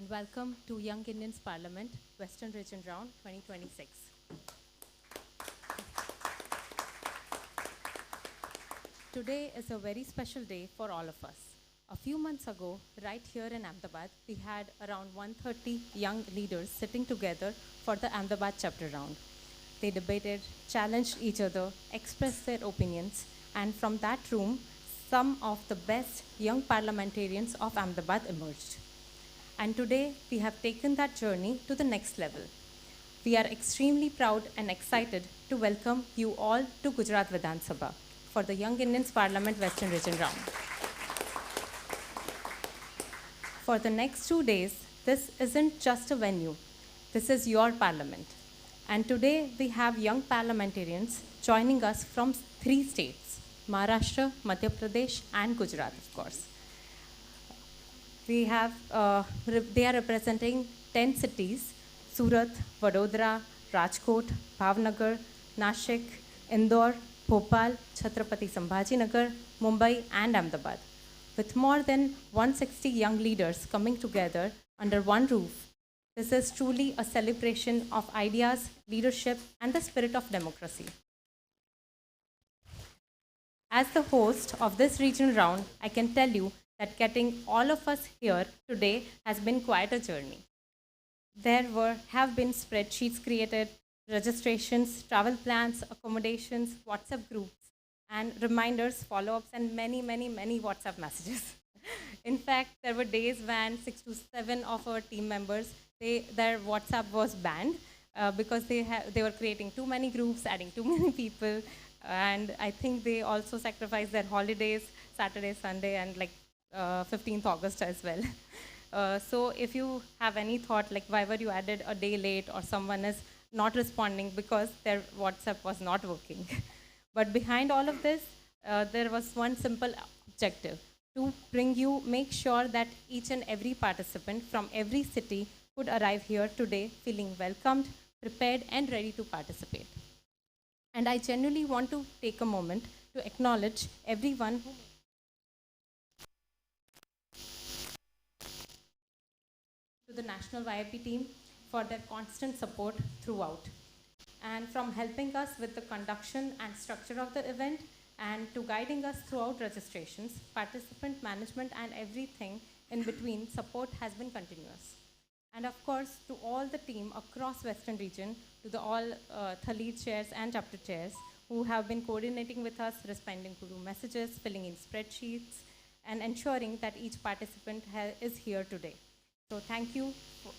and welcome to Young Indians Parliament, Western Region Round 2026. Today is a very special day for all of us. A few months ago, right here in Ahmedabad, we had around 130 young leaders sitting together for the Ahmedabad chapter round. They debated, challenged each other, expressed their opinions, and from that room, some of the best young parliamentarians of Ahmedabad emerged. And today, we have taken that journey to the next level. We are extremely proud and excited to welcome you all to Gujarat Vidhan Sabha for the Young Indians Parliament Western Region round. For the next 2 days, this isn't just a venue. This is your parliament. And today, we have young parliamentarians joining us from 3 states, Maharashtra, Madhya Pradesh, and Gujarat, of course. They are representing 10 cities, Surat, Vadodara, Rajkot, Bhavnagar, Nashik, Indore, Bhopal, Chhatrapati Sambhajinagar, Mumbai, and Ahmedabad. With more than 160 young leaders coming together under one roof, this is truly a celebration of ideas, leadership, and the spirit of democracy. As the host of this regional round, I can tell you that getting all of us here today has been quite a journey. Have been spreadsheets created, registrations, travel plans, accommodations, WhatsApp groups, and reminders, follow-ups, and many, many, many WhatsApp messages. In fact, there were days when 6 to 7 of our team members, their WhatsApp was banned because they were creating too many groups, adding too many people, and I think they also sacrificed their holidays, Saturday, Sunday, and 15th August as well. So if you have any thought, like why were you added a day late or someone is not responding because their WhatsApp was not working. But behind all of this, there was one simple objective to make sure that each and every participant from every city could arrive here today feeling welcomed, prepared, and ready to participate. And I genuinely want to take a moment to acknowledge everyone who to the National YIP team for their constant support throughout. And from helping us with the conduction and structure of the event and to guiding us throughout registrations, participant management, and everything in between, support has been continuous. And of course, to all the team across Western region, to the all Thalit chairs and chapter chairs who have been coordinating with us, responding to messages, filling in spreadsheets, and ensuring that each participant is here today. So thank you,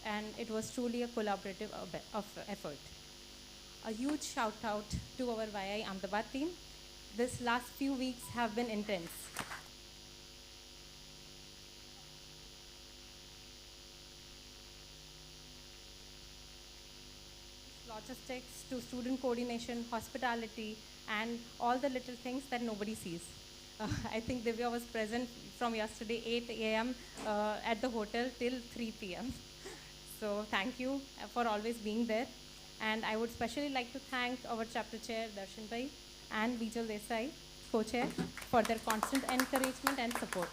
and it was truly a collaborative effort. A huge shout out to our YI Ahmedabad team. This last few weeks have been intense. Logistics to student coordination, hospitality, and all the little things that nobody sees. I think Divya was present from yesterday 8 a.m. At the hotel till 3 p.m. So thank you for always being there. And I would especially like to thank our chapter chair, Darshan Bhai, and Bijal Desai, co-chair, for their constant encouragement and support.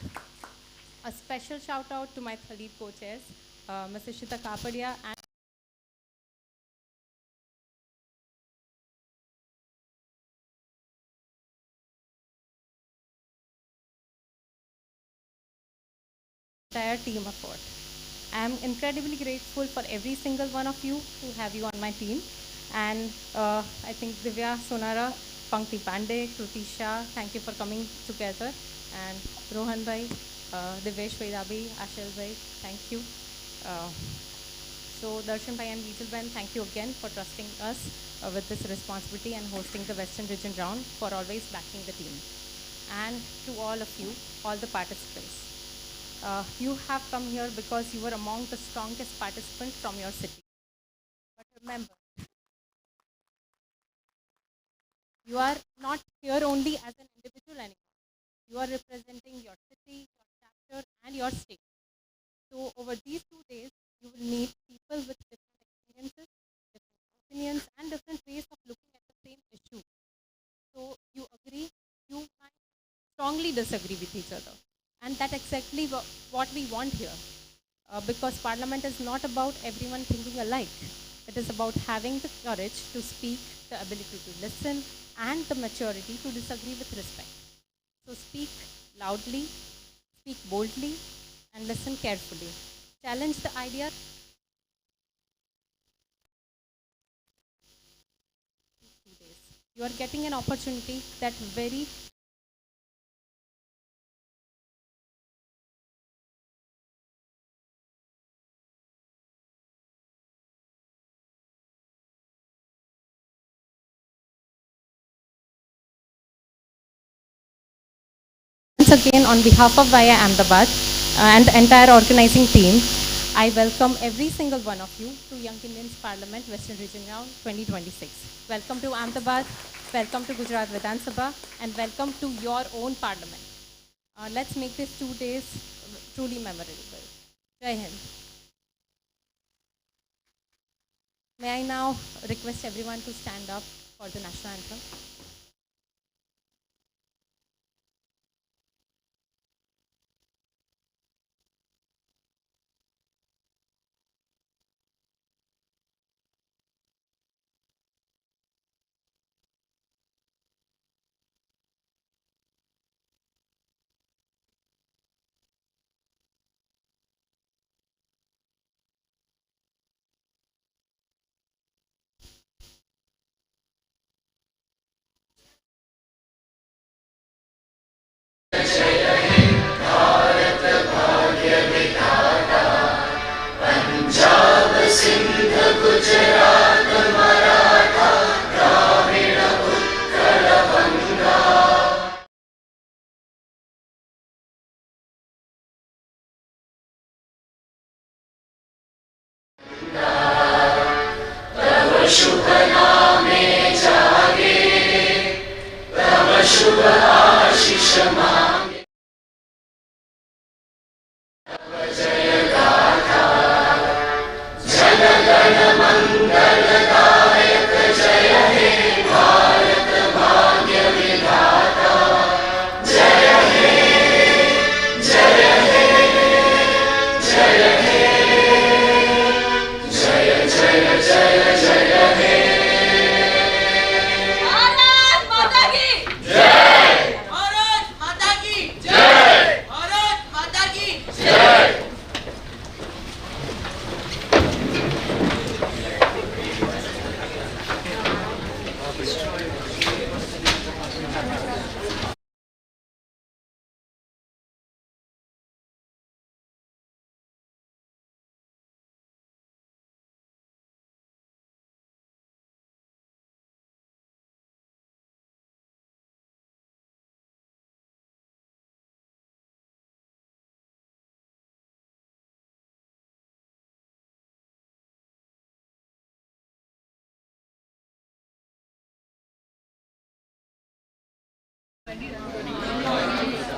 A special shout out to my Thalit co-chairs, Ms. Ishita Kapadia and entire team effort. I am incredibly grateful for every single one of you who have you on my team. And I think Divya, Sonara, Pankti Pandey, Kruti Shah, thank you for coming together. And Rohan Bhai, Divesh Vaidabi, Ashil Bhai, thank you. So Darshan Bhai and Vijal Ben, thank you again for trusting us with this responsibility and hosting the Western Region round, for always backing the team. And to all of you, all the participants. You have come here because you were among the strongest participants from your city. But remember, you are not here only as an individual anymore. You are representing your city, your chapter, and your state. So over these 2 days, you will meet people with different experiences, different opinions, and different ways of looking at the same issue. So you agree, you might strongly disagree with each other. And that's exactly what we want here. because Parliament is not about everyone thinking alike. It is about having the courage to speak, the ability to listen, and the maturity to disagree with respect. So speak loudly, speak boldly, and listen carefully. Challenge the idea. You are getting an opportunity that very once again on behalf of Via Ahmedabad and the entire organizing team, I welcome every single one of you to Young Indians Parliament Western Region Round 2026. Welcome to Ahmedabad, welcome to Gujarat Vidhan Sabha, and welcome to your own parliament. Let's make these 2 days truly memorable. Jai Hind. May I now request everyone to stand up for the national anthem? Bharat माता की जय। भारत माता की जय। भारत माता की जय।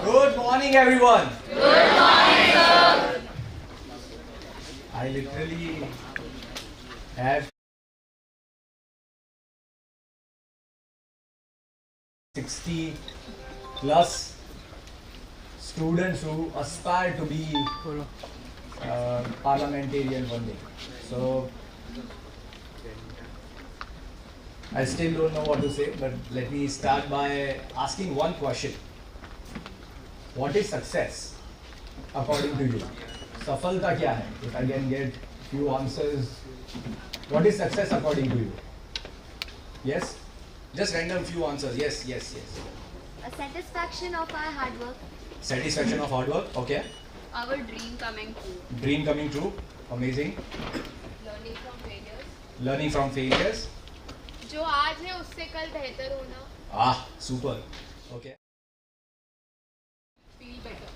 Good morning, everyone. Good morning, sir. I literally have 60 plus students who aspire to be parliamentarian one day. So I still don't know what to say, but let me start by asking one question. What is success according to you? Safalta kya hai? If I can get few answers, what is success according to you? Yes? Just random few answers. Yes, yes, yes. A satisfaction of our hard work. Satisfaction of hard work. Okay. Our dream coming true. Dream coming true. Amazing. Learning from failures. Learning from failures. जो आज है उससे कल बेहतर होना. Ah, super. Okay. Feel better.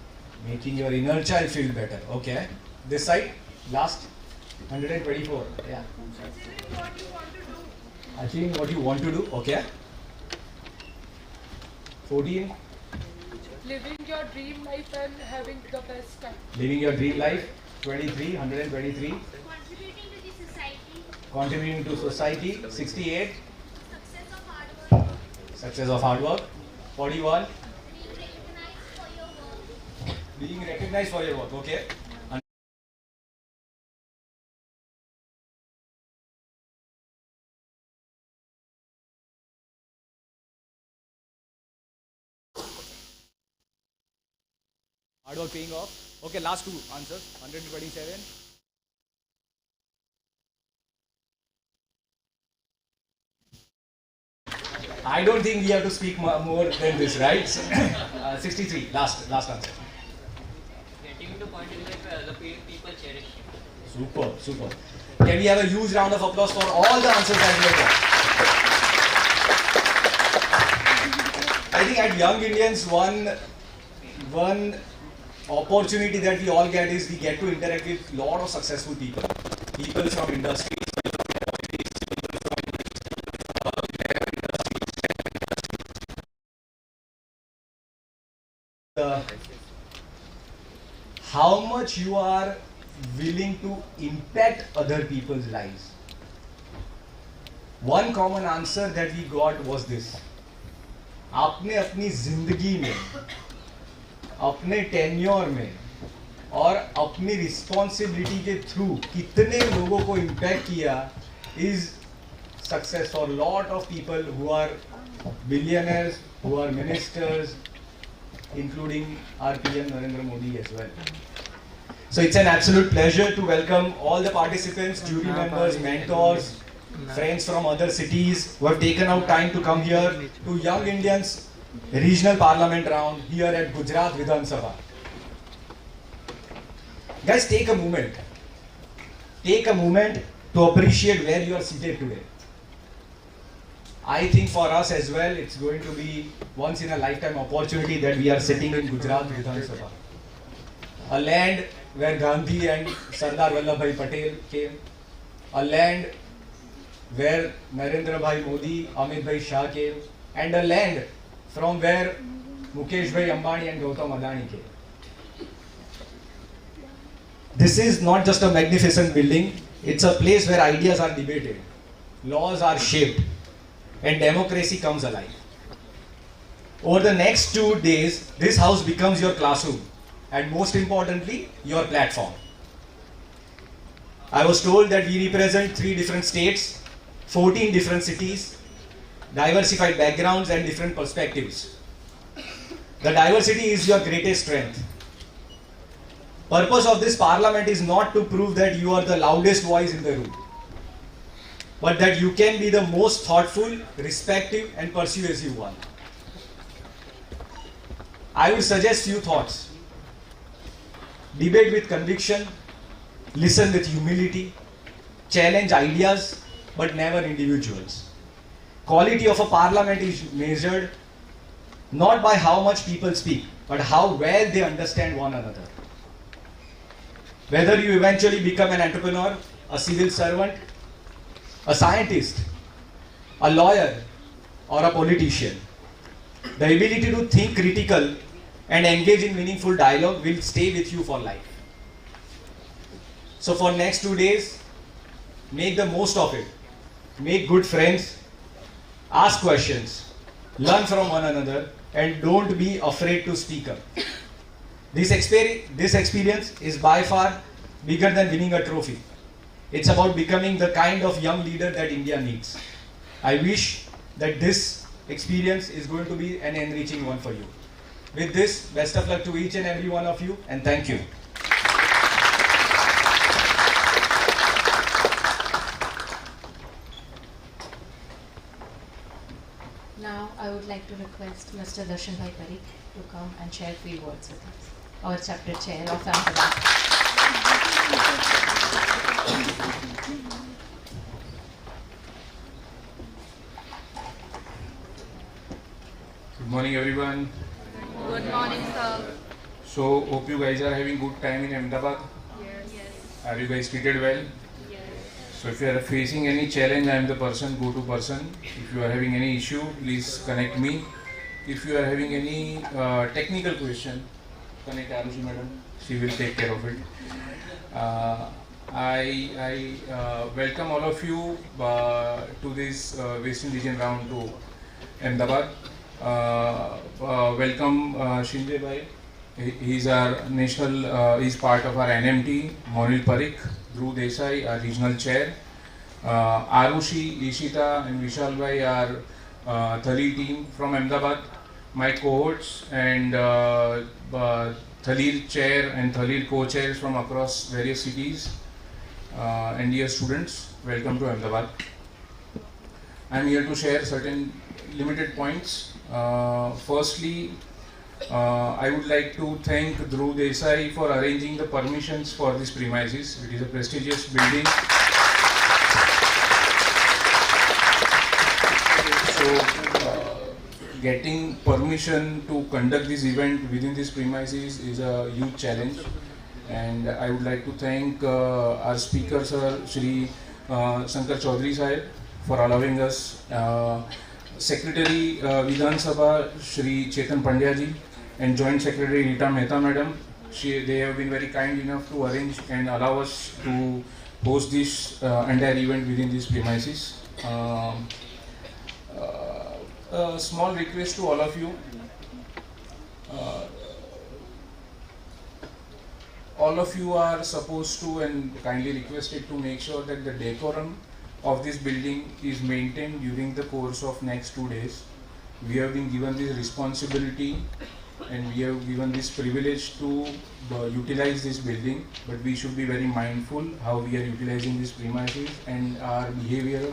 Making your inner child feel better. Okay. This side, last 124. Yeah. Achieving what you want to do. Okay. 14. Living your dream life and having the best time. Living your dream life. 23. 123. Contributing to the society. Contributing to society. 68. Success of hard work. Success of hard work. 41. Being recognized for your work. Being recognized for your work. Okay. Hard work paying off. Okay, last two answers. 127. I don't think we have to speak more than this, right? 63. Last answer. Getting to point in life where other people cherish you. Super, super. Can we have a huge round of applause for all the answers that we have got? I think at Young Indians, one opportunity that we all get is we get to interact with a lot of successful people. People from industries. How much you are willing to impact other people's lives. One common answer that we got was this. आपने अपनी जिंदगी में, अपने tenure में और अपनी responsibility के through कितने लोगों को इम्पैक्ट किया is success for a lot of people who are billionaires, who are ministers, including our PM Narendra Modi as well. So it's an absolute pleasure to welcome all the participants, jury members, mentors, friends from other cities who have taken out time to come here to Young Indians Regional Parliament round here at Gujarat Vidhan Sabha. Guys, take a moment. Take a moment to appreciate where you are seated today. I think for us as well, it's going to be once in a lifetime opportunity that we are sitting in Gujarat Vidhan Sabha. A land where Gandhi and Sardar Vallabhbhai Patel came. A land where Narendra Bhai Modi, Amit Bhai Shah came. And a land from where Mukesh Bhai Ambani and Gautam Adani came. This is not just a magnificent building, it's a place where ideas are debated, laws are shaped, and democracy comes alive. Over the next 2 days, this house becomes your classroom, and most importantly, your platform. I was told that we represent 3 different states, 14 different cities, diversified backgrounds and different perspectives. The diversity is your greatest strength. Purpose of this parliament is not to prove that you are the loudest voice in the room, but that you can be the most thoughtful, respectful and persuasive one. I will suggest few thoughts. Debate with conviction, listen with humility, challenge ideas but never individuals. Quality of a parliament is measured not by how much people speak, but how well they understand one another. Whether you eventually become an entrepreneur, a civil servant, a scientist, a lawyer, or a politician, the ability to think critical and engage in meaningful dialogue will stay with you for life. So for next 2 days, make the most of it. Make good friends, ask questions, learn from one another, and don't be afraid to speak up. This experience is by far bigger than winning a trophy. It's about becoming the kind of young leader that India needs. I wish that this experience is going to be an enriching one for you. With this, best of luck to each and every one of you, and thank you. Now, I would like to request Mr. Darshan Bhai Parikh to come and share 3 words with us, our chapter chair of Ahmedabad. Good morning, everyone. Good morning, sir. So, hope you guys are having good time in Ahmedabad. Yes. Are you guys treated well? So, if you are facing any challenge, I am the go-to person. If you are having any issue, please connect me. If you are having any technical question, connect Arushi madam. She will take care of it. I welcome all of you to this Western Region round to Ahmedabad. Welcome Shinde bhai. He's our national. He's part of our NMT. Monil Parikh, Dhruv Desai, our regional chair. Arushi, Ishita, and Vishal bhai are Thali team from Ahmedabad. My cohorts and Thalil chair and Thalil co-chairs from across various cities, and dear students, welcome to Ahmedabad. I am here to share certain limited points. Firstly, I would like to thank Dhruv Desai for arranging the permissions for this premises. It is a prestigious building. So, getting permission to conduct this event within this premises is a huge challenge, and I would like to thank our speaker sir, Shri Shankar Chaudhary Sahib, for allowing us, Secretary Vidhan Sabha Shri Chetan Pandya ji, and Joint Secretary Rita Mehta Madam. They have been very kind enough to arrange and allow us to host this entire event within these premises. A small request to all of you. All of you are supposed to and kindly requested to make sure that the decorum of this building is maintained during the course of next 2 days. We have been given this responsibility and we have given this privilege to utilize this building, but we should be very mindful how we are utilizing these premises, and our behavior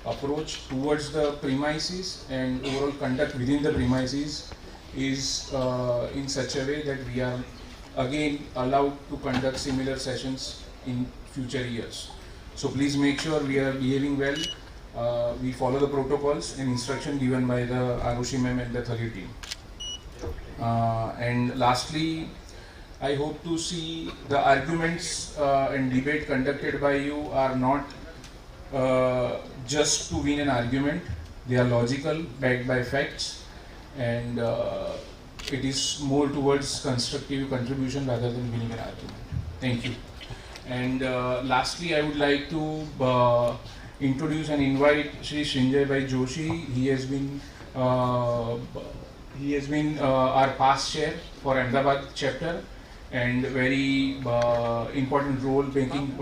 approach towards the premises and overall conduct within the premises is in such a way that we are again allowed to conduct similar sessions in future years. So please make sure we are behaving well, we follow the protocols and instruction given by the ROC ma'am and the Thalil team. And lastly, I hope to see the arguments and debate conducted by you are not just to win an argument. They are logical, backed by facts, and it is more towards constructive contribution rather than winning an argument. Thank you. And lastly, I would like to introduce and invite Shri Srinjay Bhai Joshi. He has been our past chair for Ahmedabad chapter and very important role making,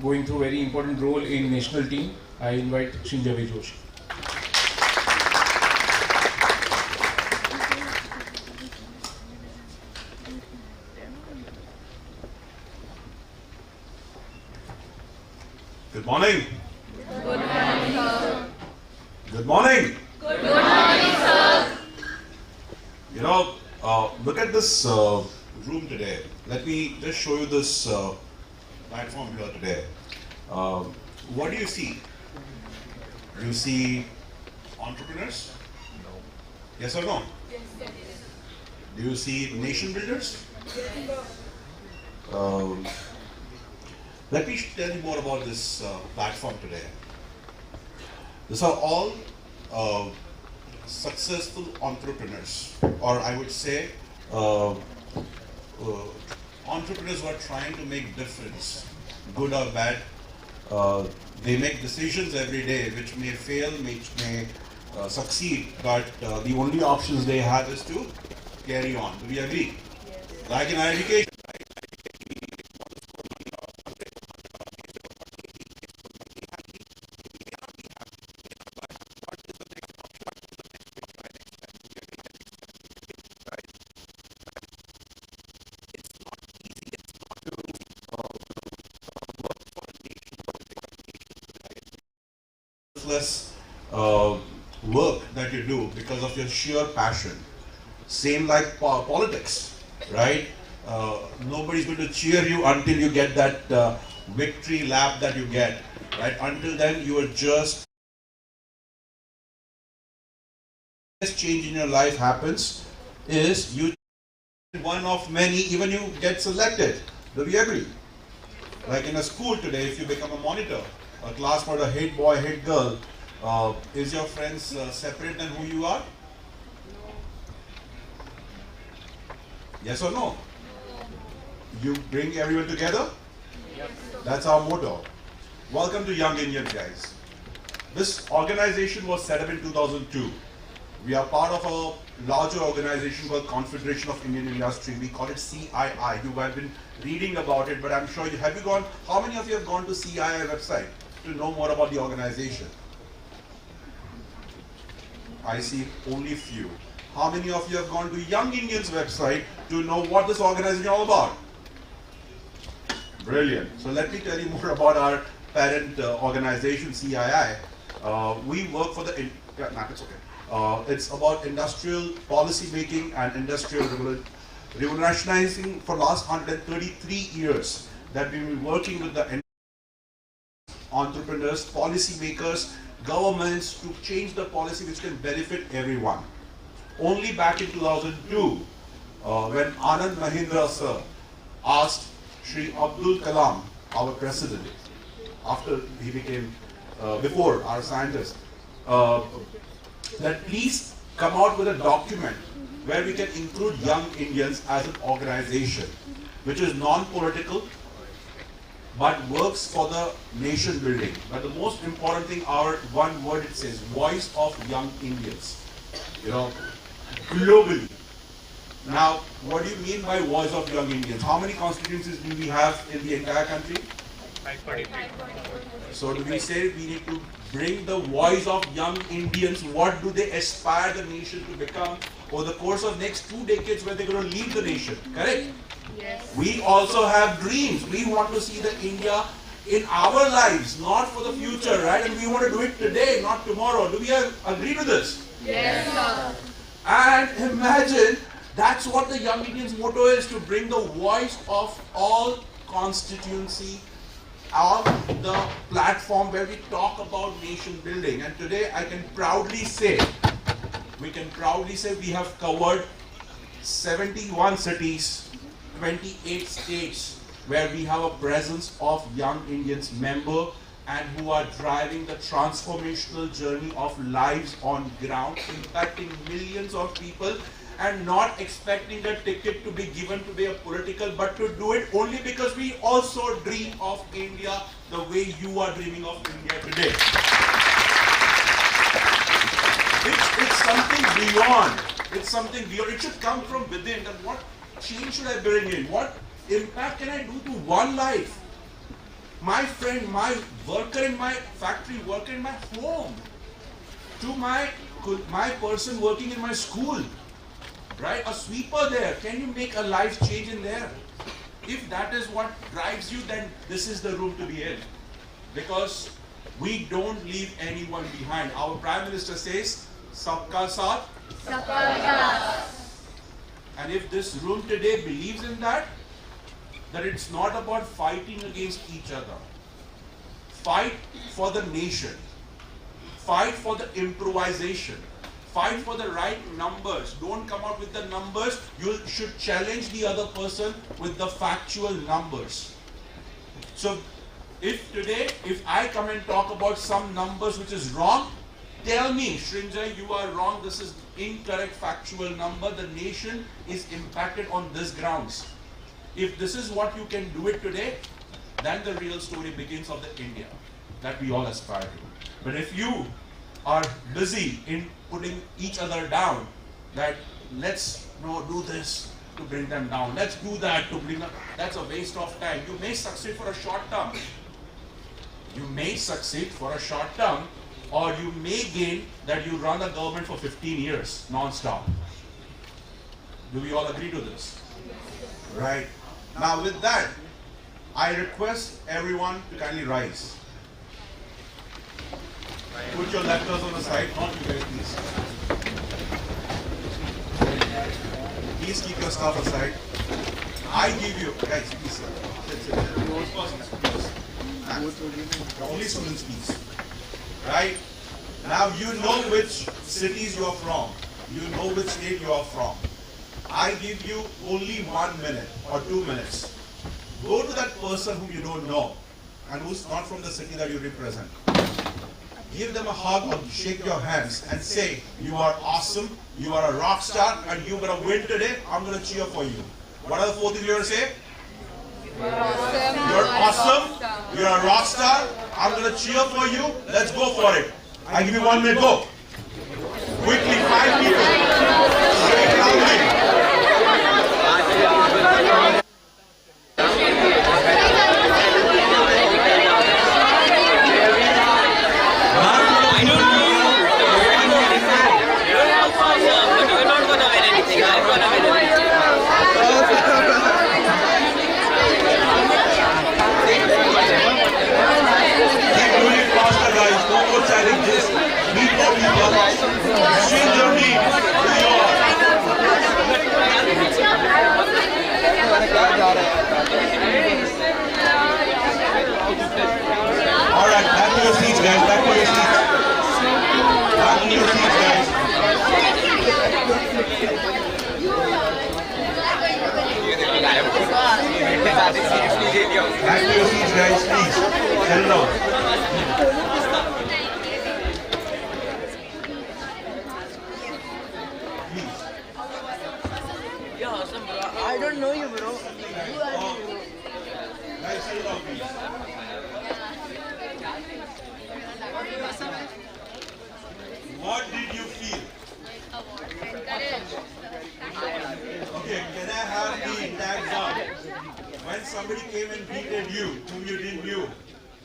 going through very important role in national team. I invite Srinjay Bhai Joshi. Good morning. Good morning, sir. Good morning. Good morning, sir. You know, look at this room today. Let me just show you this platform here today. What do you see? Do you see entrepreneurs? No. Yes or no? Yes. Do you see nation builders? Let me tell you more about this platform today. These are all successful entrepreneurs, or I would say entrepreneurs who are trying to make difference, good or bad. They make decisions every day which may fail, which may succeed, but the only options they have is to carry on. Do we agree? Yes. Like in our education. Work that you do because of your sheer passion. Same like politics, right? Nobody's going to cheer you until you get that victory lap that you get, right? Until then, you are just change in your life happens is you one of many, even you get selected. Do we agree? Like in a school today, if you become a monitor, a class for a head boy, head girl, is your friends separate than who you are? No. Yes or no? You bring everyone together? Yes. That's our motto. Welcome to Young Indians, guys. This organization was set up in 2002. We are part of a larger organization called Confederation of Indian Industry. We call it CII. You have been reading about it, but I'm sure you have gone. How many of you have gone to CII website to know more about the organization? I see only few. How many of you have gone to Young Indians website to know what this organization is all about? Brilliant. So let me tell you more about our parent organization, CII. We work for the, it's okay. It's about industrial policy making and industrial revolutionizing for last 133 years that we've been working with the entrepreneurs, policy makers, governments to change the policy which can benefit everyone. Only back in 2002, when Anand Mahindra sir asked Shri Abdul Kalam, our president, after he became, before our scientist, that please come out with a document where we can include Young Indians as an organization, which is non-political, but works for the nation building. But the most important thing, our one word it says, voice of Young Indians, globally. Now, what do you mean by voice of Young Indians? How many constituencies do we have in the entire country? 543. So do we say we need to bring the voice of young Indians? What do they aspire the nation to become over the course of next 2 decades when they're going to lead the nation? Correct? Yes. We also have dreams. We want to see the India in our lives, not for the future, right? And we want to do it today, not tomorrow. Do we agree to this? Yes, sir. And imagine that's what the Young Indians motto is, to bring the voice of all constituency on the platform where we talk about nation building. And today I can proudly say, we have covered 71 cities, 28 states where we have a presence of Young Indians member and who are driving the transformational journey of lives on ground, impacting millions of people and not expecting a ticket to be given to be a political, but to do it only because we also dream of India the way you are dreaming of India today. It's something beyond. It's something beyond. It should come from within. That what change should I bring in? What impact can I do to one life? My friend, my worker in my factory, worker in my home, to my person working in my school, right? A sweeper there. Can you make a life change in there? If that is what drives you, then this is the room to be in. Because we don't leave anyone behind. Our Prime Minister says, Sabka Saath, Sabka Vikas. And if this room today believes in that it's not about fighting against each other. Fight for the nation. Fight for the improvisation. Fight for the right numbers. Don't come out with the numbers. You should challenge the other person with the factual numbers. So if I come and talk about some numbers which is wrong, tell me, Srinjay, you are wrong. This is incorrect factual number. The nation is impacted on this grounds. If this is what you can do it today, then the real story begins of the India that we all aspire to. But if you are busy in putting each other down, that let's do this to bring them down, let's do that to bring them, that's a waste of time. You may succeed for a short term. You may succeed for a short term, or you may gain that you run a government for 15 years non-stop. Do we all agree to this? Right. Now with that, I request everyone to kindly rise. Put your letters on the side, not you guys, please. Please keep your stuff aside. I give you, guys, please. Only students, please. Right? Now you know which cities you are from. You know which state you are from. I give you only 1 minute or 2 minutes. Go to that person whom you don't know and who's not from the city that you represent. Give them a hug or shake your hands and say, you are awesome, you are a rock star, and you're going to win today. I'm going to cheer for you. What are the 4 things you're going to say? You're awesome, you're a rock star, I'm going to cheer for you. Let's go for it. I give you 1 minute, go. Quickly, 5 people. Shake loudly. I don't know. people. Exchange your team. Alright, back to your seats, guys. Back to your seats. Back to your seats, guys. Back to your seats, guys, please. Settle down. Please. Yeah, awesome, bro. I don't know you, bro. Guys, settle down, please. What did you feel? Okay, can I have the tags up? When somebody came and greeted you, whom you didn't know,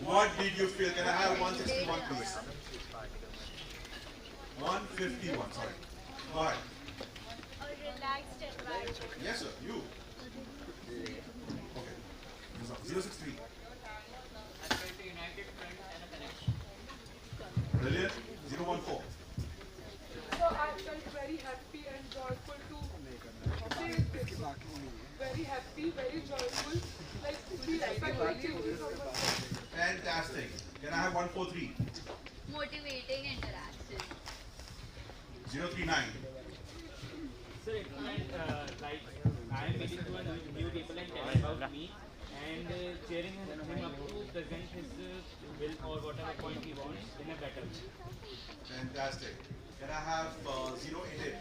what did you feel? Can I have 161, please? 151, sorry. Go ahead. Relaxed environment. Yes, sir, you. Okay. 063. Brilliant. 014. So I felt very happy and joyful to say this. Very happy, very joyful. Like we expected changes on my side. Fantastic. Can I have 143? Motivating interaction. 039. Sir, it meant like I am meeting to new people and telling about me and cheering him up to present his will or whatever point he wants in a better way. Fantastic. Can I have 088?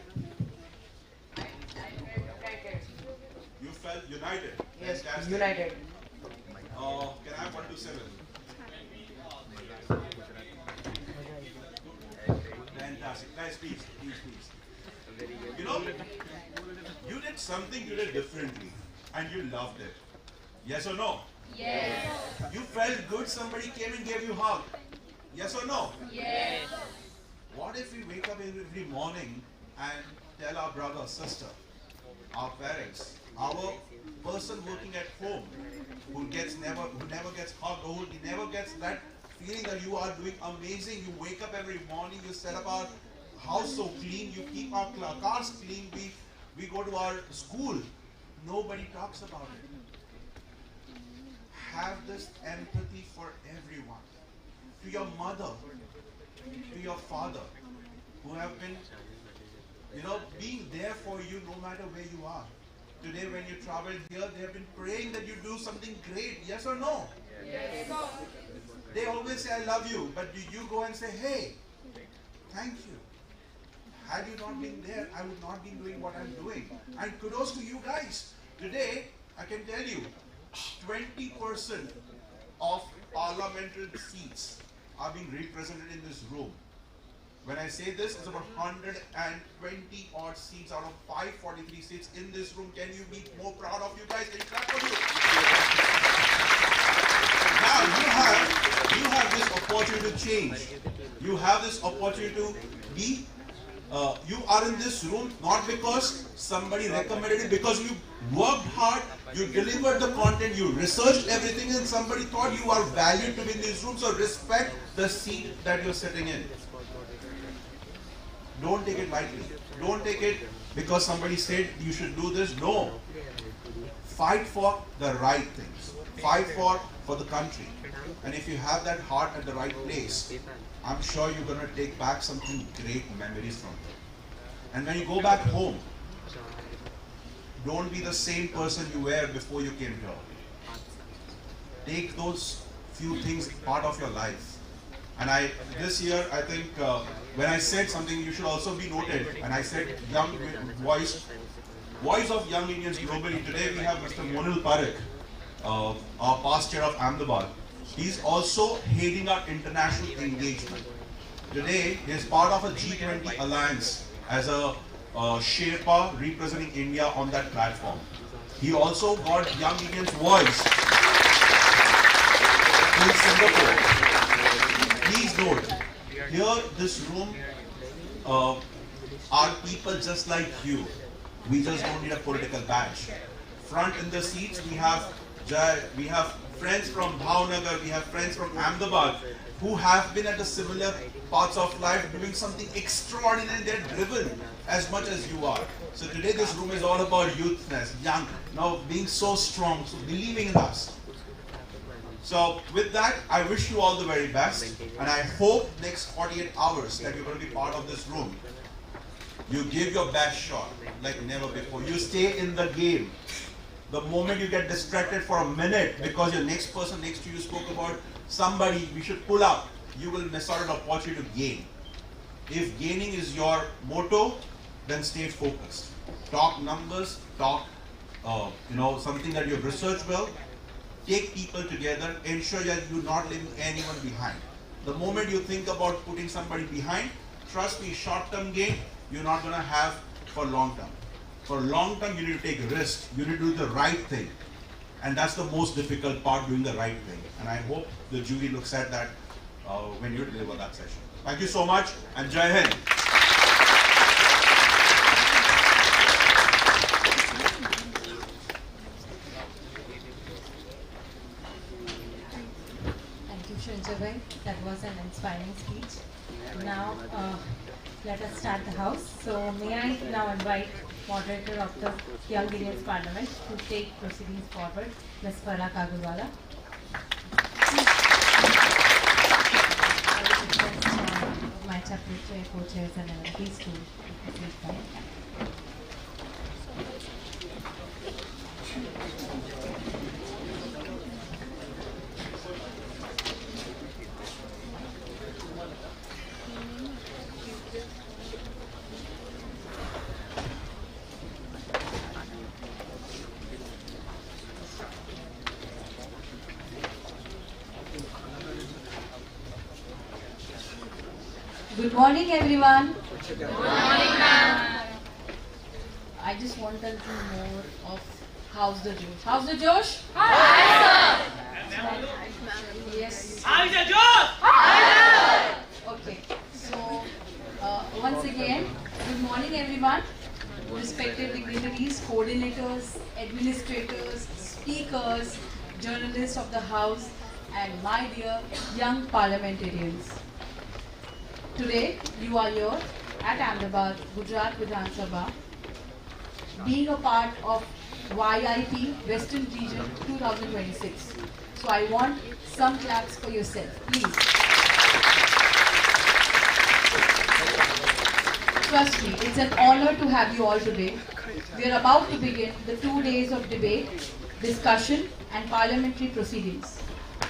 You felt united. Yes, Fantastic. united. Can I have 127? Fantastic. Guys, please. You know, you did something you did differently and you loved it. Yes or no? Yes. You felt good, somebody came and gave you a hug. Yes or no? Yes. What if we wake up every morning and tell our brother, sister, our parents, our person working at home who never gets hugged, or who never gets that feeling that you are doing amazing. You wake up every morning, you set up our house so clean, you keep our cars clean, we go to our school. Nobody talks about it. Have this empathy for everyone. To your mother, to your father, who have been, being there for you no matter where you are. Today when you travel here, they have been praying that you do something great. Yes or no? Yes. They always say, I love you. But do you go and say, hey, thank you. Had you not been there, I would not be doing what I'm doing. And kudos to you guys. Today, I can tell you, 20% of parliamentary seats are being represented in this room. When I say this, it's about 120 odd seats out of 543 seats in this room. Can you be more proud of you guys? Can you clap for you? Now you have this opportunity to change. You have this opportunity to be. You are in this room not because somebody recommended it, because you worked hard, you delivered the content, you researched everything, and somebody thought you are valued to be in this room. So respect the seat that you're sitting in. Don't take it lightly. Don't take it because somebody said you should do this. No. Fight for the right things. Fight for the country. And if you have that heart at the right place, I'm sure you're going to take back something great memories from it. And when you go back home, don't be the same person you were before you came here. Take those few things part of your life. And this year, I think, when I said something, you should also be noted. And I said, voice of young Indians globally. Today we have Mr. Monil Parekh, our past chair of Ahmedabad. He's also heading our international engagement. Today, he is part of a G20 alliance as a Sherpa representing India on that platform. He also got Young Indians' voice in Singapore. Please note, here this room are people just like you. We just don't need a political badge. Front in the seats we have friends from Bhavnagar, we have friends from Ahmedabad who have been at the similar parts of life doing something extraordinary. They're driven as much as you are. So today this room is all about youthness, young, now being so strong, so believing in us. So with that, I wish you all the very best, and I hope next 48 hours that you're going to be part of this room. You give your best shot like never before. You stay in the game. The moment you get distracted for a minute because your next person next to you spoke about somebody we should pull up, you will miss out an opportunity to gain. If gaining is your motto, then stay focused. Talk numbers, talk something that you've researched well. Take people together, ensure that you're not leaving anyone behind. The moment you think about putting somebody behind, trust me, short-term gain, you're not going to have for long-term. For long-term, you need to take risks. You need to do the right thing. And that's the most difficult part, doing the right thing. And I hope the jury looks at that when you deliver that session. Thank you so much, and Jai Hind. That was an inspiring speech. Now, let us start the house. So, may I now invite moderator of the Young Indians Parliament to take proceedings forward, Ms. Farah Kagurwala. I would request my chapter chair, co-chairs and MLPs to please come. Good morning, everyone. Good morning, ma'am. I just want a little more of how's the Josh. How's the Josh? Hi, sir. Yes. How's the Josh? Hi, sir. Okay. So, once again, good morning, everyone. Respected dignitaries, coordinators, administrators, speakers, journalists of the House, and my dear young parliamentarians. Today, you are here at Ahmedabad, Gujarat Vidhan Sabha, being a part of YIP Western Region 2026. So I want some claps for yourself, please. Trust me, it's an honor to have you all today. We are about to begin the 2 days of debate, discussion, and parliamentary proceedings.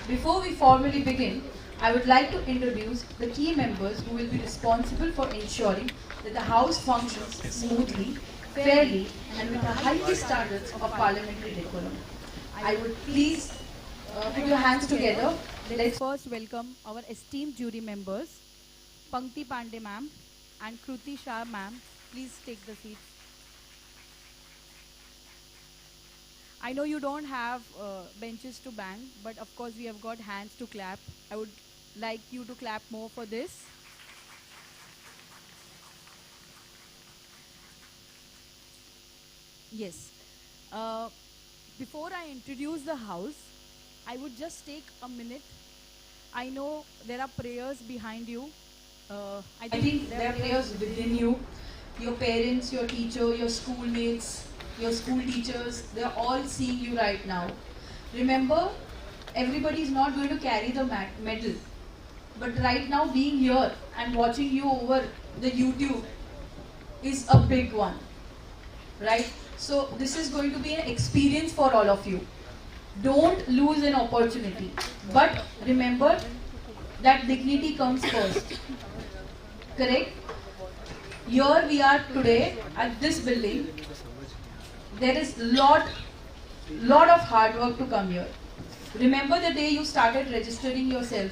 Before we formally begin, I would like to introduce the key members who will be responsible for ensuring that the House functions smoothly, fairly, and with the highest standards of parliamentary decorum. I would please put your hands together. Let's first welcome our esteemed jury members, Pankti Pandey ma'am and Kruti Shah ma'am. Please take the seat. I know you don't have benches to bang, but of course we have got hands to clap. I would like you to clap more for this. Yes. Before I introduce the House, I would just take a minute. I know there are prayers behind you. I think there are prayers within you. Your parents, your teacher, your schoolmates, your school teachers, they're all seeing you right now. Remember, everybody is not going to carry the medal. But right now, being here and watching you over the YouTube is a big one, right? So this is going to be an experience for all of you. Don't lose an opportunity. But remember that dignity comes first. Correct? Here we are today at this building. There is lot of hard work to come here. Remember the day you started registering yourself.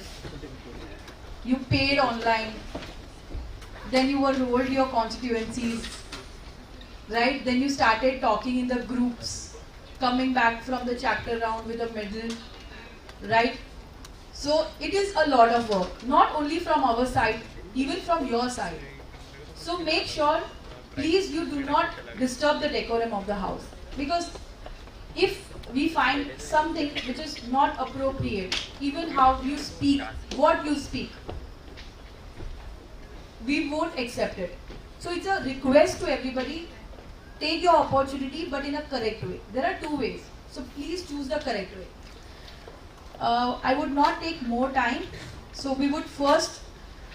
You paid online. Then you were rolled your constituencies. Right? Then you started talking in the groups. Coming back from the chapter round with a medal. Right? So it is a lot of work. Not only from our side, even from your side. So make sure, please, you do not disturb the decorum of the House. Because if we find something which is not appropriate, even how you speak, what you speak, we won't accept it. So it's a request to everybody, take your opportunity but in a correct way. There are two ways, so please choose the correct way. I would not take more time, so we would first,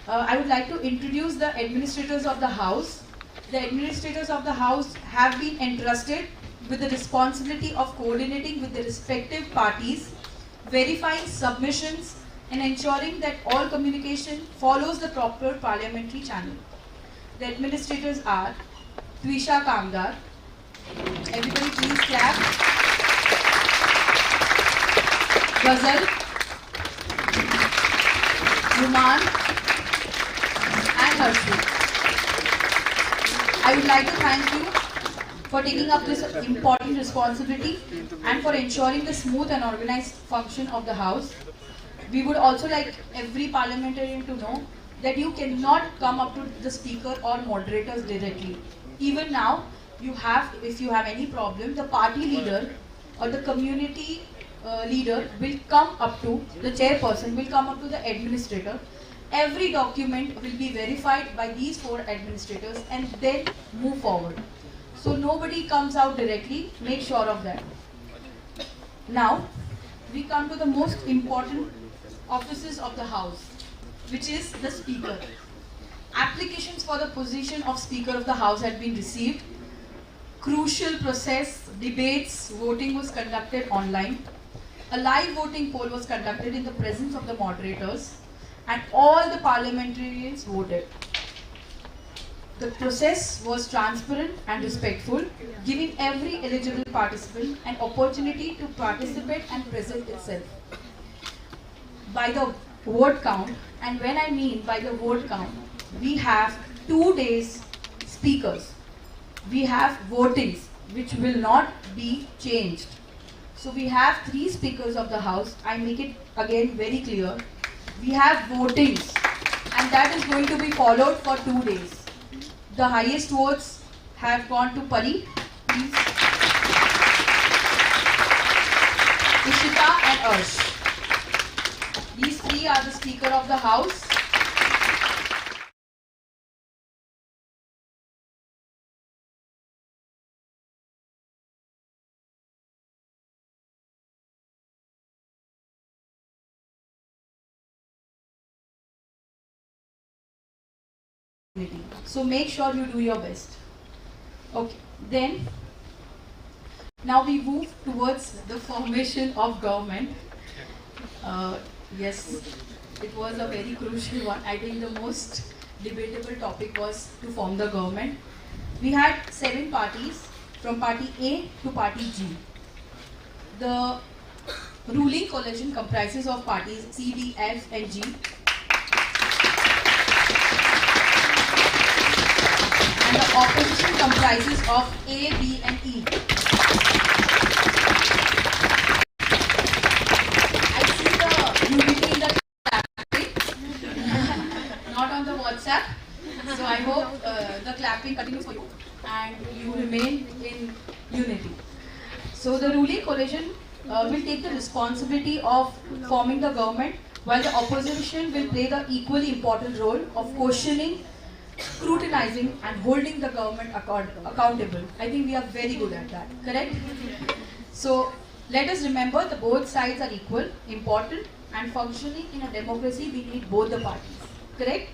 I would like to introduce the administrators of the house. The administrators of the house have been entrusted with the responsibility of coordinating with the respective parties, verifying submissions and ensuring that all communication follows the proper parliamentary channel. The administrators are Twisha Kamdar. Everybody please clap. Ghazal, Ruman and Harshit. I would like to thank you for taking up this important responsibility and for ensuring the smooth and organized function of the House. We would also like every parliamentarian to know that you cannot come up to the speaker or moderators directly. Even now, if you have any problem, the party leader or the community leader will come up to, the chairperson will come up to the administrator. Every document will be verified by these 4 administrators and then move forward. So nobody comes out directly, make sure of that. Now, we come to the most important offices of the House, which is the Speaker. Applications for the position of Speaker of the House had been received. Crucial process, debates, voting was conducted online. A live voting poll was conducted in the presence of the moderators, and all the parliamentarians voted. The process was transparent and respectful, giving every eligible participant an opportunity to participate and present itself. By the vote count, and when I mean by the vote count, we have 2 days speakers. We have votings, which will not be changed. So we have 3 speakers of the House. I make it again very clear. We have votings, and that is going to be followed for 2 days. The highest votes have gone to Pari, please. Ishita and Arsh. These 3 are the Speaker of the House. So make sure you do your best. Okay, then now we move towards the formation of government. Yes, it was a very crucial one. I think the most debatable topic was to form the government. We had 7 parties from party A to party G. The ruling coalition comprises of parties C, D, F and G. And the opposition comprises of A, B and E. I see the unity in the clapping, not on the WhatsApp. So I hope the clapping continues for you and you remain in unity. So the ruling coalition will take the responsibility of forming the government, while the opposition will play the equally important role of questioning, scrutinizing and holding the government accountable. I think we are very good at that, correct? So let us remember that both sides are equal, important, and functioning in a democracy we need both the parties, correct?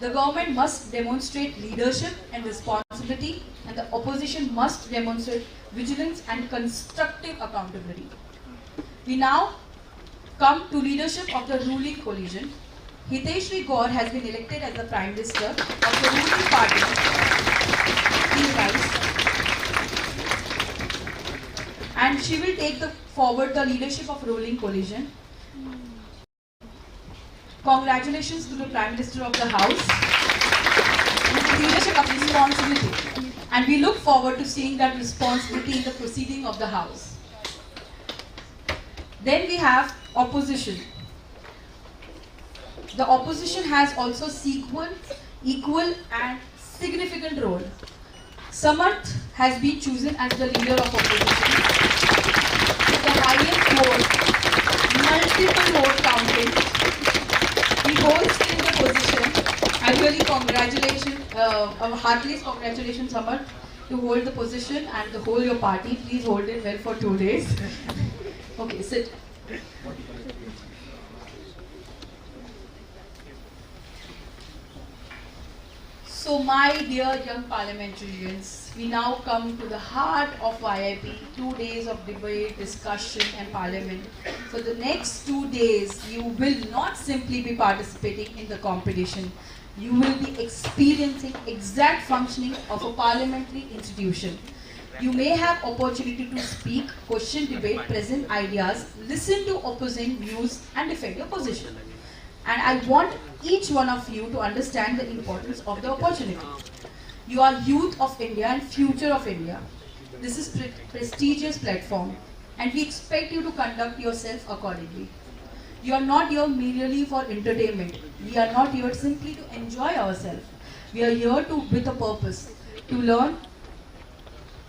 The government must demonstrate leadership and responsibility, and the opposition must demonstrate vigilance and constructive accountability. We now come to leadership of the ruling coalition. Hiteshri Gaur has been elected as the Prime Minister of the ruling party. Please rise. And she will take forward the leadership of ruling coalition. Congratulations to the Prime Minister of the House. With leadership of responsibility. And we look forward to seeing that responsibility in the proceeding of the House. Then we have opposition. The opposition has also equal and significant role. Samarth has been chosen as the leader of opposition. multiple more counting. He holds still the position. I really congratulations, heartiest congratulations, Amar, to hold the position and to hold your party. Please hold it well for 2 days. Okay, sit. So my dear young parliamentarians, we now come to the heart of YIP, 2 days of debate, discussion and parliament. For the next 2 days, you will not simply be participating in the competition. You will be experiencing exact functioning of a parliamentary institution. You may have opportunity to speak, question, debate, present ideas, listen to opposing views and defend your position. And I want each one of you to understand the importance of the opportunity. You are youth of India and future of India. This is prestigious platform and we expect you to conduct yourself accordingly. You are not here merely for entertainment. We are not here simply to enjoy ourselves. We are here with a purpose, to learn,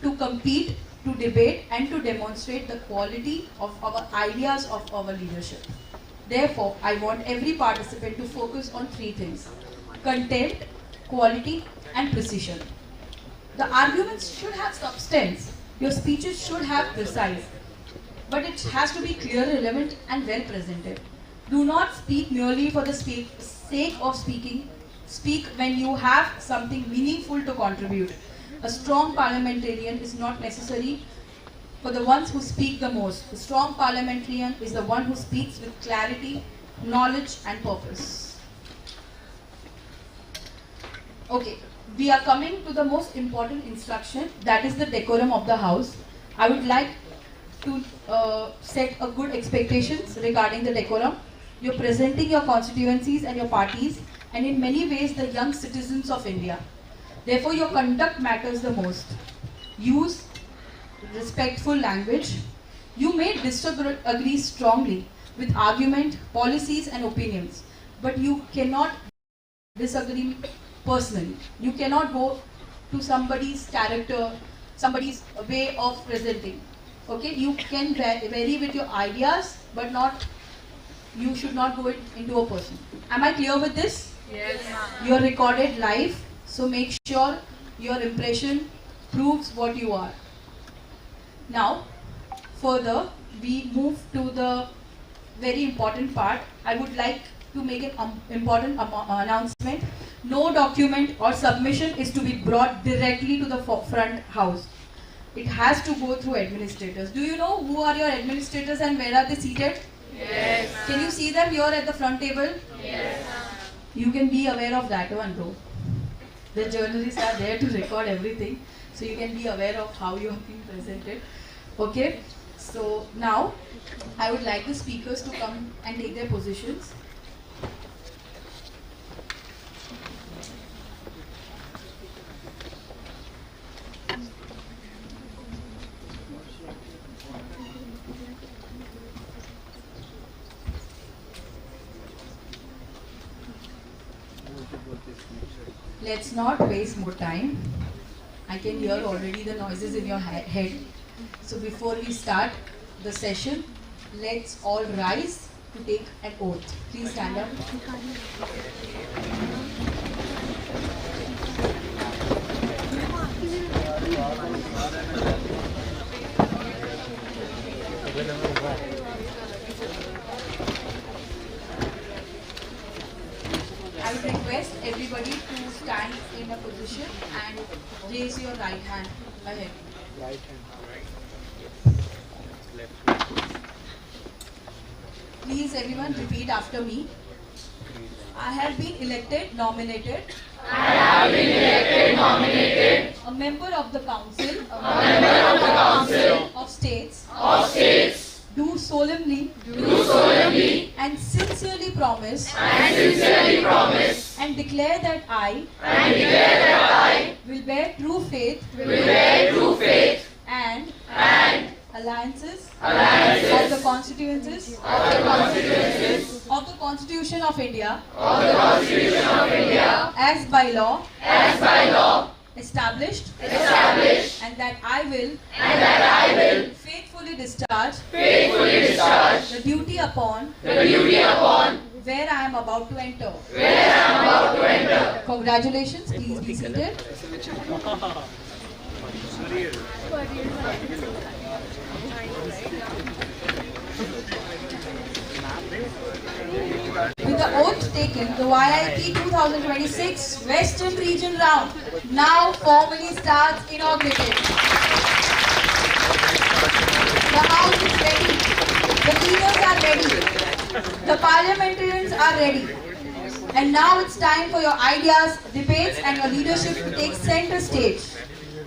to compete, to debate and to demonstrate the quality of our ideas of our leadership. Therefore, I want every participant to focus on 3 things: content, quality and precision. The arguments should have substance. Your speeches should have precise. But it has to be clear, relevant and well presented. Do not speak merely for the sake of speaking. Speak when you have something meaningful to contribute. A strong parliamentarian is not necessary for the ones who speak the most. The strong parliamentarian is the one who speaks with clarity, knowledge and purpose. Okay, we are coming to the most important instruction, that is the decorum of the house. I would like to set a good expectations regarding the decorum. You're presenting your constituencies and your parties and in many ways the young citizens of India. Therefore, your conduct matters the most. Use respectful language. You may disagree strongly with argument, policies and opinions, but you cannot disagree personally. You cannot go to somebody's character, somebody's way of presenting. Okay, you can vary with your ideas, but you should not go into a person. Am I clear with this? Yes. You are recorded live, so make sure your impression proves what you are. Now, further, we move to the very important part. I would like to make an important announcement. No document or submission is to be brought directly to the front house. It has to go through administrators. Do you know who are your administrators and where are they seated? Yes. Can you see them here at the front table? Yes. You can be aware of that one though. The journalists are there to record everything, so you can be aware of how you have been presented. Okay, so now I would like the speakers to come and take their positions. Let's not waste more time. I can hear already the noises in your head. So before we start the session, let's all rise to take an oath. Please stand up. I would request everybody to stand in a position and raise your right hand ahead. Right hand. Left. Please everyone repeat after me. I have been elected, nominated. I have been elected, nominated. A member of the council. A member of the council. Of states. Of states. Do solemnly. Do solemnly. And sincerely promise. And sincerely promise. And declare that I. And declare that I. Will bear true faith. Will bear true faith. And. Alliances. Alliances. Of the constituencies. Of the constituencies. Of the Constitution of India. Of the Constitution of India. As by law. As by law. established, and that I will faithfully discharge the duty upon where I am about to enter. Congratulations, please be seated. With the oath taken, the YIT 2026 Western Region Round now formally starts inaugurated. The house is ready. The leaders are ready. The parliamentarians are ready. And now it's time for your ideas, debates and your leadership to take center stage.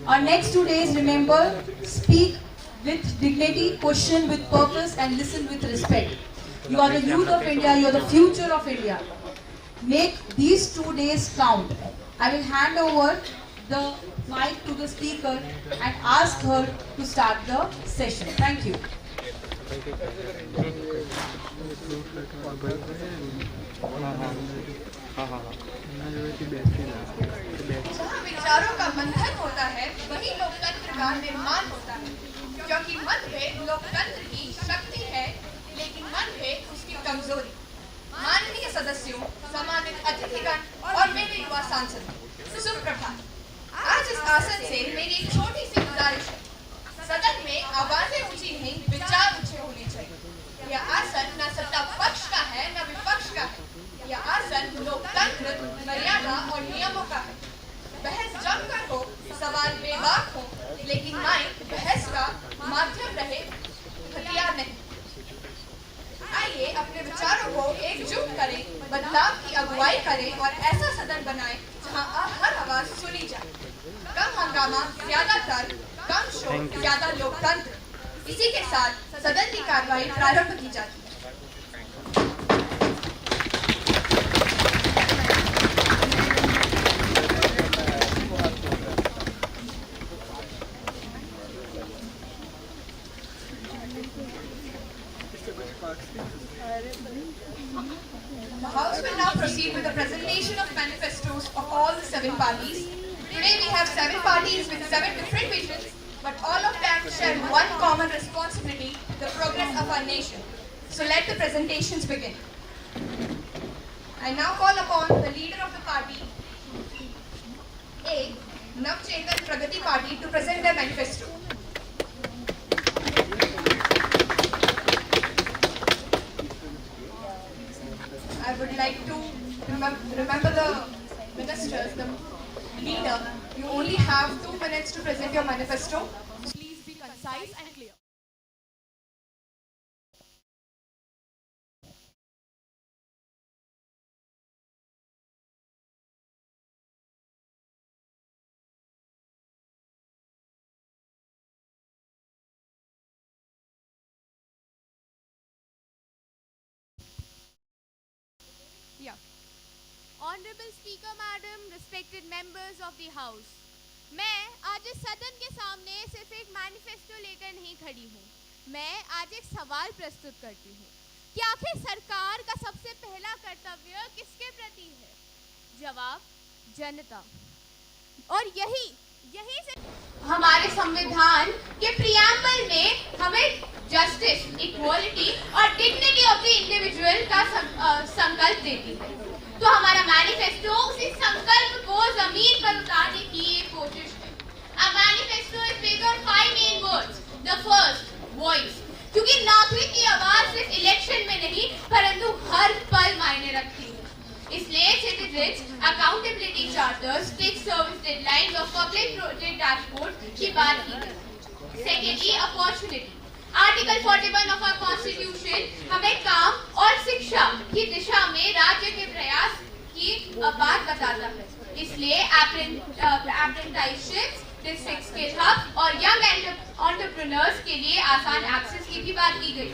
Our next 2 days, remember, speak with dignity, question with purpose and listen with respect. You are the youth of India, you are the future of India. Make these 2 days count. I will hand over the mic to the speaker and ask her to start the session. Thank you. जहाँ विचारों का मंथन होता है वही लोकतंत्र का निर्माण होता है, क्योंकि मतभेद लोकतंत्र की शक्ति है, लेकिन मतभेद उसकी कमजोरी। माननीय सदस्यों, सम्मानित अतिथिगण और मेरे युवा सांसद, सुप्रभात। आज इस आसन से मेरी एक छोटी सी गुजारिश है। सदन में आवाजें ऊंची नहीं, विचार ऊंचे होने चाहिए। यह आसन न सत्ता पक्ष का है न विपक्ष का है। यह आसन लोकतंत्र, मर्यादा और नियमों का है। बहस जमकर हो, सवाल बेबाक हो, लेकिन माइक बहस का माध्यम रहे, हथियार नहीं। आइए अपने विचारों को एकजुट करें, बदलाव की अगुवाई करें और ऐसा सदन बनाएं जहां हर आवाज सुनी जाए। कम हंगामा, ज्यादा तर्क, कम शोर, ज्यादा लोकतंत्र। इसी के साथ सदन की कार्रवाई प्रारंभ की जाती है। The House will now proceed with the presentation of manifestos of all the 7 parties. Today we have 7 parties with 7 different visions, but all of them share one common responsibility, the progress of our nation. So let the presentations begin. I now call upon the leader of the party, A, Navchetan Pragati Party, to present their manifesto. I would like to remember the ministers, the leader. You only have 2 minutes to present your manifesto. Please be concise and clear. Honorable Speaker Madam, respected members of the House, मैं आज इस सदन के सामने सिर्फ एक manifesto लेकर नहीं खड़ी हूँ। मैं आज एक सवाल प्रस्तुत करती हूँ कि आखिर सरकार का सबसे पहला कर्तव्य किसके प्रति है? जवाब, जनता। और यही से हमारे संविधान के प्रियम्बल में हमें जस्टिस, इक्वालिटी और डिग्निटी ऑफ द इंडिविजुअल का संकल्प देती है। तो हमारा मैनिफेस्टो उसी संकल्प को जमीन पर उतारने की एक कोशिश है। A manifesto is based on 5 main words. The first, voice, क्योंकि नागरिक की आवाज सिर्फ इलेक्शन में नहीं परंतु हर पल मायने रखती है। इसलिए citizens, accountability charters, fixed service deadlines और public project dashboard की बात की गई। Secondly, opportunity. Article 41 of our constitution हमें काम और शिक्षा की दिशा में राज्य के प्रयास की बात बताता है। इसलिए अप्रेंटिसशिप्स, डिस्ट्रिक्ट स्किल हब और यंग एंटरप्रेन्योर्स के लिए आसान एक्सेस की भी बात की गई।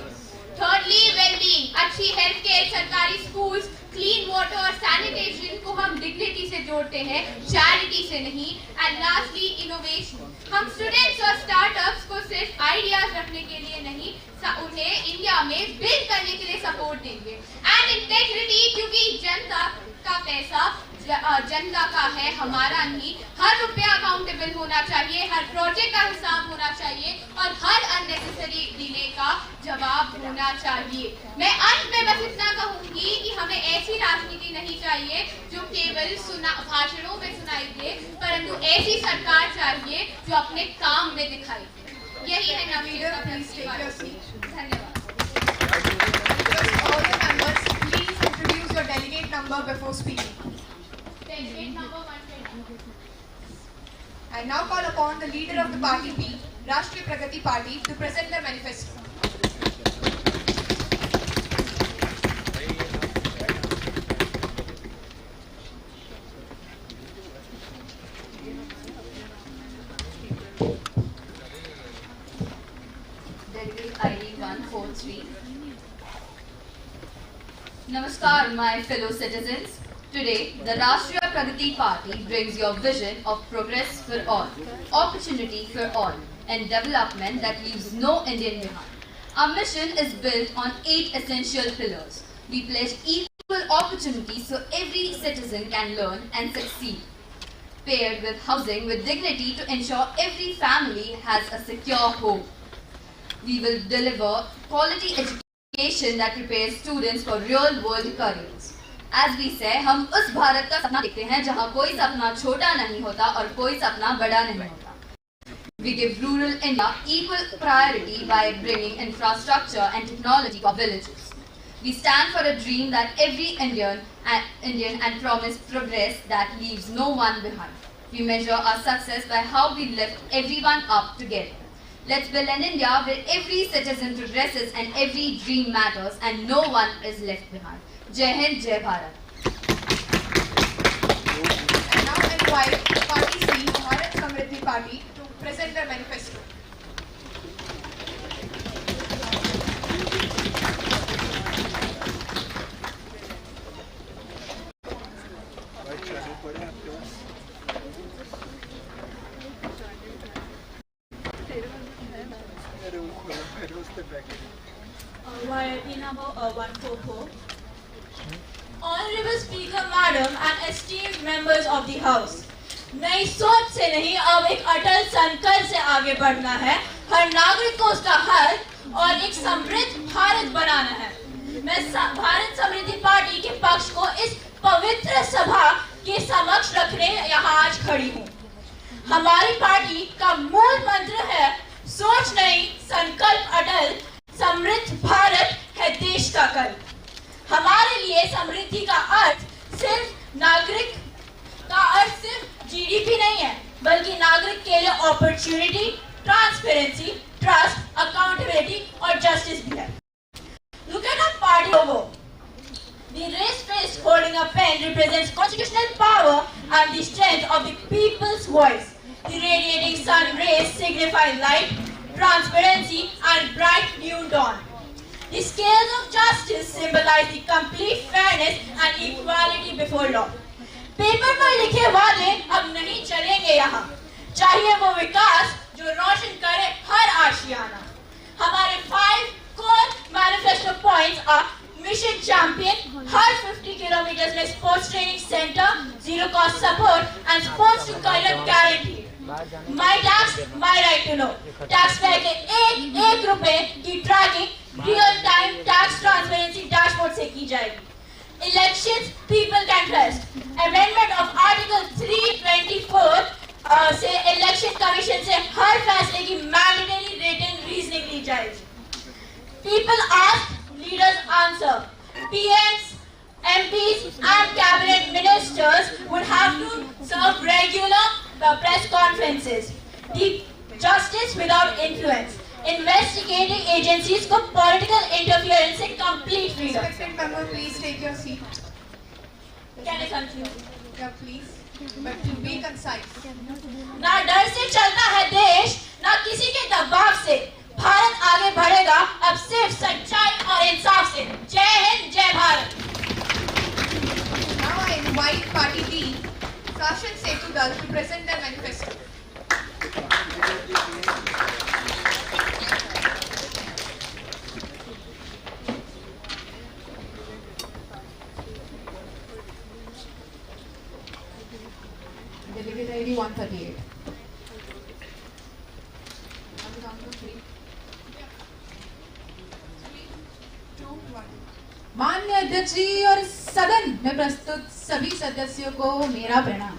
थर्डली, वेलबीइंग, अच्छी हेल्थ केयर, सरकारी स्कूल्स, क्लीन वाटर और सैनिटेशन को हम डिग्निटी से जोड़ते हैं, चैरिटी से नहीं। एंड लास्टली, इनोवेशन, हम स्टूडेंट्स और स्टार्टअप्स को सिर्फ आइडियाज रखने के लिए नहीं, उन्हें इंडिया में बिल्ड करने के लिए सपोर्ट देंगे। एंड इंटेग्रिटी, क्योंकि जनता का पैसा जनता का है, हमारा नहीं। हर रुपया अकाउंटेबल होना चाहिए, हर प्रोजेक्ट का हिसाब होना चाहिए और हर अननेसेसरी डिले का जवाब होना चाहिए। मैं अंत में बस इतना कहूंगी कि हमें ऐसी राजनीति नहीं चाहिए जो केवल भाषणों में सुनाई दे, परंतु ऐसी सरकार चाहिए जो अपने काम में दिखाई दे। यही है धन्यवाद। All the members, please introduce your delegate number before speaking. Delegate number 120. I now call upon the leader of the party P, Rashtriya Pragati Party, to present their manifesto. Delegate ID 143. Namaskar, my fellow citizens. Today, the Rashtriya Pragati Party brings your vision of progress for all, opportunity for all, and development that leaves no Indian behind. Our mission is built on 8 essential pillars. We pledge equal opportunities so every citizen can learn and succeed. Paired with housing with dignity to ensure every family has a secure home. We will deliver quality education that prepares students for real-world careers. As we say, हम उस भारत का सपना देखते हैं जहाँ कोई सपना छोटा नहीं होता और कोई सपना बड़ा नहीं होता. We give rural India equal priority by bringing infrastructure and technology to villages. We stand for a dream that every Indian and promise progress that leaves no one behind. We measure our success by how we lift everyone up together. Let's build an India where every citizen progresses and every dream matters and no one is left behind. Jai Hind, Jai Bharat. I now invite Party C, Bharat Samriddhi Party, to present their manifesto. Variety number 144. Honorable Speaker Madam and esteemed members of the House. नई सोच से नहीं, अब एक अटल संकल्प से आगे बढ़ना है। हर नागरिक को उसका हक और एक समृद्ध भारत बनाना है। मैं भारत समृद्धि पार्टी के पक्ष को इस पवित्र सभा के समक्ष रखने यहाँ आज खड़ी हूँ। हमारी पार्टी का मूल मंत्र है सोच नई, संकल्प अटल, समृद्ध भारत है देश का कल। हमारे लिए समृद्धि का अर्थ सिर्फ जीडीपी नहीं है, बल्कि नागरिक के लिए अपॉर्चुनिटी, ट्रांसपेरेंसी, ट्रस्ट, अकाउंटेबिलिटी और जस्टिस भी है। Look at our party logo. The raised fist holding a pen represents constitutional power and the strength of the people's voice. The radiating sun rays signify light, transparency and bright new dawn. The scales of justice symbolize the complete fairness and equality before law. Paper पर लिखे वादे अब नहीं चलेंगे यहाँ, चाहिए वो विकास जो रोशन करे हर आशियाना। हमारे 5 core manifesto points are Mission Champion, हर 50 किलोमीटर में sports training centre, zero cost support and sports to career guarantee. My tax, my right to know. Taxpayer के एक रुपए की tracking real time tax transparency dashboard से की जाएगी। Elections people can trust. Amendment of Article 324 से election commission से हर फैसले की मैंडेटरी रिटन रीजनिंग ली जाएगी। People ask, leaders answer. PMs, MPs and cabinet ministers would have to serve regular press conferences. The justice without influence. Investigating agencies को political interference से complete freedom. Respected member, please take your seat. Can I continue? Yeah, please. But to be concise. ना डर से चलता है देश, ना किसी के दबाव से। भारत आगे बढ़ेगा अब सिर्फ सच्चाई और इंसाफ से। जय हिंद, जय Bharat. Now I invite Party D, Sashan Setudal, to present their manifesto. Delegate ID 138. माननीय अध्यक्ष जी और सदन में प्रस्तुत सभी सदस्यों को मेरा प्रणाम.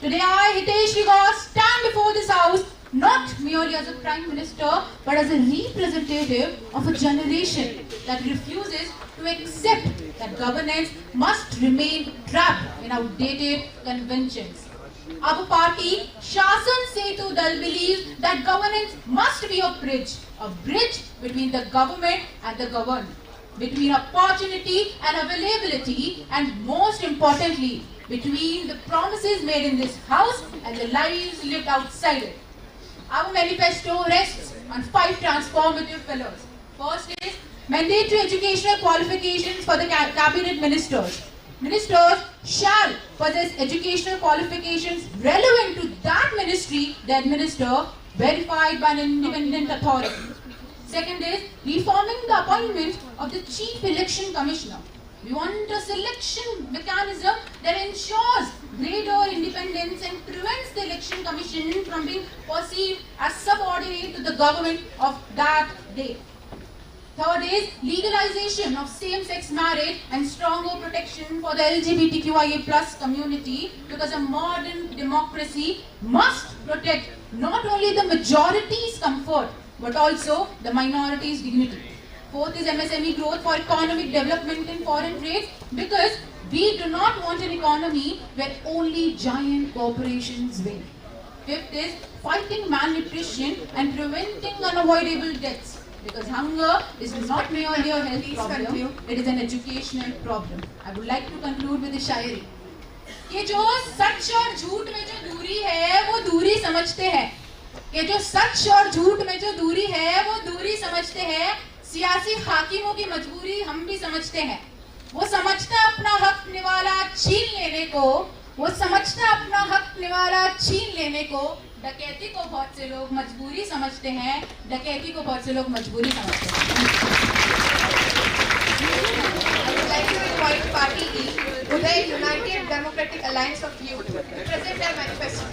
Today I, Hitesh Rigaud, stand before this house not merely as a Prime Minister but as a representative of a generation that refuses to accept that governance must remain trapped in outdated conventions. Our party, Shasan Setu Dal, believes that governance must be a bridge between the government and the governed, between opportunity and availability, and most importantly, between the promises made in this house and the lives lived outside it. Our manifesto rests on 5 transformative pillars. First is mandatory educational qualifications for the cabinet ministers. Ministers shall possess educational qualifications relevant to that ministry they administer, verified by an independent authority. Second is reforming the appointment of the Chief Election Commissioner. We want a selection mechanism that ensures greater independence and prevents the Election Commission from being perceived as subordinate to the government of that day. Third is legalization of same-sex marriage and stronger protection for the LGBTQIA+ community, because a modern democracy must protect not only the majority's comfort but also the minority's dignity. Fourth is MSME growth for economic development and foreign trade, because we do not want an economy where only giant corporations win. Fifth is fighting malnutrition and preventing unavoidable deaths, because hunger is not merely a health problem, it is an educational problem. I would like to conclude with a शायरी. कि जो सच और झूठ में जो दूरी है वो दूरी समझते हैं, कि जो सच और झूठ में जो दूरी है वो दूरी समझते हैं, सियासी हाकिमों की मजबूरी हम भी समझते हैं. वो समझते हैं अपना हक निवाला छीन लेने को, वो समझते हैं अपना हक निवाला छीन लेने को. डकैती को बहुत से लोग मजबूरी समझते हैं, डकैती को बहुत से लोग मजबूरी समझते हैं. I would like to invite Party E, Uday United Democratic Alliance of Youth, to present their manifesto.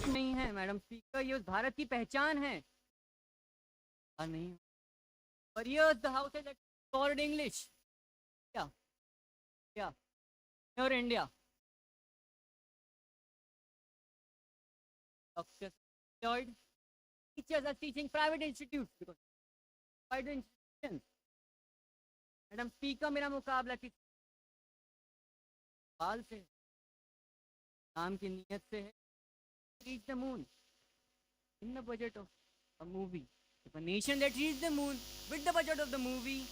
नहीं है मैडम स्पीकर, ये भारत की पहचान है. नहीं, for years the house has explored English. Yeah, here India. Doctors employed, teachers are teaching private institutes because private institutions. Madam speaker, मेरा मुकाबला किस सवाल से, नाम की नीयत से है. Reach the moon in the budget of a movie. If a nation that reaches the moon with the budget of the movie,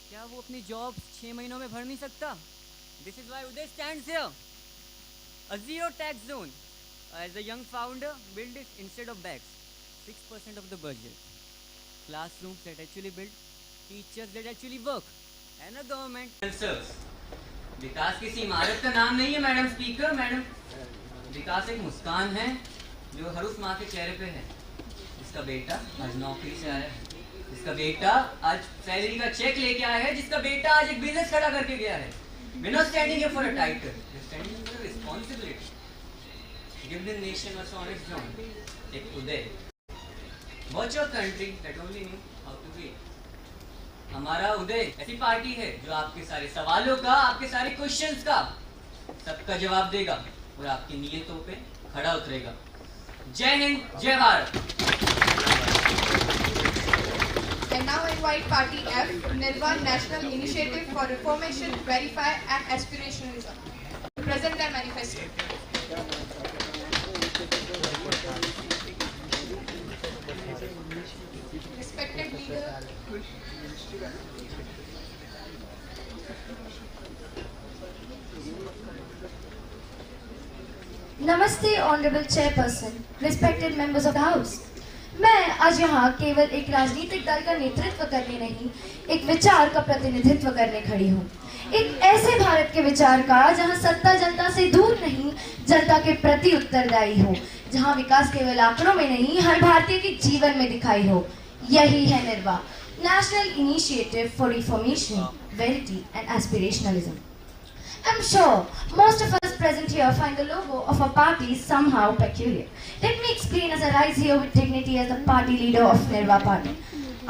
क्या वो अपनी जॉब 6 महीनों में भर नहीं सकता? This is why Uday stands here. A zero tax zone. As a young founder, build it instead of bags. 6% of the budget. Classrooms that actually build, teachers that actually work, and a government that serves. विकास किसी इमारत का नाम नहीं है madam speaker. Madam, विकास एक मुस्कान है जो हर उस माँ के चेहरे पे है जिसका बेटा आज नौकरी से आया है, जिसका बेटा आज सैलरी का चेक लेके आया है, जिसका बेटा आज एक बिजनेस खड़ा करके गया है. We're not standing here for a title, we're standing here for a responsibility. Give the nation a honest John. Take Uday. Watch your country that only knew how to be. हमारा उदय ऐसी party है जो आपके सारे सवालों का, आपके सारे क्वेश्चंस का सबका जवाब देगा और आपकी नीयतों पे खड़ा उतरेगा. जय हिंद, जय Bharat. And now invite Party F, Nirvan National Initiative for Reformation, Verify and Aspirationalism, to present their manifesto. Respected leader, नमस्ते honourable chairperson, respected members of the house. मैं आज यहाँ केवल एक राजनीतिक दल का नेतृत्व करने नहीं, एक विचार का प्रतिनिधित्व करने खड़ी हूँ. एक ऐसे भारत के विचार का जहाँ सत्ता जनता से दूर नहीं, जनता के प्रति उत्तरदायी हो, जहां विकास केवल आंकड़ों में नहीं, हर भारतीय के जीवन में दिखाई हो। यही है NIRVA, national initiative for reformation, verity and aspirationalism. I'm sure most of us present here find the logo of our party somehow peculiar. Let me explain as I rise here with dignity as the party leader of Nirva Party.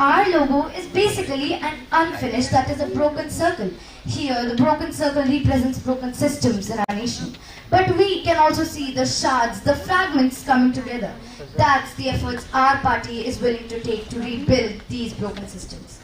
Our logo is basically an unfinished, that is a broken circle. Here, the broken circle represents broken systems in our nation. But we can also see the shards, the fragments coming together. That's the efforts our party is willing to take to rebuild these broken systems.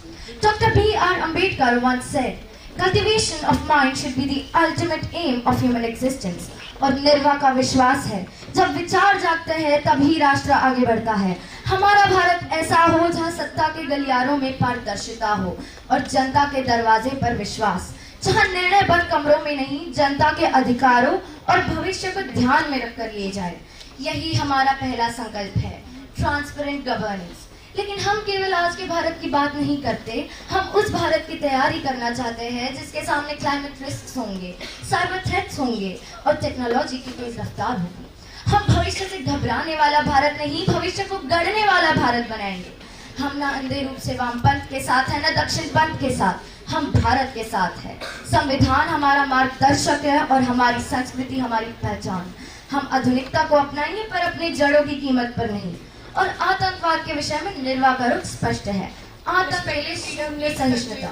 Dr. B.R. Ambedkar once said, Cultivation of mind should be the ultimate aim of human existence. और निर्वा का विश्वास है, जब विचार जागते हैं तभी राष्ट्र आगे बढ़ता है। हमारा भारत ऐसा हो जहां सत्ता के गलियारों में पारदर्शिता हो और जनता के दरवाजे पर विश्वास, जहां निर्णय बंद कमरों में नहीं, जनता के अधिकारों और भविष्य को ध्यान में रखकर लिए जाए। यही हमारा पहला संकल्प है, ट्रांसपेरेंट गवर्नेंस। लेकिन हम केवल आज के भारत की बात नहीं करते, हम उस भारत की तैयारी करना चाहते हैं जिसके सामने क्लाइमेट रिस्क होंगे, साइबर थ्रेट्स होंगे और टेक्नोलॉजी की तेज रफ्तार होगी। हम भविष्य से घबराने वाला भारत नहीं, भविष्य को गढ़ने वाला भारत बनाएंगे। हम ना अंधे रूप से वामपंथ के साथ है, ना दक्षिणपंथ के साथ, हम भारत के साथ है। संविधान हमारा मार्गदर्शक है और हमारी संस्कृति हमारी पहचान। हम आधुनिकता को अपनाएंगे पर अपनी जड़ों की कीमत पर नहीं। और आतंकवाद के विषय में निर्वा का रुख स्पष्ट है, आतंक पहले सहिष्णुता।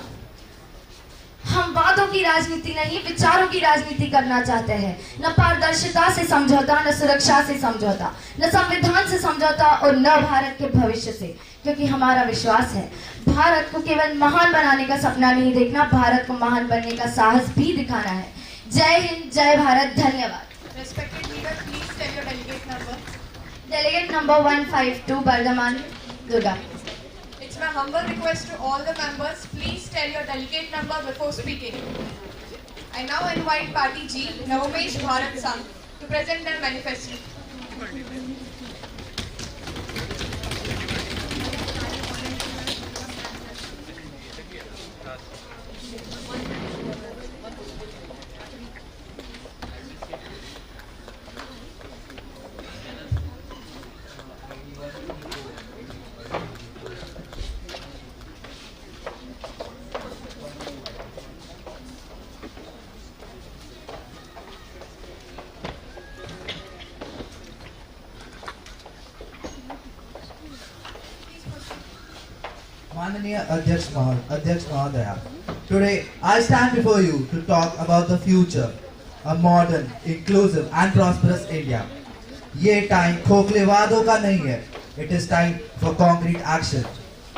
हम वादों की राजनीति नहीं, विचारों की राजनीति करना चाहते हैं। न पारदर्शिता से समझौता, न सुरक्षा से समझौता, न संविधान से समझौता और न भारत के भविष्य से, क्योंकि हमारा विश्वास है भारत को केवल महान बनाने का सपना नहीं देखना, भारत को महान बनने का साहस भी दिखाना है। जय हिंद, जय भारत, धन्यवाद। Respected leader, please tell your delegate number. Delegate number 152, Bardhaman, Durga. It's my humble request to all the members, please tell your delegate number before speaking. I now invite Party G, Navomesh Bharat Sangh, to present their manifesto. Mananiya Adhyaksh Mahodaya, today I stand before you to talk about the future, a modern, inclusive and prosperous India. ये time खोखले वादों का नहीं है, it is time for concrete action.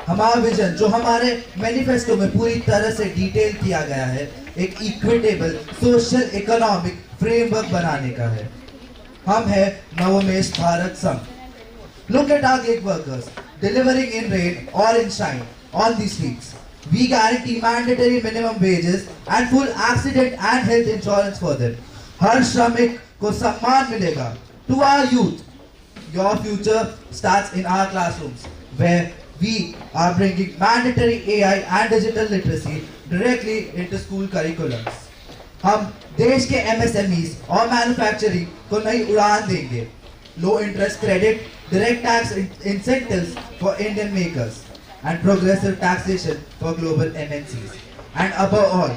हमारा vision जो हमारे manifesto में पूरी तरह से डिटेल किया गया है, एक इक्विटेबल सोशल इकोनॉमिक फ्रेमवर्क बनाने का है। हम है नवोमेश भारत संघ। Look at our gig workers delivering in rain or in shine on the streets. We guarantee mandatory minimum wages and full accident and health insurance for them. हर श्रमिक को सम्मान मिलेगा. To our youth, your future starts in our classrooms, where we are bringing mandatory AI and digital literacy directly into school curriculums. हम देश के MSMEs और manufacturing को नई उड़ान देंगे. Low interest credit, direct tax incentives for Indian makers, and progressive taxation for global MNCs. And above all,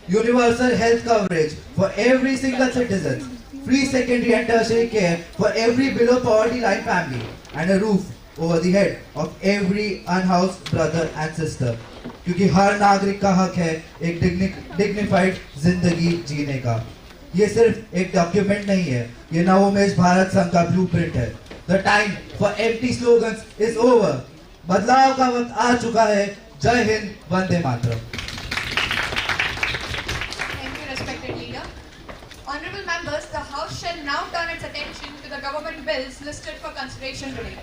universal health coverage for every single citizen, free secondary and tertiary care for every below poverty line family, and a roof over the head of every unhoused brother and sister. क्योंकि हर नागरिक का हक है एक dignified जिंदगी जीने का। ये सिर्फ एक डॉक्यूमेंट नहीं है, ये नवोमेश भारत संघ का ब्लूप्रिंट है। The time for empty slogans is over. बदलाव का वक्त आ चुका है। जय Hind, Vande Mataram. Thank you, respected leader. Honorable members, the House shall now turn its attention to the government bills listed for consideration today.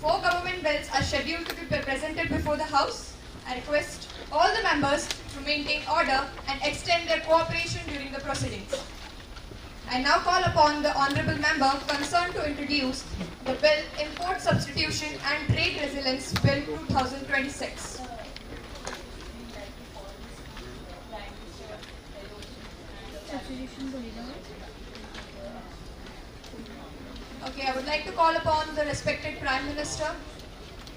4 government bills are scheduled to be presented before the House. I request all the members to maintain order and extend their cooperation during the proceedings. I now call upon the Honorable Member concerned to introduce the Bill Import Substitution and Trade Resilience Bill 2026. Okay, I would like to call upon the respected Prime Minister.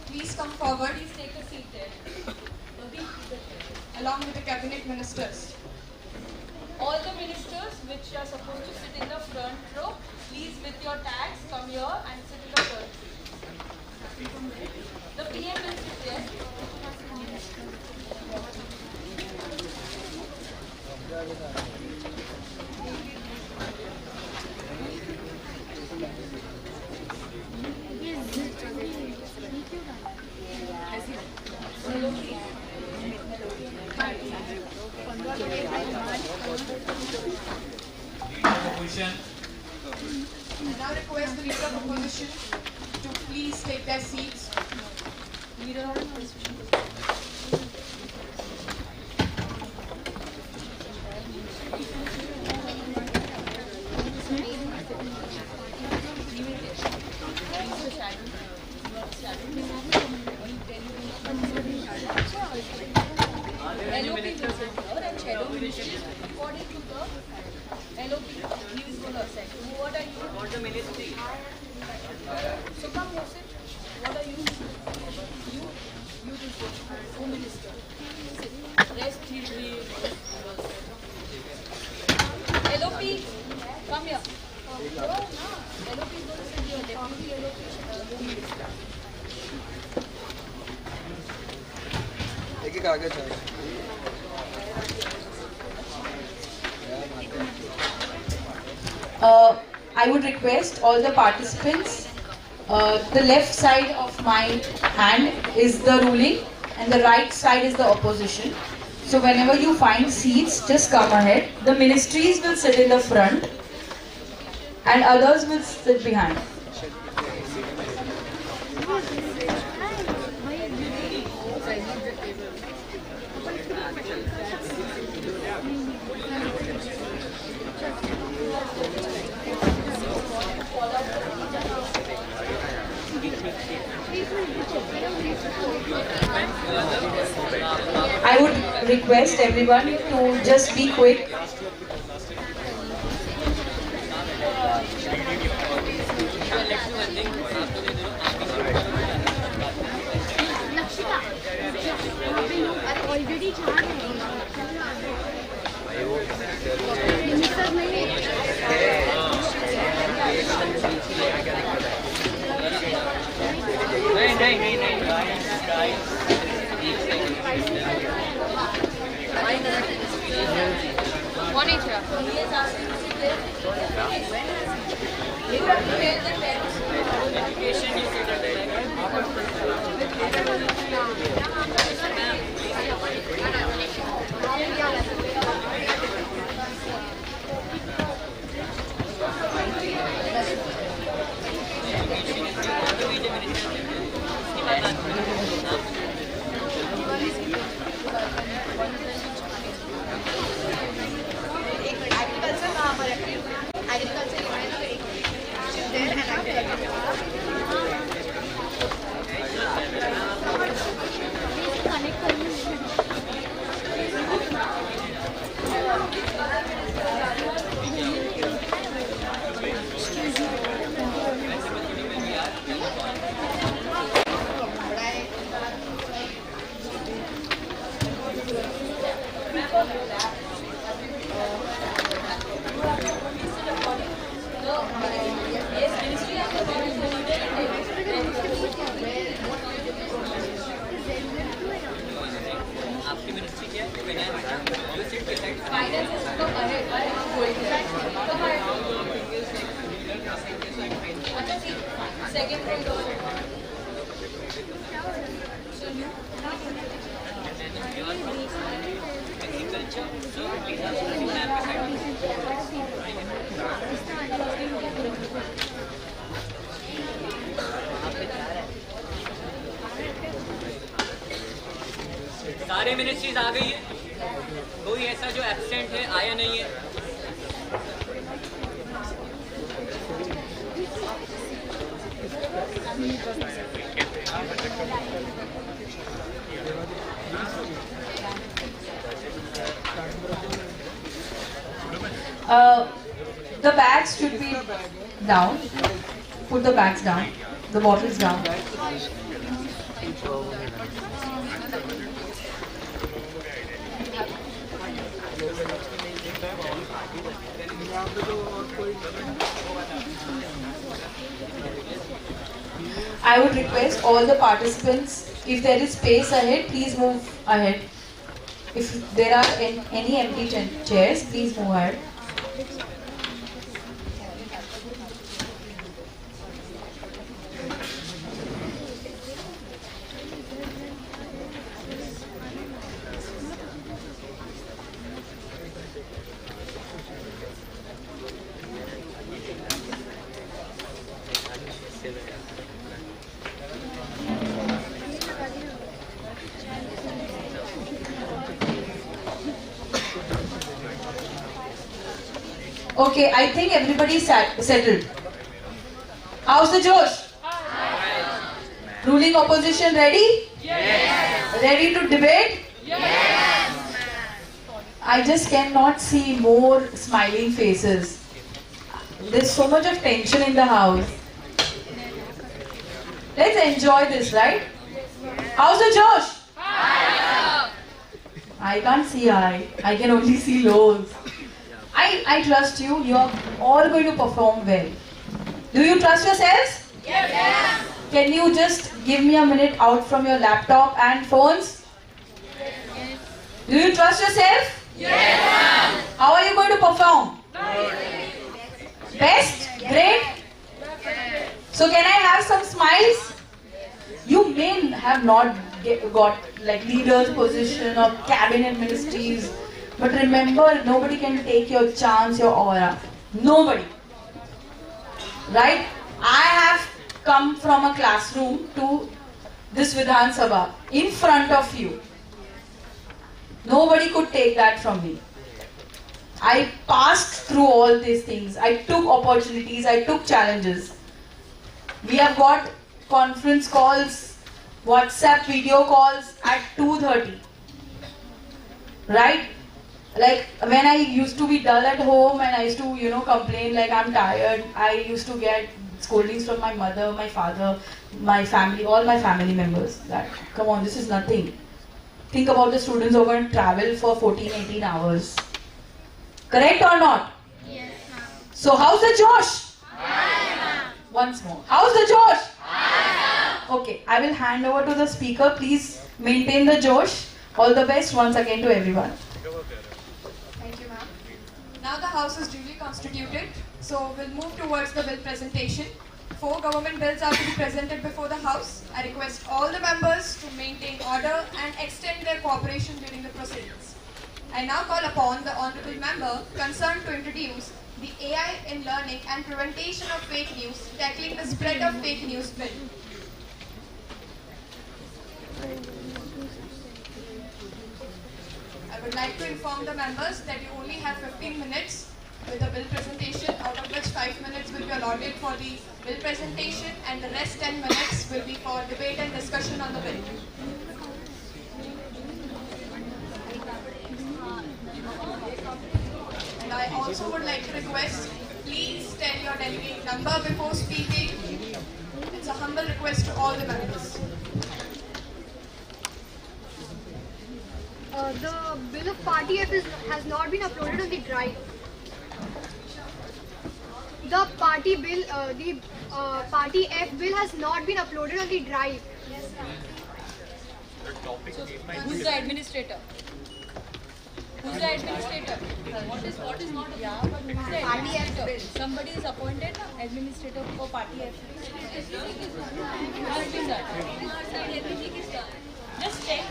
Please come forward. Please take a seat there. Along with the cabinet ministers. All the ministers which are supposed to sit in the front row, please with your tags come here and sit in the front. The PM will sit there. Opposition. I now request the leader of opposition to please take their seats. Leader of opposition. LOP will sit here and shadow ministry according to the LOP. He is going to assign. What are you? Not the ministry. So come here, sit. What are you? You do sit. Home minister. Sit. Rest he LOP, come here. LOP is going to sit here. Deputy LOP, home minister. एक आगे चल I would request all the participants, the left side of my hand is the ruling and the right side is the opposition. So whenever you find seats, just come ahead. The ministries will sit in the front and others will sit behind. I would request everyone to just be quick. सारे ministries आ गई है, कोई ऐसा जो absent है, आया नहीं है। The bags should be down. Put the bags down, the bottles down. I would request all the participants, if there is space ahead, please move ahead. If there are any empty chairs, please move ahead. Okay, I think everybody is settled. How's the Josh? Ruling opposition ready? Yes. Ready to debate? Yes. I just cannot see more smiling faces. There's so much of tension in the house. Let's enjoy this, right? How's the Josh? I can't see high. I can only see lows. I trust you. You are all going to perform well. Do you trust yourselves? Yes. Can you just give me a minute out from your laptop and phones? Yes. Do you trust yourself? Yes. How are you going to perform? Best? Great? So can I have some smiles? You may have not got like leader's position or cabinet ministries, but remember, nobody can take your chance, your aura. Nobody. Right? I have come from a classroom to this Vidhan Sabha in front of you. Nobody could take that from me. I passed through all these things. I took opportunities, I took challenges. We have got conference calls, WhatsApp video calls at 2:30. Right? Like when I used to be dull at home and I used to, complain like I'm tired, I used to get scoldings from my mother, my father, my family, all my family members. That, come on, this is nothing. Think about the students who are going to travel for 14-18 hours. Correct or not? Yes, ma'am. So how's the Josh? Once more. How's the Josh? Okay, I will hand over to the speaker. Please maintain the Josh. All the best once again to everyone. Thank you, ma'am. Now the House is duly constituted, so we'll move towards the bill presentation. 4 government bills are to be presented before the House. I request all the members to maintain order and extend their cooperation during the proceedings. I now call upon the honourable member concerned to introduce the AI in Learning and Prevention of Fake News, tackling the spread of fake news bill. I would like to inform the members that you only have 15 minutes with the bill presentation, out of which 5 minutes will be allotted for the bill presentation and the rest 10 minutes will be for debate and discussion on the bill. And I also would like to request, please tell your delegate number before speaking. It's a humble request to all the members. The bill of Party F has not been uploaded on the drive. The Party F bill has not been uploaded on the drive. So, who's the administrator? Who's the administrator? What is not? Yeah, but who's the administrator? Somebody is appointed administrator for Party F. What is that? Just check.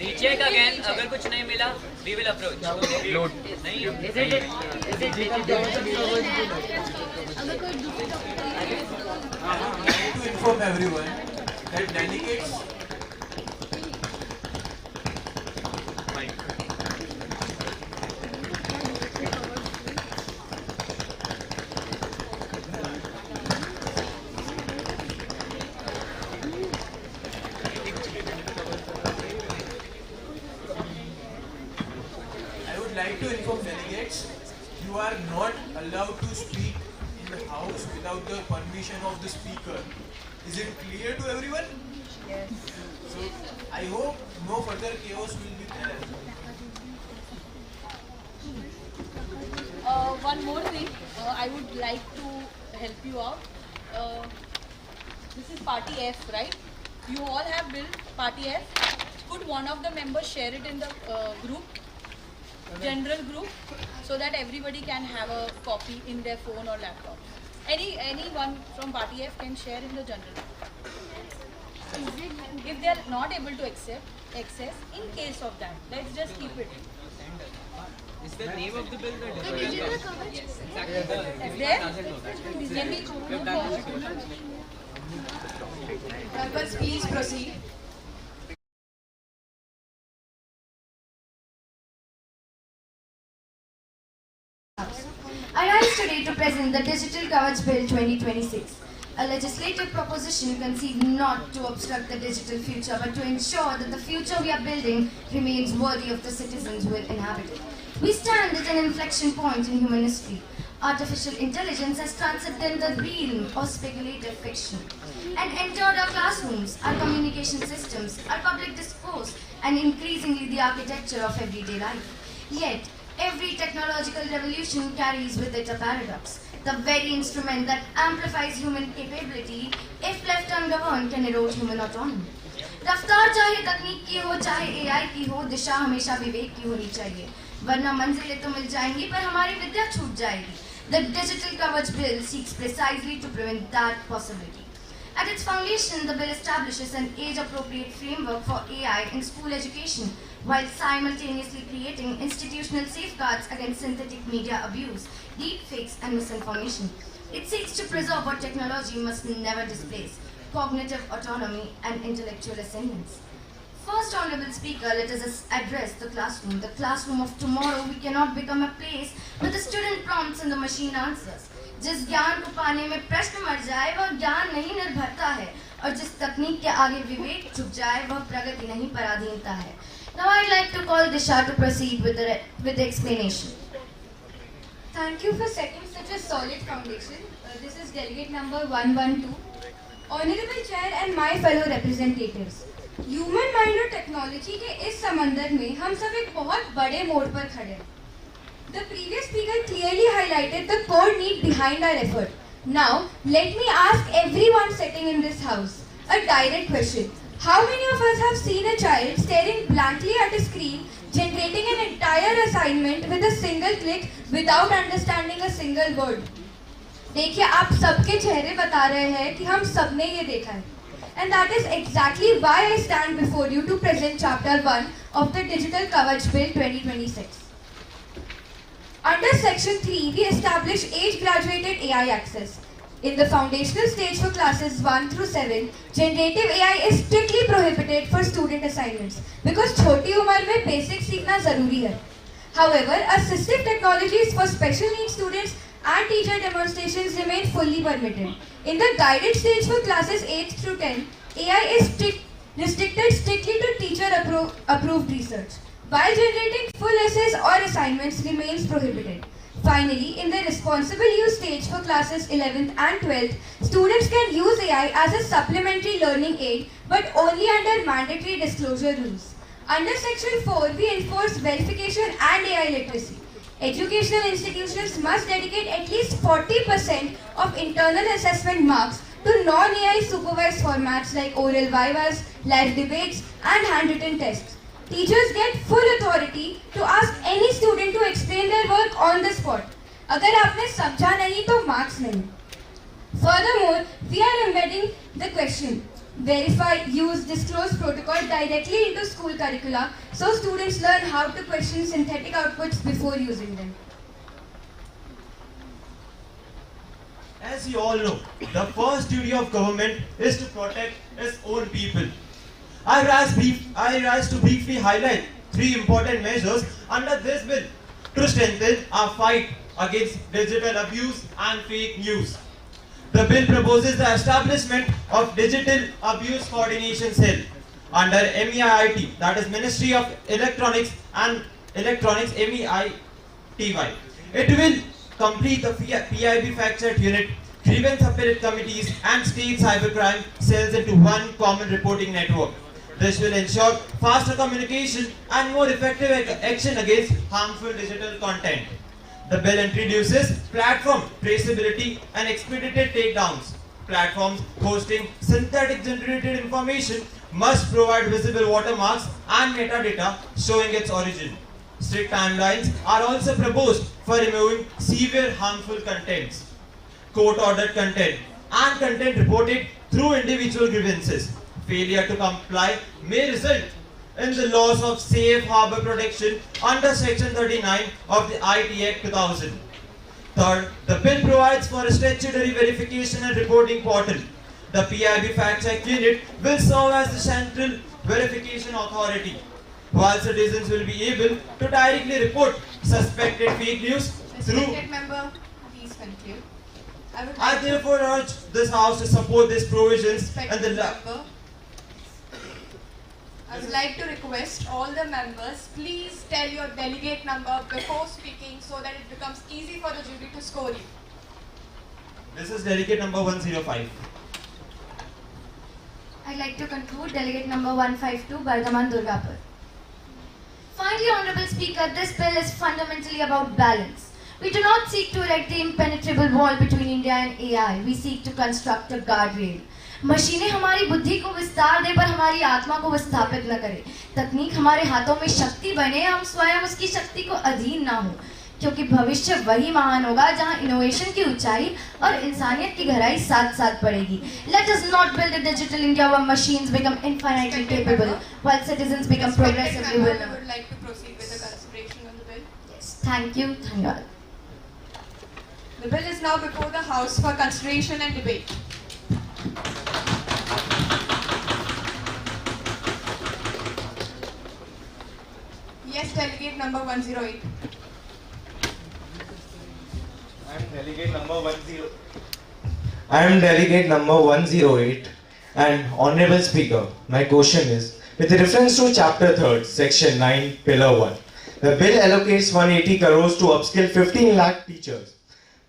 Recheck again. अगर कुछ नहीं मिला, we will approach. Load. नहीं. Is it? To inform everyone that delegates you are not allowed to speak in the House house without the permission of the speaker. Is it clear to everyone? Yes. So I hope no further chaos will be there. One more thing, I would like to help you out. This is party F, right? You all have built party F. Could one of the members share it in the group, general group, so that everybody can have a copy in their phone or laptop? Anyone from party F can share in the general group. If they are not able to access, in case of that, let's just keep it. Is the name of the bill The digital coverage. Exactly. Members, please proceed. I rise today to present the Digital Coverage Bill 2026, a legislative proposition conceived not to obstruct the digital future but to ensure that the future we are building remains worthy of the citizens who will inhabit it. We stand at an inflection point in human history. Artificial intelligence has transcended the realm of speculative fiction and entered our classrooms, our communication systems, our public discourse, and increasingly the architecture of everyday life. Yet, every technological revolution carries with it a paradox. The very instrument that amplifies human capability, if left ungoverned, can erode human autonomy. रफ्तार चाहे तकनीक की हो, चाहे AI की हो, दिशा हमेशा विवेक की होनी चाहिए. वरना मंजिलें तो मिल जाएंगी, पर हमारी विद्या छूट जाएगी. The Digital Coverage Bill seeks precisely to prevent that possibility. At its foundation, the bill establishes an age-appropriate framework for AI in school education, while simultaneously creating institutional safeguards against synthetic media abuse, deepfakes, and misinformation. It seeks to preserve what technology must never displace: cognitive autonomy and intellectual ascendance. First, Honorable Speaker, let us address the classroom. The classroom of tomorrow. We cannot become a place where the student prompts and the machine answers. जिस ज्ञान को पाने में प्रश्न मर जाए वह ज्ञान नहीं निर्भरता है, और जिस तकनीक के आगे विवेक झुक जाए वह प्रगति नहीं पराधीनता है. Now I'd like to call Disha to proceed with the explanation. Thank you for setting such a solid foundation. This is delegate number 112. Honorable Chair and my fellow representatives. Human mind और technology के इस समंदर में हम सब एक बहुत बड़े मोड़ पर खड़े हैं. The previous speaker clearly highlighted the core need behind our effort. Now, let me ask everyone sitting in this house a direct question. How many of us have seen a child staring blankly at a screen, generating an entire assignment with a single click without understanding a single word? देखिए, आप सबके चेहरे बता रहे हैं कि हम सबने ये देखा है. And that is exactly why I stand before you to present Chapter 1 of the Digital Coverage Bill 2026. Under Section 3, we establish age-graduated AI access. In the foundational stage for classes 1 through 7, generative AI is strictly prohibited for student assignments because छोटी उम्र में basic सीखना ज़रूरी है. However, assistive technologies for special needs students and teacher demonstrations remain fully permitted. In the guided stage for classes 8 through 10, AI is restricted strictly to teacher-approved research, while generating full essays or assignments remains prohibited. Finally, in the responsible use stage for classes 11th and 12th, students can use AI as a supplementary learning aid, but only under mandatory disclosure rules. Under Section 4, we enforce verification and AI literacy. Educational institutions must dedicate at least 40% of internal assessment marks to non-AI supervised formats like oral vivas, live debates, and handwritten tests. Teachers get full authority to ask any student to explain their work on the spot. अगर आपने समझा नहीं तो marks नहीं. Furthermore, we are embedding the question, verify, use, disclose protocol directly into school curricula so students learn how to question synthetic outputs before using them. As you all know, the first duty of government is to protect its own people. I rise to briefly highlight 3 important measures under this bill to strengthen our fight against digital abuse and fake news. The bill proposes the establishment of Digital Abuse Coordination Cell under MEIT, that is Ministry of Electronics and MEITY. It will complete the PIB fact-check unit grievance appellate committees and state cybercrime cells into one common reporting network. This will ensure faster communication and more effective action against harmful digital content. The bill introduces platform traceability and expedited takedowns. Platforms hosting synthetic generated information must provide visible watermarks and metadata showing its origin. Strict timelines are also proposed for removing severe harmful contents. Court-ordered content and content reported through individual grievances. Failure to comply may result in the loss of safe harbor protection under Section 39 of the IT Act 2000. Third, the bill provides for a statutory verification and reporting portal. The PIB Fact Check Unit will serve as the central verification authority, while citizens will be able to directly report suspected fake news through. Respected member, please conclude. I therefore urge this House to support these provisions and the member. I would like to request all the members, please tell your delegate number before speaking so that it becomes easy for the jury to score you. This is delegate number 105. I'd like to conclude delegate number 152, Bardhaman Durgapur. Finally, Honorable Speaker, this bill is fundamentally about balance. We do not seek to erect the impenetrable wall between India and AI. We seek to construct a guardrail. मशीनें हमारी बुद्धि को विस्तार दे पर हमारी आत्मा को विस्थापित न करे। तकनीक हमारे हाथों में शक्ति बने, हम स्वयं उसकी शक्ति को अधीन ना हो, क्योंकि भविष्य वही महान होगा जहां इनोवेशन की ऊंचाई और इंसानियत की गहराई साथ साथ बढ़ेगी। Let us not build a digital India where machines become infinitely capable, while citizens become progressively will. I would like to proceed with the consideration on the bill. Yes, thank you. Dhanyawad. The bill is now before the House for consideration and debate. Yes, delegate number 108. I am delegate number 108 and Honorable Speaker, my question is, with reference to Chapter 3rd, Section 9, Pillar 1, the bill allocates 180 crores to upskill 15 lakh teachers.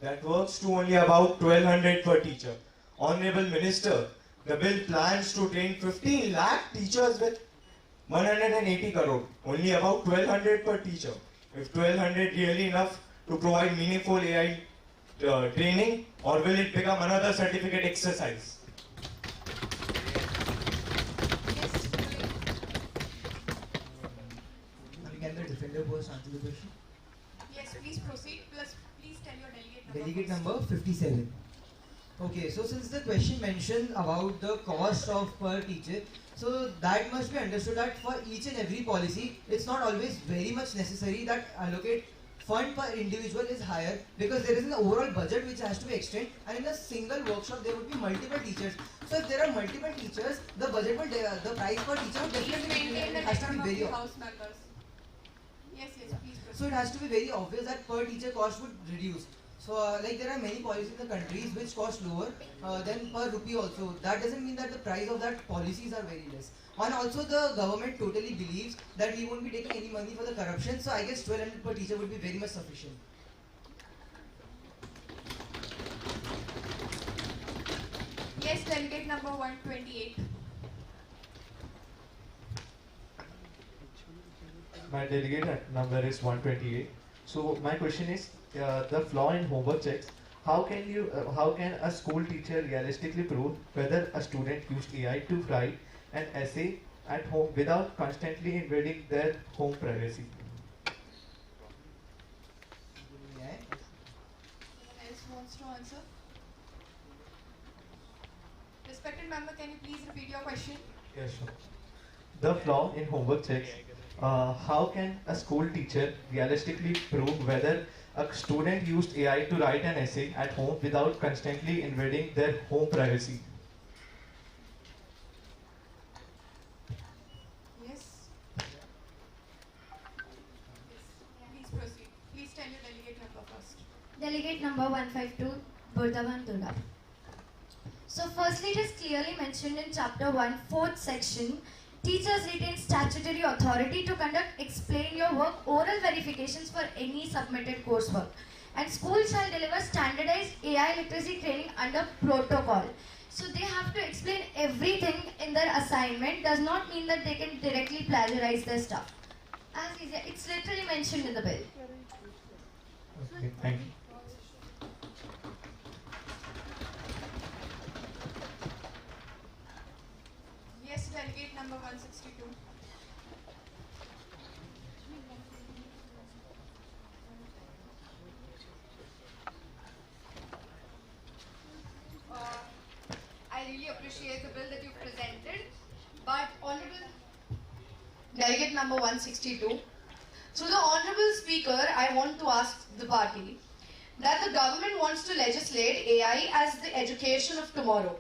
That works to only about 1200 per teacher. Honorable Minister, the bill plans to train 15 lakh teachers with 180 crore, only about 1200 per teacher. If 1200 really enough to provide meaningful AI training, or will it become another certificate exercise? Can the defender first answer the question? Yes, please proceed. Plus, please tell your delegate number. Delegate number 57. Okay, so since the question mentioned about the cost of per teacher, so that must be understood that for each and every policy, it's not always very much necessary that allocate fund per individual is higher, because there is an overall budget which has to be extended, and in a single workshop there would be multiple teachers. So if there are multiple teachers, the budget will, the price per teacher will definitely has to be very House members. Yes, yes, please proceed. So it has to be very obvious that per teacher cost would reduce. So like there are many policies in the countries which cost lower than per rupee also. That doesn't mean that the price of that policies are very less. And also the government totally believes that we won't be taking any money for the corruption. So I guess 1200 per teacher would be very much sufficient. Yes, delegate number 128. My delegate number is 128. So my question is, the flaw in homework checks. How can a school teacher realistically prove whether a student used AI to write an essay at home without constantly invading their home privacy? Someone else wants to answer? Respected member, can you please repeat your question? Yes, sure. The flaw in homework checks. How can a school teacher realistically prove whether a student used AI to write an essay at home without constantly invading their home privacy? Yes. Please proceed. Please tell your delegate number first. Delegate number 152, Bardhaman Durgapur. So firstly, it is clearly mentioned in Chapter 1, 4th section, teachers retain statutory authority to conduct explain your work oral verifications for any submitted coursework. And schools shall deliver standardized AI literacy training under protocol. So they have to explain everything in their assignment. Does not mean that they can directly plagiarize their stuff. As easy, it's literally mentioned in the bill. Okay, thank you. Yes, delegate number 162. I really appreciate the bill that you've presented, but Honorable Delegate number 162, through the Honorable Speaker, I want to ask the party that the government wants to legislate AI as the education of tomorrow.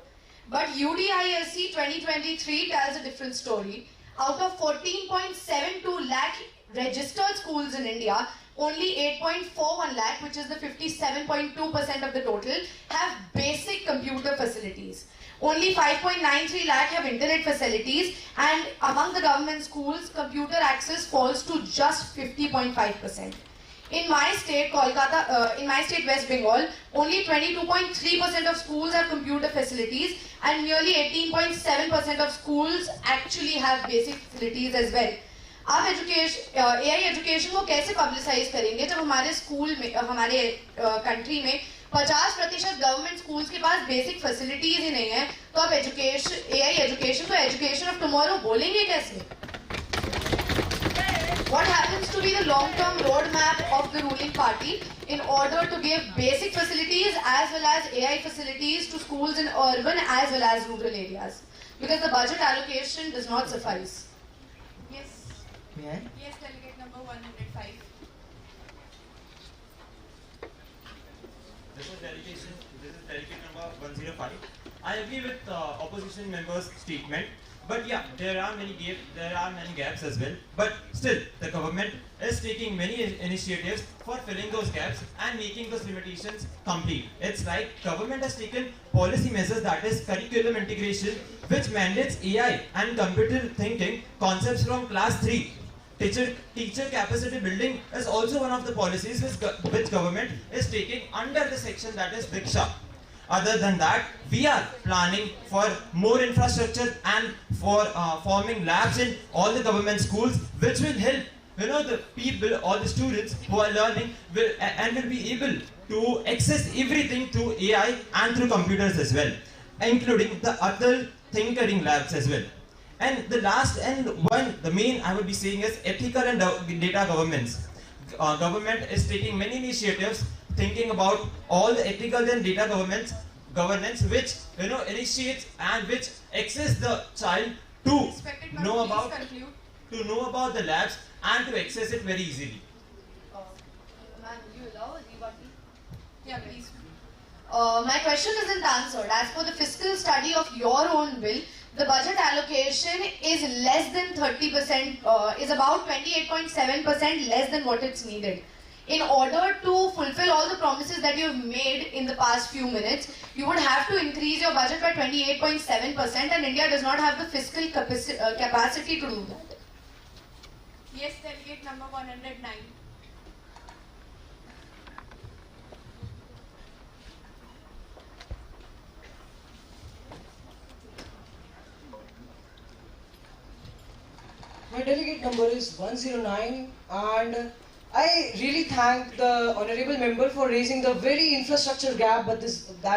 But UDISC 2023 tells a different story. Out of 14.72 lakh registered schools in India, only 8.41 lakh, which is the 57.2% of the total, have basic computer facilities. Only 5.93 lakh have internet facilities, and among the government schools, computer access falls to just 50.5%. In my state, Kolkata, in my state, West Bengal, only 22.3% of schools have computer facilities, and nearly 18.7% of schools actually have basic facilities as well. आप AI education को कैसे publicise करेंगे जब हमारे school में, हमारे country में 50% government schools के पास बेसिक फैसिलिटीज ही नहीं है, तो आप AI एजुकेशन को एजुकेशन ऑफ टुमारो बोलेंगे कैसे? What happens to be the long-term roadmap of the ruling party in order to give basic facilities as well as AI facilities to schools in urban as well as rural areas? Because the budget allocation does not suffice. Yes. May I? Yes, delegate number 105. This is delegate number 105. I agree with opposition members' statement, but yeah, there are many gaps as well. But still, the government is taking many initiatives for filling those gaps and making those limitations complete. It's like government has taken policy measures, that is curriculum integration, which mandates AI and computer thinking concepts from class 3. Teacher capacity building is also one of the policies which government is taking under the section that is Diksha. Other than that, we are planning for more infrastructure and for forming labs in all the government schools, which will help the people or the students who are learning will be able to access everything through AI and through computers as well, including the Atal Thinkering labs as well. And the last and the main I would be saying is ethical and data governance. Government is taking many initiatives thinking about all the ethical and data governance which initiates and which access the child to know about the labs and to access it very easily. Ma'am, will you allow a rebuttal? Yeah, please. My question isn't answered. As per the fiscal study of your own bill, the budget allocation is less than 30%, is about 28.7% less than what it's needed. In order to fulfill all the promises that you've made in the past few minutes, you would have to increase your budget by 28.7%, and India does not have the fiscal capacity to do that. Yes, delegate number 109. My delegate number is 109, and I really thank the honorable member for raising the very infrastructure gap that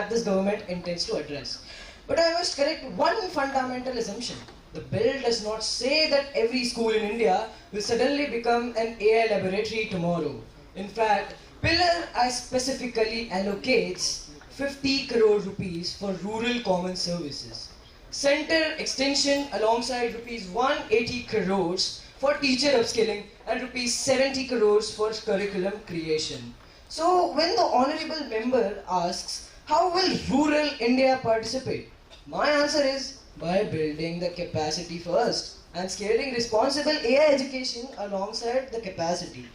this government intends to address. But I must correct one fundamental assumption. The bill does not say that every school in India will suddenly become an AI laboratory tomorrow. In fact, Pillar I specifically allocates 50 crore rupees for rural common services. Center extension alongside rupees 180 crores for teacher upskilling and rupees 70 crores for curriculum creation. So when the honorable member asks, how will rural India participate? My answer is by building the capacity first and scaling responsible AI education alongside the capacity.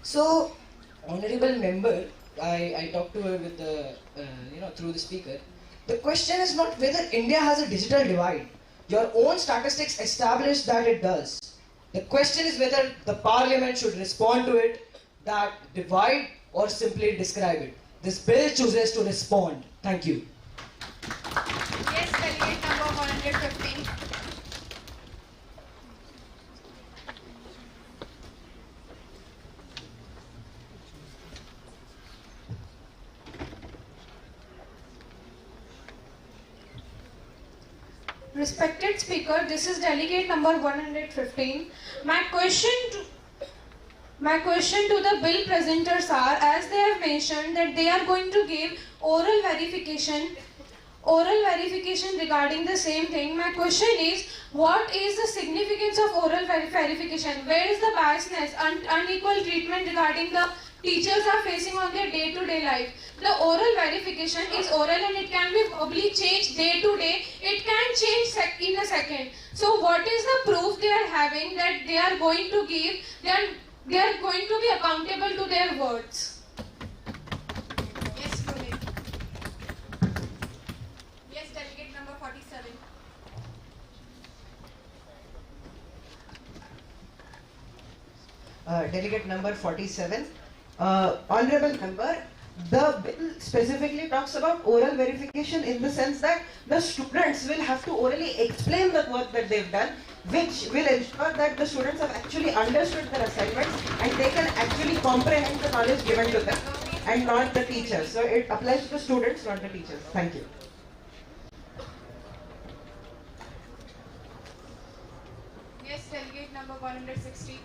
So, honorable member, I talked to her with the, through the speaker. The question is not whether India has a digital divide. Your own statistics establish that it does. The question is whether the parliament should respond to it, that divide or simply describe it. This bill chooses to respond. Thank you. Yes, delegate number 115. Respected Speaker, this is delegate number 115. My question to the bill presenters are, as they have mentioned that they are going to give oral verification regarding the same thing. My question is, what is the significance of oral verification? Where is the biasness and unequal treatment regarding the teachers are facing on their day-to-day life? The oral verification is oral and it can be probably changed day to day. It can change in a second. So what is the proof they are having that they are going to give, they are going to be accountable to their words? Yes, Rohit. Yes, delegate number 47. Delegate number 47. Honorable member, the bill specifically talks about oral verification in the sense that the students will have to orally explain the work that they've done, which will ensure that the students have actually understood their assignments and they can actually comprehend the knowledge given to them and not the teachers. So it applies to the students, not the teachers. Thank you. Yes, delegate number 160.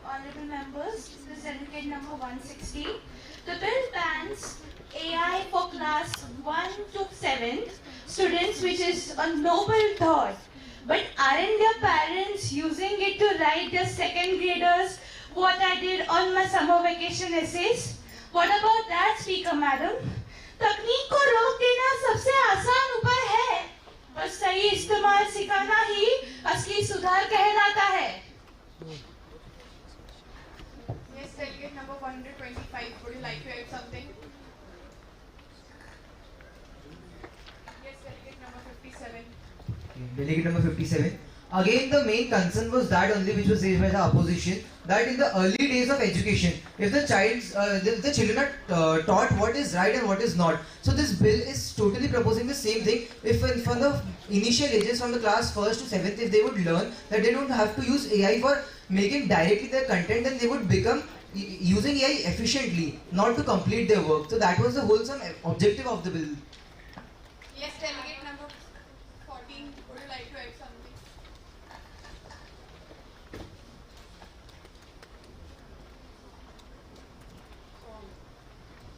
Honorable members, this is delegate number 160. The bill bans AI for class 1 to 7 students, which is a noble thought. But aren't their parents using it to write their second graders what I did on my summer vacation essays? What about that, Speaker Madam? तकनीक को रोक देना सबसे आसान उपाय है, बस सही इस्तेमाल सिखाना ही असली सुधार कहलाता है. Yes, delegate number 125. Would you like to add something? Yes, delegate number 57. Delegate number 57. Again, the main concern was that only which was raised by the opposition, that in the early days of education, if the children are taught what is right and what is not. So this bill is totally proposing the same thing. If from the initial ages, from the class 1st to 7th, if they would learn that they don't have to use AI for making directly their content, then they would become using AI efficiently, not to complete their work. So that was the wholesome objective of the bill. Yes, delegate number 14. Would you like to add something?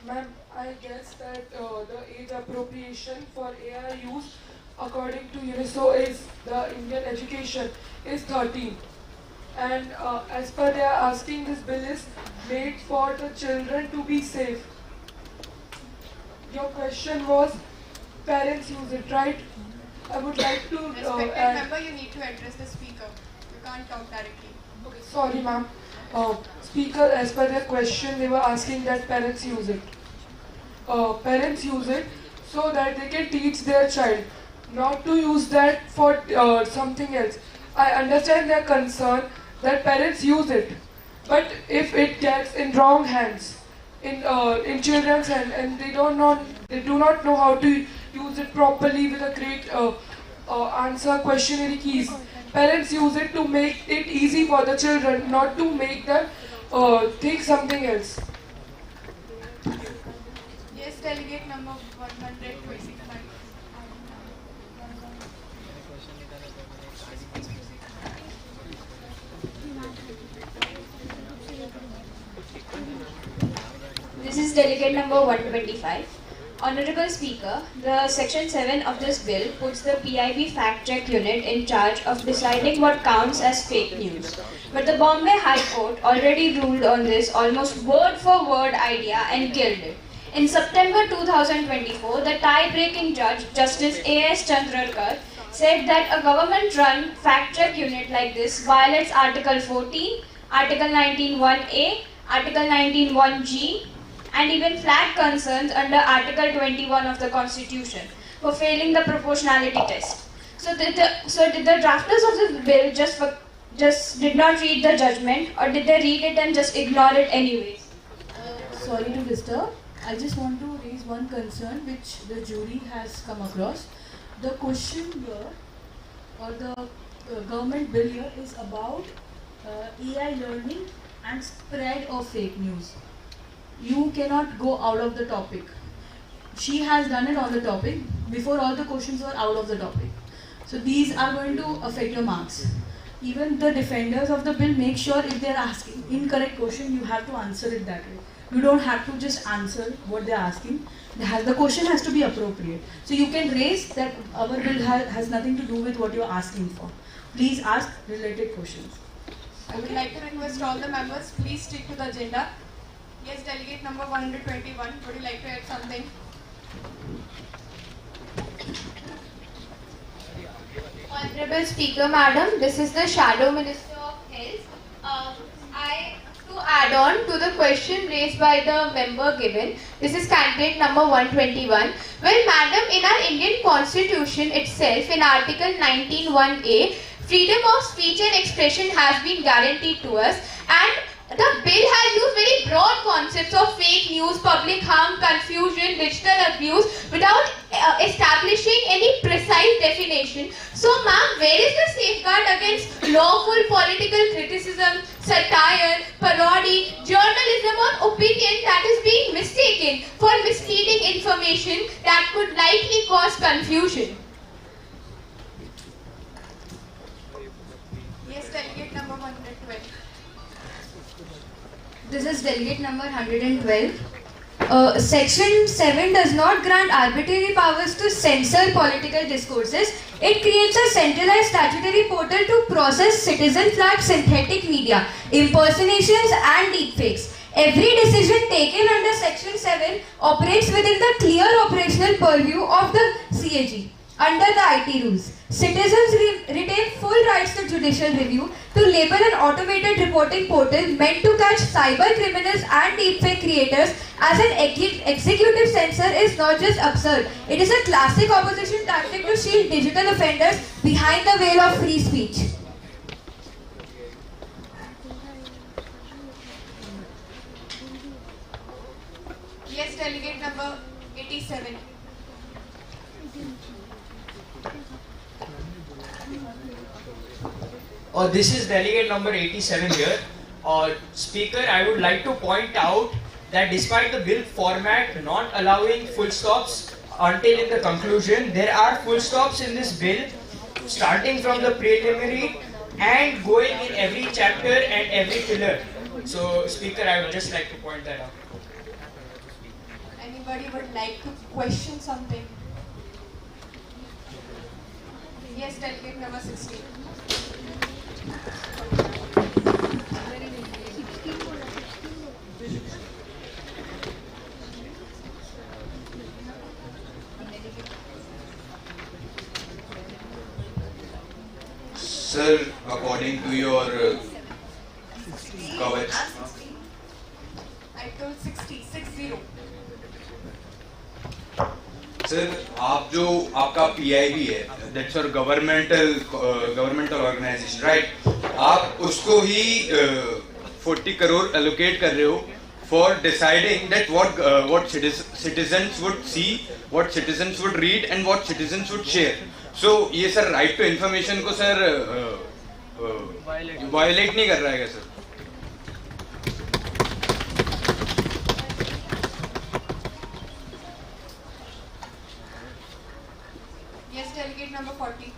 Ma'am, I guess that the age appropriation for AI use according to UNISO is the Indian education is 13. And as per they are asking, this bill is made for the children to be safe. Your question was parents use it, right? I would like to Respected member, you need to address the speaker. You can't talk directly. Okay, sorry ma'am. Speaker, as per their question, they were asking that parents use it. Parents use it so that they can teach their child, not to use that for something else. I understand their concern that parents use it, but if it gets in wrong hands, in children's hands, and they do not know how to use it properly with a great answer questionnaire keys. Parents use it to make it easy for the children, not to make them think something else. Yes, delegate number 125. This is delegate number 125. Honorable Speaker, the section 7 of this bill puts the PIB fact check unit in charge of deciding what counts as fake news. But the Bombay High Court already ruled on this almost word for word idea and killed it. In September 2024, the tie-breaking judge, Justice A.S. Chandrakar, said that a government-run fact-check unit like this violates Article 14, Article 19(1)A, Article 19(1)G, and even flag concerns under Article 21 of the Constitution for failing the proportionality test. did the drafters of this bill just did not read the judgment, or did they read it and just ignore it anyways? Sorry to disturb. I just want to raise one concern which the jury has come across. The question here, or the government bill here, is about AI learning and spread of fake news. You cannot go out of the topic. She has done it on the topic. Before, all the questions were out of the topic. So these are going to affect your marks. Even the defenders of the bill make sure if they are asking incorrect question, you have to answer it that way. You don't have to just answer what they are asking. The question has to be appropriate. So you can raise that our bill has nothing to do with what you are asking for. Please ask related questions. I would like to request all the members, please stick to the agenda. Yes, delegate number 121, would you like to add something? Honorable Speaker, Madam, this is the Shadow Minister of Health. To add on to the question raised by the member given, this is candidate number 121. Well, Madam, in our Indian Constitution itself, in Article 19(1)(a), freedom of speech and expression has been guaranteed to us, and the bill has used very broad concepts of fake news, public harm, confusion, digital abuse without establishing any precise definition. So, ma'am, where is the safeguard against lawful political criticism, satire, parody, journalism or opinion that is being mistaken for misleading information that could likely cause confusion? Yes, delegate number 112. This is delegate number 112. Section 7 does not grant arbitrary powers to censor political discourses. It creates a centralized statutory portal to process citizen flag synthetic media, impersonations and deepfakes. Every decision taken under Section 7 operates within the clear operational purview of the CAG. Under the IT rules, citizens retain full rights to judicial review. To label an automated reporting portal meant to catch cyber criminals and deepfake creators as an executive censor is not just absurd, it is a classic opposition tactic to shield digital offenders behind the veil of free speech. Yes, delegate number 87. This is delegate number 87 here. Speaker, I would like to point out that despite the bill format not allowing full stops until in the conclusion, there are full stops in this bill starting from the preliminary and going in every chapter and every pillar. So, Speaker, I would just like to point that out. Anybody would like to question something? Yes, delegate number 16. Sir, according to your coverage. I told 60, 60. Sir आप जो आपका PIB है, that's your governmental organization, right? आप उसको ही 40 crore allocate कर रहे हो for deciding that what citizens would see, what citizens would read, and what citizens would share. So ये सर right to information को सर violate नहीं कर रहा है क्या sir? Yes, delegate number 40.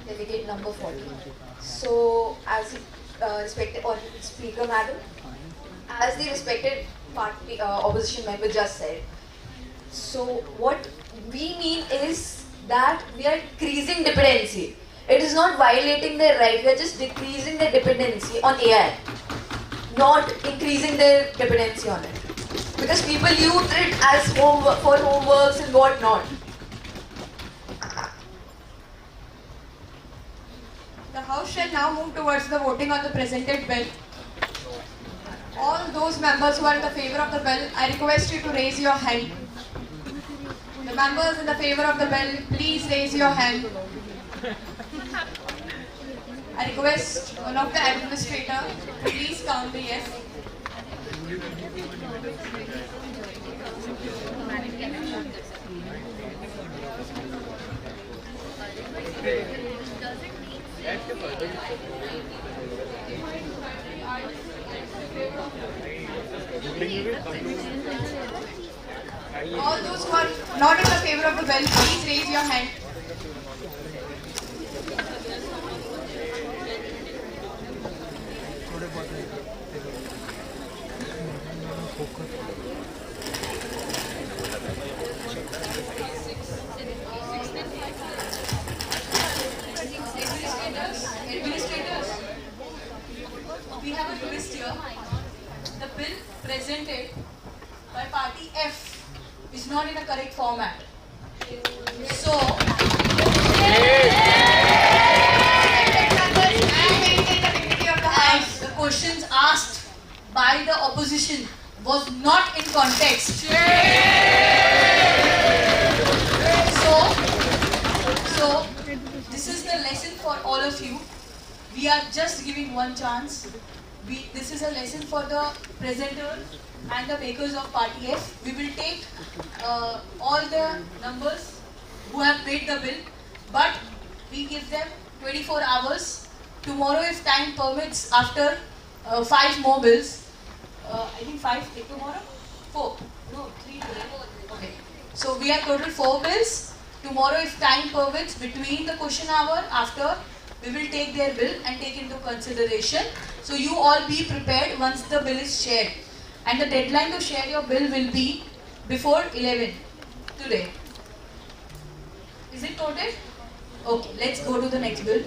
Delegate number 40. So, as respected Speaker, Madam, as the respected party opposition member just said, so what we mean is that we are increasing dependency. It is not violating their right. We are just decreasing their dependency on AI, not increasing their dependency on it. Because people use it as homework for homeworks and whatnot. The House shall now move towards the voting on the presented bill. All those members who are in the favor of the bill, I request you to raise your hand. The members in the favor of the bill, please raise your hand. I request one of the administrator to please count the yes. All those who are not in the favor of the bill, please raise your hand. Administrators, we have a twist here. The bill presented by party F is not in a correct format. So, the questions asked by the opposition was not in context. So, this is the lesson for all of you. We are just giving one chance. This is a lesson for the presenters and the makers of Party F. We will take all the numbers who have paid the bill, but we give them 24 hours. Tomorrow, if time permits, after 5 more bills, I think 5 tomorrow? 4? No, 3 today. Okay. So we have total 4 bills. Tomorrow, if time permits, between the question hour, after, we will take their bill and take into consideration. So you all be prepared once the bill is shared. And the deadline to share your bill will be before 11 today. Is it noted? Okay, let's go to the next bill.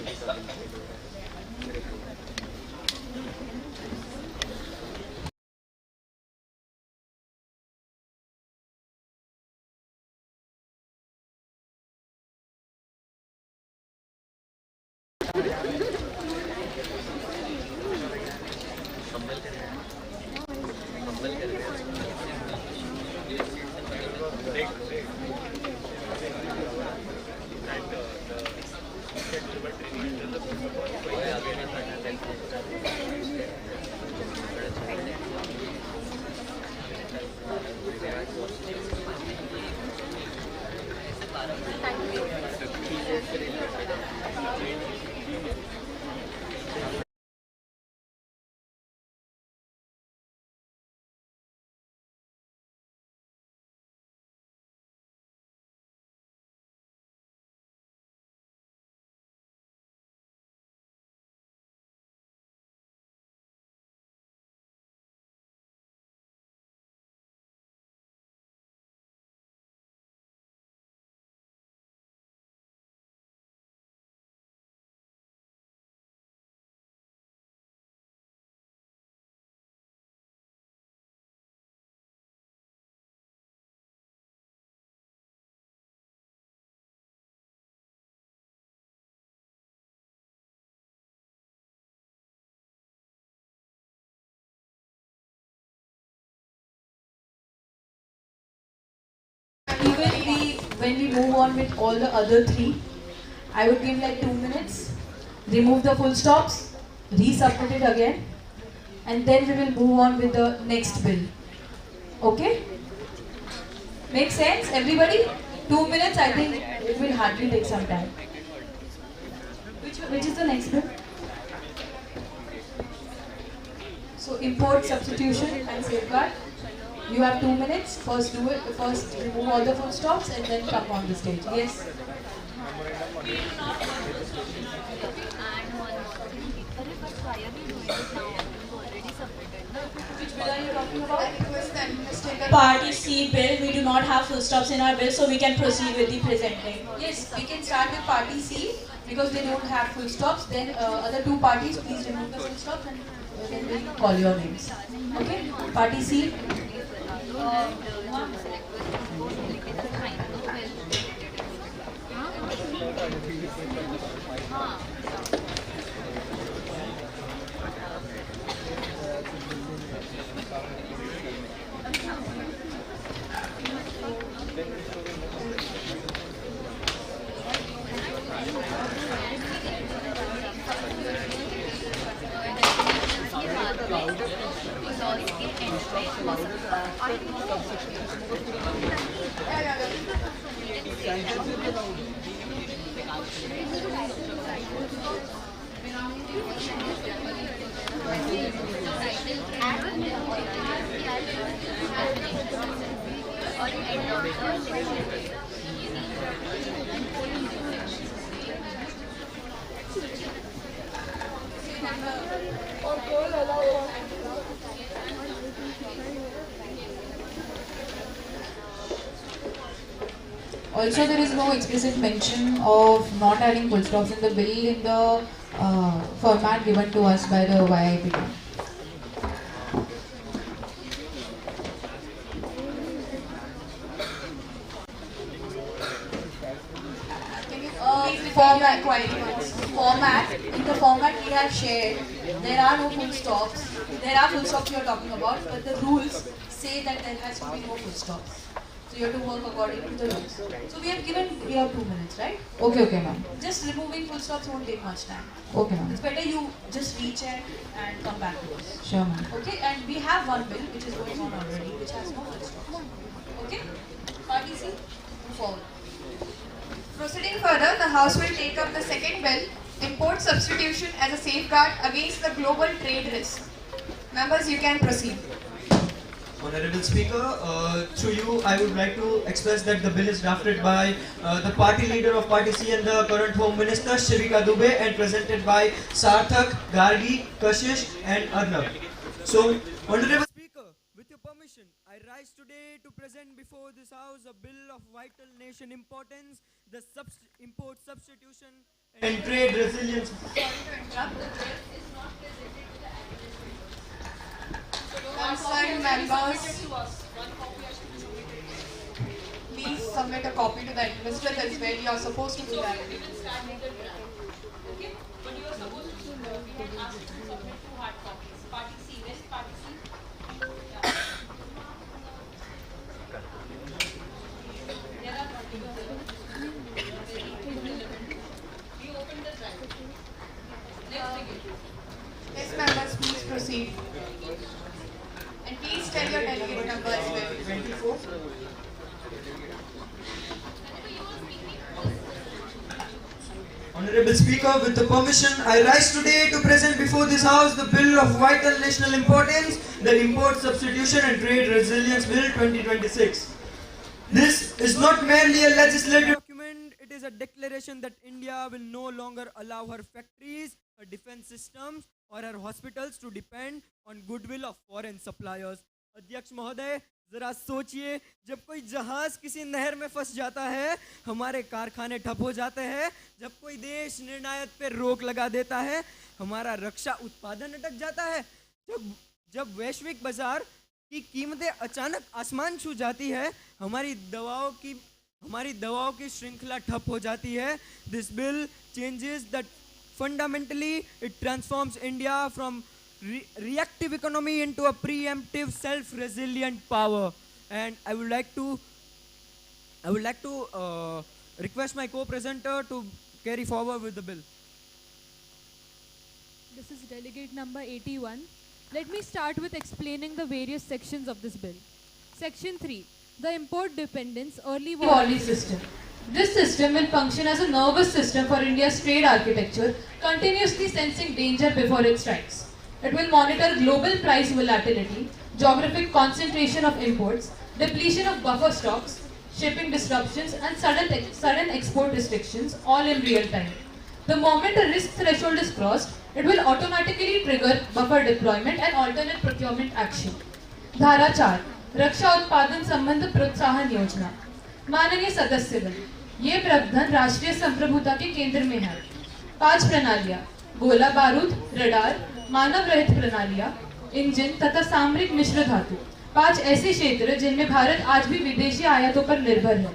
When we move on with all the other 3, I would give like 2 minutes, remove the full stops, resubmit it again, and then we will move on with the next bill. Okay? Make sense, everybody? 2 minutes, I think it will hardly take some time. Which is the next bill? So import, substitution and safeguard. You have 2 minutes. First do it. First remove all the full stops and then come on the stage. Yes. Which bill are you talking about? Party C bill. We do not have full stops in our bill, so we can proceed with the presenting. Yes, we can start with party C because they don't have full stops. Then other 2 parties, please remove the full stops and then we'll call your names. Okay? Party C. Also, there is no explicit mention of not adding full stops in the bill in the format given to us by the YIP team. Format, in the format we have shared, there are no full stops. There are full stops you are talking about, but the rules say that there has to be no full stops. So you have to work according to the rules. So we have 2 minutes, right? Okay, ma'am. Just removing full stops won't take much time. Okay, ma'am. It's better you just recheck and come back to us. Sure, ma'am. Okay, and we have one bill which is going on already, which has no full stops. Okay? Party C, move forward. Proceeding further, the House will take up the second bill, import substitution as a safeguard against the global trade risk. Members, you can proceed. Honorable Speaker, through you, I would like to express that the bill is drafted by the party leader of Party C and the current Home Minister, Shivika Dubey, and presented by Sarthak, Gargi, Kashish, and Arnab. So, Honorable Speaker, with your permission, I rise today to present before this House a bill of vital nation importance, the import substitution and trade resilience. Sorry to interrupt, the bill is not presented to the concerned members, please submit a copy to the administrator as well. You are supposed to do that. Okay? But you are supposed to we had asked you to submit 2 hard copies. Party C, where's Party C? Yeah. There are we open the drive. Let's begin. Yes, members, please proceed. And please tell your delegate number as well. 24. Honorable Speaker, with the permission, I rise today to present before this House the bill of vital national importance, the Import Substitution and Trade Resilience Bill 2026. This is not merely a legislative document, it is a declaration that India will no longer allow her factories, her defense systems or her hospitals to depend on goodwill of foreign suppliers. अध्यक्ष महोदय, जरा सोचिए, जब कोई जहाज किसी नहर में फंस जाता है, हमारे कारखाने ठप हो जाते हैं, जब कोई देश निर्णायक पर रोक लगा देता है, हमारा रक्षा उत्पादन अटक जाता है, जब वैश्विक बाजार की कीमतें अचानक आसमान छू जाती है, हमारी दवाओं की श्रृंखला ठप हो जाती है. This bill changes that fundamentally it transforms India from reactive economy into a preemptive self-resilient power. And I would like to request my co-presenter to carry forward with the bill. This is delegate number 81. Let me start with explaining the various sections of this bill. Section 3, the import dependence early warning system. This system will function as a nervous system for India's trade architecture, continuously sensing danger before it strikes. It will monitor global price volatility, geographic concentration of imports, depletion of buffer stocks, shipping disruptions and sudden export restrictions all in real time. The moment a risk threshold is crossed, it will automatically trigger buffer deployment and alternate procurement action. धारा 4, रक्षा उत्पादन संबंध प्रोत्साहन योजना. माननीय सदस्यगण, ये प्रावधान राष्ट्रीय संप्रभुता के केंद्र में है. 5 प्रणालियां, गोला बारूद, रडार, मानव रहित प्रणालियां, इंजन तथा सामरिक मिश्र धातु. 5 ऐसे क्षेत्र जिनमें भारत आज भी विदेशी आयातों पर निर्भर है.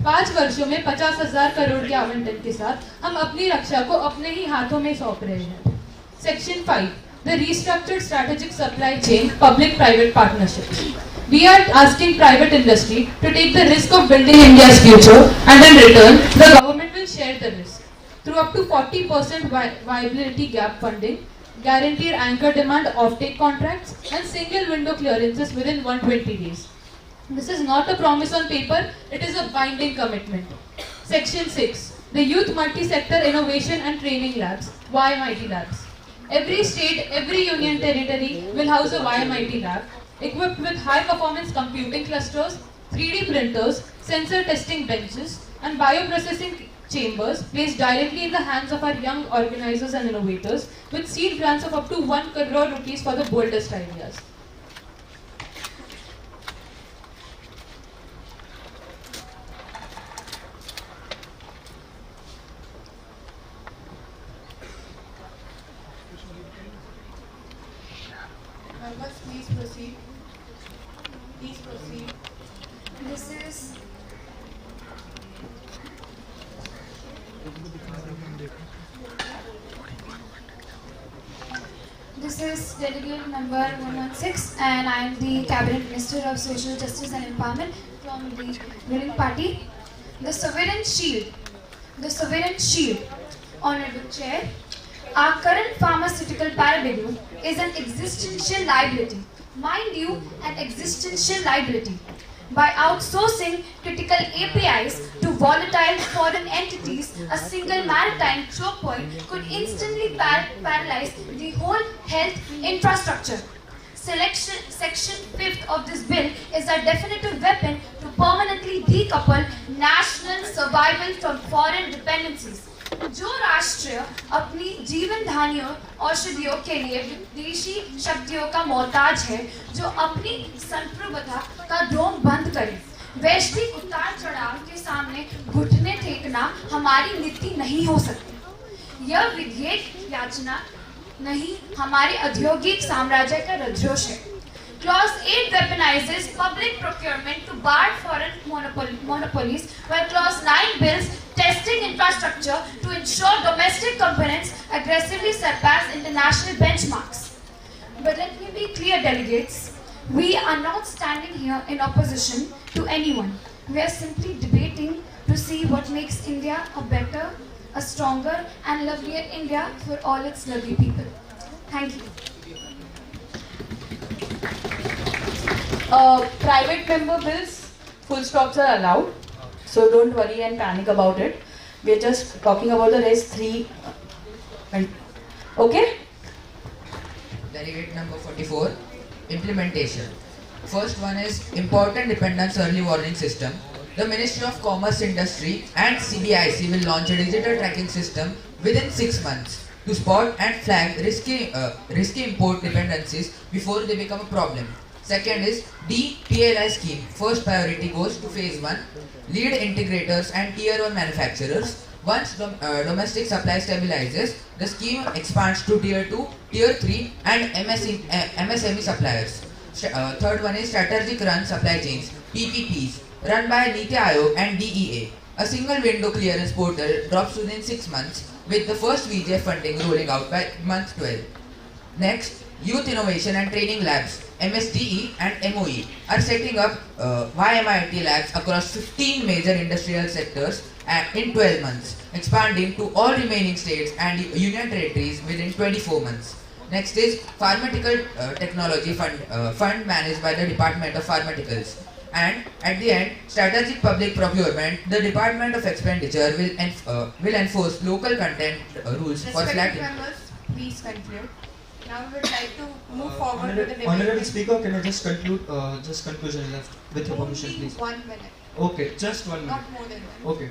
5 वर्षों में 50,000 करोड़ के आवंटन के साथ हम अपनी रक्षा को अपने ही हाथों में सौंप रहे हैं. Section 5, the restructured strategic supply chain public-private partnerships. We are asking private industry to take the risk of building India's future, and in return, the government will share the risk through up to 40% viability gap funding, guaranteed anchor demand offtake contracts, and single window clearances within 120 days. This is not a promise on paper, it is a binding commitment. Section 6. The Youth Multi-Sector Innovation and Training Labs, YMIT Labs. Every state, every union territory will house a YMIT lab, equipped with high-performance computing clusters, 3D printers, sensor testing benches, and bioprocessing chambers placed directly in the hands of our young organizers and innovators, with seed grants of up to 1 crore rupees for the boldest ideas. Members, please proceed. Please proceed. This is delegate number 116, and I am the Cabinet Minister of Social Justice and Empowerment from the ruling party. The Sovereign Shield. The Sovereign Shield. Honorable Chair, our current pharmaceutical paradigm is an existential liability. Mind you, an existential liability. By outsourcing critical APIs to volatile foreign entities, a single maritime choke point could instantly paralyze the whole health infrastructure. Section 5th of this bill is a definitive weapon to permanently decouple national survival from foreign dependencies. जो राष्ट्र अपनी जीवन धानियों औषधियों के लिए विदेशी शक्तियों का मोहताज है, जो अपनी संप्रभुता का डोम बंद करे, वैश्विक उतार चढ़ाव के सामने घुटने टेकना हमारी नीति नहीं हो सकती। यह विधेयक याचना नहीं, हमारे औद्योगिक साम्राज्य का रजोश है। Clause 8 weaponizes public procurement to bar foreign monopolies, while Clause 9 builds testing infrastructure to ensure domestic components aggressively surpass international benchmarks. But let me be clear, delegates, we are not standing here in opposition to anyone. We are simply debating to see what makes India a better, a stronger and lovelier India for all its lovely people. Thank you. Private member bills, full stops are allowed, so don't worry and panic about it. We are just talking about the rest three. Okay? Delegate number 44, implementation. First one is important dependence early warning system. The Ministry of Commerce, Industry and CBIC will launch a digital tracking system within 6 months to spot and flag risky import dependencies before they become a problem. Second is DPLI scheme. First priority goes to phase 1, lead integrators and tier 1 manufacturers. Once domestic supply stabilizes, the scheme expands to tier 2, tier 3 and MSME suppliers. Third one is strategic run supply chains, PPPs, run by Niti Aayog and DEA. A single window clearance portal drops within 6 months, with the first VGF funding rolling out by month 12. Next, Youth Innovation and Training Labs, MSDE and MOE, are setting up YMIT labs across 15 major industrial sectors in 12 months, expanding to all remaining states and union territories within 24 months. Next is Pharmaceutical Technology Fund managed by the Department of Pharmaceuticals. And at the end, strategic public procurement. The Department of Expenditure will enforce local content rules for Respected members, please conclude. Now we would like to move forward with the debate. Honorable Speaker, can I just conclude, just conclusion left with your permission, please? 1 minute. Okay, just 1 minute. Not more than 1 minute. Okay.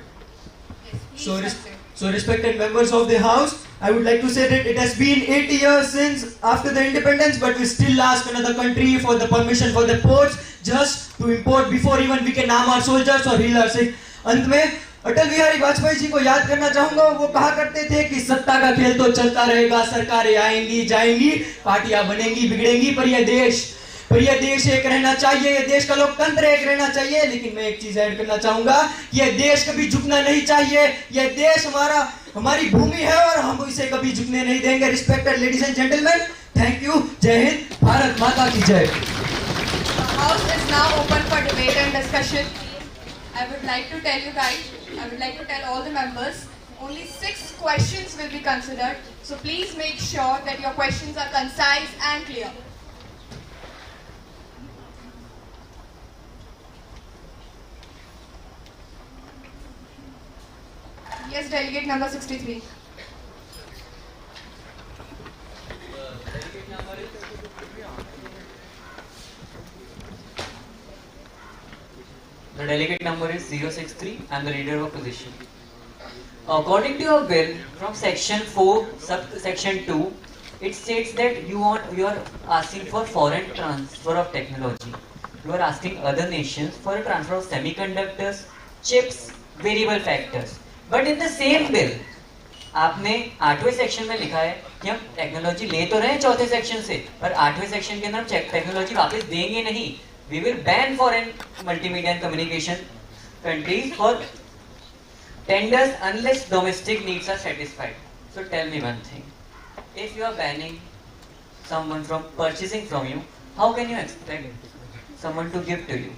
Yes, please conclude. So respected members of the House, I would like to say that it has been 80 years since after the independence, but we still ask another country for the permission for the ports just to import before even we can arm our soldiers or heal our sick. अंत में अटल बिहारी वाजपेयी जी को याद करना चाहूंगा। वो कहा करते थे कि सत्ता का खेल तो चलता रहेगा, सरकारें आएंगी जाएंगी, पार्टियां बनेंगी बिगड़ेंगी, पर यह देश एक रहना चाहिए, यह देश का लोकतंत्र एक रहना चाहिए। लेकिन मैं एक चीज ऐड करना चाहूंगा, यह देश कभी झुकना नहीं चाहिए। यह देश हमारी भूमि है और हम इसे कभी झुकने नहीं देंगे। Respected ladies and gentleman, thank you, जय हिंद, भारत माता की जय। The House is now open for debate and discussion. I would like to tell you guys, I would like to tell all the members Only 6 questions will be considered, so please make sure that your questions are concise and clear. Yes, delegate number 63. The delegate number is 063. I am the leader of opposition. According to your bill, from section 4, subsection 2, it states that you are asking for foreign transfer of technology. You are asking other nations for a transfer of semiconductors, chips, variable factors. But in the same bill, आपने 8वें section में लिखा है कि हम technology ले तो रहे हैं 4थे सेक्शन से, पर 8वें सेक्शन के अंदर हम टेक्नोलॉजी वापस देंगे नहीं. We will ban foreign multimedia and communication countries for tenders unless domestic needs are satisfied. So tell me one thing. If you are banning someone from purchasing from you, how can you expect someone to give to you?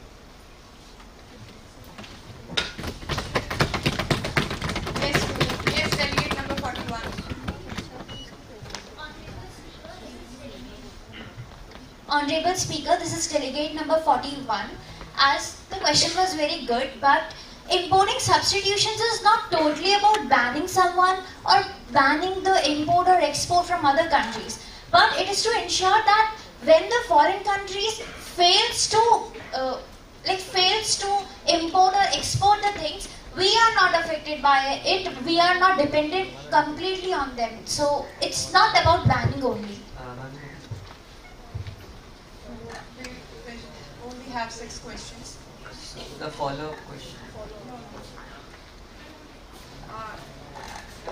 Yes, delegate number 41. Honorable Speaker, this is delegate number 41. As the question was very good, but importing substitutions is not totally about banning someone or banning the import or export from other countries. But it is to ensure that when the foreign countries fails to import or export the things, we are not affected by it. We are not dependent completely on them. So it's not about banning only. We have 6 questions. The follow-up question.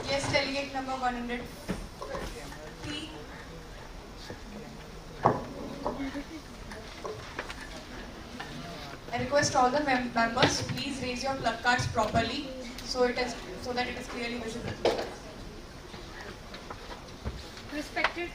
Yes, delegate number 103. I request all the members, please raise your placards properly so that it is clearly visible. Respected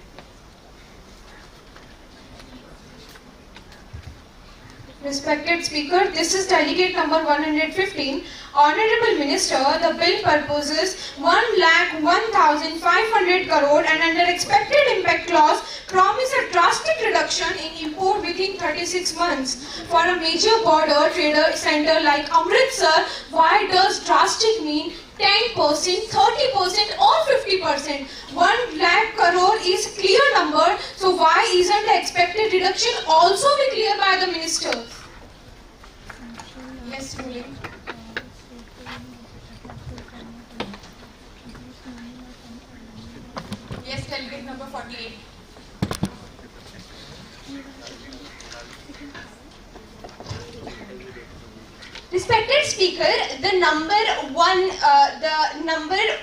Respected Speaker, this is delegate number 115. Honorable Minister, the bill proposes 1,01,500 crore and under expected impact clause promise a drastic reduction in import within 36 months. For a major border trader center like Amritsar, why does drastic mean 10%, 30% or 50%? 1 lakh crore is clear number, so why isn't the expected reduction also be clear by the minister? Yes, ruling. Yes, delegate number 48. Respected Speaker, the number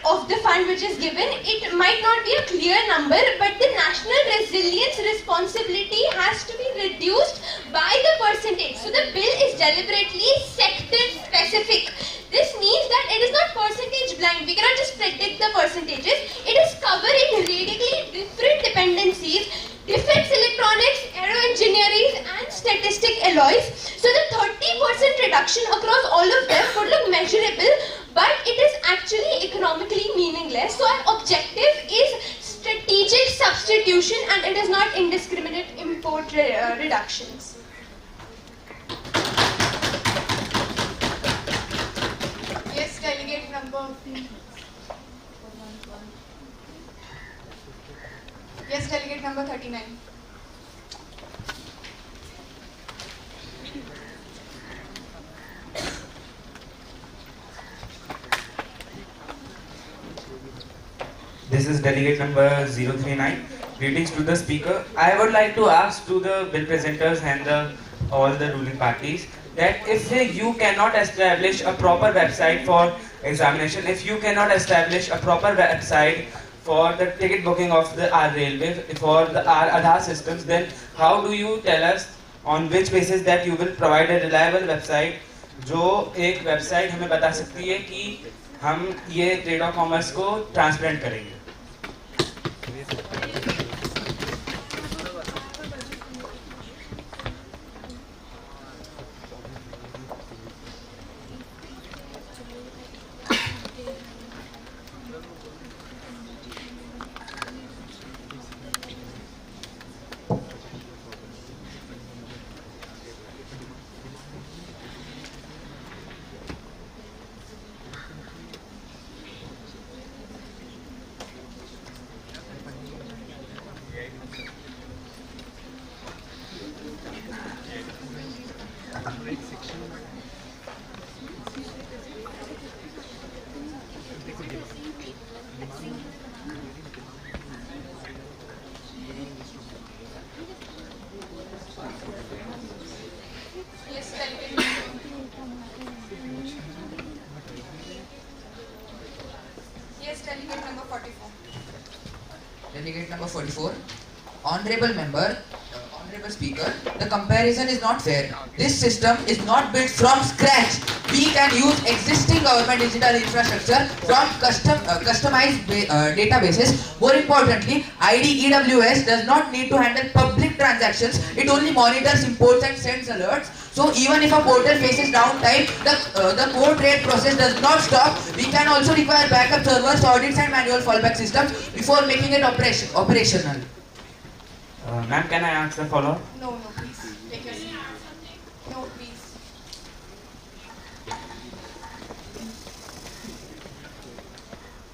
of the fund which is given, it might not be a clear number, but the national resilience responsibility has to be reduced by the percentage. So the bill is deliberately sector specific. This means that it is not percentage blind. We cannot just predict the percentages. It is covering radically different dependencies, defense electronics, aero engineering and statistic alloys. So the 30% reduction across all of them would look measurable, but it is actually economically meaningless. So our objective is strategic substitution and it is not indiscriminate import reductions. Yes, delegate number. Yes, delegate number 39. This is delegate number 039. Greetings to the speaker. I would like to ask to the bill presenters and all the ruling parties that if you cannot establish a proper website for examination, if you cannot establish a proper website for the ticket booking of our railway, for our Aadhaar systems, then how do you tell us on which basis that you will provide a reliable website जो एक website हमें बता सकती है कि हम ये trade off commerce को ट्रांसपेरेंट करेंगे? Delegate number 44. Honorable member, Honorable Speaker, the comparison is not fair. This system is not built from scratch. We can use existing government digital infrastructure from customized databases. More importantly, IDEWS does not need to handle public transactions. It only monitors imports and sends alerts. So even if a portal faces downtime, the core trade process does not stop. We can also require backup servers, audits and manual fallback systems before making it operational. Ma'am, can I ask the follow-up? No, please. Take your seat. No, please.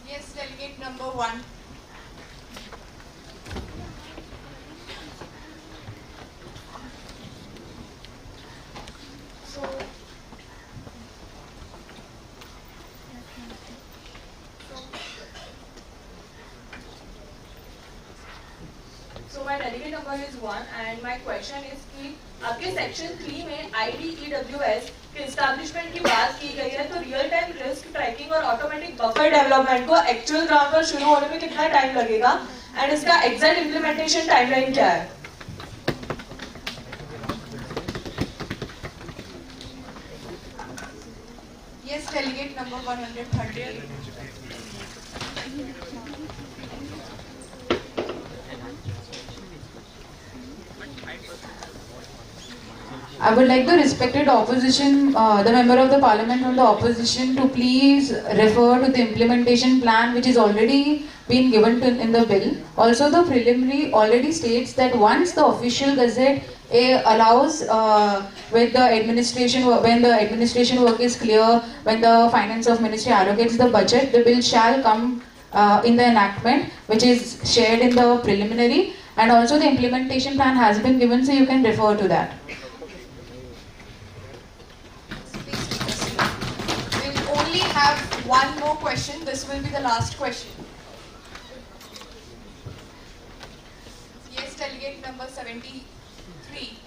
Yes, delegate number 1. So my delegate number is 1 and my question is कि आपके section 3 में IDEWS के establishment की बात की गई है तो रियल टाइम रिस्क ट्रैकिंग और ऑटोमेटिक बफर डेवलपमेंट को एक्चुअल ग्राउंड पर शुरू होने में कितना टाइम लगेगा एंड इसका एग्जैक्ट इम्प्लीमेंटेशन टाइमलाइन क्या है? Yes, delegate number 138. I would like the respected opposition, the member of the parliament from the opposition to please refer to the implementation plan which is already been given in the bill. Also the preliminary already states that once the official gazette allows with the administration, when the administration work is clear, when the finance of ministry allocates the budget, the bill shall come in the enactment which is shared in the preliminary, and also the implementation plan has been given, so you can refer to that. We'll only have one more question. This will be the last question. Yes, delegate number 73.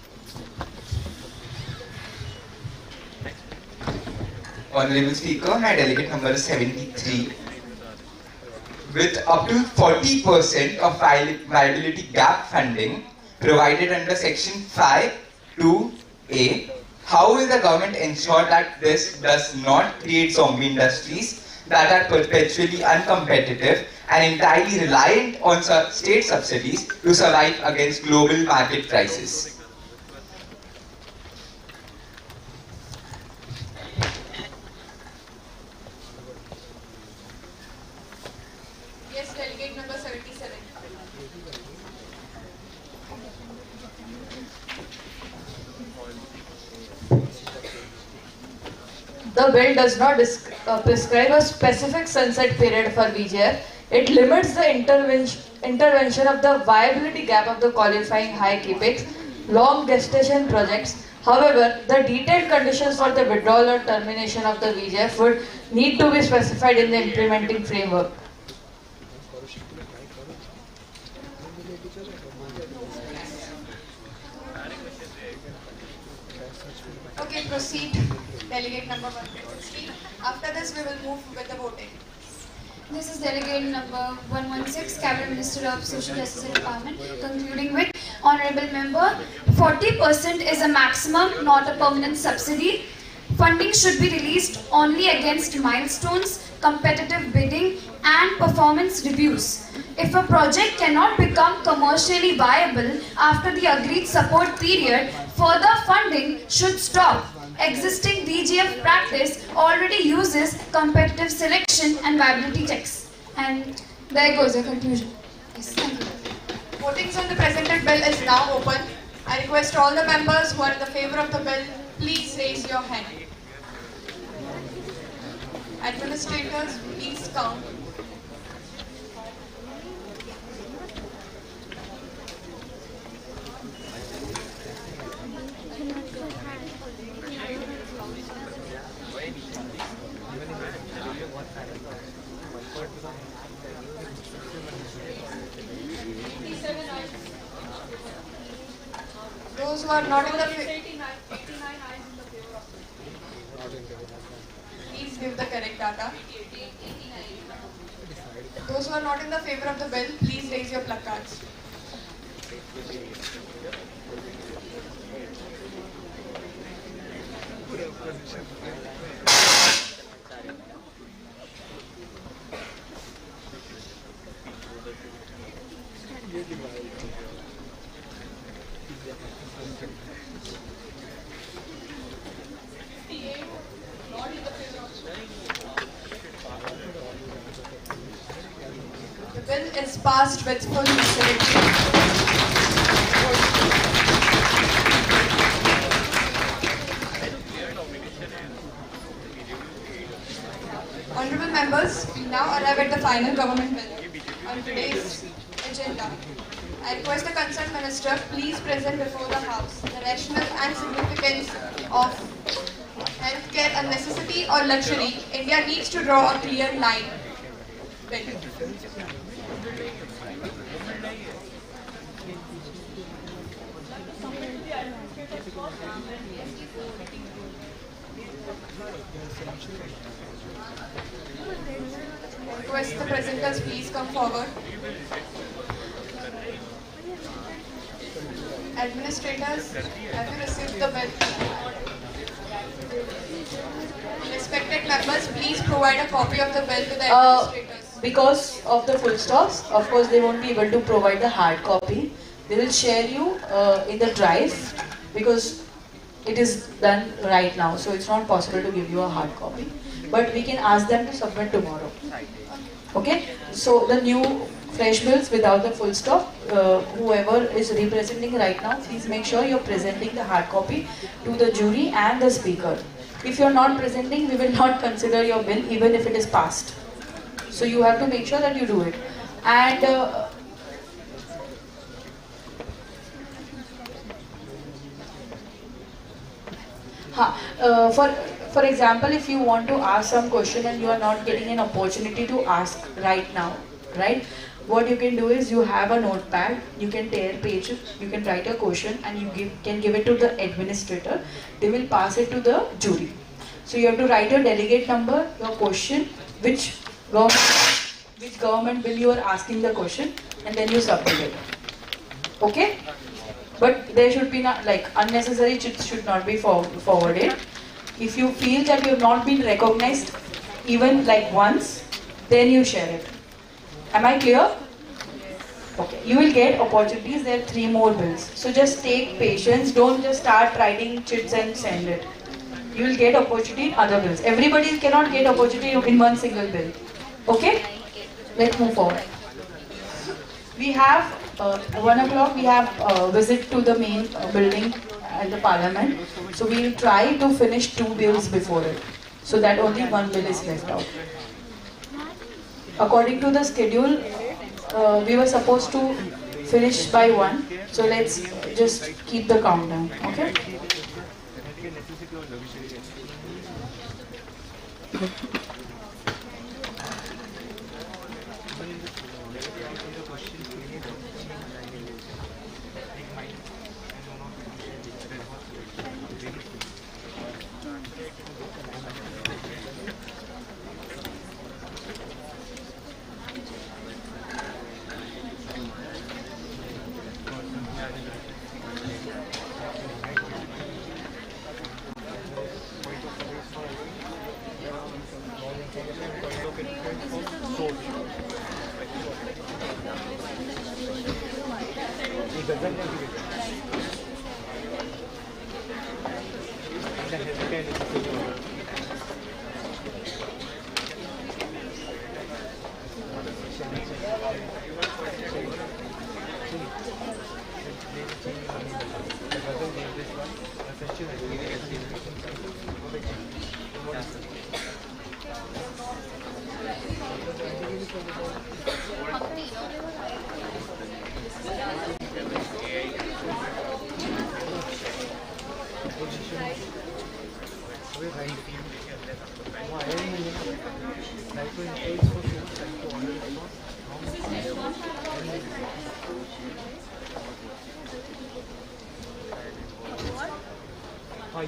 Honorable Speaker, my delegate number is 73. With up to 40% of viability gap funding provided under Section 5(2)(a, how will the government ensure that this does not create zombie industries that are perpetually uncompetitive and entirely reliant on state subsidies to survive against global market prices? Yes, delegate number 77. The bill does not prescribe a specific sunset period for VGF. It limits the intervention of the viability gap of the qualifying high capex, long gestation projects. However, the detailed conditions for the withdrawal or termination of the VGF would need to be specified in the implementing framework. Okay, proceed. Delegate number 160. After this, we will move with the voting. This is delegate number 116, Cabinet Minister of Social Justice and Empowerment, concluding with Honorable Member, 40% is a maximum, not a permanent subsidy. Funding should be released only against milestones, competitive bidding and performance reviews. If a project cannot become commercially viable after the agreed support period, further funding should stop. Existing DGF practice already uses competitive selection and viability checks. And there goes the conclusion. Yes, thank you. Voting on the presented bill is now open. I request all the members who are in the favor of the bill, please raise your hand. Administrators, please count. Those who are not in the please give the correct data. Those who are not in the favor of the bill, please raise your The bill is passed with full majority. Honorable members, we now arrive at the final government bill on today's agenda. I request the concerned minister please present before the House the rationale and significance of healthcare a necessity or luxury. India needs to draw a clear line. Bill. Request the presenters please come forward. Administrators, have you received the bill? Respected members, please provide a copy of the bill to the administrators. Because of the full stops, of course they won't be able to provide the hard copy. They will share you in the drive because it is done right now, so it's not possible to give you a hard copy. But we can ask them to submit tomorrow. Okay? So the new fresh bills without the full stop, whoever is representing right now, please make sure you're presenting the hard copy to the jury and the speaker. If you're not presenting, we will not consider your bill even if it is passed. So you have to make sure that you do it. And for example, if you want to ask some question and you are not getting an opportunity to ask right now, right? What you can do is you have a notepad, you can tear pages, you can write a question and you can give it to the administrator. They will pass it to the jury. So you have to write your delegate number, your question, which government bill you are asking the question, and then you submit it. Okay? But there should be not, like, unnecessary chits should not be forwarded. If you feel that you have not been recognized even like once, then you share it. Am I clear? Okay. You will get opportunities. There are 3 more bills. So just take patience. Don't just start writing chits and send it. You will get opportunity in other bills. Everybody cannot get opportunity in one single bill. Okay? Let's move forward. We have 1 o'clock. We have a visit to the main building at the Parliament. So we will try to finish 2 bills before it, so that only 1 bill is left out. According to the schedule, we were supposed to finish by 1. So let's just keep the countdown. Okay?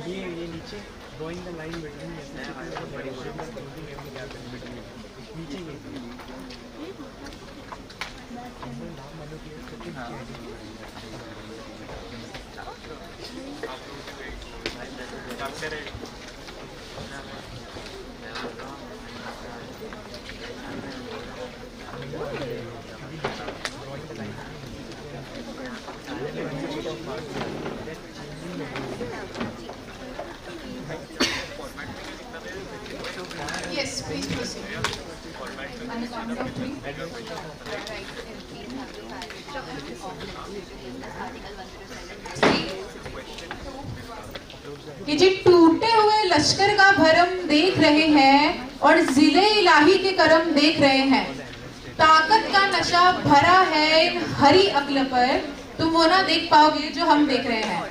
ये नीचे drawing the line between necessity and closing every gap in between. नीचे ये कि जी टूटे हुए लश्कर का भरम देख रहे हैं और जिले इलाही के करम देख रहे हैं। ताकत का नशा भरा है इन हरी अक्ल पर, तुम वो ना देख पाओगे जो हम देख रहे हैं।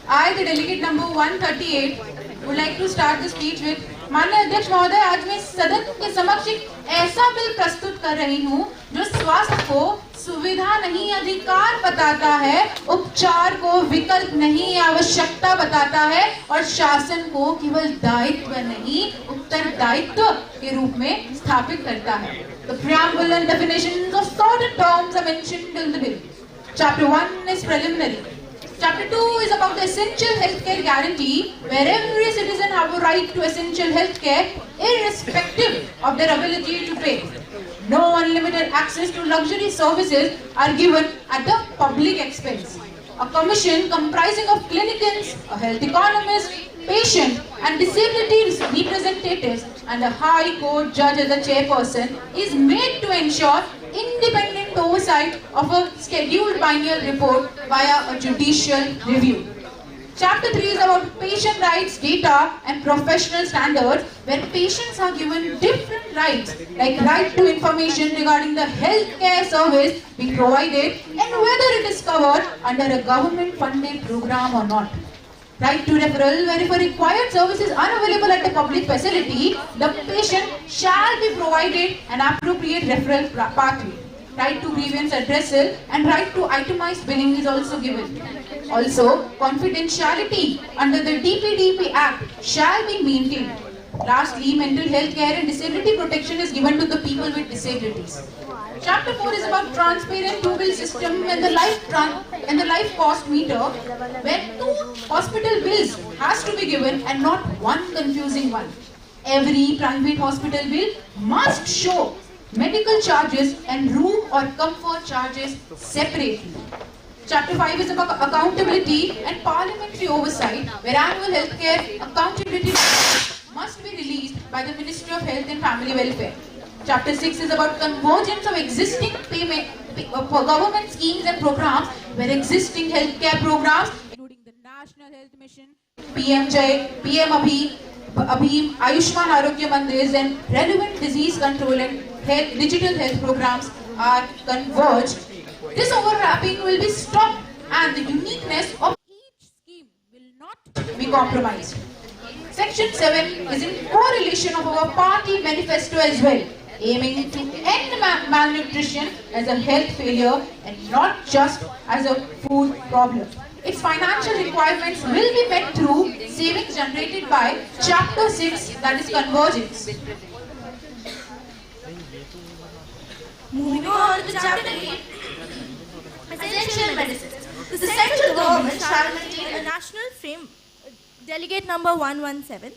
I, the delegate number 138, would like to start the speech with माननीय अध्यक्ष महोदय, आज मैं सदन के समक्ष एक ऐसा बिल प्रस्तुत कर रही हूँ जो स्वास्थ्य को सुविधा नहीं अधिकार बताता है, उपचार को विकल्प नहीं आवश्यकता बताता है और शासन को केवल दायित्व नहीं उत्तरदायित्व के रूप में स्थापित करता है। The preamble and definitions of sorted terms are mentioned in the bill. Chapter 1 is preliminary. Chapter 2 is about the essential healthcare guarantee, where every citizen have a right to essential healthcare irrespective of their ability to pay. No unlimited access to luxury services are given at the public expense. A commission comprising of clinicians, a health economist, patient and disability representatives and a high court judge as a chairperson is made to ensure independent oversight of a scheduled biennial report via a judicial review. Chapter 3 is about patient rights, data and professional standards, where patients are given different rights like right to information regarding the healthcare service being provided and whether it is covered under a government funded program or not. Right to referral, where if a required service is unavailable at the public facility, the patient shall be provided an appropriate referral pathway. Right to grievance addressal and right to itemized billing is also given. Also, confidentiality under the DPDP Act shall be maintained. Lastly, mental health care and disability protection is given to the people with disabilities. Chapter 4 is about transparent two-bill system and the life cost meter, where two hospital bills has to be given and not one confusing one. Every private hospital bill must show medical charges and room or comfort charges separately. Chapter 5 is about accountability and parliamentary oversight, where annual healthcare accountability must be released by the Ministry of Health and Family Welfare. Chapter 6 is about convergence of existing government schemes and programs, where existing healthcare programs, including the National Health Mission, PMJ, PM Abhi, Ayushman Arogya Mandirs and relevant disease control and digital health programs are converged. This overlapping will be stopped and the uniqueness of each scheme will not be compromised. Section 7 is in correlation of our party manifesto as well, aiming to end malnutrition as a health failure and not just as a food problem. Its financial requirements will be met through savings generated by Chapter 6, that is convergence. Moving on to Chapter 8, essential medicines. The central government shall maintain a national frame. Delegate number 117.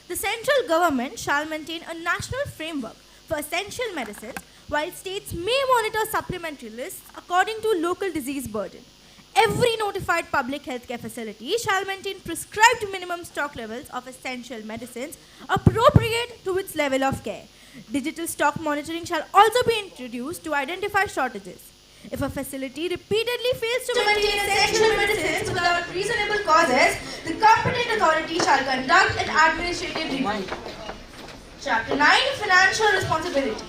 The central government shall maintain a national framework for essential medicines, while states may monitor supplementary lists according to local disease burden. Every notified public healthcare facility shall maintain prescribed minimum stock levels of essential medicines appropriate to its level of care. Digital stock monitoring shall also be introduced to identify shortages. If a facility repeatedly fails to maintain essential medicines without reasonable causes, the competent authority shall conduct an administrative review. Chapter 9, Financial Responsibility.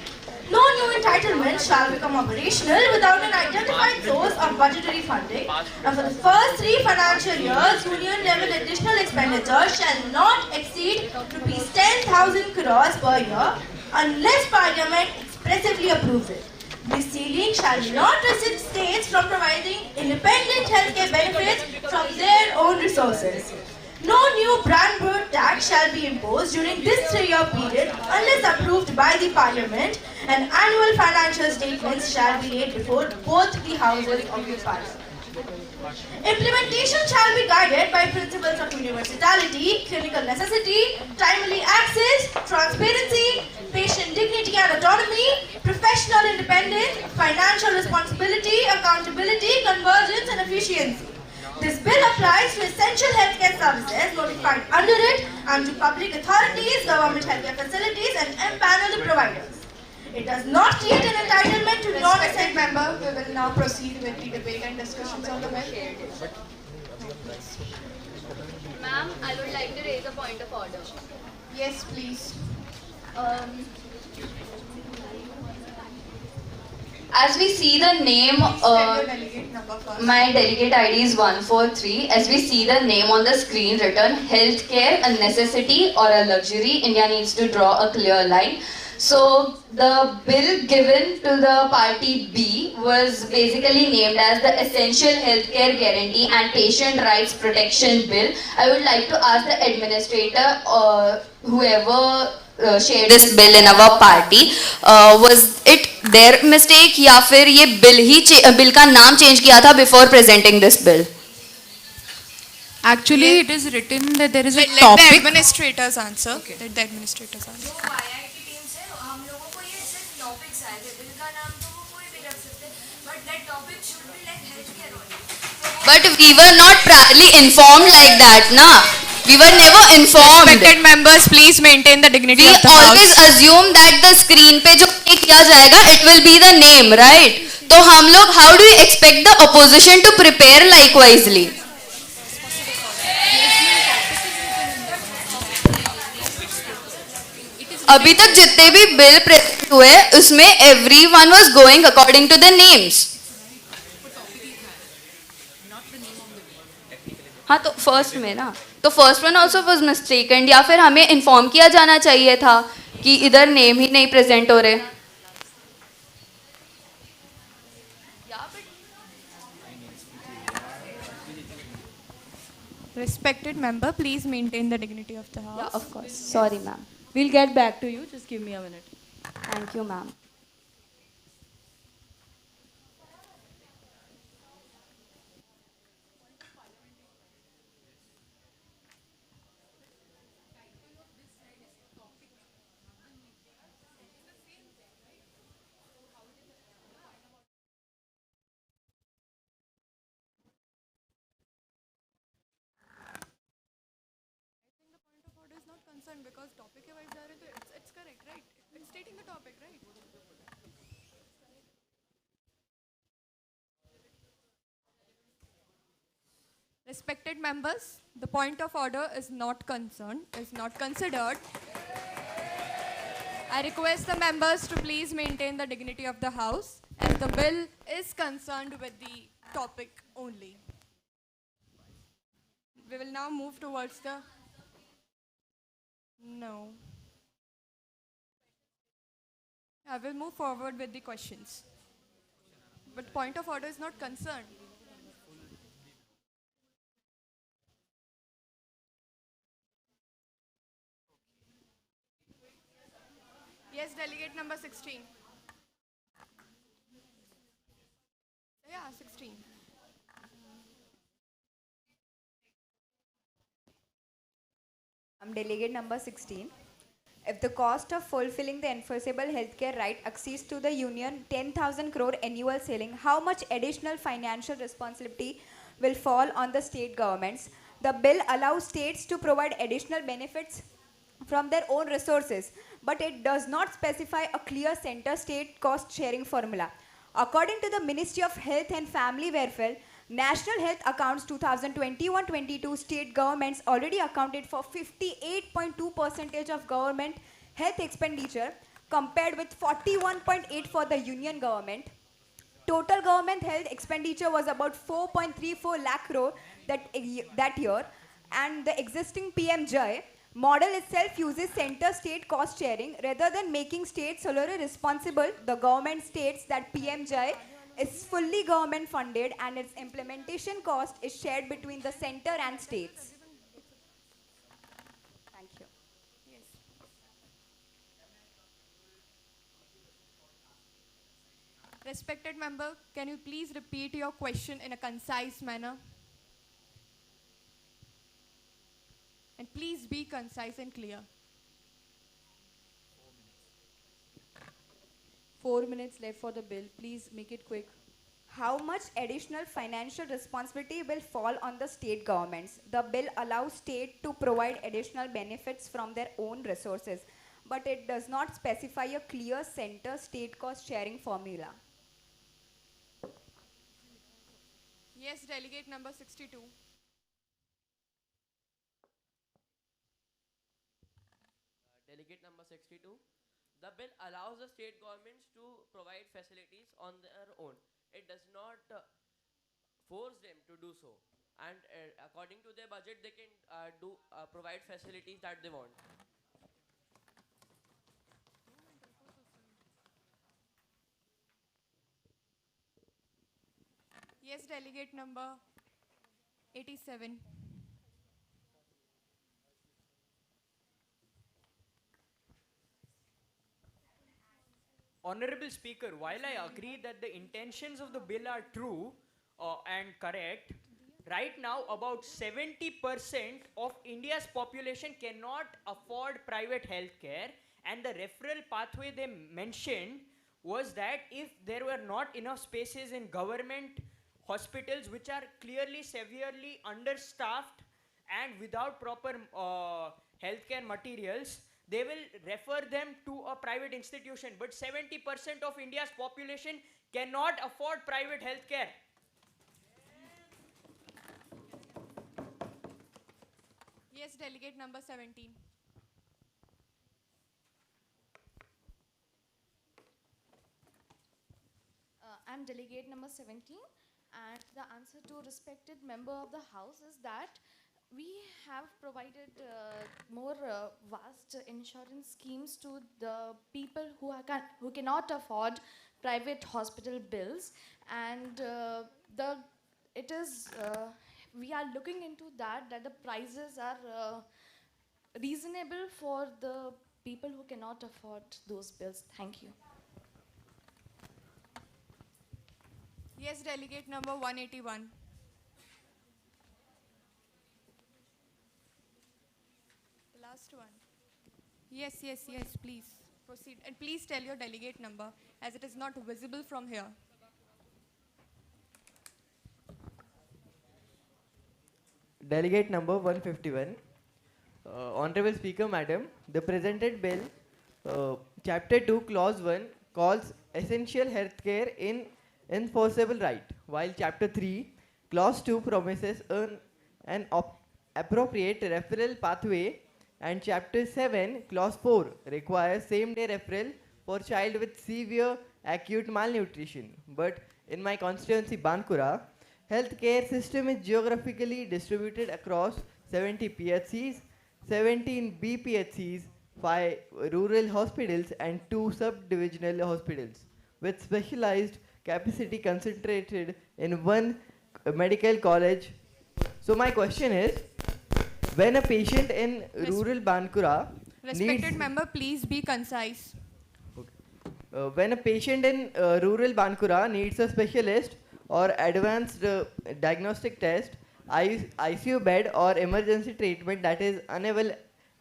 No new entitlement shall become operational without an identified source of budgetary funding, and for the first 3 financial years, union-level additional expenditure shall not exceed Rs 10,000 crores per year unless Parliament expressively approves it. This ceiling shall not restrict states from providing independent healthcare benefits from their own resources. No new brand bird tax shall be imposed during this 3-year period unless approved by the Parliament, and annual financial statements shall be laid before both the houses of the Parliament. Implementation shall be guided by principles of universality, clinical necessity, timely access, transparency, patient dignity and autonomy, professional independence, financial responsibility, accountability, convergence and efficiency. This bill applies to essential healthcare services notified under it and to public authorities, government healthcare facilities and empaneled providers. It does not create an entitlement to Respected member, we will now proceed with the debate and discussions on the bill. Ma'am, I would like to raise a point of order. Yes, please. As we see the name, my delegate ID is 143. As we see the name on the screen written, healthcare, a necessity or a luxury, India needs to draw a clear line. So the bill given to the party B was basically named as the Essential Healthcare Guarantee and Patient Rights Protection Bill. I would like to ask the administrator or whoever shared this bill in our party, was it their mistake या फिर ये bill का नाम change किया था before presenting this bill? Actually, it is written that there is a Let topic. the administrators answer. Okay. Let the administrators answer. But we were not properly informed like that, na? We were never informed. Respected members, please maintain the dignity of the We house. always assume that the screen पे जो किया जाएगा, it will be the name, right? तो हम लोग, how do we expect the opposition to prepare likewise? अभी तक जितने भी बिल प्रेजेंट हुए, उसमें everyone was going according to the names. हाँ तो फर्स्ट में ना, तो first one also was mistaken, या फिर हमें इन्फॉर्म किया जाना चाहिए था कि इधर नेम ही नहीं प्रेजेंट हो रहे. Respected member, please maintain the dignity of the house. Yeah, of course. Sorry, ma'am. We'll get back to you. Just give me a minute. Thank you, ma'am. Because topic wise जा रहे तो it's correct, right? It's stating the topic, right? Respected members, the point of order is not considered. I request the members to please maintain the dignity of the house as the bill is concerned with the topic only. We will now move towards the... No. I will move forward with the questions. But point of order is not concerned. Yes, delegate number 16. Yeah, 16. I'm delegate number 16. If the cost of fulfilling the enforceable healthcare right exceeds to the union 10,000 crore annual ceiling, how much additional financial responsibility will fall on the state governments? The bill allows states to provide additional benefits from their own resources, but it does not specify a clear center-state cost-sharing formula. According to the Ministry of Health and Family Welfare, National Health Accounts 2021-22 state governments already accounted for 58.2% of government health expenditure compared with 41.8% for the union government. Total government health expenditure was about 4.34 lakh crore that year, and the existing PMJ model itself uses center-state cost sharing rather than making states solely responsible. The government states that PMJ is fully government funded and its implementation cost is shared between the center and states. Thank you. Yes. Respected member, can you please repeat your question in a concise manner? And please be concise and clear. 4 minutes left for the bill. Please make it quick. How much additional financial responsibility will fall on the state governments? The bill allows state to provide additional benefits from their own resources, but it does not specify a clear center state cost sharing formula. Yes, delegate number 62. Delegate number 62. The bill allows the state governments to provide facilities on their own. It does not force them to do so. And according to their budget, they can provide facilities that they want. Yes, delegate number 87. Honorable Speaker, while I agree that the intentions of the bill are true and correct, right now about 70% of India's population cannot afford private health care, and the referral pathway they mentioned was that if there were not enough spaces in government hospitals, which are clearly severely understaffed and without proper healthcare materials, they will refer them to a private institution. But 70% of India's population cannot afford private healthcare. Yes, delegate number 17. I'm delegate number 17, and the answer to respected member of the house is that we have provided more vast insurance schemes to the people who cannot afford private hospital bills, and it is we are looking into that the prices are reasonable for the people who cannot afford those bills. Thank you. Yes, delegate number 181. The last one. Yes, please proceed. And please tell your delegate number, as it is not visible from here. Delegate number 151. Honorable Speaker, Madam, the presented bill, Chapter 2, Clause 1, calls essential healthcare in enforceable right, while Chapter 3, Clause 2 promises an appropriate referral pathway, and Chapter 7, Clause 4 requires same-day referral for child with severe acute malnutrition. But in my constituency, Bankura, healthcare system is geographically distributed across 70 PHCs, 17 BPHCs, 5 rural hospitals and 2 sub-divisional hospitals, with specialized capacity concentrated in one medical college. So my question is, when a patient in rural Bankura Respected member, please be concise. When a patient in rural Bankura needs a specialist or advanced diagnostic test, ICU bed or emergency treatment that is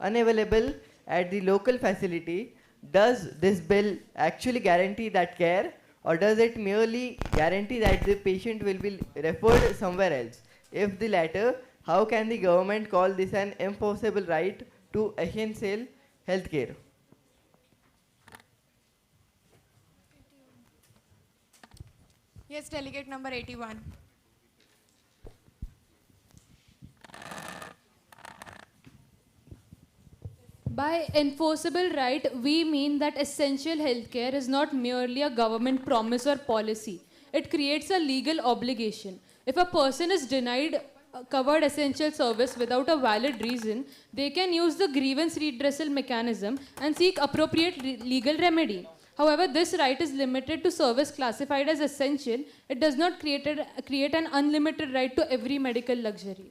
unavailable at the local facility, does this bill actually guarantee that care, or does it merely guarantee that the patient will be referred somewhere else? If the latter, how can the government call this an enforceable right to essential healthcare? Yes, delegate number 81. By enforceable right, we mean that essential healthcare is not merely a government promise or policy. It creates a legal obligation. If a person is denied a covered essential service without a valid reason, they can use the grievance redressal mechanism and seek appropriate legal remedy. However, this right is limited to service classified as essential. It does not create an unlimited right to every medical luxury.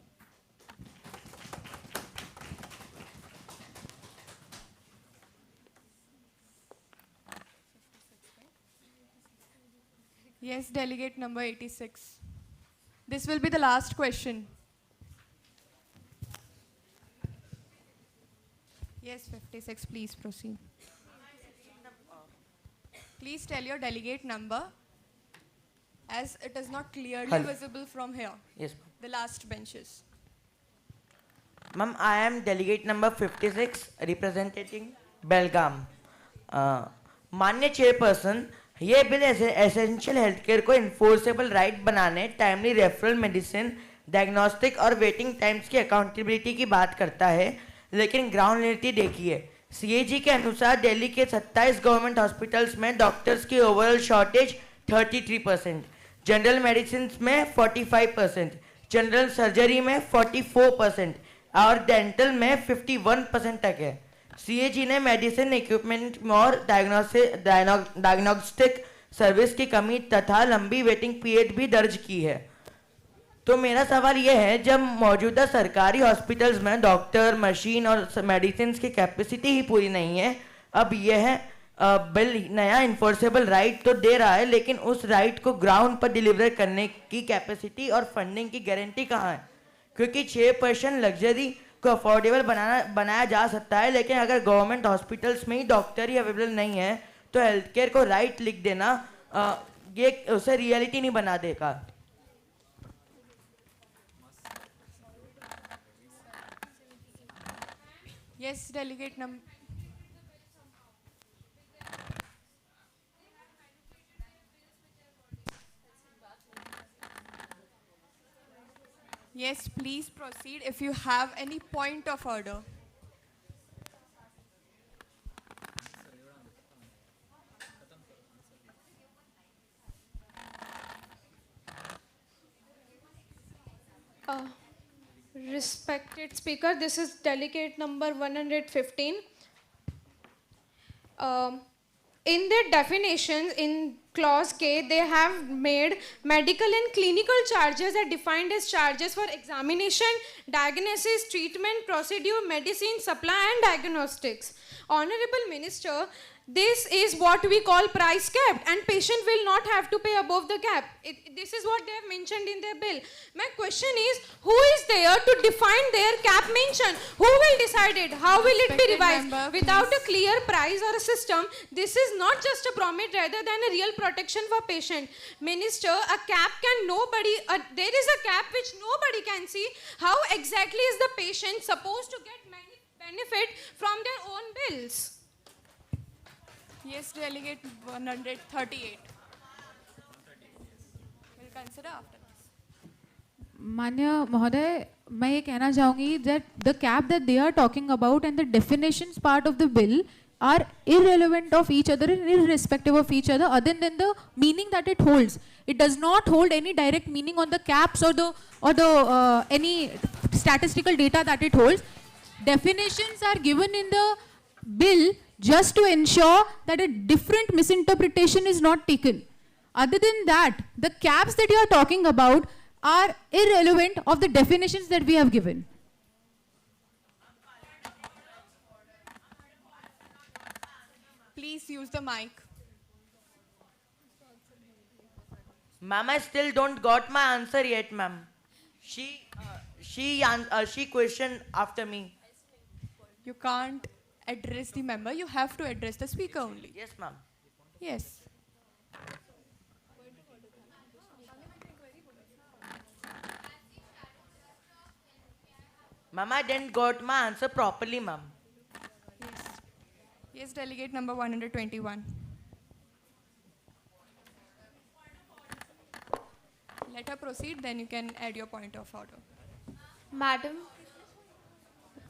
Yes, delegate number 86. This will be the last question. Yes, 56, please proceed. Please tell your delegate number, as it is not clearly visible from here. Yes, the last benches. Ma'am, I am delegate number 56 representing बेलगाम। माननीय chairperson, ये bill essential health care को enforceable right बनाने, timely referral medicine, diagnostic और waiting times की accountability की बात करता है, लेकिन ग्राउंड रियलिटी देखिए। सीएजी के अनुसार दिल्ली के 27 गवर्नमेंट हॉस्पिटल्स में डॉक्टर्स की ओवरऑल शॉर्टेज 33%, जनरल मेडिसिन में 45%, जनरल सर्जरी में 44% और डेंटल में 51% तक है। सीएजी ने मेडिसिन इक्विपमेंट और डायग्नोस्टिक सर्विस की कमी तथा लंबी वेटिंग पीरियड भी दर्ज की है। तो मेरा सवाल यह है, जब मौजूदा सरकारी हॉस्पिटल्स में डॉक्टर, मशीन और मेडिसिन की कैपेसिटी ही पूरी नहीं है, अब यह बिल नया इन्फोर्सेबल राइट तो दे रहा है, लेकिन उस राइट को ग्राउंड पर डिलीवर करने की कैपेसिटी और फंडिंग की गारंटी कहाँ है? क्योंकि 6% लग्जरी को अफोर्डेबल बनाया जा सकता है, लेकिन अगर गवर्नमेंट हॉस्पिटल्स में ही डॉक्टर ही अवेलेबल नहीं है तो हेल्थ केयर को राइट लिख देना ये उसे रियलिटी नहीं बना देगा। Yes, delegate number. Yes, please proceed if you have any point of order. Respected Speaker, this is delegate number 115. In their definitions, in clause K, they have made medical and clinical charges are defined as charges for examination, diagnosis, treatment, procedure, medicine, supply and diagnostics. Honorable Minister, this is what we call price cap, and patient will not have to pay above the cap. This is what they have mentioned in their bill. My question is, who is there to define their cap mention? Who will decide it? How will it be revised? Without a clear price or a system, this is not just a promise rather than a real protection for patient. Minister, a cap can nobody, there is a cap which nobody can see. How exactly is the patient supposed to get benefit from their own bills? Yes, delegate 138. We'll consider after this. मान्य महोदय, मैं ये कहना चाहूँगी that the cap that they are talking about and the definitions part of the bill are irrelevant of each other and irrespective of each other than the meaning that it holds. It does not hold any direct meaning on the caps or the any statistical data that it holds. Definitions are given in the bill just to ensure that a different misinterpretation is not taken. Other than that, the caps that you are talking about are irrelevant of the definitions that we have given. Please use the mic. Ma'am, I still don't got my answer yet, ma'am. She questioned after me. You can't address the member, you have to address the speaker only. Yes, ma'am. Yes. Ma'am, I didn't got my answer properly, ma'am. Yes, delegate number 121. Let her proceed, then you can add your point of order. Madam.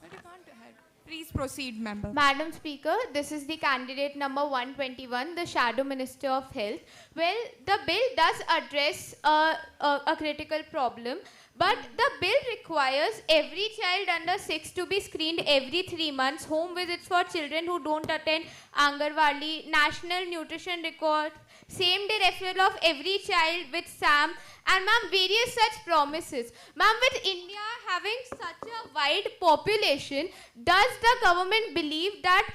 But you can't add. Please proceed, member. Madam Speaker, this is the candidate number 121, the Shadow Minister of Health. Well, the bill does address a critical problem, but the bill requires every child under 6 to be screened every 3 months, home visits for children who don't attend Angarwadi, national nutrition record, same-day referral of every child with SAM, and ma'am, various such promises. Ma'am, with India having such a wide population, does the government believe that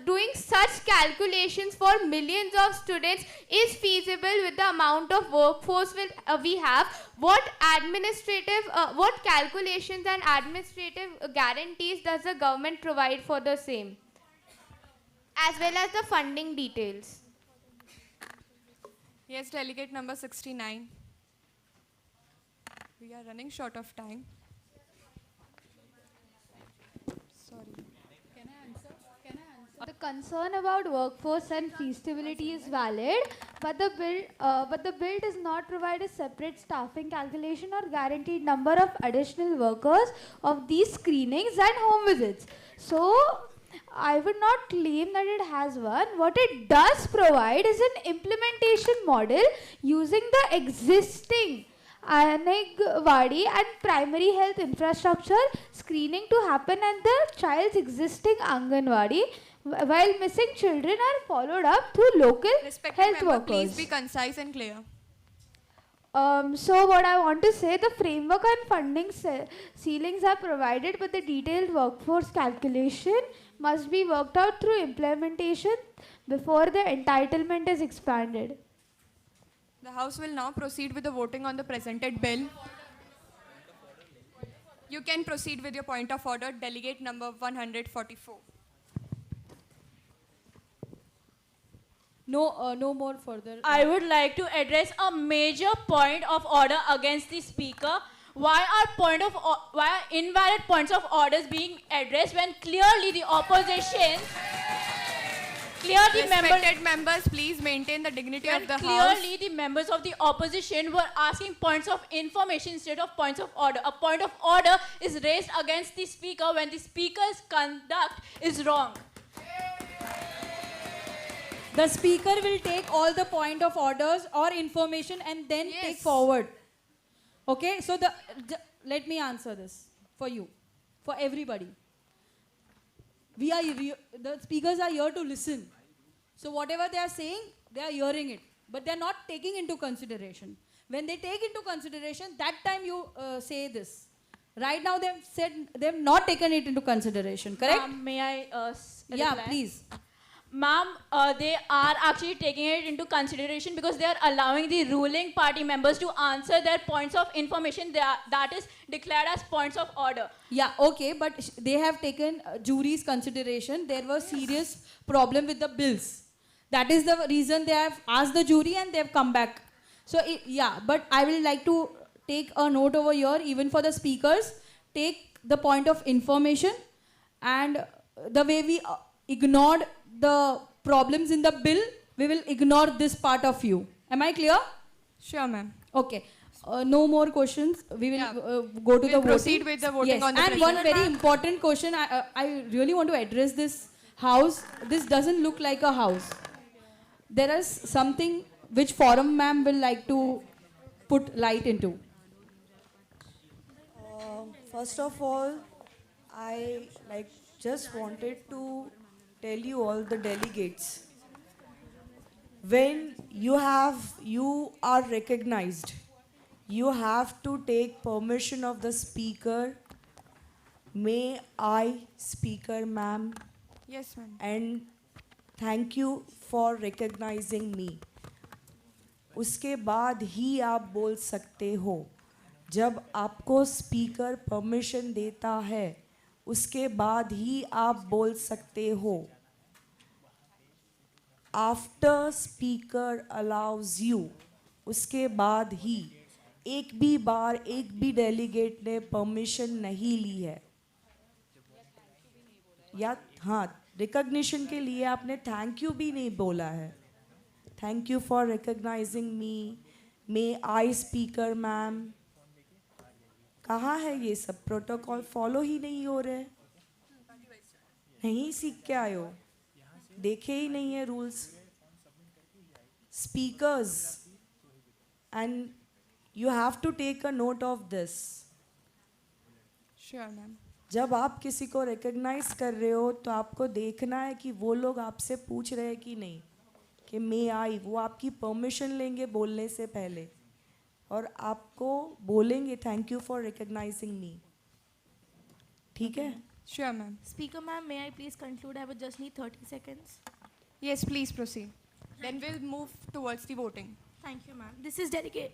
doing such calculations for millions of students is feasible with the amount of workforce we have? What calculations and administrative guarantees does the government provide for the same? As well as the funding details. Yes, delegate number 69. We are running short of time. Sorry. Can I answer? concern about workforce and feasibility is valid, but the bill does not provide a separate staffing calculation or guaranteed number of additional workers of these screenings and home visits. So, I would not claim that it has one. What it does provide is an implementation model using the existing Ahmedabad and primary health infrastructure screening to happen at the child's existing Anganwadi, while missing children are followed up through local health workers. Please be concise and clear. So what I want to say, the framework and funding ceilings are provided, but the detailed workforce calculation must be worked out through implementation before the entitlement is expanded. The House will now proceed with the voting on the presented bill. You can proceed with your point of order, delegate number 144. No more further. I would like to address a major point of order against the speaker. Why are invalid points of orders being addressed when clearly the opposition, Respected members, please maintain the dignity of the House. Clearly the members of the opposition were asking points of information instead of points of order. A point of order is raised against the speaker when the speaker's conduct is wrong. The speaker will take all the point of orders or information and then take forward. Okay, so let me answer this for you, for everybody. The speakers are here to listen. So whatever they are saying, they are hearing it. But they are not taking into consideration. When they take into consideration, that time you say this. Right now they have said they have not taken it into consideration, correct? May I yeah, reply? please. Ma'am, they are actually taking it into consideration because they are allowing the ruling party members to answer their points of information that is declared as points of order. Yeah, okay, but they have taken jury's consideration. There was serious problem with the bills. That is the reason they have asked the jury and they have come back. So, yeah, but I will like to take a note over here, even for the speakers, take the point of information, and the way we ignored the problems in the bill, we will ignore this part of you. Am I clear? Sure, ma'am. Okay. No more questions. We will go to the voting. Proceed with the voting on the and one very important question. I really want to address this house. This doesn't look like a house. There is something which forum ma'am will like to put light into. First of all, I just wanted to tell you all the delegates, when you are recognized, you have to take permission of the speaker. May I, speaker ma'am? Yes, ma'am. And thank you for recognizing me. उसके बाद ही आप बोल सकते हो. जब आपको speaker permission देता है, उसके बाद ही आप बोल सकते हो. After speaker allows you, उसके बाद ही एक भी डेलीगेट ने परमिशन नहीं ली है. या हाँ, रिकॉग्निशन के लिए आपने थैंक यू भी नहीं बोला है. Thank you for recognising me. May I, speaker ma'am. कहाँ है ये सब? प्रोटोकॉल फॉलो ही नहीं हो रहे. नहीं सीख के आए हो, देखे ही नहीं है rules. Speakers, and you have to take a note of this. Sure ma'am. जब आप किसी को रिकॉग्नाइज कर रहे हो तो आपको देखना है कि वो लोग आपसे पूछ रहे हैं कि नहीं, कि मे आई. वो आपकी परमिशन लेंगे बोलने से पहले और आपको बोलेंगे थैंक यू फॉर रिकॉग्नाइजिंग मी. ठीक है? Sure, ma'am. Speaker ma'am, may I please conclude? I would just need 30 seconds. Yes, please proceed. Then we'll move towards the voting. Thank you, ma'am. This is delegate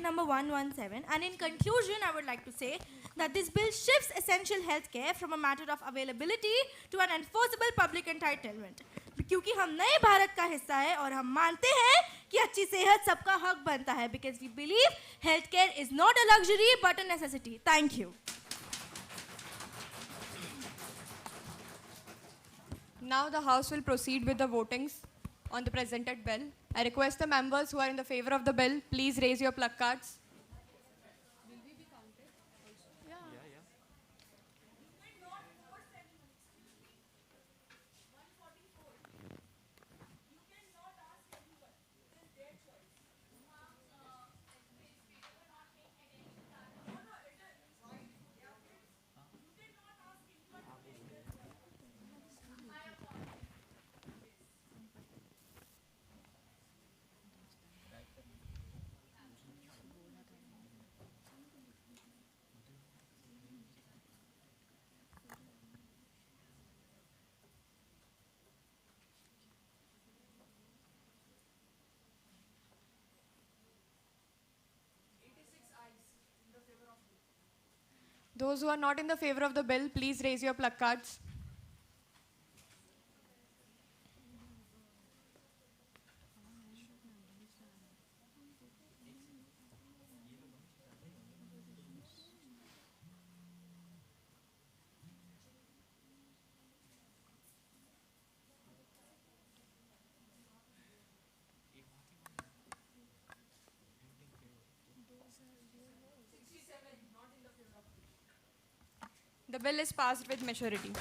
number 117, and in conclusion, I would like to say that this bill shifts essential health care from a matter of availability to an enforceable public entitlement. क्योंकि हम नए भारत का हिस्सा है और हम मानते हैं कि अच्छी सेहत सबका हक बनता है. Because we believe health care is not a luxury but a necessity. Thank you. Now the House will proceed with the votings on the presented bill. I request the members who are in the favor of the bill, please raise your placards. Those who are not in the favor of the bill, please raise your placards. The bill is passed with majority.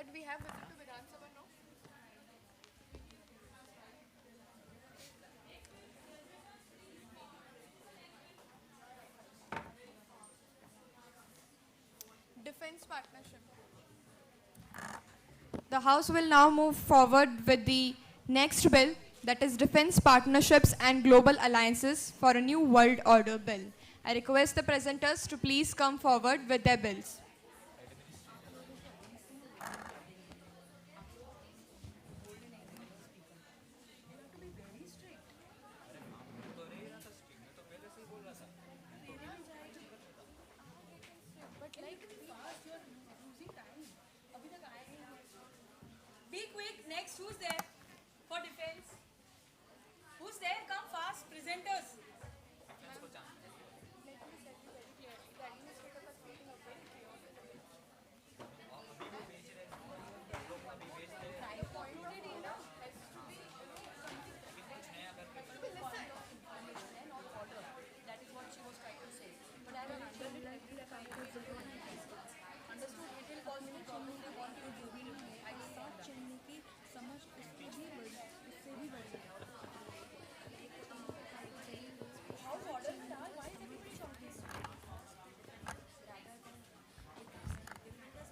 But we have visit to Vidhan Sabha now. Defense partnership. The House will now move forward with the next bill, that is Defense Partnerships and Global Alliances for a New World Order Bill. I request the presenters to please come forward with their bills. Be quick. Next, who's there for defense? Who's there? Come fast. Presenters.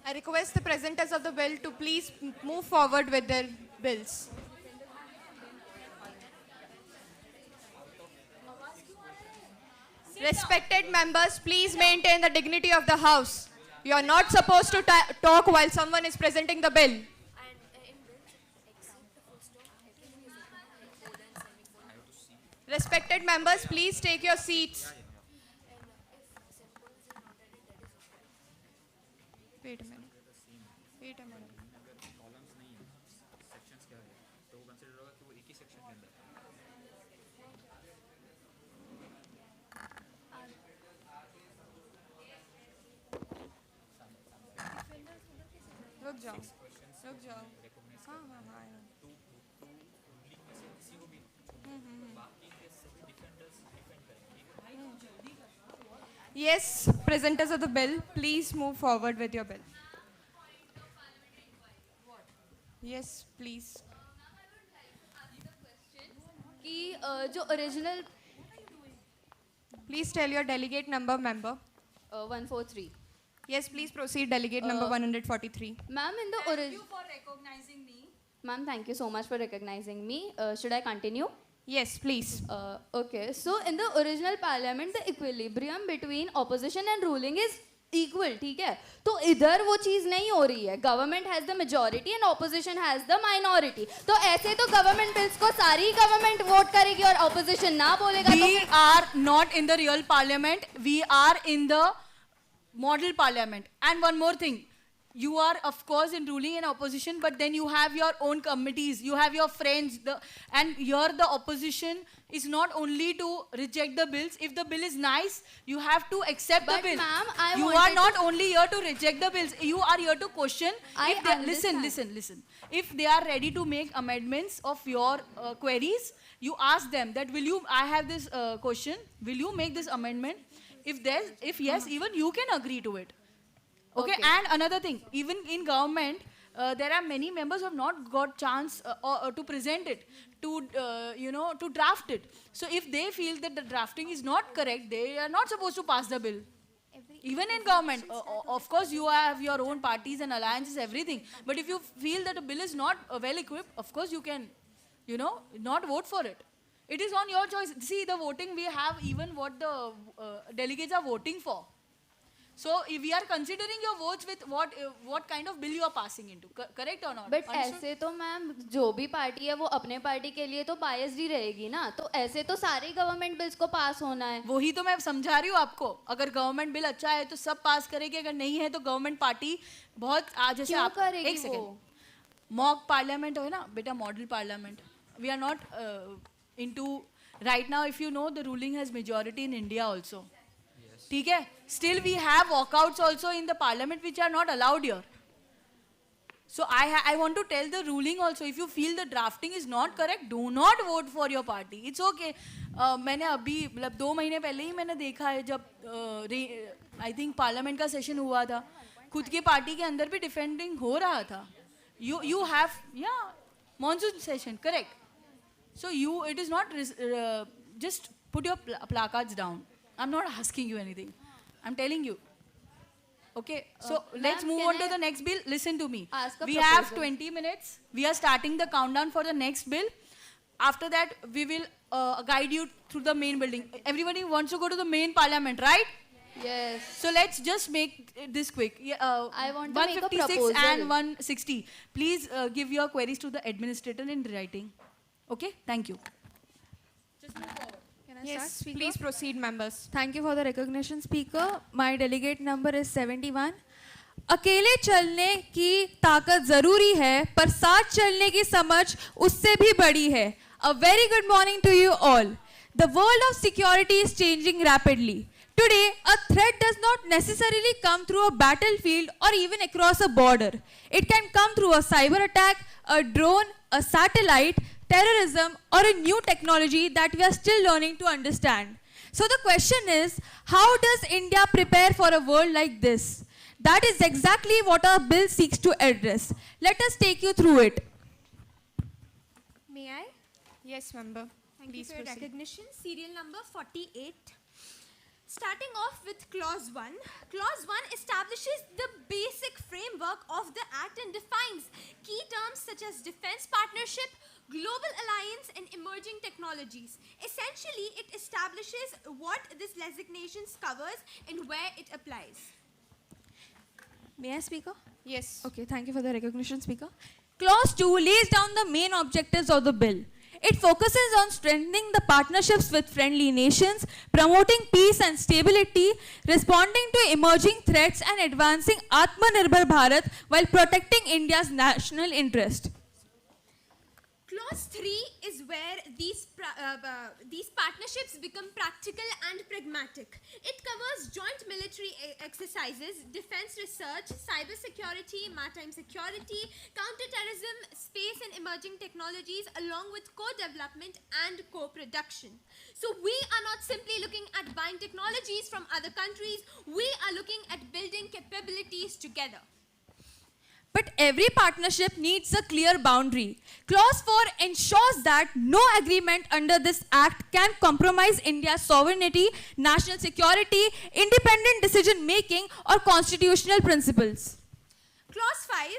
I request the presenters of the bill to please move forward with their bills. Respected members, please maintain the dignity of the House. You are not supposed to talk while someone is presenting the bill. Respected members, please take your seats. Wait a minute. Wait a minute. रुक जाओ रुक जाओ हाँ हाँ हाँ Yes, presenters of the bill, please move forward with your bill. Yes, please. कि जो original Please tell your delegate number, member. 143. Yes, please proceed, delegate number 143. Ma'am, in the Thank you for recognizing me. Ma'am, thank you so much for recognizing me. Should I continue? Yes, please. Okay, so in the original parliament, the equilibrium between opposition and ruling is equal, ठीक है? तो इधर वो चीज नहीं हो रही है. Government has the majority and opposition has the minority. तो ऐसे तो government bills को सारी government vote करेगी और opposition ना बोलेगा. We are not in the real parliament. We are in the model parliament. And one more thing. You are, of course, in ruling and opposition, but then you have your own committees, you have your friends, and here the opposition is not only to reject the bills. If the bill is nice, you have to accept the bill. Ma'am, you are not only here to reject the bills, you are here to question. Listen. If they are ready to make amendments of your queries, you ask them that, I have this question, will you make this amendment? If yes, even you can agree to it. Okay, and another thing, even in government, there are many members who have not got chance to present it, to draft it. So if they feel that the drafting is not correct, they are not supposed to pass the bill. Even in government, of course, you have your own parties and alliances, everything. But if you feel that a bill is not well equipped, of course you can, not vote for it. It is on your choice. See, the voting we have, even what the delegates are voting for. So if we are considering your votes with what kind of bill you are passing into, correct or not? But ऐसे तो ma'am जो भी party है वो अपने party के लिए तो biased ही रहेगी ना, तो ऐसे तो सारे गवर्नमेंट बिल्स को पास होना है. वही तो मैं समझा रही हूँ आपको. अगर गवर्नमेंट बिल अच्छा है तो सब पास करेगी, अगर नहीं है तो गवर्नमेंट पार्टी बहुत जैसे आप एक सेकंड मॉक पार्लियामेंट है ना बेटा, model parliament. We are not into right now. If you know the ruling has majority in India also. ठीक है, still we have walkouts also in the parliament which are not allowed here. So I want to tell the ruling also, if you feel the drafting is not correct, do not vote for your party. It's okay. मैंने अभी मतलब 2 महीने पहले ही मैंने देखा है जब I think parliament का सेशन हुआ था, खुद की पार्टी के अंदर भी डिफेंडिंग हो रहा था. You have monsoon session, correct. So it is not just put your placards down. I'm not asking you anything. I'm telling you. Okay, so let's move on to the next bill. Listen to me. We have 20 minutes. We are starting the countdown for the next bill. After that, we will guide you through the main building. Everybody wants to go to the main parliament, right? Yes. So let's just make this quick. I want to make a 156 proposal. and 160. Please give your queries to the administrator in writing. Okay, thank you. Just move forward. Yes, please proceed, members. Thank you for the recognition, Speaker. My delegate number is 71. अकेले चलने की ताकत जरूरी है, पर साथ चलने की समझ उससे भी बड़ी है. A very good morning to you all. The world of security is changing rapidly. Today, a threat does not necessarily come through a battlefield or even across a border. It can come through a cyber attack, a drone, a satellite, terrorism, or a new technology that we are still learning to understand. So the question is, how does India prepare for a world like this? That is exactly what our bill seeks to address. Let us take you through it. May I? Yes, member. Thank Please you for your proceed. recognition. Serial number 48. Starting off with Clause 1. Clause 1 establishes the basic framework of the Act and defines key terms such as defense partnership, global alliance, and emerging technologies. Essentially, it establishes what this designation covers and where it applies. May I, Speaker? Yes. Okay, thank you for the recognition, Speaker. Clause 2 lays down the main objectives of the bill. It focuses on strengthening the partnerships with friendly nations, promoting peace and stability, responding to emerging threats, and advancing Atmanirbhar Bharat while protecting India's national interest. Clause 3 is where these partnerships become practical and pragmatic. It covers joint military exercises, defense research, cyber security, maritime security, counterterrorism, space and emerging technologies, along with co-development and co-production. So we are not simply looking at buying technologies from other countries, we are looking at building capabilities together. But every partnership needs a clear boundary. Clause 4 ensures that no agreement under this act can compromise India's sovereignty, national security, independent decision making, or constitutional principles. Clause 5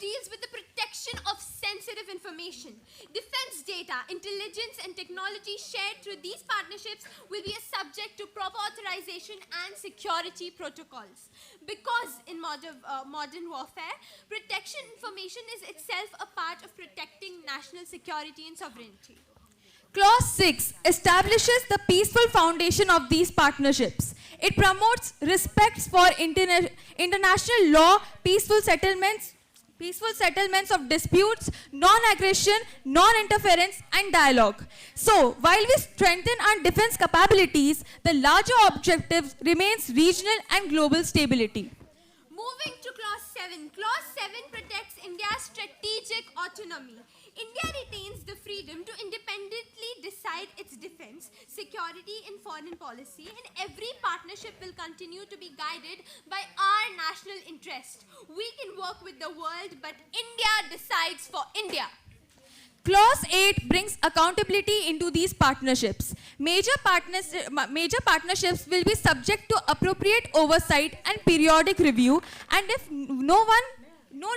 deals with the protection of sensitive information. Defense data, intelligence and technology shared through these partnerships will be a subject to proper authorization and security protocols. Because in modern warfare, protection information is itself a part of protecting national security and sovereignty. Clause 6 establishes the peaceful foundation of these partnerships. It promotes respect for international law, peaceful settlements of disputes, non-aggression, non-interference, and dialogue. So, while we strengthen our defense capabilities, the larger objective remains regional and global stability. Moving to Clause 7. Clause 7 protects India's strategic autonomy. India retains the freedom to independently decide its defense, security and foreign policy, and every partnership will continue to be guided by our national interest. We can work with the world, but India decides for India. Clause 8 brings accountability into these partnerships. Major partnerships will be subject to appropriate oversight and periodic review, and if no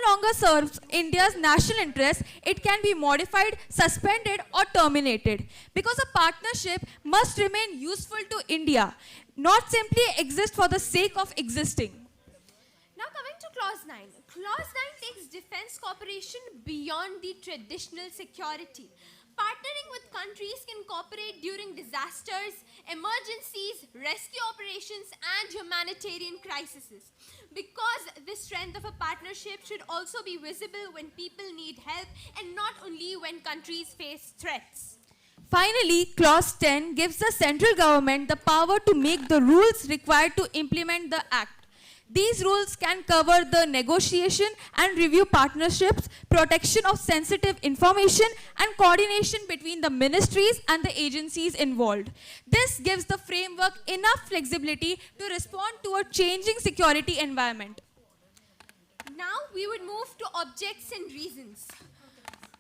longer serves India's national interest, it can be modified, suspended, or terminated. Because a partnership must remain useful to India, not simply exist for the sake of existing. Now coming to Clause 9. Clause 9 takes defense cooperation beyond the traditional security. Partnering with countries can cooperate during disasters, emergencies, rescue operations, and humanitarian crises. Because the strength of a partnership should also be visible when people need help and not only when countries face threats. Finally, Clause 10 gives the central government the power to make the rules required to implement the Act. These rules can cover the negotiation and review partnerships, protection of sensitive information, and coordination between the ministries and the agencies involved. This gives the framework enough flexibility to respond to a changing security environment. Now we would move to objects and reasons.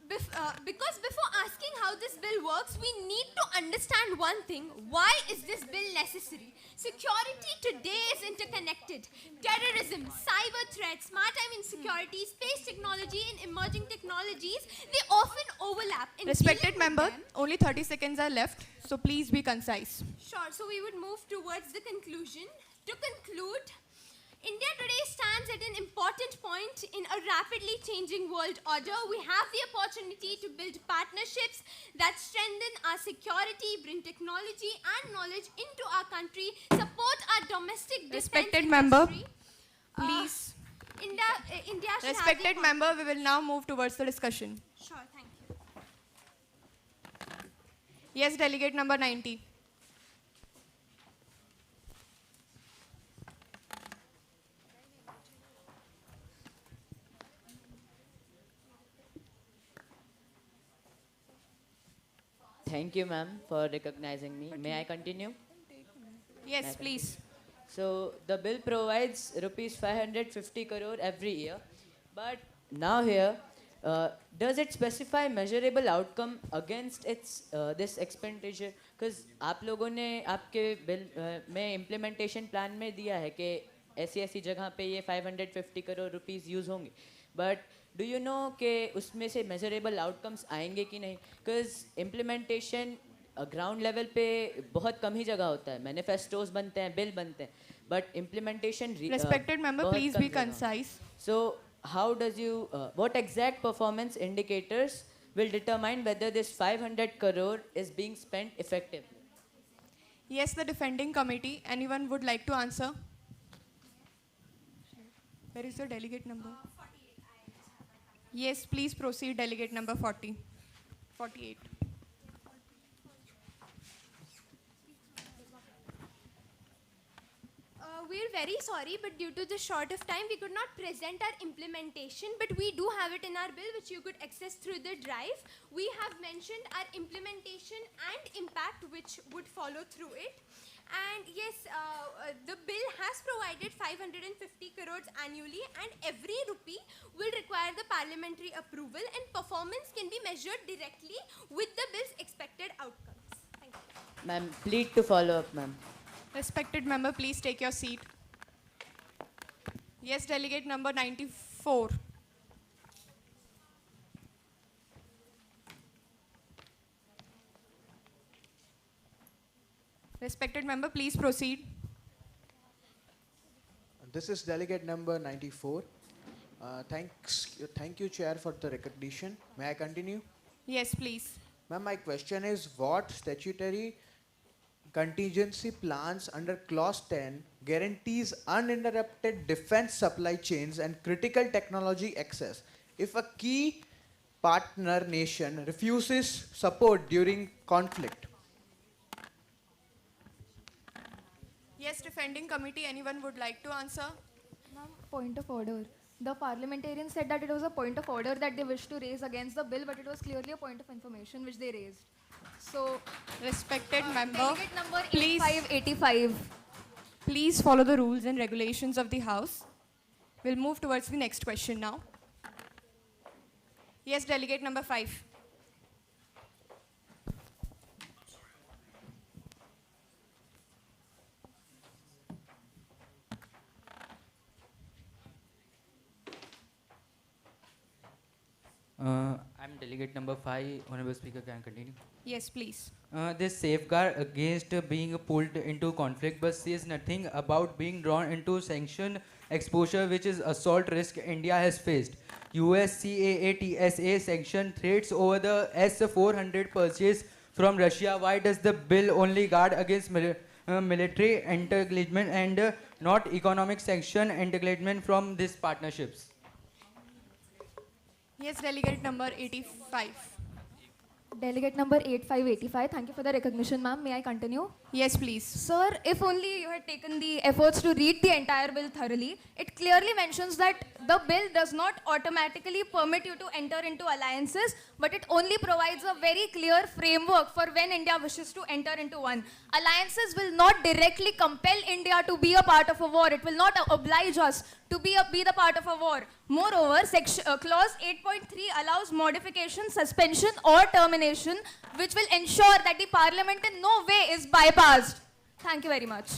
Because before asking how this bill works, we need to understand one thing. Why is this bill necessary? Security today is interconnected. Terrorism, cyber threats, maritime insecurity, space technology, and emerging technologies, they often overlap. Respected member, only 30 seconds are left, so please be concise. Sure, so we would move towards the conclusion. To conclude, India today stands at an important point in a rapidly changing world order. We have the opportunity to build partnerships that strengthen our security, bring technology and knowledge into our country, support our domestic defense Respected industry. member, please. India should Respected member, we will now move towards the discussion. Sure, thank you. Yes, delegate number 90. Thank you, ma'am, for recognizing me. May I continue? Yes, please. So the bill provides rupees 550 crore every year, but now here, does it specify measurable outcome against its this expenditure? Because आप लोगों ने आपके bill में implementation plan में दिया है कि ऐसी ऐसी जगह पे ये 550 करोड़ रुपीस यूज़ होंगे, but do you know कि उसमें से measurable outcomes आएंगे कि नहीं? Because implementation ग्राउंड लेवल पे बहुत कम ही जगह होता है, मैनिफेस्टोज बनते हैं, बिल बनते हैं, but implementation Respected member, please be concise. So how does you what exact performance indicators will determine whether this 500 crore is being spent effectively? Yes, the defending committee. Anyone would like to answer? Where is the delegate number? Yes, please proceed, delegate number 40. 48. We're very sorry, but due to the short of time, we could not present our implementation, but we do have it in our bill, which you could access through the drive. We have mentioned our implementation and impact, which would follow through it. And yes, the bill has has provided 550 crores annually, and every rupee will require the parliamentary approval, and performance can be measured directly with the bill's expected outcomes. Thank you. Ma'am, plead to follow up, ma'am. Respected member, please take your seat. Yes, delegate number 94. Respected member, please proceed. This is delegate number 94. Thank you, Chair, for the recognition. May I continue? Yes, please. Ma'am, my question is, what statutory contingency plans under Clause 10 guarantees uninterrupted defense supply chains and critical technology access if a key partner nation refuses support during conflict? Yes, defending committee, anyone would like to answer? Ma'am, point of order. The parliamentarian said that it was a point of order that they wished to raise against the bill, but it was clearly a point of information which they raised. So, respected member, delegate number please, 8585. please follow the rules and regulations of the House. We'll move towards the next question now. Yes, delegate number 5. I'm delegate number 5. Honorable Speaker, can I continue? Yes, please. This safeguard against being pulled into conflict but says nothing about being drawn into sanction exposure, which is assault risk India has faced. USCAA TSA sanction threats over the S-400 purchase from Russia. Why does the bill only guard against military entanglement and not economic sanction entanglement from these partnerships? Yes, delegate number 85. Delegate number 8585, thank you for the recognition, ma'am. May I continue? Yes, please. Sir, if only you had taken the efforts to read the entire bill thoroughly, it clearly mentions that the bill does not automatically permit you to enter into alliances, but it only provides a very clear framework for when India wishes to enter into one. Alliances will not directly compel India to be a part of a war. It will not oblige us to be the part of a war. Moreover, clause 8.3 allows modification, suspension or termination, which will ensure that the parliament in no way is bypassed. Thank you very much.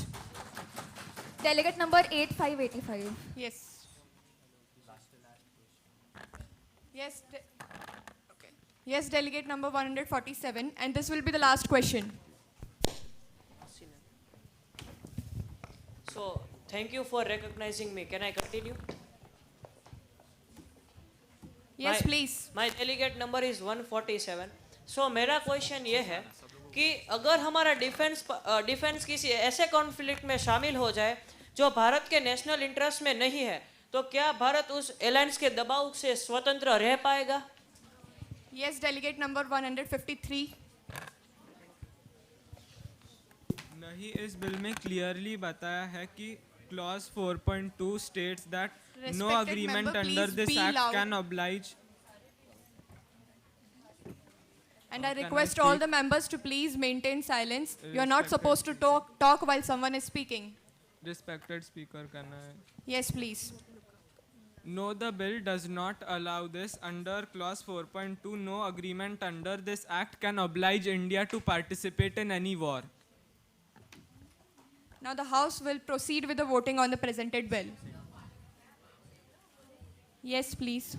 Delegate number 8585. Yes. Yes. Okay. Yes, delegate number 147, and this will be the last question. So, thank you for recognizing me. Can I continue? Yes, please. My delegate number is 147. So, मेरा question ये है कि अगर हमारा defence किसी ऐसे conflict में शामिल हो जाए जो भारत के नेशनल इंटरेस्ट में नहीं है, तो क्या भारत उस एलायंस के दबाव से स्वतंत्र रह पाएगा? Yes, delegate number 153. नहीं, इस बिल में क्लियरली बताया है कि clause 4.2 states that no agreement under this act can oblige. And I request all the members to please maintain silence. You are not supposed to talk while someone is speaking. Respected Speaker, can I? Yes, please. No, the bill does not allow this. Under clause 4.2, no agreement under this act can oblige India to participate in any war. Now the House will proceed with the voting on the presented bill. Yes, please.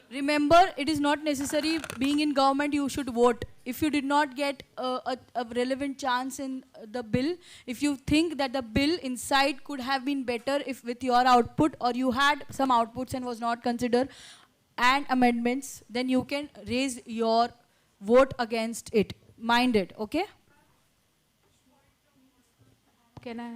Remember, it is not necessary being in government you should vote. If you did not get a relevant chance in the bill, if you think that the bill inside could have been better if with your output, or you had some outputs and was not considered and amendments, then you can raise your vote against it. Mind it, okay? Can I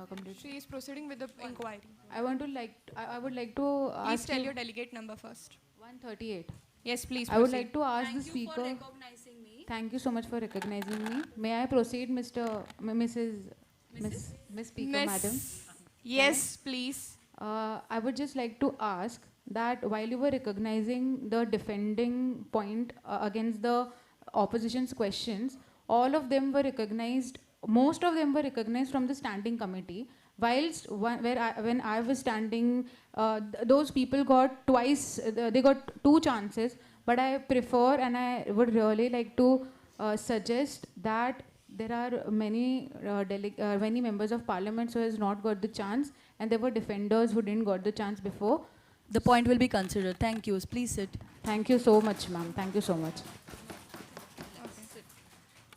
complete? She is proceeding with the inquiry. I would like to Please ask tell you your delegate number first. 138. Yes, please I would proceed. like to ask the speaker. Thank you for recognizing me. Thank you so much for recognizing me. May I proceed, Miss Speaker, Miss- Madam? Yes, please. I would just like to ask that while you were recognizing the defending point against the opposition's questions, all of them were recognized, most of them were recognized from the standing committee. Whilst when I was standing, those people got twice, they got two chances. But I prefer and I would really like to suggest that there are many members of parliament who has not got the chance, and there were defenders who didn't got the chance before. The point will be considered. Thank you. Please sit. Thank you so much, ma'am. Thank you so much.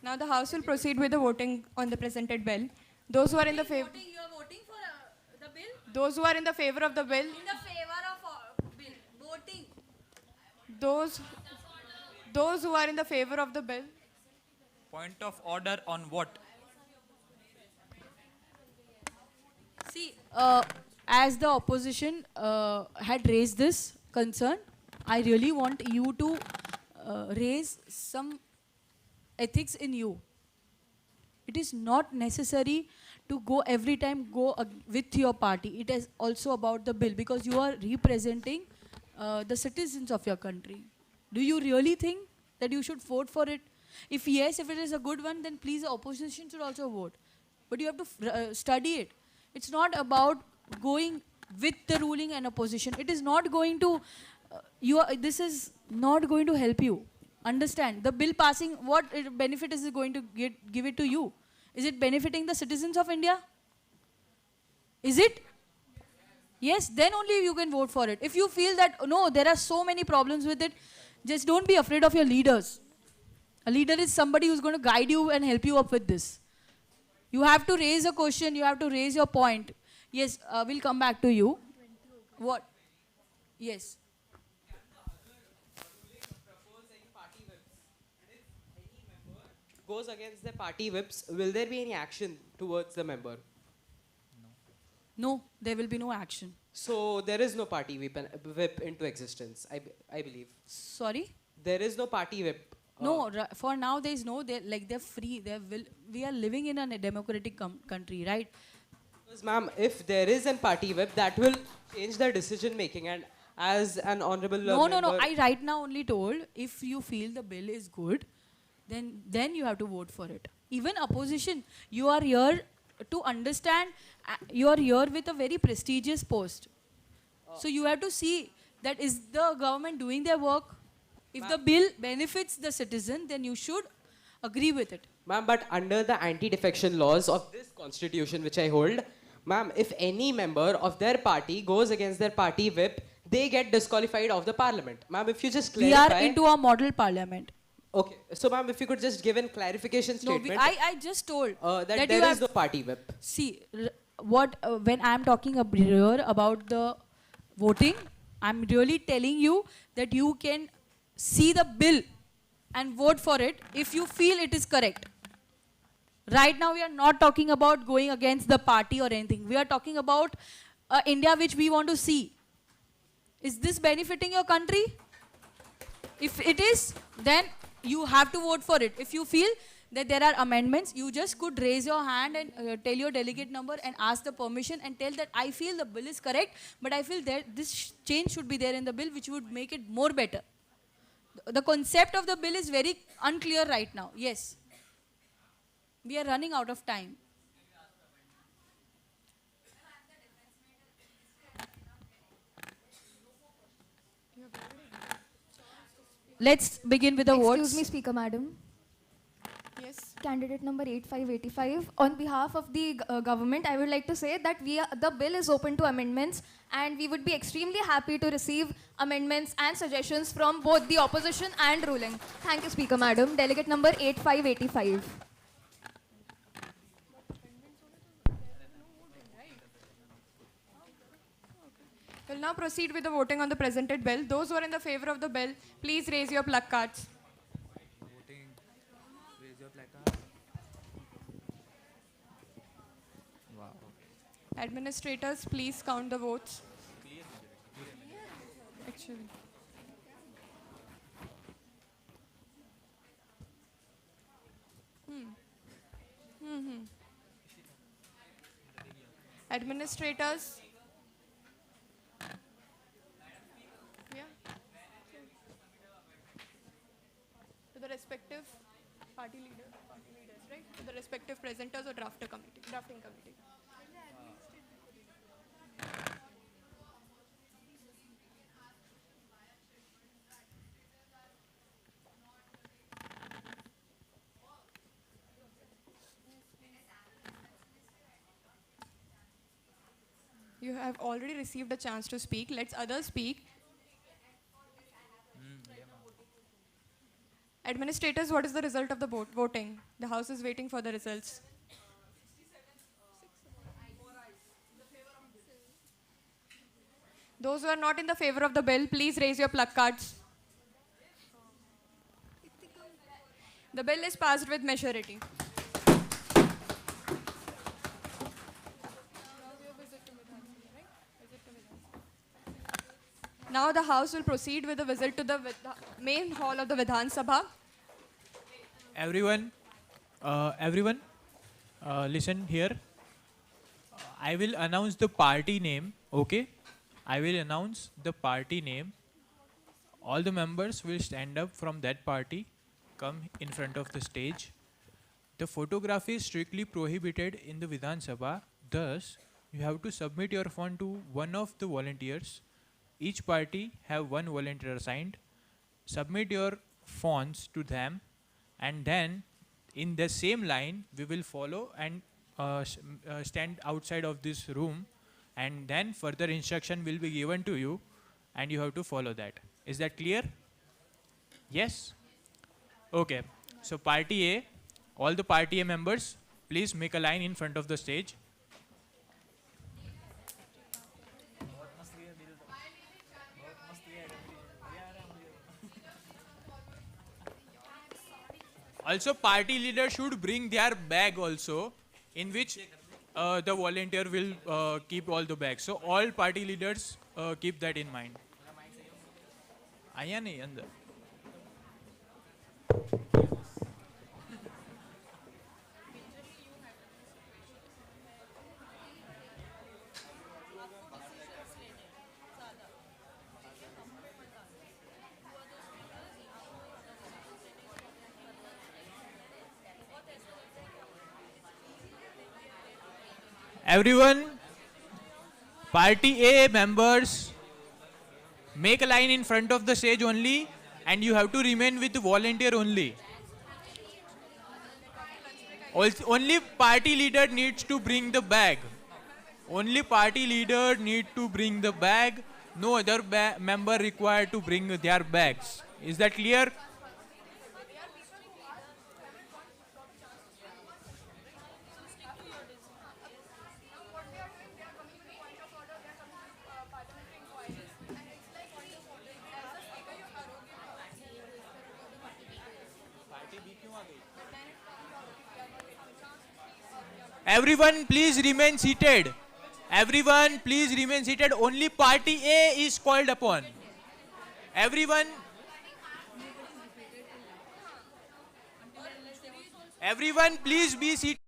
Now the House will proceed with the voting on the presented bill. Those who are in the favor. You are voting for the bill? Those who are in the favor of the bill. In the favor of bill. Voting. Those who are in the favor of the bill. Point of order on what? See, as the opposition had raised this concern, I really want you to raise some ethics in you. It is not necessary to go every time with your party. It is also about the bill, because you are representing the citizens of your country. Do you really think that you should vote for it? If yes, if it is a good one, then please the opposition should also vote. But you have to study it. It's not about going with the ruling and opposition. It is not going to, this is not going to help you. Understand, the bill passing, what benefit is it going to give it to you? Is it benefiting the citizens of India? Is it? Yes, then only you can vote for it. If you feel that, no, there are so many problems with it, just don't be afraid of your leaders. A leader is somebody who's going to guide you and help you up with this. You have to raise a question, you have to raise your point. Yes, we'll come back to you. What? Yes. Goes against the party whips, will there be any action towards the member? No, there will be no action. So there is no party whip into existence, I believe. Sorry? There is no party whip. No, for now there is no, they're free. We are living in a democratic country, right? Because ma'am, if there is a party whip, that will change the decision making, and as an honorable No, member, I right now only told, if you feel the bill is good, then you have to vote for it. Even opposition, you are here to understand, you are here with a very prestigious post. So you have to see that is the government doing their work. If the bill benefits the citizen, then you should agree with it. Ma'am, but under the anti-defection laws of this constitution which I hold, ma'am, if any member of their party goes against their party whip, they get disqualified of the parliament. Ma'am, if you just clarify. We are into a model parliament. Okay, so ma'am, if you could just give a clarification statement. No, I just told that there is no party whip. See, when I am talking here about the voting, I am really telling you that you can see the bill and vote for it if you feel it is correct. Right now we are not talking about going against the party or anything. We are talking about India which we want to see. Is this benefiting your country? If it is, then you have to vote for it. If you feel that there are amendments, you just could raise your hand and tell your delegate number and ask the permission and tell that I feel the bill is correct, but I feel that this change should be there in the bill which would make it more better. The concept of the bill is very unclear right now. Yes. We are running out of time. Let's begin with the votes. Excuse me, Speaker Madam. Yes. Candidate number 8585. On behalf of the government, I would like to say that the bill is open to amendments, and we would be extremely happy to receive amendments and suggestions from both the opposition and ruling. Thank you, Speaker Madam. Delegate number 8585. We'll now proceed with the voting on the presented bill. Those who are in the favor of the bill, please raise your placards. Administrators, please count the votes. Actually. Administrators. respective party leaders, right? To the respective presenters or drafting committee. You have already received a chance to speak. Let's others speak. Administrators, what is the result of the voting? The House is waiting for the results. Those who are not in the favor of the bill, please raise your placards. The bill is passed with majority. Now the House will proceed with a visit to the main hall of the Vidhan Sabha. Everyone, listen here. I will announce the party name, okay? I will announce the party name. All the members will stand up from that party, come in front of the stage. The photography is strictly prohibited in the Vidhan Sabha. Thus, you have to submit your phone to one of the volunteers. Each party have one volunteer assigned. Submit your phones to them, and then in the same line we will follow and stand outside of this room, and then further instruction will be given to you and you have to follow that. Is that clear? Yes? Okay. So party A, all the party A members, please make a line in front of the stage. Also, party leader should bring their bag also, in which the volunteer will keep all the bags. So all party leaders keep that in mind. आया नहीं अंदर. Everyone, party A members, make a line in front of the stage only, and you have to remain with the volunteer only. Also, only party leader needs to bring the bag. Only party leader need to bring the bag. No other member required to bring their bags. Is that clear? Everyone please remain seated. Everyone please remain seated. Only party A is called upon. Everyone please be seated.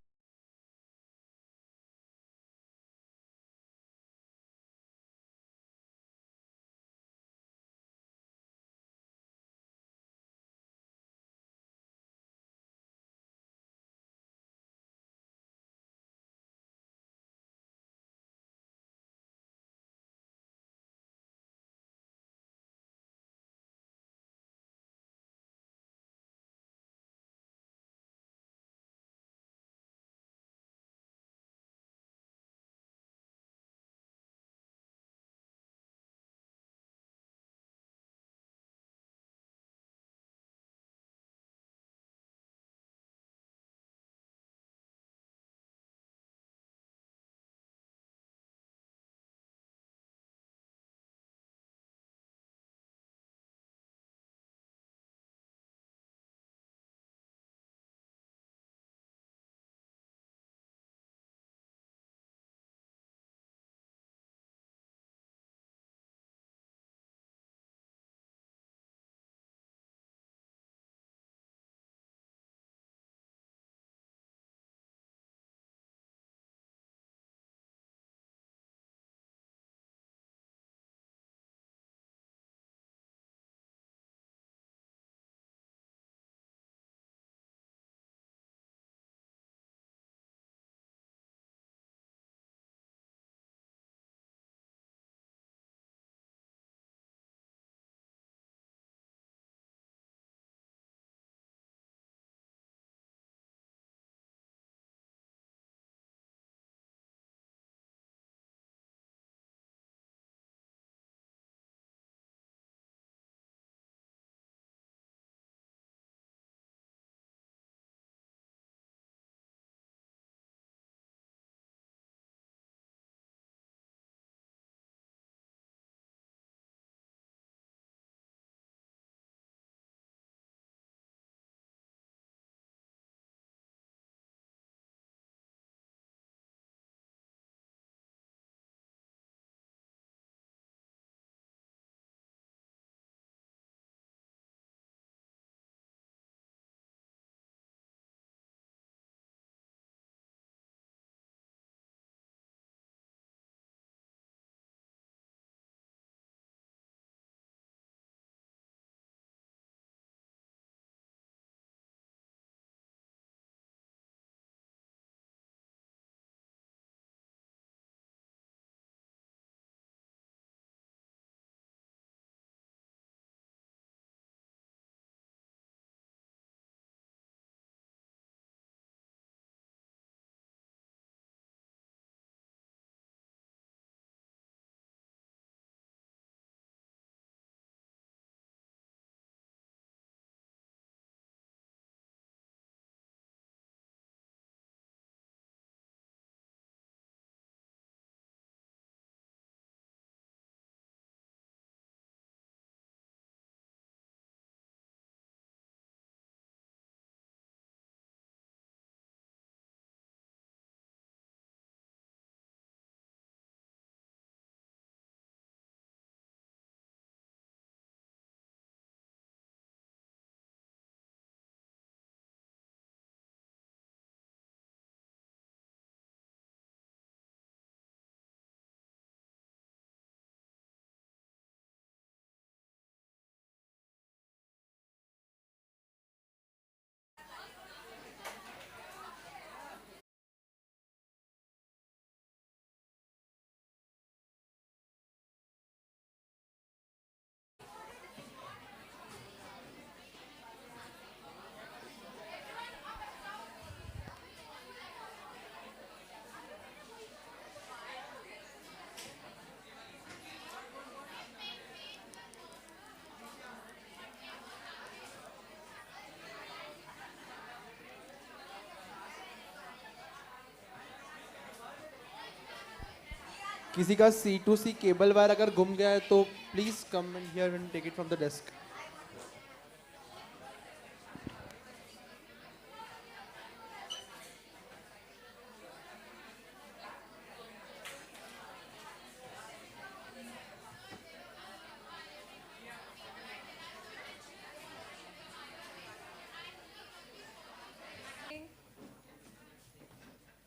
किसी का C2C cable wire अगर गुम गया है तो please come in here and take it from the desk.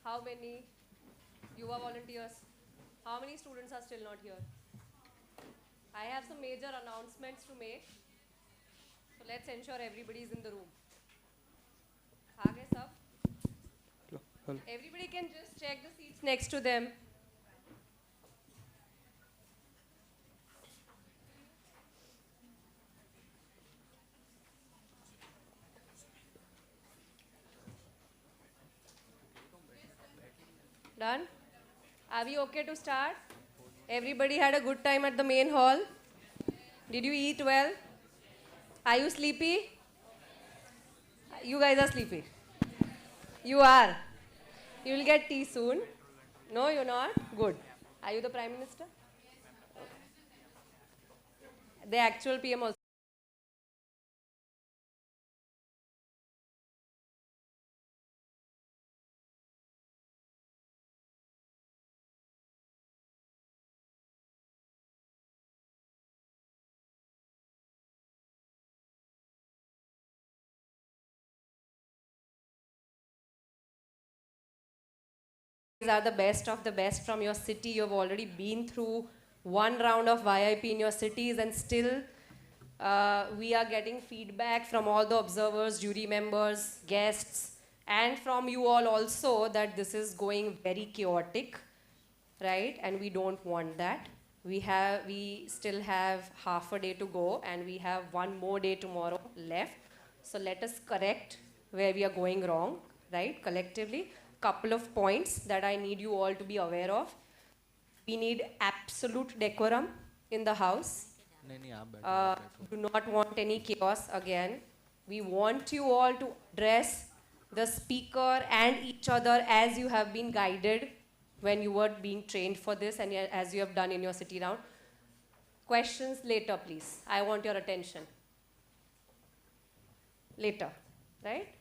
How many Yuva volunteers? How many students are still not here? I have some major announcements to make. So let's ensure everybody is in the room. Aage sab? Everybody can just check the seats next to them. Done? Are we okay to start? Everybody had a good time at the main hall? Did you eat well? Are you sleepy? You guys are sleepy. You are. You will get tea soon. No, you're not? Good. Are you the Prime Minister? The actual PM also. Are the best of the best from your city. You've already been through one round of VIP in your cities, and still we are getting feedback from all the observers, jury members, guests, and from you all also that this is going very chaotic, right? And we don't want that. We still have half a day to go, and we have one more day tomorrow left. So let us correct where we are going wrong, right? Collectively. Couple of points that I need you all to be aware of. We need absolute decorum in the house. Do not want any chaos again. We want you all to address the speaker and each other as you have been guided when you were being trained for this and as you have done in your city round. Questions later, please. I want your attention. Later, right?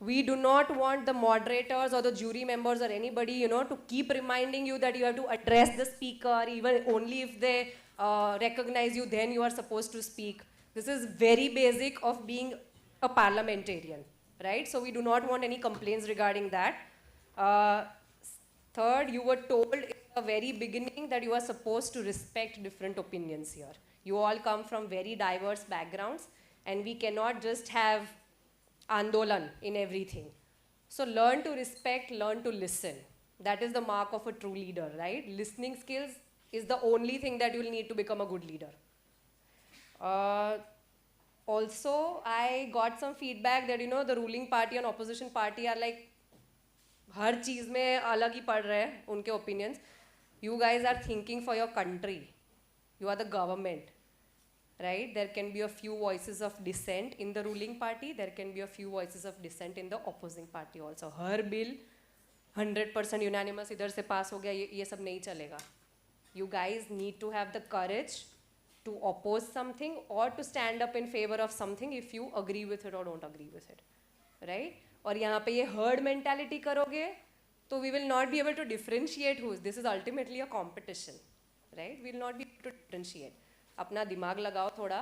We do not want the moderators or the jury members or anybody, to keep reminding you that you have to address the speaker, even only if they recognize you, then you are supposed to speak. This is very basic of being a parliamentarian, right? So we do not want any complaints regarding that. Third, you were told in the very beginning that you are supposed to respect different opinions here. You all come from very diverse backgrounds, and we cannot just have Andolan in everything. So learn to respect, learn to listen. That is the mark of a true leader, right? Listening skills is the only thing that you will need to become a good leader. Also, I got some feedback that, the ruling party and opposition party are like, हर चीज़ में अलग ही पढ़ रहे हैं उनके opinions. You guys are thinking for your country. You are the government. Right? There can be a few voices of dissent in the ruling party. There can be a few voices of dissent in the opposing party also. Her bill 100% unanimous इधर से pass हो गया ये सब नहीं चलेगा. You guys need to have the courage to oppose something or to stand up in favor of something if you agree with it or don't agree with it. Right? और यहाँ पे ये herd mentality करोगे तो we will not be able to differentiate who is. This is ultimately a competition. Right? We will not be able to differentiate. अपना दिमाग लगाओ थोड़ा,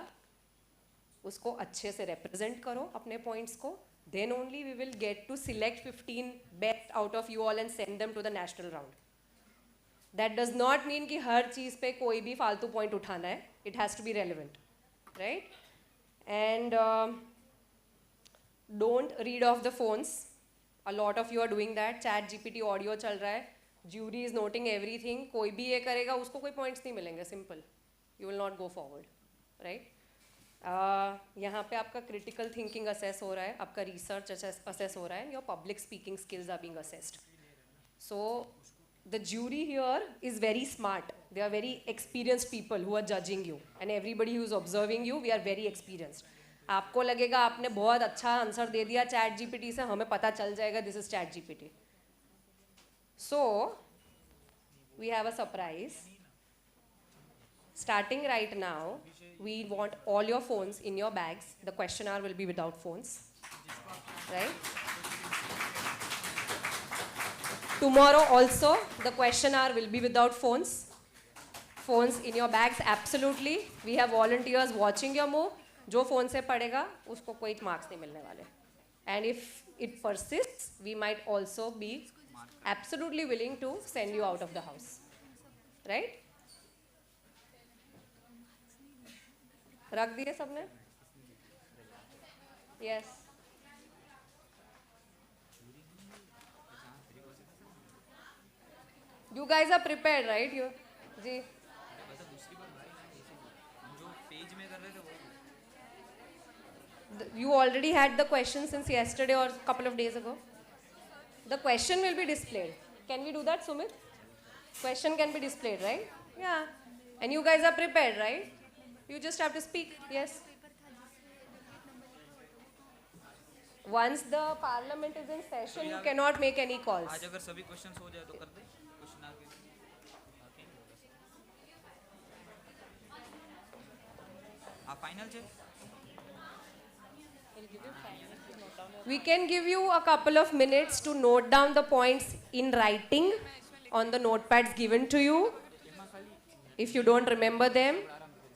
उसको अच्छे से represent करो अपने points को, then only we will get to select 15 best out of you all and send them to the national round. That does not mean कि हर चीज़ पे कोई भी फालतू point उठाना है. It has to be relevant, right? And don't read off the phones. A lot of you are doing that. Chat GPT audio चल रहा है. Jury is noting everything. कोई भी ये करेगा उसको कोई points नहीं मिलेंगे. Simple. You will not go forward, right? यहाँ पे आपका critical thinking assess हो रहा है, आपका research assess हो रहा है, and your public speaking skills are being assessed. So the jury here is very smart. They are very experienced people who are judging you, and everybody who is observing you, we are very experienced. आपको लगेगा आपने बहुत अच्छा answer दे दिया chat GPT से, हमें पता चल जाएगा this is chat GPT. So we have a surprise. Starting right now, we want all your phones in your bags. The question hour will be without phones. Right? Tomorrow also, the question hour will be without phones. Phones in your bags, absolutely. We have volunteers watching your move. जो phone से पढ़ेगा, उसको कोई marks नहीं मिलने वाले. And if it persists, we might also be absolutely willing to send you out of the house. Right? रख दिए सबने? Yes. You guys are prepared, right? You, ji. You already had the question since yesterday or a couple of days ago. The question will be displayed. Can we do that, Sumit? Question can be displayed, right? Yeah. And you guys are prepared, right? You just have to speak. Yes. Once the parliament is in session, you cannot make any calls. आज अगर सभी questions हो जाए तो कर दे question आगे हाँ final छे We can give you a couple of minutes to note down the points in writing on the notepads given to you. If you don't remember them,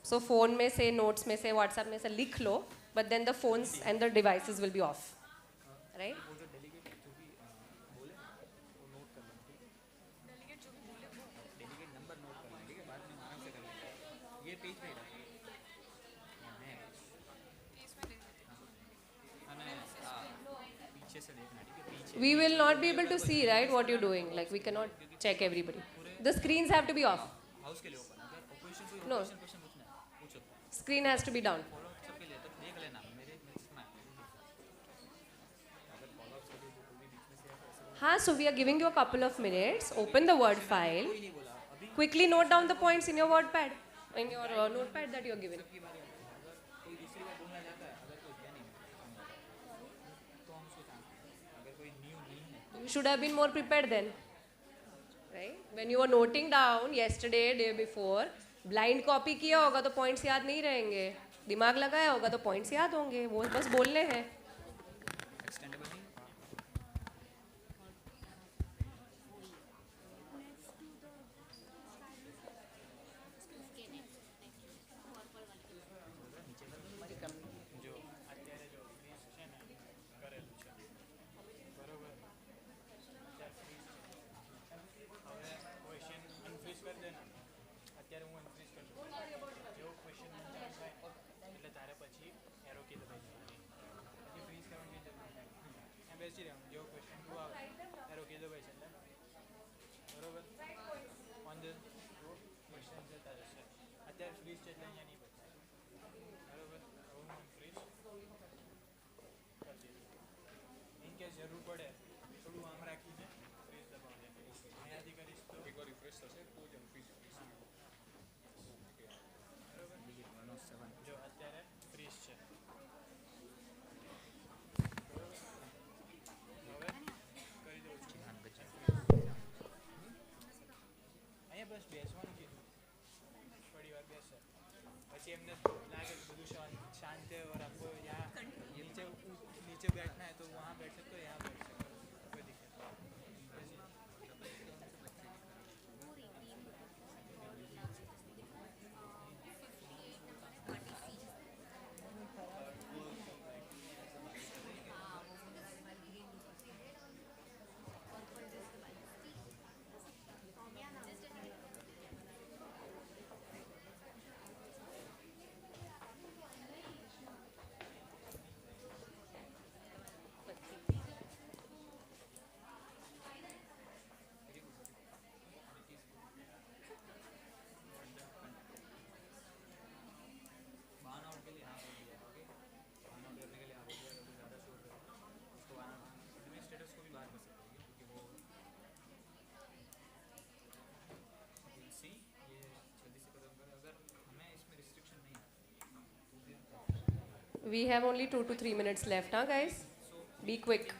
so phone में से, notes में से, WhatsApp में से लिख लो, but then the phones and the devices will be off. Right? We will not be able to see, right, what you're doing. Like, we cannot check everybody. The screens have to be off. No. Screen has to be down. So we are giving you a couple of minutes. Open the word file. Quickly note down the points in your word pad, in your notepad that you are given. You should have been more prepared then. Right? When you were noting down yesterday, day before, blind copy किया होगा तो points याद नहीं रहेंगे. दिमाग लगाया होगा तो points याद होंगे. वो बस बोलने हैं. We have only 2 to 3 minutes left, guys? Be quick.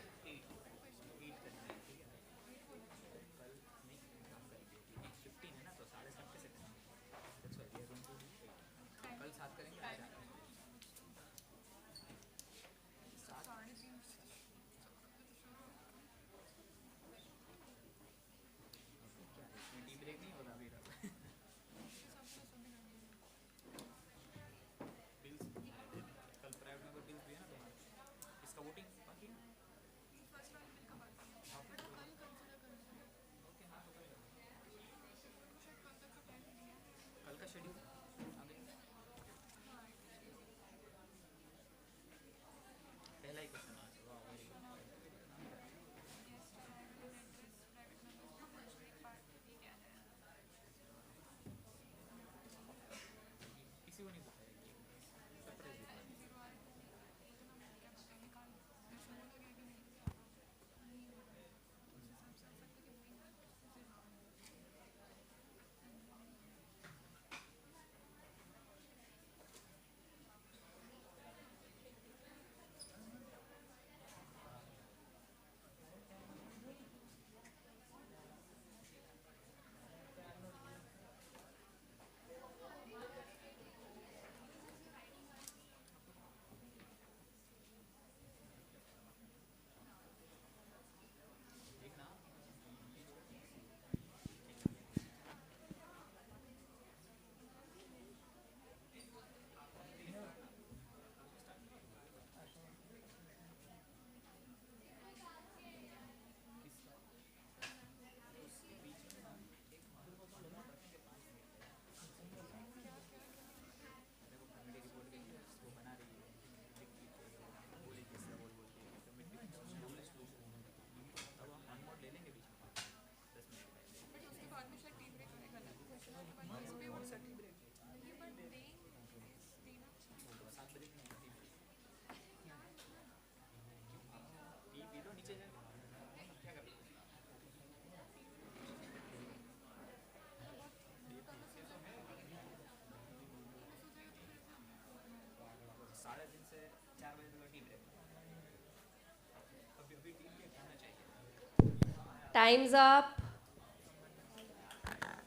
Time's up.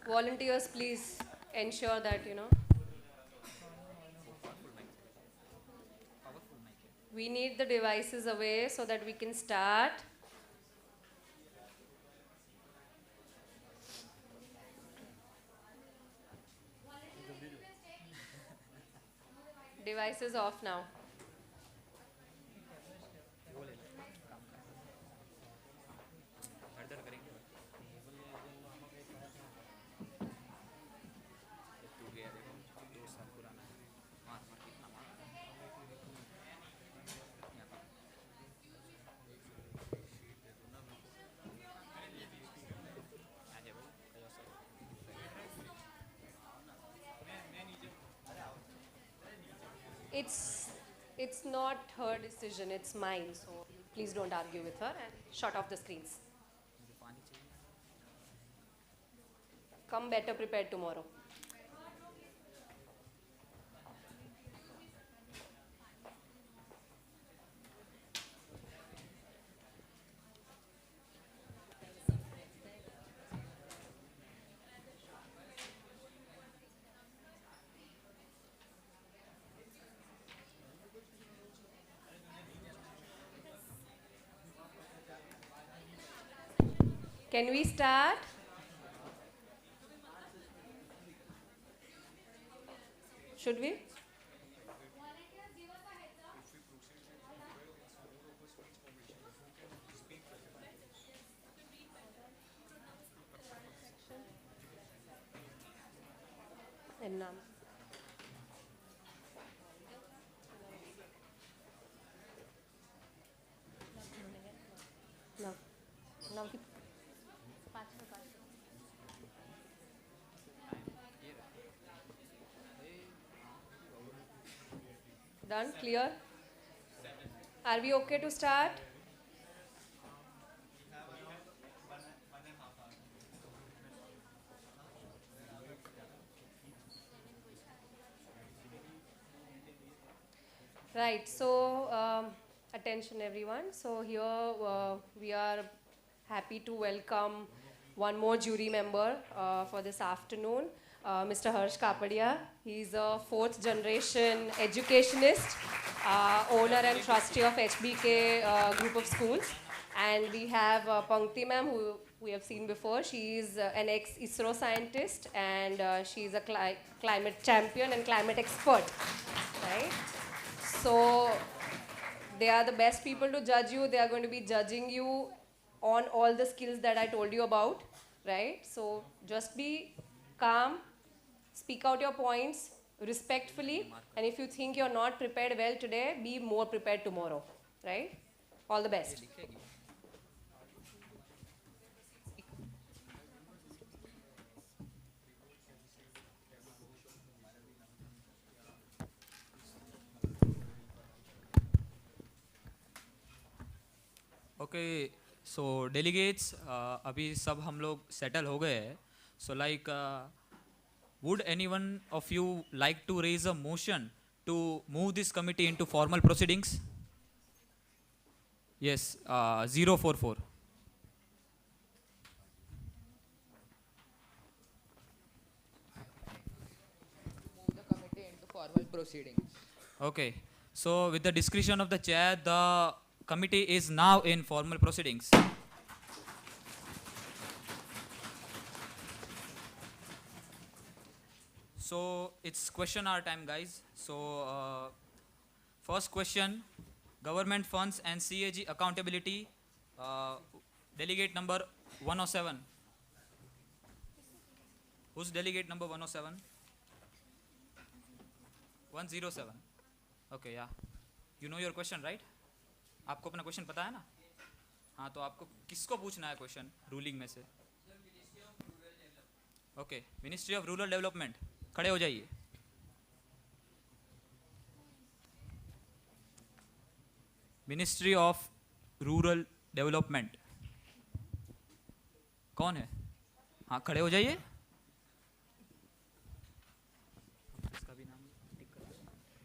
Volunteers, please ensure that, we need the devices away so that we can start. Devices off now. It's not her decision, it's mine. So please don't argue with her and shut off the screens. Come better prepared tomorrow. Can we start? Should we? And now done? Clear? Are we okay to start? Right, so attention everyone. So here we are happy to welcome one more jury member for this afternoon, Mr. Harsh Kapadia. He's a fourth generation educationist, owner and trustee of HBK group of schools. And we have Pankti ma'am, who we have seen before. She is an ex-ISRO scientist, and she's a climate champion and climate expert, right? So they are the best people to judge you. They are going to be judging you on all the skills that I told you about, right? So just be calm, speak out your points respectfully, and if you think you're not prepared well today, be more prepared tomorrow, right? All the best. Okay, so delegates, अभी सब हम लोग settle हो गए हैं. So like, would anyone of you like to raise a motion to move this committee into formal proceedings? Yes, 044. Move the committee into formal proceedings. Okay, so with the discretion of the chair, the committee is now in formal proceedings. So it's question hour time, guys. So first question, government funds and CAG accountability, delegate number 107. Who's delegate number 107? 107. Okay, yeah. You know your question, right? आपको अपना question पता है ना? हाँ, तो आपको किसको पूछना है क्वेश्चन रूलिंग में से? Okay, ministry of rural development, खड़े हो जाइए. मिनिस्ट्री ऑफ रूरल डेवलपमेंट कौन है? हाँ, खड़े हो जाइए. इसका भी नाम टिक कर दो,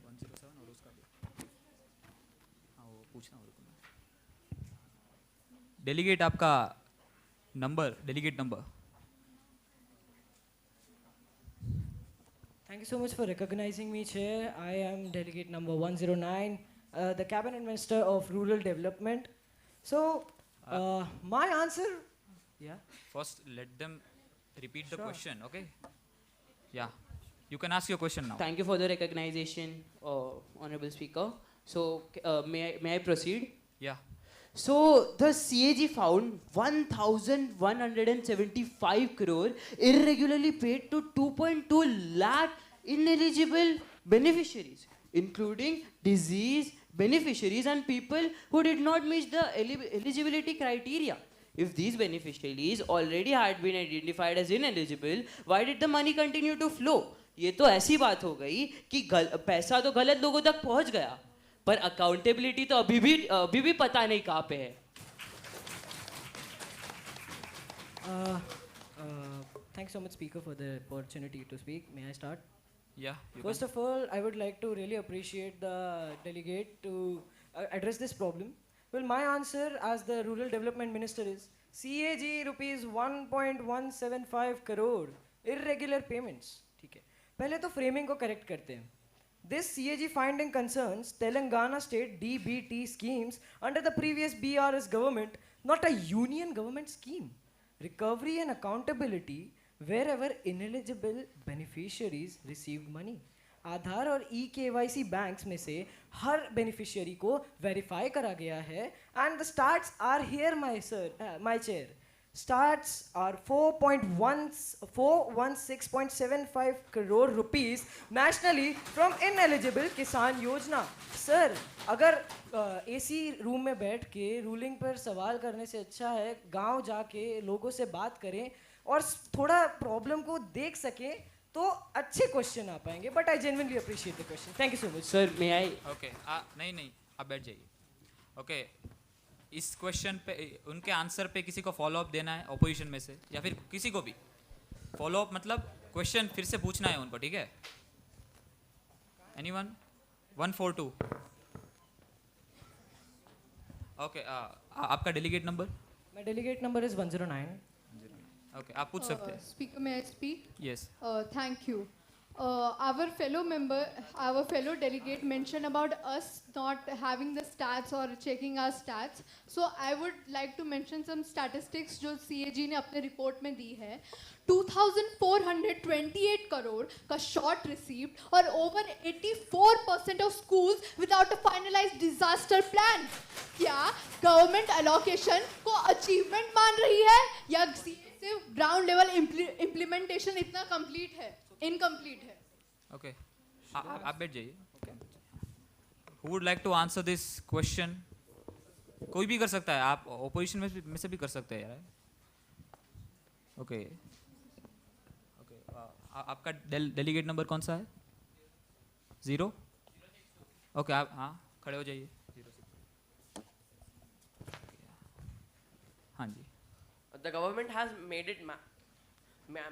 107, और उसका भी. हाँ, वो पूछना. डेलीगेट आपका number, delegate number. Thank you so much for recognizing me, Chair. I am delegate number 109, the Cabinet Minister of Rural Development. So, my answer, yeah. First, let them repeat the Sure. question, okay? Yeah, you can ask your question now. Thank you for the recognition, Honorable Speaker. So, may I proceed? Yeah. So, the CAG found 1,175 crore irregularly paid to 2.2 lakh ineligible beneficiaries, including disease beneficiaries and people who did not meet the eligibility criteria. If these beneficiaries already had been identified as ineligible, why did the money continue to flow? ये तो ऐसी बात हो गई कि पैसा तो गलत लोगों तक पहुंच गया, पर अकाउंटेबिलिटी तो अभी भी पता नहीं कहाँ पे है. Thanks so much, Speaker, for the opportunity to speak. May I start? Yeah. First of all, I would like to really appreciate the delegate to address this problem. Well, my answer as the Rural Development Minister is CAG rupees 1.175 crore irregular payments. ठीक है. पहले तो framing को correct करते हैं. This CAG finding concerns Telangana state DBT schemes under the previous BRS government, not a union government scheme. Recovery and accountability wherever ineligible beneficiaries received money. आधार और e-KYC banks में से हर बेनिफिशियरी को verify करा गया है and the stats are here, my chair. Stats are 416.75 crore rupees nationally from ineligible किसान योजना. Sir, अगर एसी रूम में बैठ के रूलिंग पर सवाल करने से अच्छा है गांव जाके लोगों से बात करें और थोड़ा प्रॉब्लम को देख सकें तो अच्छे क्वेश्चन आ पाएंगे. But I genuinely appreciate the question. Thank you so much. Sir, may I? Okay, नहीं, आप बैठ जाइए. ओके, इस क्वेश्चन पे उनके आंसर पे किसी को फॉलो अप देना है ऑपोजिशन में से या फिर किसी को भी फॉलो अप, मतलब क्वेश्चन फिर से पूछना है उनको, ठीक है? एनीवन? 142. ओके, आपका delegate number? My delegate number is 109. Okay, आप पूछ सकते हैं. Speaker, may I speak? Yes. Thank you. Our fellow delegate mentioned about us not having the stats or checking our stats. So I would like to mention some statistics जो CAG ने अपने report में दी है. 2,428 crore का short received और over 84% of schools without a finalized disaster plan. क्या government allocation को achievement मान रही है या ग्राउंड लेवल इम्प्लीमेंटेशन इतना कंप्लीट है, इनकम्प्लीट है? ओके, आप बैठ जाइए. Who would like to answer this question? कोई भी कर सकता है, आप ओपोजिशन में से भी कर सकते हैं यार. ओके, आपका डेलीगेट नंबर कौन सा है? 0. ओके, आप खड़े हो जाइए. हाँ जी. The government has made it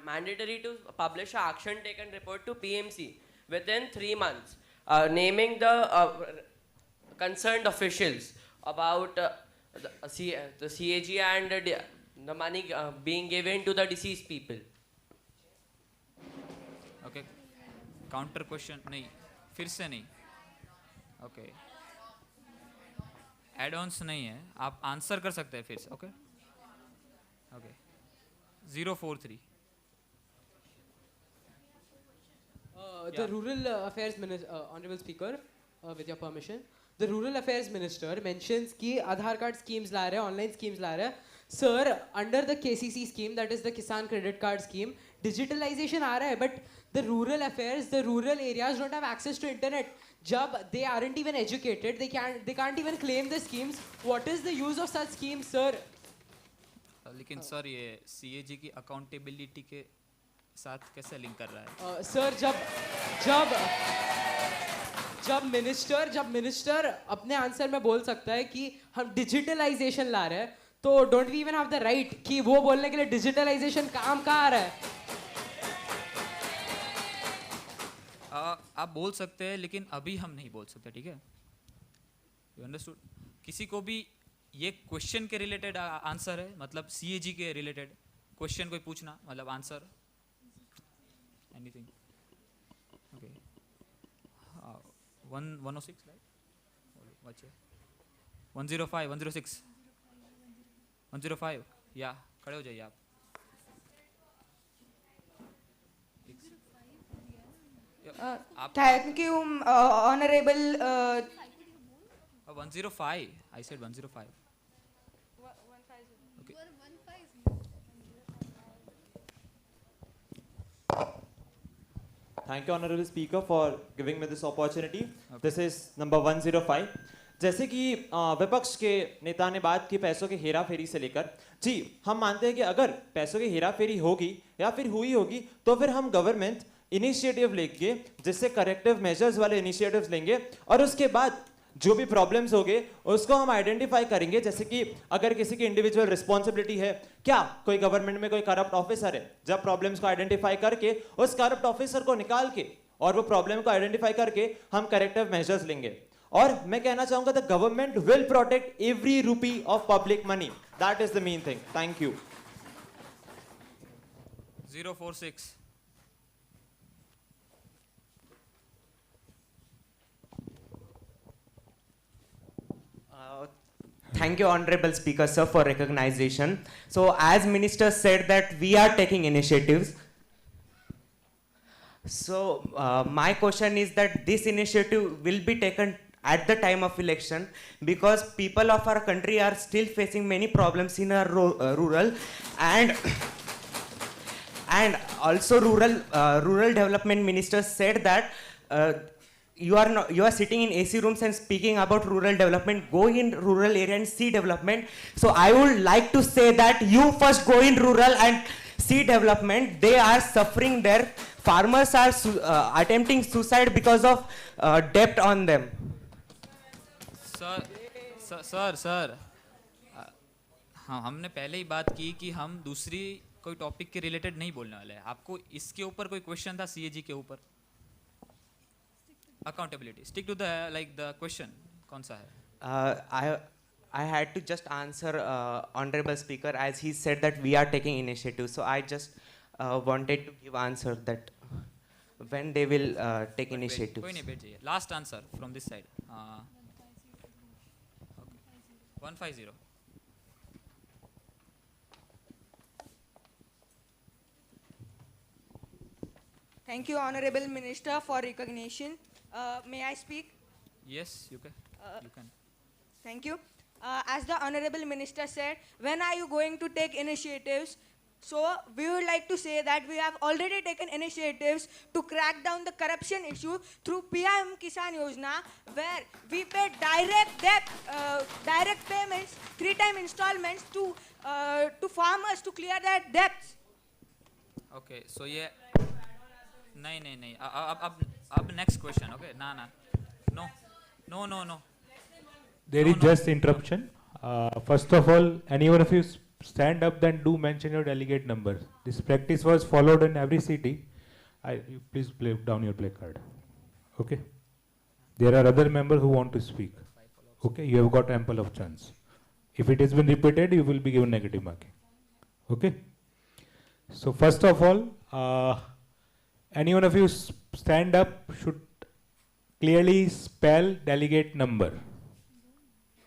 mandatory to publish an action taken report to PMC within 3 months, naming the concerned officials about the CAG and the money being given to the deceased people. Okay, counter question नहीं, फिर से नहीं. Okay, add ons नहीं है, आप answer कर सकते हैं फिर से. Okay, okay. 043. The Rural Affairs Minister, Honorable Speaker, with your permission, the Rural Affairs Minister mentions कि आधार कार्ड schemes ला रहे हैं, online schemes ला रहे हैं. Sir, under the KCC scheme, that is the Kisan Credit Card scheme, digitalization आ रहा है, but the rural affairs, the rural areas don't have access to internet. जब they aren't even educated, they can't even claim the schemes. What is the use of such schemes, sir? लेकिन sir ये CAG की accountability के साथ कैसे link कर रहा है? सर, जब मिनिस्टर अपने आंसर में बोल सकता है कि हम डिजिटलाइजेशन ला रहे हैं, तो don't we even have the right कि वो बोलने के लिए डिजिटलाइजेशन काम कहाँ आ रहा है? आप बोल सकते हैं, लेकिन अभी हम नहीं बोल सकते, ठीक है? You understood? किसी को भी ये क्वेश्चन के रिलेटेड आंसर है, मतलब सीएजी के रिलेटेड क्वेश्चन कोई पूछना, मतलब answer anything. Okay 106 right, what's 105 106 105 या खड़े हो जाइए आप। Thank you, Honorable. 105, I said 105. Okay. Thank you, Honorable Speaker, for giving me this opportunity. This is number 105. जैसे कि विपक्ष के नेता ने बात की पैसों के हेरा फेरी से लेकर, जी हम मानते हैं कि अगर पैसों की हेरा फेरी होगी या फिर हुई होगी तो फिर हम गवर्नमेंट इनिशिएटिव लेंगे, जिससे करेक्टिव मेजर्स वाले इनिशिएटिव्स लेंगे और उसके बाद जो भी प्रॉब्लम्स होंगे उसको हम आइडेंटिफाई करेंगे। जैसे कि अगर किसी की इंडिविजुअल रिस्पॉन्सिबिलिटी है, क्या कोई गवर्नमेंट में कोई करप्ट ऑफिसर है, जब प्रॉब्लम्स को आइडेंटिफाई करके उस करप्ट ऑफिसर को निकाल के और वो प्रॉब्लम को आइडेंटिफाई करके हम करेक्टिव मेजर्स लेंगे। और मैं कहना चाहूंगा the government will protect every रूपी of public money, that is the main thing. Thank you. 046 Thank you, Honorable Speaker, sir, for recognition. So, as Minister said that we are taking initiatives. So, my question is that this initiative will be taken at the time of election because people of our country are still facing many problems in our rural and also rural development minister said that you are sitting in AC rooms and speaking about rural development. Go in rural area and see development. So I would like to say that you first go in rural and see development. They are suffering there. Farmers are attempting suicide because of debt on them. Sir हाँ, हमने पहले ही बात की कि हम दूसरी कोई topic के रिलेटेड नहीं बोलने वाले हैं। आपको इसके ऊपर कोई क्वेश्चन था सीएजी के ऊपर? Accountability, stick to the like the question कौन सा है? I had to just answer Honorable Speaker as he said that we are taking initiative. So I just wanted to give answer that when they will take initiative. कोई नहीं, बैठ जाइए। Last answer from this side. 150 Thank you, Honorable Minister, for recognition. May I speak? Yes, you can. You can. Thank you. As the Honorable Minister said, when are you going to take initiatives? So we would like to say that we have already taken initiatives to crack down the corruption issue through PM Kisan Yojana, where we pay direct payments, 3-time installments to farmers to clear their debts. Okay, so ये नहीं अब next question. Okay, no. There is just interruption. First of all, anyone of you stand up, then do mention your delegate number. This practice was followed in every city. You please play down your placard. Okay. There are other members who want to speak. Okay, you have got ample of chance. If it has been repeated, you will be given negative marking. Okay. So first of all, any one of you stand up should clearly spell delegate number.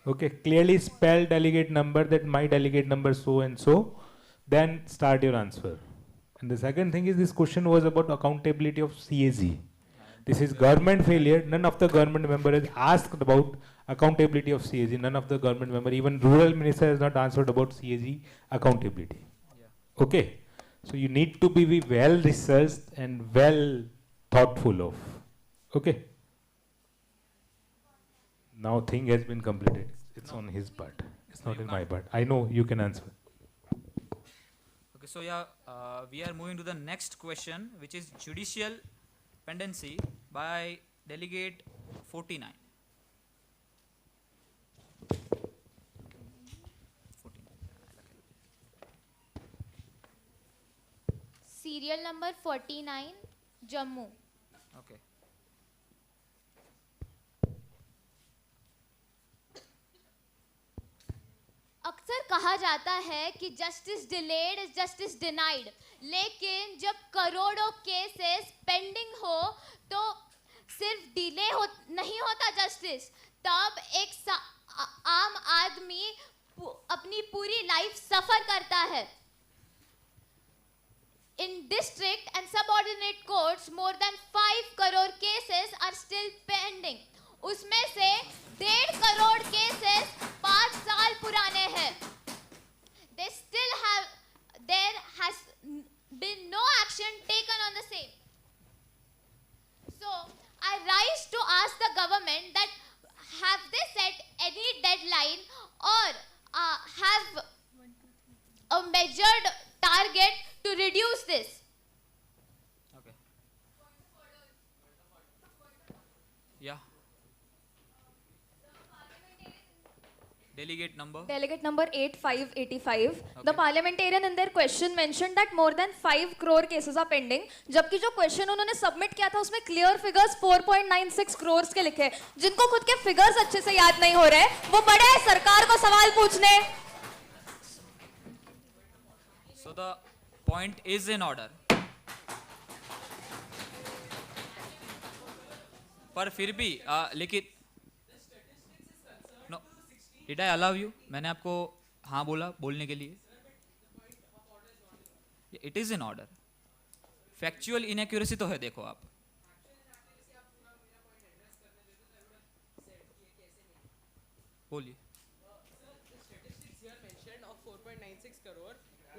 Okay, clearly spell delegate number, that my delegate number so and so, then start your answer. And the second thing is, this question was about accountability of CAG. This is government failure. None of the government member has asked about accountability of CAG. None of the government member, even rural minister has not answered about CAG accountability. Okay, so you need to be well researched and well thoughtful of. Okay. Now thing has been completed. It's on his part. It's not in my part. I know you can answer. Okay, so yeah, we are moving to the next question, which is judicial pendency by delegate 49. Serial number 49, Jammu. Okay. कहा जाता है कि justice delayed is justice denied, लेकिन जब करोड़ों cases pending हो तो सिर्फ डिले नहीं होता जस्टिस, तब एक आम आदमी अपनी पूरी लाइफ सफर करता है. In district and subordinate courts, more than 5 crore cases are still pending. उसमें से 1.5 करोड़ केसेस 5 साल पुराने हैं. There has been no action taken on the same. So I rise to ask the government that have they set any deadline or have a measured target to reduce this? Okay. Yeah. Delegate number? Delegate number 8585. The parliamentarian in their question mentioned that more than 5 crore cases are pending. जबकि जो question उन्होंने submit किया था उसमें clear figures 4.96 crores के लिखे. जिनको खुद के figures अच्छे से याद नहीं हो रहे, वो बड़े हैं सरकार को सवाल पूछने. So the point is in order. पर फिर भी लेकिन no, did I allow you? मैंने आपको हाँ बोला बोलने के लिए. It is in order. Factual inaccuracy तो है, देखो आप. बोलिए.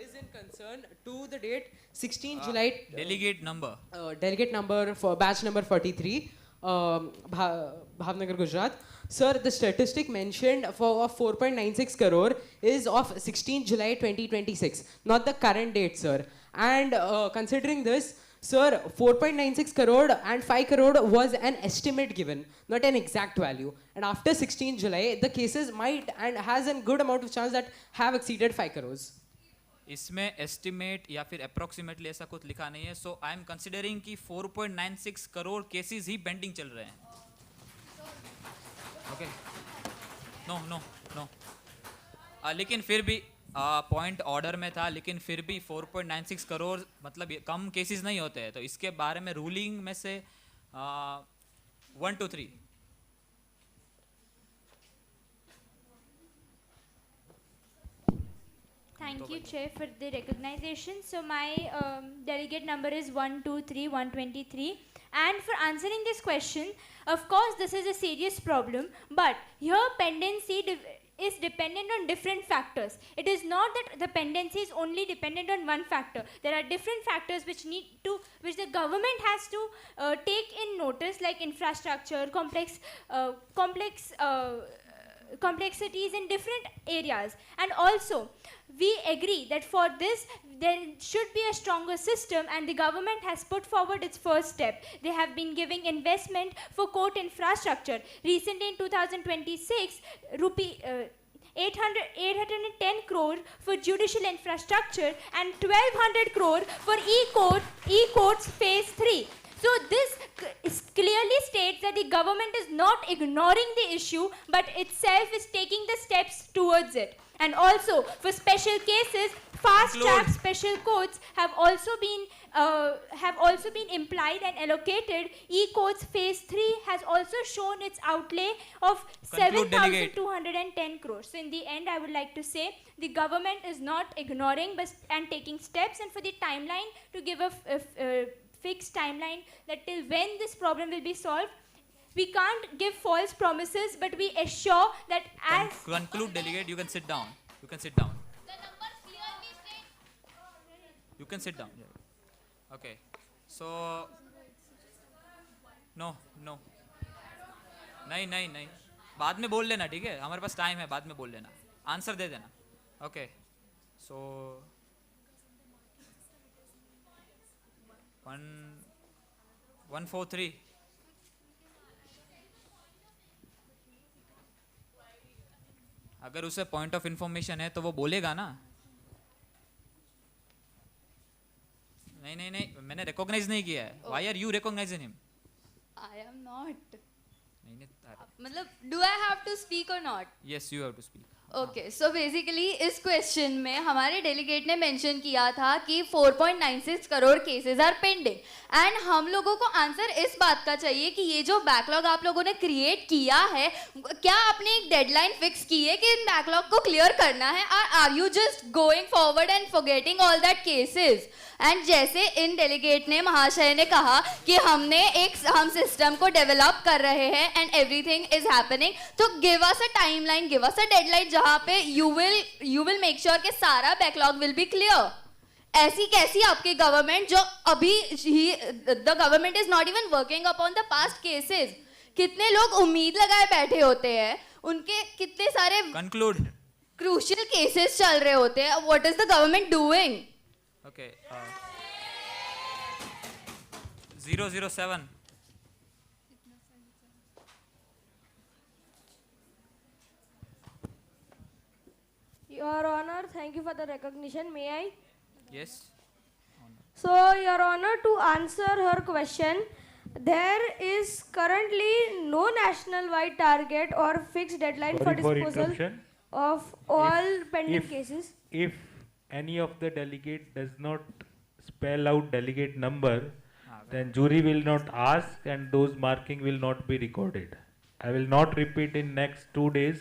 Is in concern to the date 16 July. Delegate number. Delegate number for batch number 43, Bhavnagar, Gujarat. Sir, the statistic mentioned for 4.96 crore is of 16 July 2026, not the current date, sir. And considering this, sir, 4.96 crore and 5 crore was an estimate given, not an exact value. And after 16 July, the cases might and has a good amount of chance that have exceeded 5 crores. इसमें estimate या फिर approximately ऐसा कुछ लिखा नहीं है. सो I am considering कि 4.96 crore cases ही pending चल रहे हैं. ओके. No no no. लेकिन फिर भी पॉइंट ऑर्डर में था, लेकिन फिर भी 4.96 करोड़ मतलब कम केसेस नहीं होते हैं. तो इसके बारे में रूलिंग में से 1 2 3. Thank you, Chair, for the recognition. So my delegate number is 123 123. And for answering this question, of course, this is a serious problem. But here, pendency is dependent on different factors. It is not that the pendency is only dependent on one factor. There are different factors which the government has to take in notice, like infrastructure, complexities in different areas. And also we agree that for this there should be a stronger system, and the government has put forward its first step. They have been giving investment for court infrastructure. Recently in 2026, 810 crore for judicial infrastructure and 1200 crore for e-courts phase 3. So this clearly states that the government is not ignoring the issue, but itself is taking the steps towards it. And also for special cases, fast-track special courts have also been implied and allocated. E-courts phase 3 has also shown its outlay of 7,210 crores. So in the end, I would like to say the government is not ignoring and taking steps, and for the timeline to give a fixed timeline that till when this problem will be solved. We can't give false promises, but we assure that as... Conclude, delegate. You can sit down. You can sit down. The numbers clearly state... You can sit down. Yeah. Okay. So... No, no. नहीं. बाद में बोल लेना, ठीक है? हमारे पास time है, बाद में बोल लेना. आंसर दे देना. Okay. So... 143. अगर उसे पॉइंट ऑफ इंफॉर्मेशन है तो वो बोलेगा ना. नहीं, मैंने रिकॉग्नाइज नहीं किया है. Why are you recognizing him? I am not. नहीं. मतलब, do I have to speak or not? Yes, you have to speak. Okay so basically इस क्वेश्चन में हमारे डेलीगेट ने मेंशन किया था कि 4.96 crore cases are pending and हम लोगों को आंसर इस बात का चाहिए कि ये जो बैकलॉग आप लोगों ने क्रिएट किया है, क्या आपने एक डेडलाइन फिक्स की है कि इन बैकलॉग को क्लियर करना है, are you just going forward and forgetting all that cases? And जैसे इन डेलीगेट ने महाशय ने कहा कि हम सिस्टम को डेवलप कर रहे हैं एंड एवरीथिंग इज हैपनिंग, तो give us a timeline, give us a deadline जहां पे यू विल मेक श्योर कि सारा बैकलॉग विल बी क्लियर। ऐसी कैसी आपकी गवर्नमेंट जो अभी the government is not even working upon the past cases. कितने लोग उम्मीद लगाए बैठे होते हैं, उनके कितने सारे कंक्लूड क्रूशियल केसेस चल रहे होते हैं, what is the government doing? Okay. 007. Your Honor, thank you for the recognition. May I? Yes. So, Your Honor, to answer her question, there is currently no national-wide target or fixed deadline for disposal of all pending cases. If any of the delegate does not spell out delegate number, then jury will not ask and those marking will not be recorded. I will not repeat in next 2 days,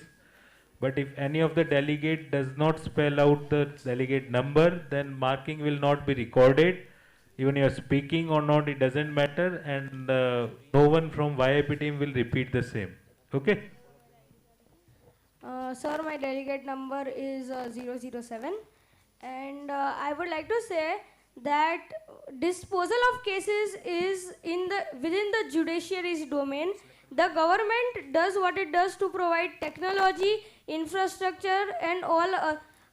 but if any of the delegate does not spell out the delegate number, then marking will not be recorded. Even you are speaking or not, it doesn't matter, and no one from YIP team will repeat the same. Okay? Sir, my delegate number is 007, and I would like to say that disposal of cases is within the judiciary's domain. The government does what it does to provide technology, infrastructure, and all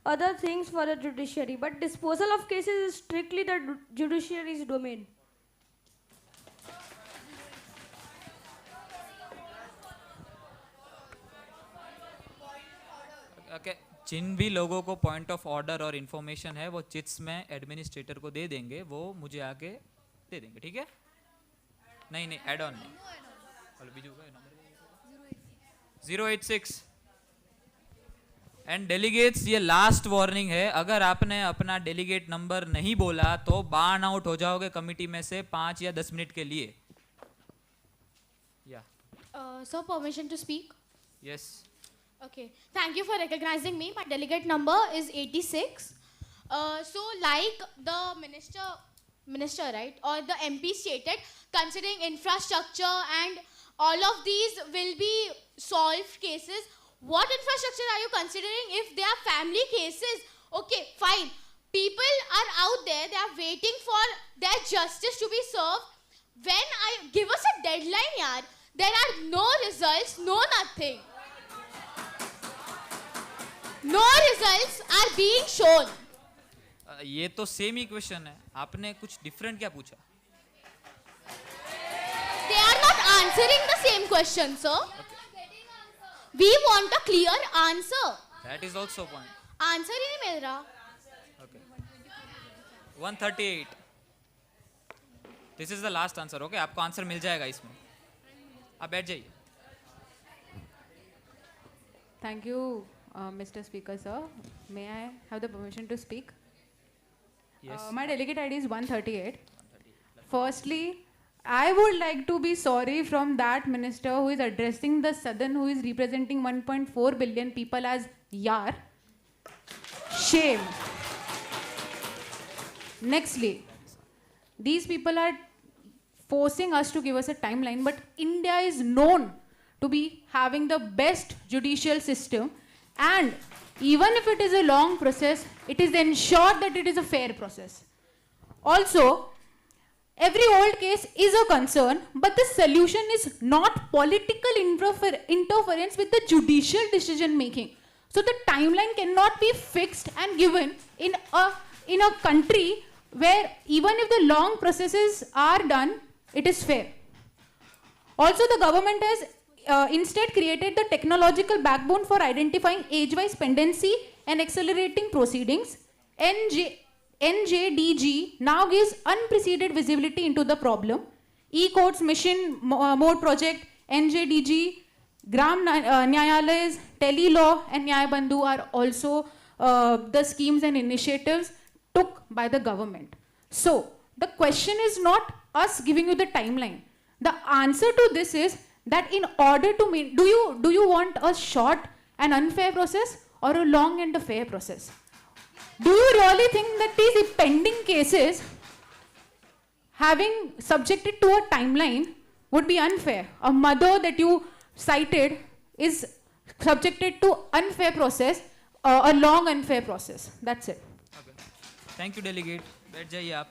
other things for the judiciary. But disposal of cases is strictly the judiciary's domain. Okay. जिन भी लोगों को point of order और information है वो chits में administrator को दे देंगे, वो मुझे आके दे देंगे, ठीक है? नहीं ऐड ऑन नहीं। बीजू का नंबर 086 एंड डेलीगेट्स, ये लास्ट वार्निंग है, अगर आपने अपना डेलीगेट नंबर नहीं बोला तो बार्न आउट हो जाओगे कमिटी में से 5 या 10 मिनट के लिए। Sir, permission to speak? Yes. Okay, thank you for recognizing me. My delegate number is 86. So like the minister, right, or the MP stated, considering infrastructure and all of these will be solved cases. What infrastructure are you considering if they are family cases? Okay, fine. People are out there, they are waiting for their justice to be served. When I give us a deadline, yaar, there are no results, no nothing. No results are being shown. ये तो same ही question है, आपने कुछ different क्या पूछा? They are not answering the same question, sir. We want a clear answer. That is also point. Answer ही नहीं मिल रहा. Okay. 138. This is the last answer. Okay, आपको आंसर मिल जाएगा इसमें. आप बैठ जाइए. Thank you, Mr. Speaker, sir. May I have the permission to speak? Yes. My delegate ID is 138. Firstly, I would like to be sorry from that minister who is addressing the southern, who is representing 1.4 billion people as yar. Shame. Nextly, these people are forcing us to give us a timeline, but India is known to be having the best judicial system, and even if it is a long process, it is ensured that it is a fair process. Also, every old case is a concern, but the solution is not political interference with the judicial decision making. So the timeline cannot be fixed and given in a country where even if the long processes are done, it is fair. Also, the government has instead created the technological backbone for identifying age-wise pendency and accelerating proceedings. NJDG now gives unprecedented visibility into the problem. E-Courts Mission Mode Project, NJDG Nyayalayas, Tele-law and Nyaya Bandhu are also the schemes and initiatives took by the government. So the question is not us giving you the timeline. The answer to this is that in order to meet, do you want a short and unfair process or a long and a fair process? Do you really think that these pending cases having subjected to a timeline would be unfair? A mother that you cited is subjected to unfair process, a long unfair process. That's it. Okay. Thank you, delegate. बैठ जाइए आप.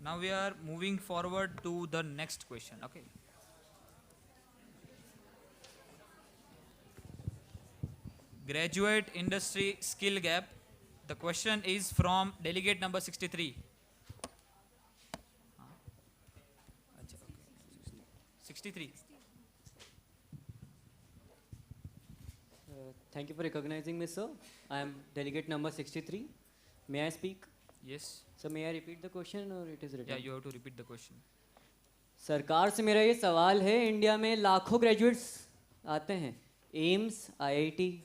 Now we are moving forward to the next question. Okay. Graduate industry skill gap. The question is from delegate number 63. 63. Thank you for recognizing me, sir. I am delegate number 63. May I speak? Yes. So may I repeat the question or it is written? Yeah, you have to repeat the question. सरकार से मेरा ये सवाल है, India में लाखों graduates आते हैं, एम्स, आईआईटी,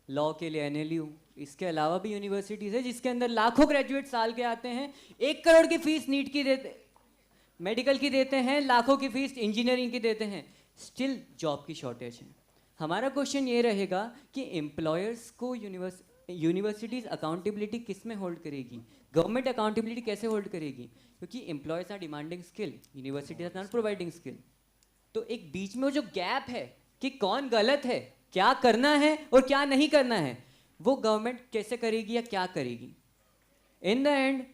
लॉ के लिए एनएलयू, इसके अलावा भी यूनिवर्सिटीज़ है जिसके अंदर लाखों ग्रेजुएट साल के आते हैं. 1 करोड़ की फीस नीट की देते, मेडिकल की देते हैं, लाखों की फीस इंजीनियरिंग की देते हैं, स्टिल जॉब की शॉर्टेज है. हमारा क्वेश्चन ये रहेगा कि एम्प्लॉयर्स को यूनिवर्सिटीज़ अकाउंटेबिलिटी किस में होल्ड करेगी, गवर्नमेंट अकाउंटेबिलिटी कैसे होल्ड करेगी, क्योंकि employers are demanding skill, universities are not providing skill. तो एक बीच में वो जो गैप है कि कौन गलत है, क्या करना है और क्या नहीं करना है, वो गवर्नमेंट कैसे करेगी या क्या करेगी. इन द एंड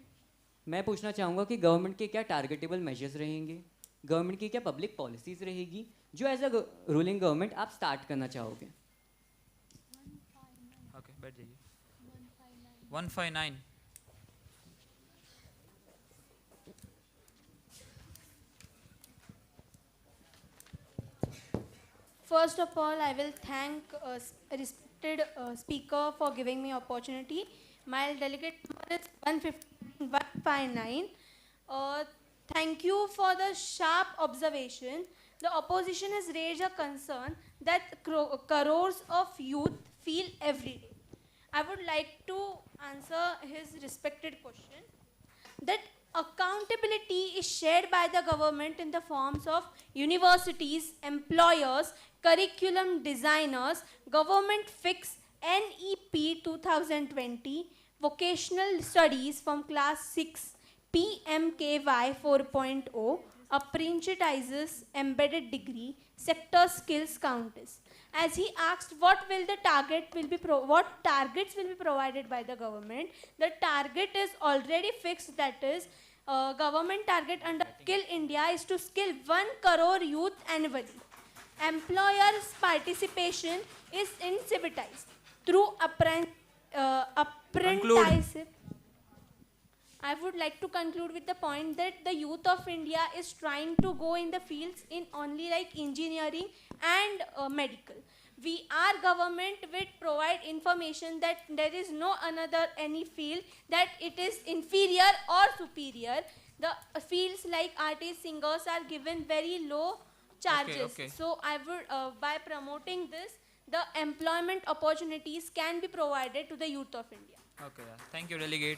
मैं पूछना चाहूँगा कि गवर्नमेंट के क्या टारगेटेबल मेजर्स रहेंगे, गवर्नमेंट की क्या पब्लिक पॉलिसीज रहेगी जो एज अ रूलिंग गवर्नमेंट आप स्टार्ट करना चाहोगे. ओके, बैठ जाइए. 159. First of all, I will thank respected speaker for giving me opportunity. My delegate number is 159. Thank you for the sharp observation. The opposition has raised a concern that crores of youth feel every day. I would like to answer his respected question that accountability is shared by the government in the forms of universities, employers, curriculum designers, government fix NEP 2020, vocational studies from class 6, PMKY 4.0, apprenticeships, embedded degree, sector skills counters. As he asked, what targets will be provided by the government? The target is already fixed. That is, government target under Skill India is to skill 1 crore youth annually. Employers' participation is incentivized through apprenticeship. I would like to conclude with the point that the youth of India is trying to go in the fields in only like engineering and medical. Our government will provide information that there is no any field that it is inferior or superior. The fields like artists, singers are given very low charges. Okay. So I would, by promoting this, the employment opportunities can be provided to the youth of India. Okay, thank you, delegate.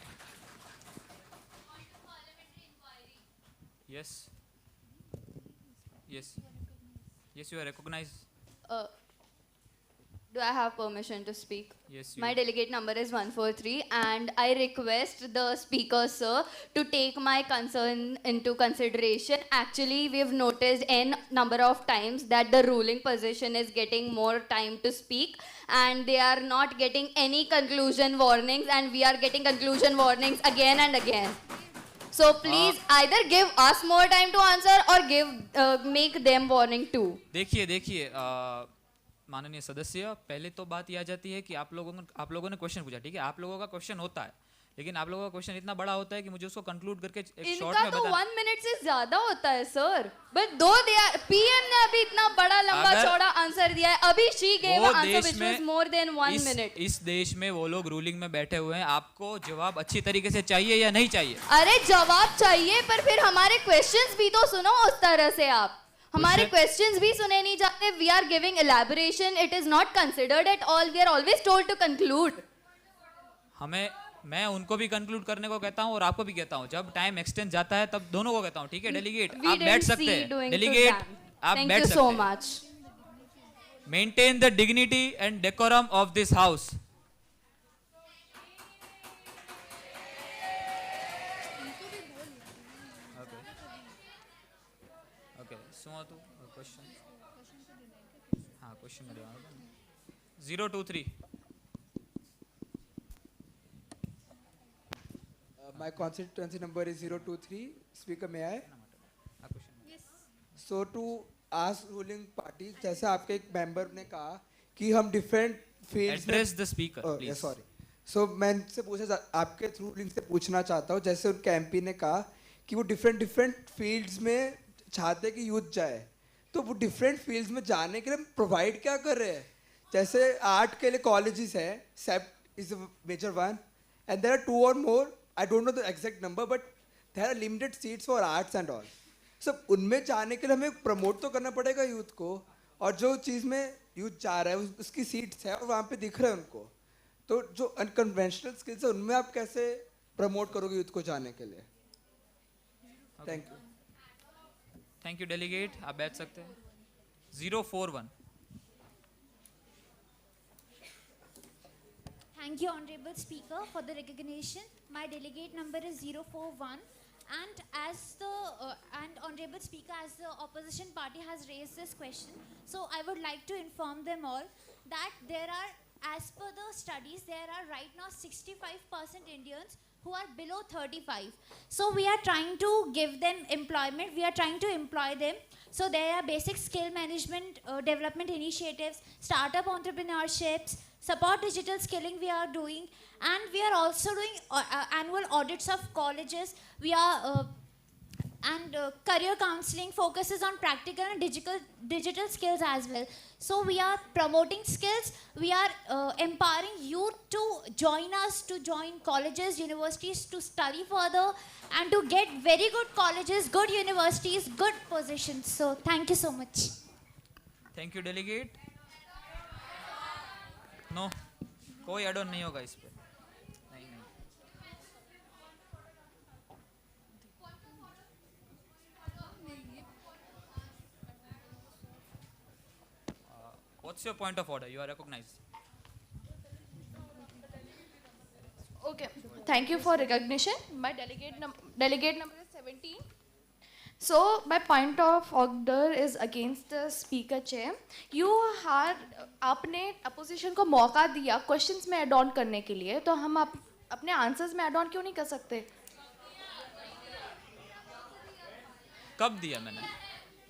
Yes. Yes. Yes, you are recognized. Do I have permission to speak? Yes, you My delegate number is 143 and I request the speaker, sir, to take my concern into consideration. Actually, we've noticed n number of times that the ruling position is getting more time to speak and they are not getting any conclusion warnings and we are getting conclusion warnings again and again. So please either give us more time to answer or make them warning too. देखिए माननीय सदस्य, पहले तो बात यह आ जाती है कि आप लोगों ने क्वेश्चन पूछा, ठीक है, आप लोगों का क्वेश्चन होता है, लेकिन आप लोगों का क्वेश्चन इतना बड़ा होता है कि मुझे उसको कंक्लूड करके एक शॉर्ट में बताना। 1 मिनट से ज्यादा होता है सर, बट पीएम ने अभी इतना बड़ा लंबा चौड़ा आंसर दिया है, अभी she gave answer which was more than 1 minute. इस देश में वो लोग रूलिंग में बैठे हुए हैं, आपको जवाब अच्छी तरीके से चाहिए या नहीं चाहिए? अरे जवाब चाहिए, पर फिर हमारे क्वेश्चंस भी तो सुनो उस तरह से आप। हमारे क्वेश्चंस भी सुने नहीं जाते. We are giving elaboration. It is not considered at all. We are always told to conclude. मैं उनको भी कंक्लूड करने को कहता हूँ और आपको भी कहता हूँ. जब टाइम एक्सटेंड जाता है तब दोनों को कहता हूँ. ठीक है डेलीगेट, आप बैठ सकते हैं. डेलीगेट, आप बैठ सकते हैं. Thank you so much. Maintain the dignity and decorum of this house. Okay. सुनो तो question. हाँ question में दिया 023. My constituency number is 023. Speaker, may I? Yes. So to ask ruling party, जैसे आपके एक member ने कहा कि हम different fields Address the speaker, please. Yes, sorry. So मैं इनसे पूछा आपके through link से पूछना चाहता हूँ, जैसे उनके MP ने कहा कि वो different fields में चाहते हैं कि youth जाए, तो वो different fields में जाने के लिए provide क्या कर रहे हैं? जैसे art के लिए colleges है, SEPT is a major one, and there are 2 or more. I don't know the exact number, but there are limited seats for arts and all. So उनमें जाने के लिए हमें प्रमोट तो करना पड़ेगा यूथ को, और जो चीज़ में यूथ जा रहा है उसकी सीट्स है और वहाँ पे दिख रहा है उनको, तो जो अनकन्वेंशनल स्किल्स है उनमें आप कैसे प्रमोट करोगे यूथ को जाने के लिए? थैंक यू डेलीगेट, आप बैठ सकते हैं. 041. Thank you, Honorable Speaker, for the recognition. My delegate number is 041. And as Honorable Speaker, as the opposition party has raised this question, so I would like to inform them all that there are, as per the studies, there are right now 65% Indians who are below 35. So we are trying to give them employment. We are trying to employ them. So there are basic skill management, development initiatives, startup entrepreneurships, support digital skilling we are doing, and we are also doing annual audits of colleges. We are career counseling focuses on practical and digital skills as well. So we are promoting skills. We are empowering youth to join us, to join colleges, universities, to study further, and to get very good colleges, good universities, good positions. So thank you so much. Thank you delegate. No कोई add on नहीं होगा इस पे. नहीं. What's your point of order? You are recognized. Okay, thank you for recognition. My delegate number is 17. So my point of order is against the speaker chair. You had आपने opposition को मौका दिया questions में add on करने के लिए, तो हम अपने आंसर्स में ऐड ऑन क्यों नहीं कर सकते? कब दिया मैंने?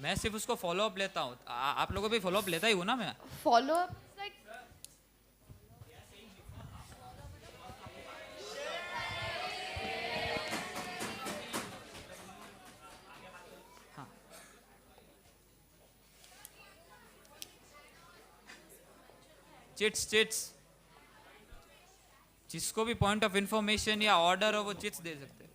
मैं सिर्फ उसको फॉलो अप लेता हूँ. आप लोगों पे फॉलो अप लेता ही हूँ ना मैं. फॉलो अप लाइक चिट्स जिसको भी पॉइंट ऑफ इंफॉर्मेशन या ऑर्डर हो वो चिट्स दे सकते हैं.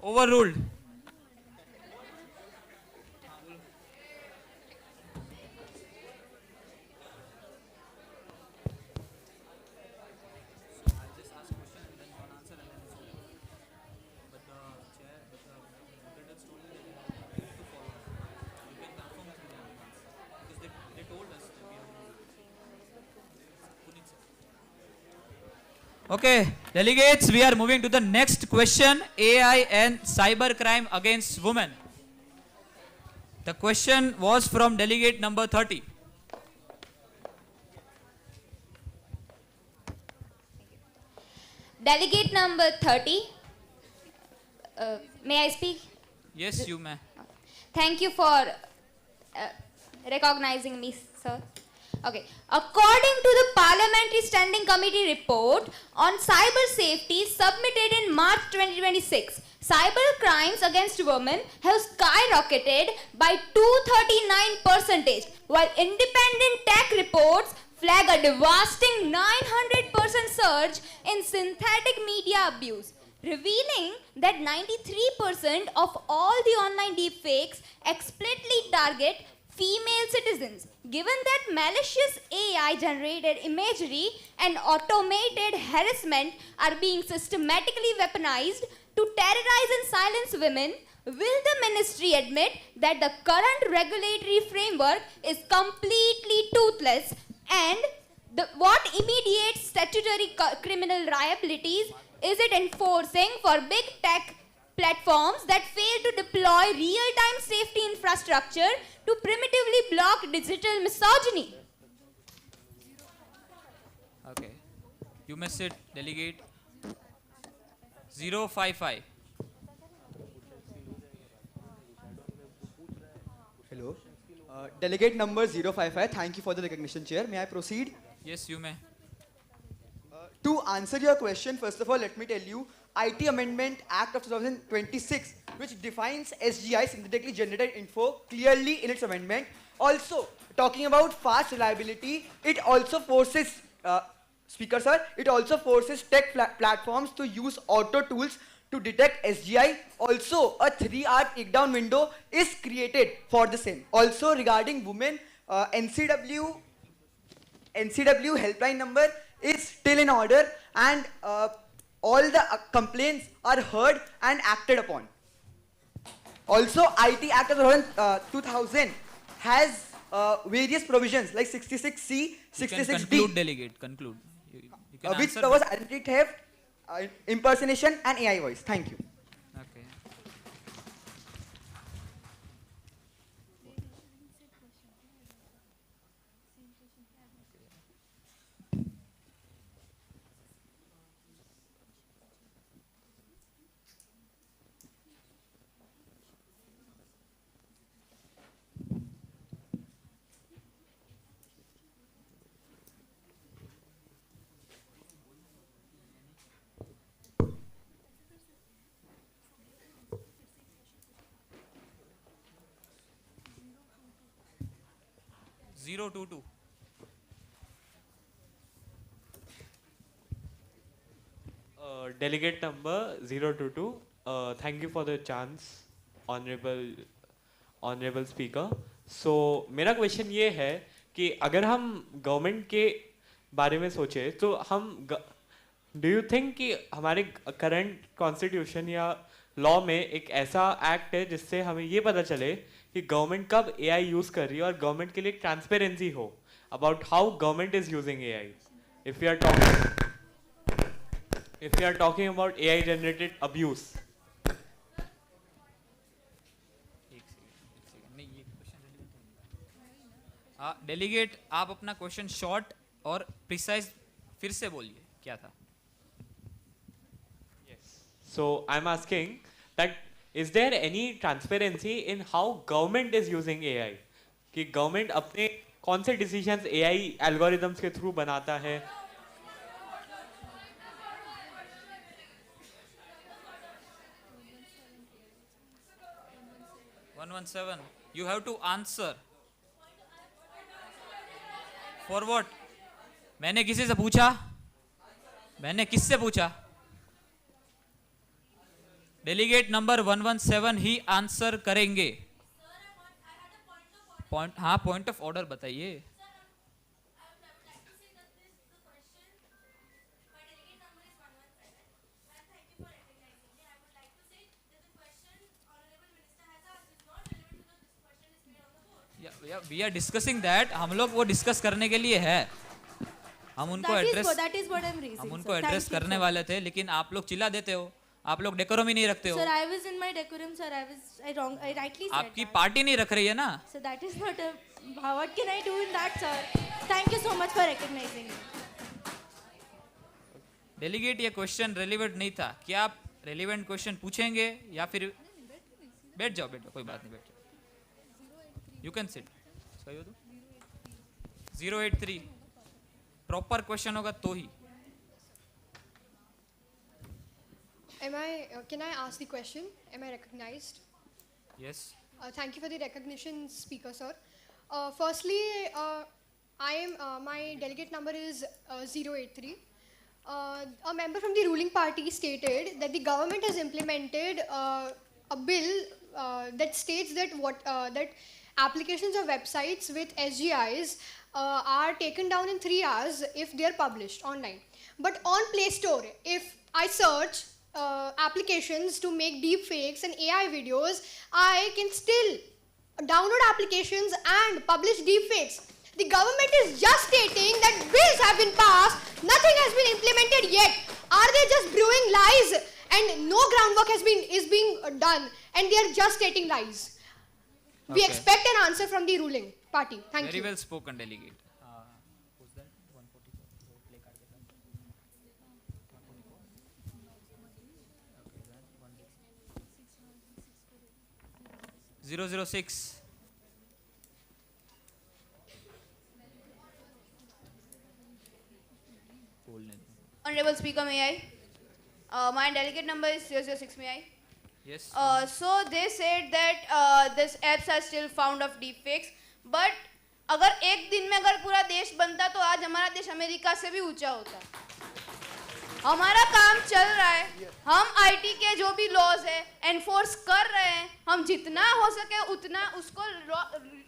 Overruled. Okay, delegates, we are moving to the next question, AI and cybercrime against women. The question was from delegate number 30. Delegate number 30. May I speak? Yes, you may. Thank you for recognizing me, sir. Okay. According to the Parliamentary Standing Committee report on cyber safety submitted in March 2026, cyber crimes against women have skyrocketed by 239%, while independent tech reports flag a devastating 900% surge in synthetic media abuse, revealing that 93% of all the online deepfakes explicitly target female citizens. Given that malicious AI generated imagery and automated harassment are being systematically weaponized to terrorize and silence women, will the ministry admit that the current regulatory framework is completely toothless, and what immediate statutory criminal liabilities is it enforcing for big tech platforms that fail to deploy real-time safety infrastructure to primitively block digital misogyny? Okay. You may sit, delegate 055. Hello. Delegate number 055, thank you for the recognition, Chair. May I proceed? Yes, you may. To answer your question, first of all, let me tell you, IT Amendment Act of 2026, which defines SGI, synthetically generated info, clearly in its amendment. Also, talking about fast reliability, it also forces, Speaker sir, it also forces tech platforms to use auto tools to detect SGI. Also, a 3-hour takedown window is created for the same. Also, regarding women, NCW helpline number is still in order, and all the complaints are heard and acted upon. Also, IT Act of 2000 has various provisions like 66C, 66D. Conclude, delegate. Conclude. You can Which answer covers that. identity theft, impersonation, and AI voice. Thank you. Okay. Zero two two. Delegate number 022, thank you for the chance, honorable speaker. So मेरा question ये है कि अगर हम government के बारे में सोचे तो हम डू यू थिंक कि हमारे करंट कॉन्स्टिट्यूशन या लॉ में एक ऐसा एक्ट है जिससे हमें ये पता चले कि गवर्नमेंट कब एआई यूज कर रही है और गवर्नमेंट के लिए ट्रांसपेरेंसी हो about how government is using AI if you are talking about AI generated abuse. Delegate आप अपना क्वेश्चन शॉर्ट और प्रिसाइज फिर से बोलिए क्या था. So I'm asking that is there any transparency in how government is using AI? कि government अपने कौन से decisions AI algorithms के through बनाता है? 117. You have to answer. For what? मैंने किसी से पूछा? मैंने किससे पूछा? डेलीगेट नंबर 117 ही आंसर करेंगे. पॉइंट, हाँ पॉइंट ऑफ ऑर्डर बताइए. We are discussing that. हम लोग वो डिस्कस करने के लिए है. हम उनको एड्रेस करने वाले थे, लेकिन आप लोग चिल्ला देते हो. आप लोग डेकोरम ही नहीं रखते हो. Sir, I was in my decorum, sir. I rightly said आपकी that. पार्टी नहीं रख रही है ना. So that is not a. What can I do in that, sir? Thank you so much for recognizing me. Delegate ये question relevant नहीं था. क्या आप रेलिवेंट क्वेश्चन पूछेंगे या फिर बैठ जाओ. कोई बात नहीं, बैठ जाओ. You can sit. 083 proper question होगा तो ही. Can I ask the question? Am I recognized? Yes. Thank you for the recognition, Speaker sir. Firstly, my delegate number is 083. A member from the ruling party stated that the government has implemented a bill that states that applications of websites with SGIs are taken down in 3 hours if they are published online. But on Play Store, if I search applications to make deep fakes and AI videos, I can still download applications and publish deep fakes. The government is just stating that bills have been passed, nothing has been implemented yet. Are they just brewing lies and no groundwork is being done and they are just stating lies? We Okay. expect an answer from the ruling party. Thank Very you. well spoken, delegate. Who's that? 006. Honorable Speaker, may I? My delegate number is 006, may I? Yes. So they said that this apps are still found of deepfakes, but अगर एक दिन में अगर पूरा देश बनता तो आज हमारा देश अमेरिका से भी ऊंचा होता. हमारा काम चल रहा है, हम आईटी के जो भी लॉज है एनफोर्स कर रहे हैं, हम जितना हो सके उतना उसको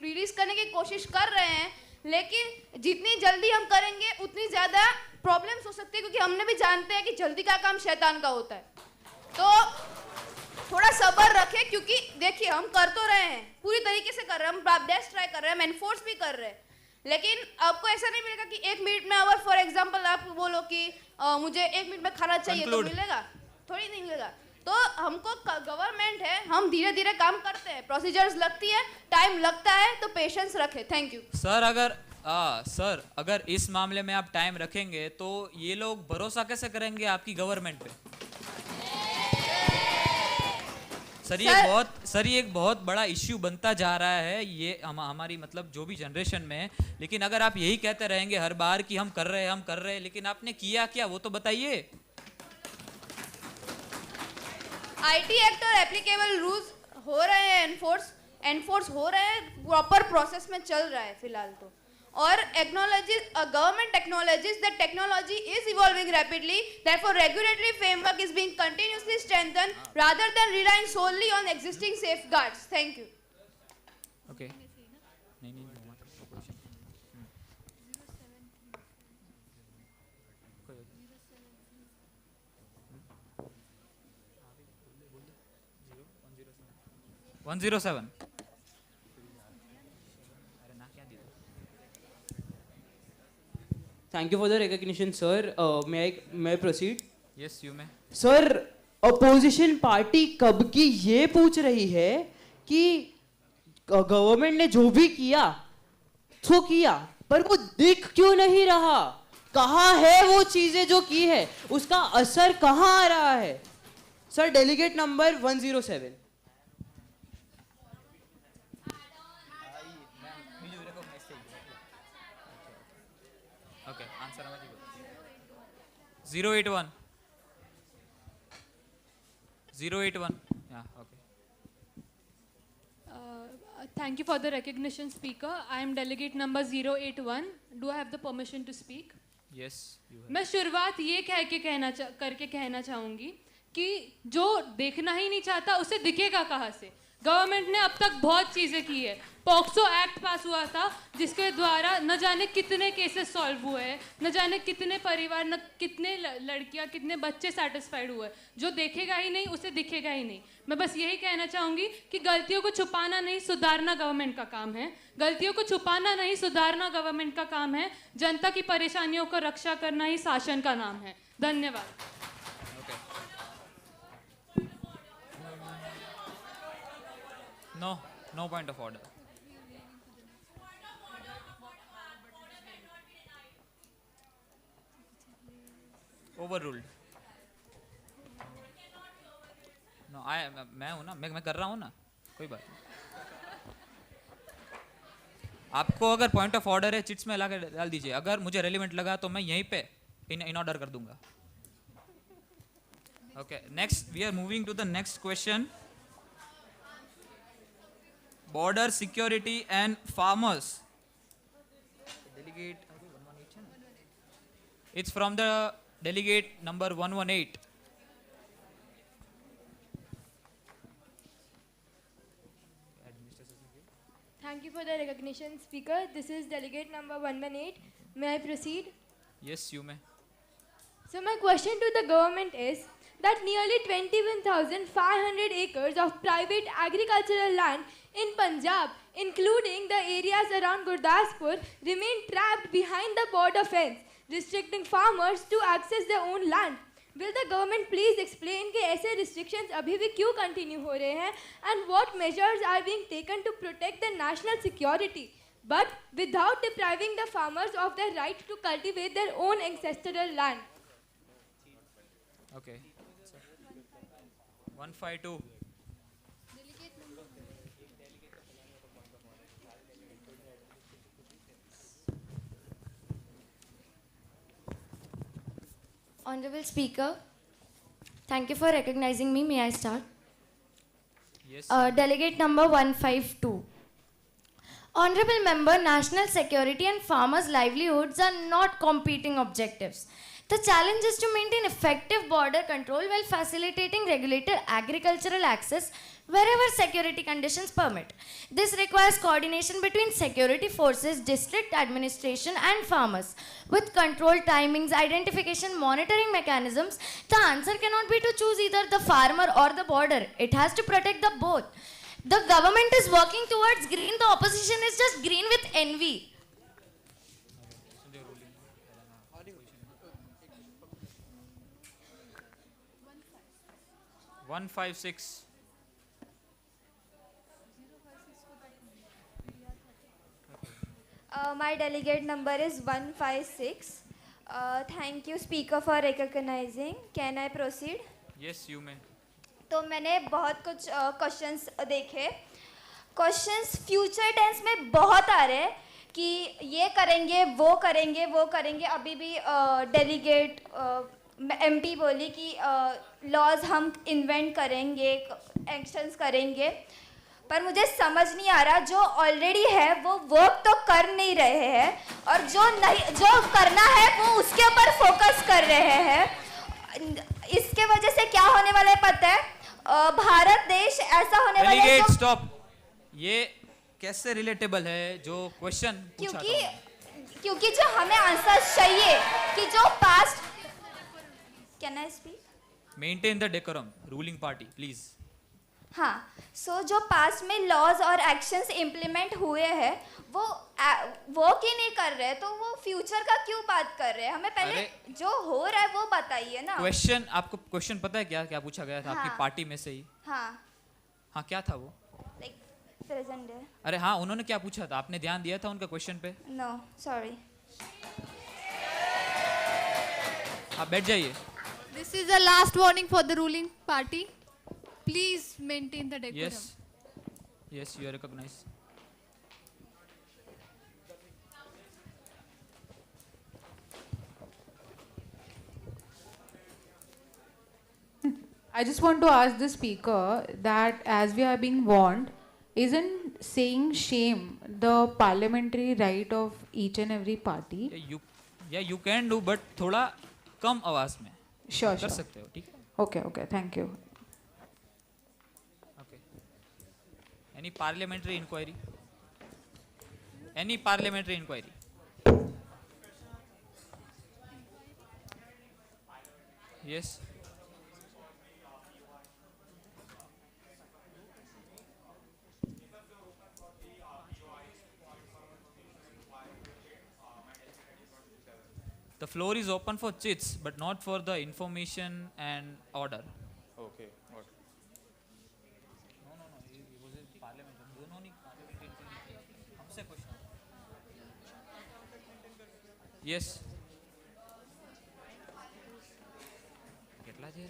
रिलीज करने की कोशिश कर रहे हैं, लेकिन जितनी जल्दी हम करेंगे उतनी ज़्यादा प्रॉब्लम्स हो सकती है, क्योंकि हमने भी जानते हैं कि जल्दी का काम शैतान का होता है. तो थोड़ा सब्र रखें, क्योंकि देखिए हम कर तो रहे हैं, पूरी तरीके से कर रहे हैं, हम बेस्ट ट्राई कर रहे हैं, हम एनफोर्स भी कर रहे हैं, लेकिन आपको ऐसा नहीं मिलेगा कि 1 मिनट में अगर फॉर एग्जांपल आप बोलो कि मुझे 1 मिनट में खाना चाहिए तो मिलेगा, थोड़ी नहीं मिलेगा. तो हमको गवर्नमेंट है, हम धीरे धीरे काम करते हैं, प्रोसीजर्स लगती है, टाइम लगता है, तो पेशेंस रखें. Thank you. सर अगर इस मामले में आप टाइम रखेंगे तो ये लोग भरोसा कैसे करेंगे आपकी गवर्नमेंट पे? सर ये एक बहुत बड़ा इश्यू बनता जा रहा है ये हमारी मतलब जो भी जनरेशन में है. लेकिन अगर आप यही कहते रहेंगे हर बार कि हम कर रहे हैं, लेकिन आपने किया क्या वो तो बताइए. आईटी एक्ट और एप्लीकेबल रूल्स हो रहे हैं, एनफोर्स हो रहे हैं, प्रॉपर प्रोसेस में चल रहा है फिलहाल तो. और government acknowledges that technology is evolving rapidly, therefore regulatory framework is being continuously strengthened rather than relying solely on existing safeguards. Thank you. Okay. One 107. Thank you for the recognition, sir. May I proceed? Yes, you may. Sir, opposition party कब की ये पूछ रही है कि government ने जो भी किया तो किया, पर वो दिख क्यों नहीं रहा? कहाँ है वो चीजें जो की है, उसका असर कहाँ आ रहा है? Sir, delegate number 107. Okay, answer 081. 081. Yeah, okay. Thank you for the recognition, Speaker. I am delegate number 081. Do I have the permission to speak? Yes, you have. मैं शुरुआत ये करके कहना चाहूँगी कि जो देखना ही नहीं चाहता उसे दिखेगा कहाँ से. गवर्नमेंट ने अब तक बहुत चीज़ें की है. पॉक्सो एक्ट पास हुआ था जिसके द्वारा न जाने कितने केसेस सॉल्व हुए हैं, न जाने कितने परिवार, न कितने लड़कियां, कितने बच्चे सेटिस्फाइड हुए. जो देखेगा ही नहीं उसे दिखेगा ही नहीं. मैं बस यही कहना चाहूँगी कि गलतियों को छुपाना नहीं सुधारना गवर्नमेंट का काम है. गलतियों को छुपाना नहीं सुधारना गवर्नमेंट का काम है. जनता की परेशानियों को रक्षा करना ही शासन का नाम है. धन्यवाद. No point of order. Overruled. No, मैं हूँ ना, मैं कर रहा हूँ ना, कोई बात नहीं. आपको अगर पॉइंट ऑफ ऑर्डर है चिट्स में ला के डाल दीजिए. अगर मुझे रेलिवेंट लगा तो मैं यहीं पे इन ऑर्डर कर दूंगा. Okay, next we are moving to the next question. Border security and farmers. Delegate. It's from the delegate number 118. Thank you for the recognition, Speaker. This is delegate number 118. May I proceed? Yes, you may. So my question to the government is that nearly 21,500 acres of private agricultural land in Punjab, including the areas around Gurdaspur, remain trapped behind the border fence, restricting farmers to access their own land. Will the government please explain कि ऐसे restrictions अभी भी क्यों continue हो रहे हैं and what measures are being taken to protect the national security, but without depriving the farmers of their right to cultivate their own ancestral land? Okay. 152. Honorable Speaker, thank you for recognizing me. May I start? Yes. Delegate number 152. Honorable Member, national security and farmers' livelihoods are not competing objectives. The challenge is to maintain effective border control while facilitating regulated agricultural access wherever security conditions permit. This requires coordination between security forces, district administration and farmers. With control timings, identification, monitoring mechanisms, the answer cannot be to choose either the farmer or the border. It has to protect the both. The government is working towards green, the opposition is just green with envy. One five six. My delegate number is 156. Thank you, Speaker, for recognizing. Can I proceed? Yes, you may. तो मैंने बहुत कुछ questions देखे. Questions future tense में बहुत आ रहे हैं कि ये करेंगे वो करेंगे वो करेंगे. अभी भी डेलीगेट एमपी बोली कि लॉज हम इन्वेंट करेंगे, एक्शंस करेंगे, पर मुझे समझ नहीं आ रहा जो ऑलरेडी है वो वर्क तो कर नहीं रहे हैं और जो करना है वो उसके ऊपर फोकस कर रहे हैं. इसके वजह से क्या होने वाला है पता है? भारत देश ऐसा होने वाला है. स्टॉप. ये कैसे रिलेटेबल है जो क्वेश्चन पूछा था? क्योंकि जो हमें आंसर चाहिए कि जो past. Can I speak? Maintain the decorum. Ruling party please. हाँ, सो जो पास्ट में लॉज और एक्शंस इम्प्लीमेंट हुए हैं वो वर्क ही नहीं कर रहे, तो वो फ्यूचर का क्यों बात कर रहे हैं? हमें पहले जो हो रहा है वो बताइए ना. क्वेश्चन, आपको क्वेश्चन पता है क्या क्या पूछा गया था? हाँ. आपकी पार्टी में से ही. हाँ, क्या था वो? लाइक प्रेजेंट है. अरे हाँ, उन्होंने क्या पूछा था? आपने ध्यान दिया था उनका क्वेश्चन पे? No, sorry. आप बैठ जाइए. This is the last warning for the ruling party. Please maintain the decorum. Yes. Yes, you are recognized. I just want to ask the speaker that as we are being warned, isn't saying shame the parliamentary right of each and every party? You can do, but थोड़ा कम आवाज में. Sure. कर सकते हो, ठीक है? Okay, thank you. Any parliamentary inquiry? Any parliamentary inquiry? Yes. The floor is open for chits, but not for the information and order. Okay. What? Yes. કેટલા છે?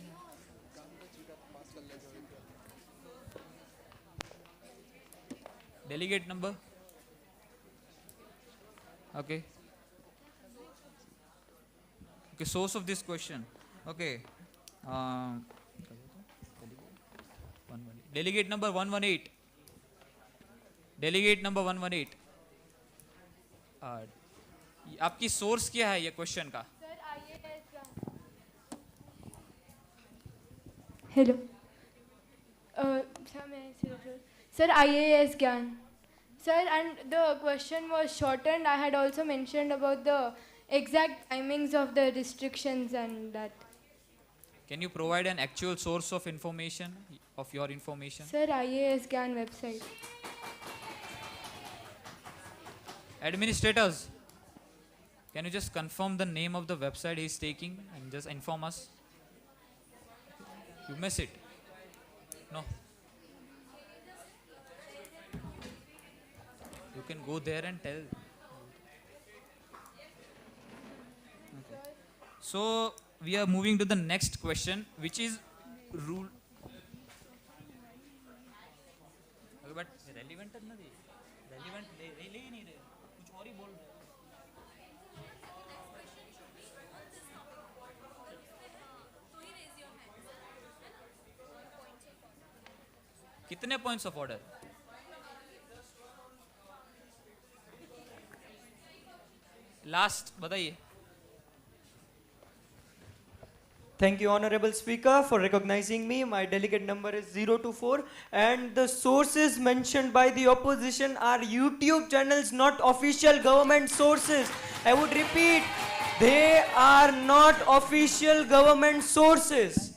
Delegate number. Okay. Okay. Source of this question. Okay. Delegate number 118. Delegate number 118. आपकी source क्या है ये question का? Hello. Sir, IAS Gyan. Sir, and the question was shortened. I had also mentioned about the exact timings of the restrictions and that. Can you provide an actual source of information, of your information? Sir, IAS Gyan website. Administrators, can you just confirm the name of the website he is taking and just inform us? You miss it. No. You can go there and tell. Okay. So we are moving to the next question, which is rule. But relevant है ना ये? Relevant ले ही नहीं रहे, कुछ और ही बोल रहे. कितने पॉइंट्स ऑफ ऑर्डर? लास्ट बताइए. Thank you, Honorable Speaker, for recognizing me. My delegate number is 024, and the sources mentioned by the opposition are YouTube channels, not official government sources. I would repeat, they are not official government sources.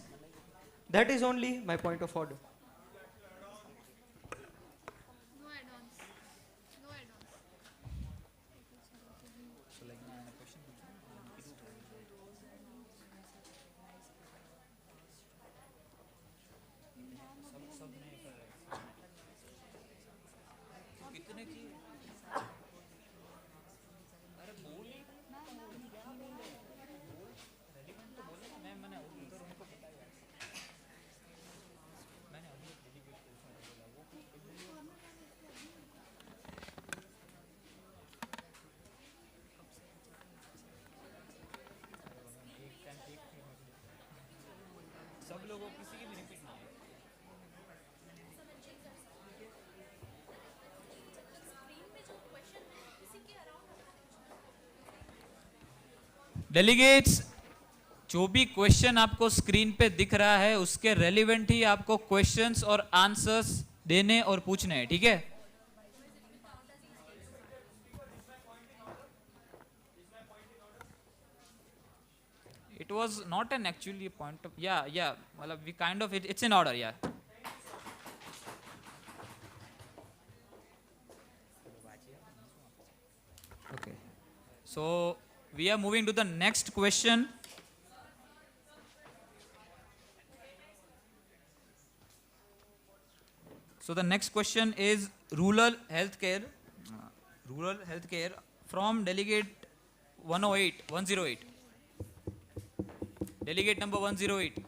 That is only my point of order. सब लोगों किसी की भी repeat नहीं है. Delegates, जो भी question आपको स्क्रीन पे दिख रहा है उसके रेलिवेंट ही आपको क्वेश्चंस और आंसर्स देने और पूछने हैं, ठीक है? It was not an actually point of, yeah, well, we kind of, it's in order, yeah. Okay, so we are moving to the next question. So the next question is rural healthcare from delegate 108. Delegate number 108.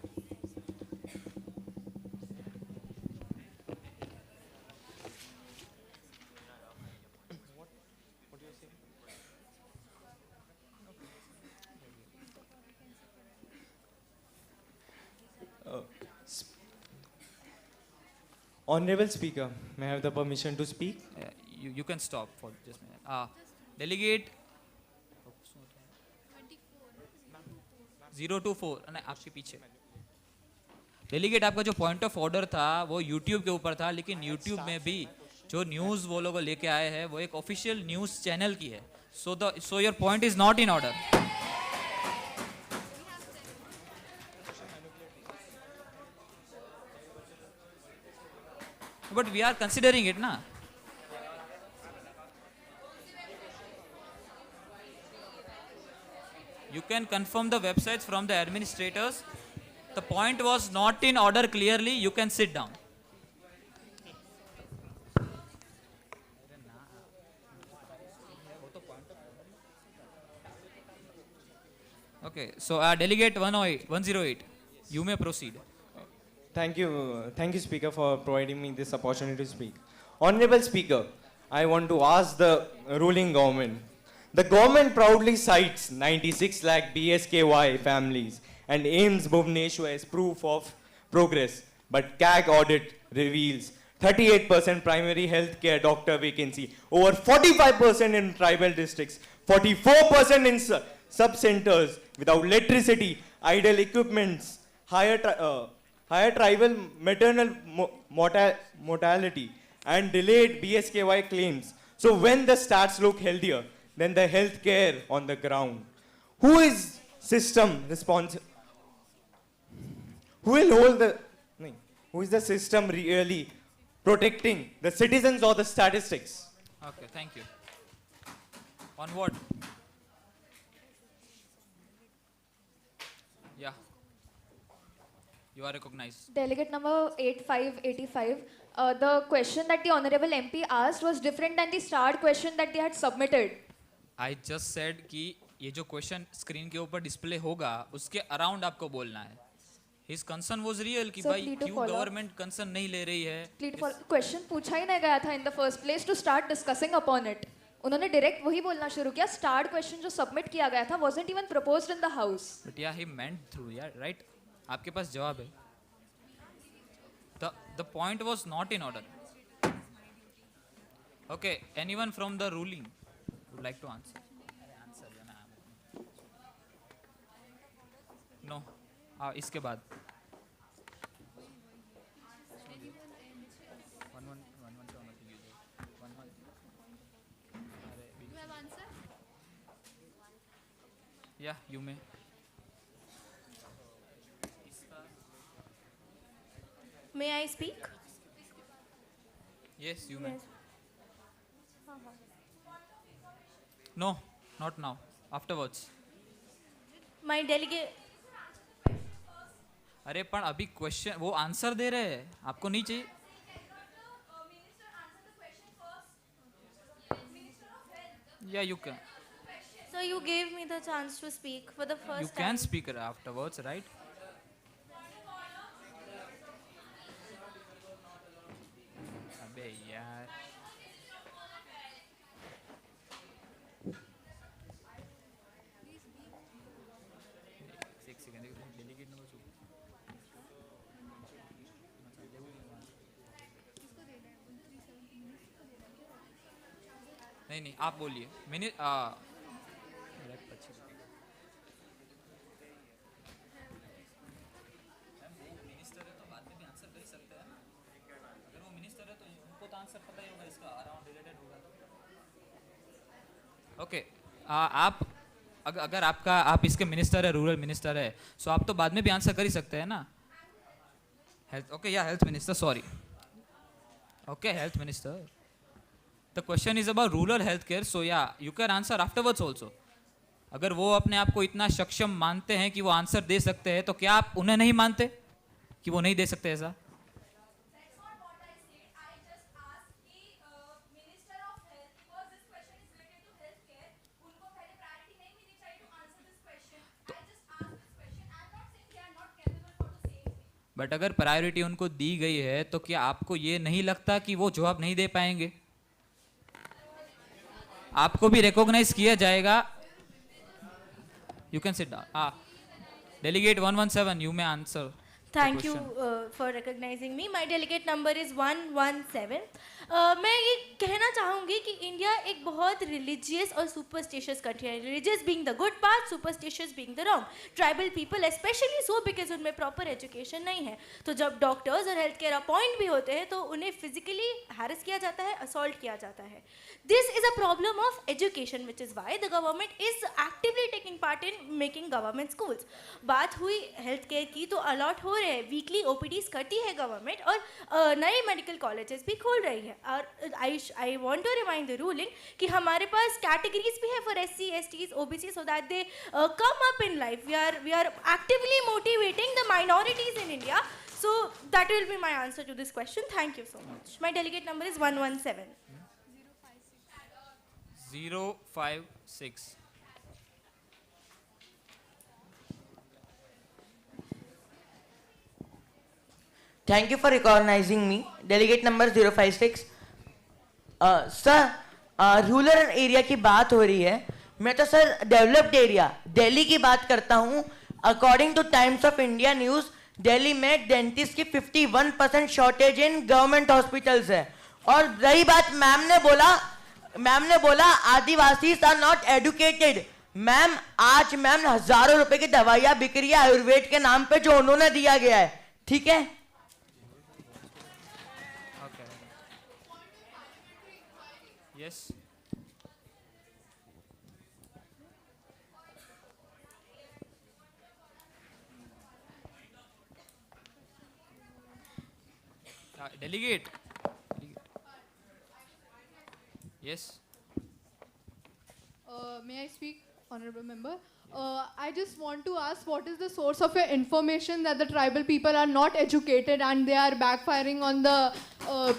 Honorable Speaker, may I have the permission to speak? You can stop for just a minute. Delegate 024 and आपके पीछे. Delegate, आपका जो point of order था वो YouTube के ऊपर था, लेकिन यूट्यूब में भी जो न्यूज़ वो लोग लेके आए हैं वो एक ऑफिशियल न्यूज़ चैनल की है. So your point is not in order. But we are considering it ना. You can confirm the websites from the administrators. The point was not in order clearly. You can sit down. Okay, so delegate 108, you may proceed. Thank you, Speaker, for providing me this opportunity to speak. Honorable Speaker, I want to ask the ruling government. The government proudly cites 96 lakh BSKY families and aims Bhubaneswar as proof of progress. but CAG audit reveals 38% primary health care doctor vacancy, over 45% in tribal districts, 44% in sub-centers without electricity, idle equipments, higher tribal maternal mortality, and delayed BSKY claims. So when the stats look healthier than the healthcare on the ground, who is system responsible? Who will hold the? Who is the system really protecting the citizens or the statistics? Okay, thank you. One word. Yeah. You are recognized. Delegate number 8585. The question that the Honorable MP asked was different than the starred question that they had submitted. I just said कि ये जो question screen के ऊपर display होगा उसके around आपको बोलना है. His concern was real कि Sir, भाई please to क्यों follow. गवर्नमेंट कंसर्न नहीं ले रही है. क्वेश्चन पूछा ही नहीं गया था in the first place to start discussing upon it. उन्होंने डायरेक्ट वही बोलना शुरू किया. स्टार्ड क्वेश्चन जो सबमिट किया गया था wasn't even proposed in the house. But yeah, he meant through, yeah, right? आपके पास जवाब है. The point was not in order. Okay, anyone from the ruling would like to answer? No. इसके बाद. You have answer? Yeah, you may. May I speak? Yes, you may. Yes. No, not now. Afterwards. My delegate. अरे पण अभी question वो answer दे रहे हैं आपको नहीं चाहिए. Yeah, you can. So you gave me the chance to speak for the first You time. can speak afterwards, right? अबे यार. एक सेकंड डेलीगेट नंबर नहीं नहीं आप बोलिए. मैंने मिनिस्टर है तो बाद में भी आंसर कर ही सकते हैं. अगर वो मिनिस्टर है तो उनको तो आंसर पता ही होगा इसका अराउंड रिलेटेड होगा. ओके आप अगर आप इसके मिनिस्टर है, रूरल मिनिस्टर है, सो आप तो बाद में भी आंसर कर ही सकते हैं ना. हेल्थ ओके या health minister sorry. Okay health minister. The question is about rural healthcare, so yeah, you can answer afterwards also. अगर वो अपने आप को इतना सक्षम मानते हैं कि वो आंसर दे सकते हैं, तो क्या आप उन्हें नहीं मानते कि वो नहीं दे सकते ऐसा? बट अगर प्रायोरिटी उनको दी गई है, तो क्या आपको ये नहीं लगता कि वो जवाब नहीं दे पाएंगे? आपको भी रिकॉग्नाइज किया जाएगा. You can sit down. Delegate 117, you may answer. Thank you for recognizing me. My delegate number is 117. मैं ये कहना चाहूँगी कि इंडिया एक बहुत रिलीजियस और सुपरस्टिशियस कंट्री है. Religious being the good part, superstitious being the wrong. Tribal people specially so because उनमें प्रॉपर एजुकेशन नहीं है. तो जब डॉक्टर्स और हेल्थ केयर अपॉइंट भी होते हैं तो उन्हें फिजिकली हैरेस किया जाता है, असॉल्ट किया जाता है. This is a problem of education which is why the government is actively taking part in making government schools. बात हुई हेल्थ केयर की तो अलॉट हो रहे हैं, वीकली ओपीडीज करती है गवर्नमेंट और नए मेडिकल कॉलेजेस भी खोल रही है. और I want to remind the ruling कि हमारे पास कैटेगरीज भी है for SC, STs, OBC so that they come up in life. We are actively motivating the minorities in India. So that will be my answer to this question. Thank you so much. My delegate number is 117. 056. Thank you for recognizing me. Delegate number 056. Sir rural area की बात हो रही है. मैं तो sir developed area Delhi की बात करता हूँ. According two times of India news Delhi में डेंटिस्ट की 51% शॉर्टेज इन गवर्नमेंट हॉस्पिटल्स है। और रही बात मैम ने बोला आदिवासी आर नॉट एडुकेटेड। मैम आज मैम हजारों रुपए की दवाइयां बिक रही है आयुर्वेद के नाम पे जो उन्होंने दिया गया है, ठीक है। Yes delegate. Yes. May I speak, honorable member? I just want to ask, what is the source of your information that the tribal people are not educated and they are backfiring on the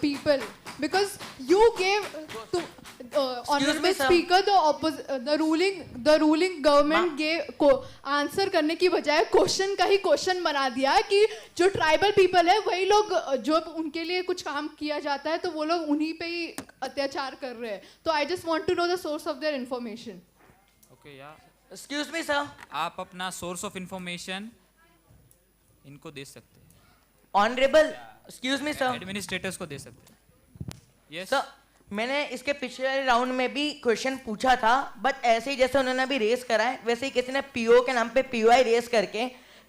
people? Because you gave to honorable sir. speaker the ruling government gave answer करने की बजाय question का ही question बना दिया कि जो tribal people है वही लोग जो उनके लिए कुछ काम किया जाता है तो वो लोग उन्हीं पे ही अत्याचार कर रहे हैं। तो I just want to know the source of their information. Okay या एक्सक्यूज मी सर, आप अपना सोर्स ऑफ इंफॉर्मेशन इनको दे सकते हैं। Honourable excuse me sir, administrators को दे सकते हैं। यस सर, मैंने इसके पिछले राउंड में भी क्वेश्चन पूछा था, बट ऐसे ही जैसे उन्होंने अभी रेस करा है वैसे ही किसी ने पीओ के नाम पे पीओआई रेस करके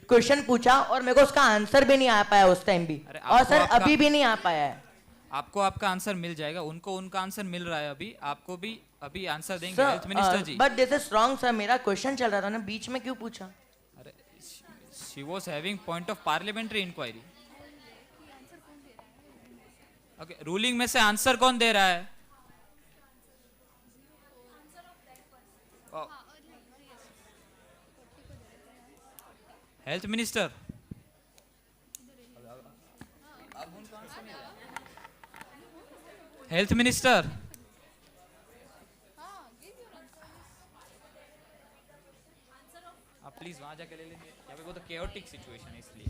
क्वेश्चन पूछा और मेरे को उसका आंसर भी नहीं आ पाया उस टाइम भी, और सर अभी भी नहीं आ पाया है। आपको आपका आंसर मिल जाएगा, उनको उनका आंसर मिल रहा है अभी, आपको भी अभी आंसर देंगे health minister ji. But this is wrong sir, मेरा क्वेश्चन चल रहा था ना, बीच में क्यों पूछा? अरे she was having point of parliamentary inquiry. Okay, ruling में से आंसर कौन दे रहा है? Health minister. हेल्थ मिनिस्टर, आप प्लीज वहां जाके ले लेंगे, यहाँ पे बहुत chaotic सिचुएशन है इसलिए।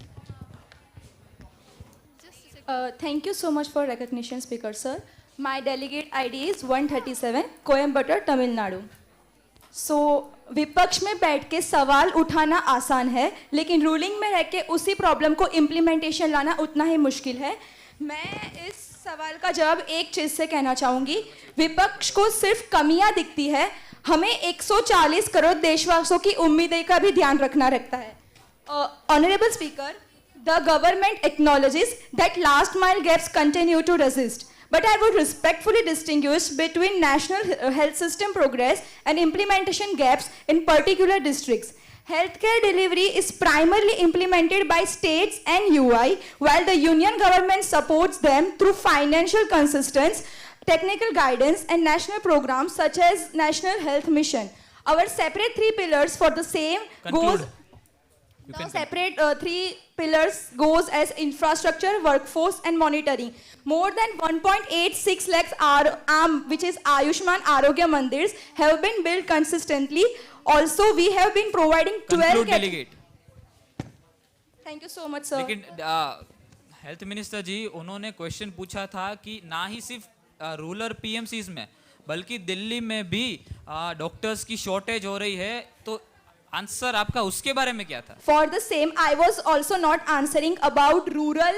Thank you so much for recognition, Speaker sir. My delegate ID is 137, Coimbatore, Tamil Nadu. So, विपक्ष में बैठ के सवाल उठाना आसान है, लेकिन रूलिंग में रह के उसी प्रॉब्लम को इम्प्लीमेंटेशन लाना उतना ही मुश्किल है। मैं इस सवाल का जवाब एक चीज़ से कहना चाहूँगी, विपक्ष को सिर्फ कमियां दिखती है, हमें 140 करोड़ देशवासियों की उम्मीदें का भी ध्यान रखना रहता है। Honorable Speaker, the government acknowledges that last mile gaps continue to resist. But I would respectfully distinguish between national health system progress and implementation gaps in particular districts. Healthcare delivery is primarily implemented by states and UI, while the union government supports them through financial consistency, technical guidance, and national programs such as National Health Mission. Our separate three pillars for the same goes. Now separate three pillars goes as infrastructure, workforce, and monitoring. More than 1.86 lakhs which is Ayushman Arogya Mandirs, have been built consistently. Also, we have been providing 12. Delegate. Thank you so much, sir. लेकिन health minister जी, उन्होंने question पूछा था कि ना ही सिर्फ rural पीएमसीज में बल्कि दिल्ली में भी डॉक्टर्स की शॉर्टेज हो रही है, तो आंसर आपका उसके बारे में क्या था? For the same, I was also not answering about rural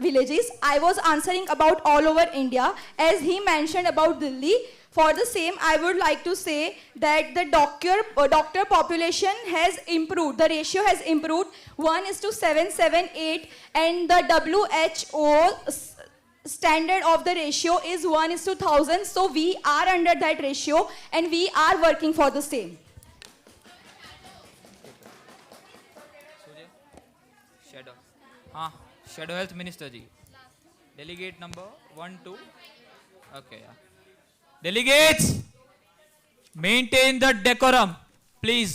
villages. I was answering about all over India. As he mentioned about Delhi, for the same, I would like to say that the doctor population has improved. The ratio has improved 1:778, and the WHO standard of the ratio is 1:1000. So we are under that ratio, and we are working for the same. हाँ, shadow health minister ji, delegate number 1 2। Okay, delegates maintain the decorum please.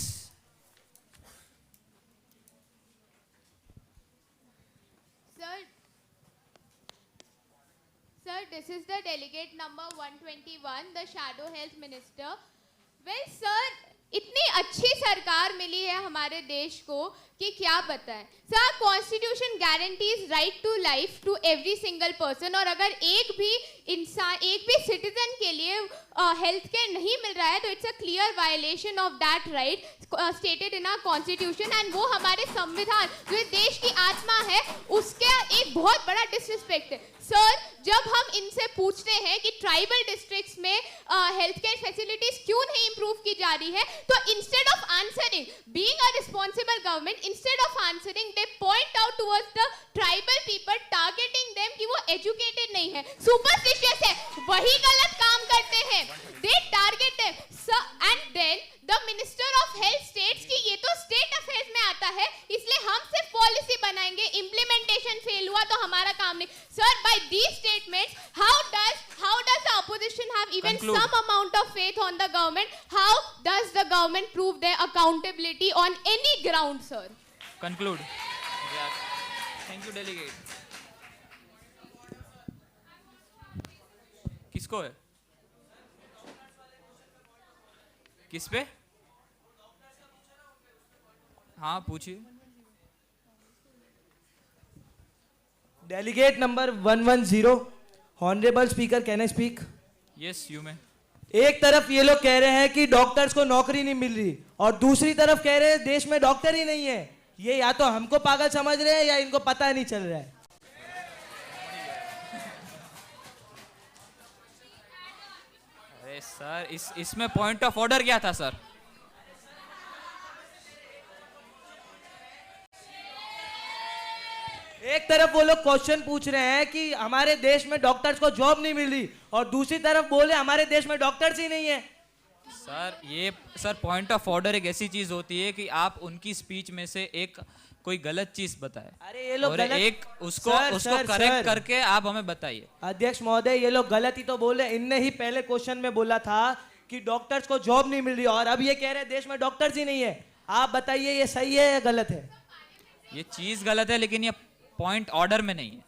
Sir, this is the delegate number 121, the shadow health minister. Well, sir, इतनी अच्छी सरकार मिली है हमारे देश को कि क्या बताएं sir. Constitution guarantees right to life to every single person, और अगर एक भी इंसान, एक भी सिटीजन के लिए हेल्थ केयर नहीं मिल रहा है तो it's a clear violation of that right stated in our constitution, and वो हमारे संविधान जो देश की आत्मा है उसके एक बहुत बड़ा डिसरिस्पेक्ट है। सर, जब हम इनसे पूछते हैं कि ट्राइबल डिस्ट्रिक्ट्स में हेल्थ केयर फैसिलिटीज क्यों नहीं इंप्रूव की जा रही है, तो instead of answering, being a responsible government, instead of answering they point out towards the tribal people, targeting them कि वो एजुकेटेड नहीं है, सुपरस्टिशियस है, वही गलत काम करते हैं, they target them. And then the minister of health states कि ये तो स्टेट अफेयर्स में आता है, इसलिए हम सिर्फ पॉलिसी बनाएंगे, इम्प्लीमेंटेशन फेल हुआ तो हमारा काम नहीं। Sir, by these statements, how does the opposition have even Conclude. some amount of faith on the government? How does the government prove their accountability on any ground, sir? Conclude. Yeah. Thank you, delegate. किसको है? किस पे? हाँ, पूछिए। Delegate number 110, Honorable Speaker, can I speak? Yes, you may. एक तरफ ये लोग कह रहे हैं कि डॉक्टर्स को नौकरी नहीं मिल रही और दूसरी तरफ कह रहे हैं देश में डॉक्टर ही नहीं है। ये या तो हमको पागल समझ रहे हैं या इनको पता नहीं चल रहा है। अरे सर, इसमें पॉइंट ऑफ ऑर्डर क्या था सर? एक तरफ वो लोग क्वेश्चन पूछ रहे हैं कि हमारे देश में डॉक्टर्स को जॉब नहीं मिल रही और दूसरी तरफ बोले हमारे देश में डॉक्टर्स ही नहीं है। सर पॉइंट ऑफ ऑर्डर एक ऐसी चीज होती है कि आप उनकी स्पीच में से एक कोई गलत चीज बताए, अरे ये लोग और गलत, एक उसको करेक्ट करके आप हमें बताइए। अध्यक्ष महोदय, ये लोग गलत ही तो बोले। इनने ही पहले क्वेश्चन में बोला था कि डॉक्टर्स को जॉब नहीं मिल रही और अब ये कह रहे हैं देश में डॉक्टर्स ही नहीं है। आप बताइए ये सही है या गलत है? ये चीज गलत है, लेकिन ये पॉइंट ऑर्डर में नहीं है।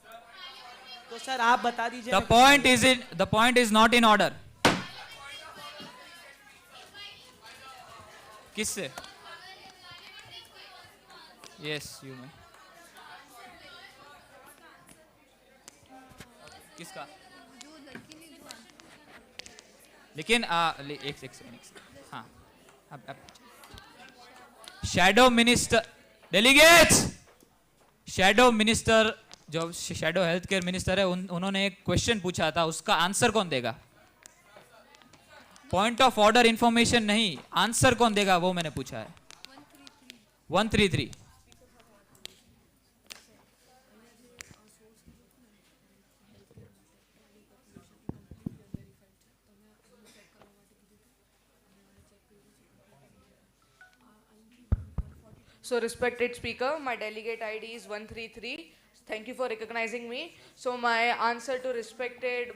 तो सर आप बता दीजिए। The point is not in order. किससे? यस, यू में। किसका? लेकिन एक सेकंड, हाँ, अब shadow minister, delegates, shadow minister जो शैडो हेल्थ केयर मिनिस्टर है, उन्होंने एक क्वेश्चन पूछा था, उसका आंसर कौन देगा? पॉइंट ऑफ ऑर्डर इंफॉर्मेशन नहीं, आंसर कौन देगा वो मैंने पूछा है। 133। So respected speaker, my delegate ID is 133. Thank you for recognizing me. So my answer to respected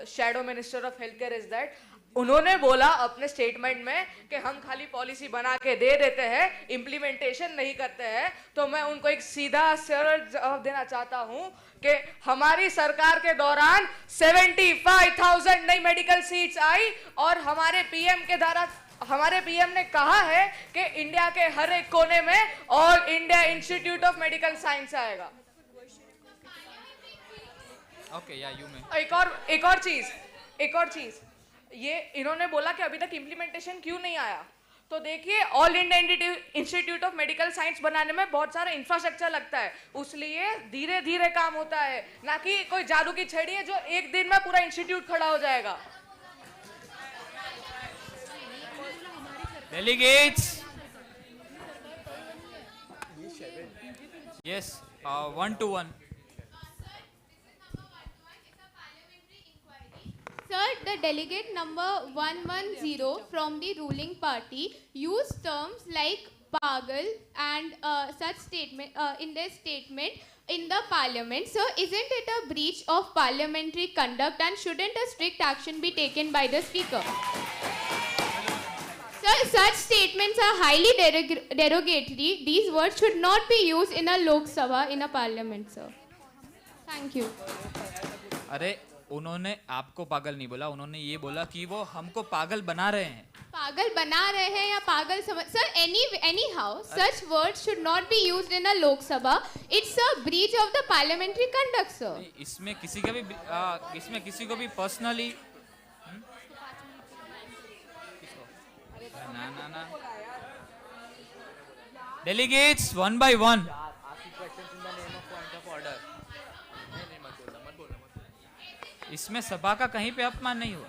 shadow minister of healthcare is that उन्होंने बोला अपने स्टेटमेंट में कि हम खाली पॉलिसी बना के दे देते हैं, इम्प्लीमेंटेशन नहीं करते हैं। तो मैं उनको एक सीधा सरल जवाब देना चाहता हूं कि हमारी सरकार के दौरान 75,000 नई मेडिकल सीट्स आई और हमारे पीएम ने कहा है कि इंडिया के हर एक कोने में all India institute of medical science आएगा। ओके, या यू में। एक और चीज ये इन्होंने बोला कि अभी तक इम्प्लीमेंटेशन क्यों नहीं आया। तो देखिए, all India institute of medical science बनाने में बहुत सारा इंफ्रास्ट्रक्चर लगता है, उसलिए धीरे धीरे काम होता है, ना कि कोई जादू की छड़ी है जो एक दिन में पूरा इंस्टीट्यूट खड़ा हो जाएगा। Delegates. Yes, 1-1. Sir, the delegate number 110 from the ruling party used terms like pagal and such statement in their statement in the parliament. So, isn't it a breach of parliamentary conduct, and shouldn't a strict action be taken by the speaker? Sir, such statements are highly derogatory. These words should not be used in a Lok Sabha, in a parliament, sir. Thank you. अरे उन्होंने आपको पागल नहीं बोला, उन्होंने ये बोला कि वो हमको पागल बना रहे हैं। पागल बना रहे हैं या पागल समझ sir any how such words should not be used in a Lok Sabha it's a breach of the parliamentary conduct sir इसमें किसी को भी पर्सनली ना डेलीगेट्स वन बाय वन इसमें सभा का कहीं पे अपमान नहीं हुआ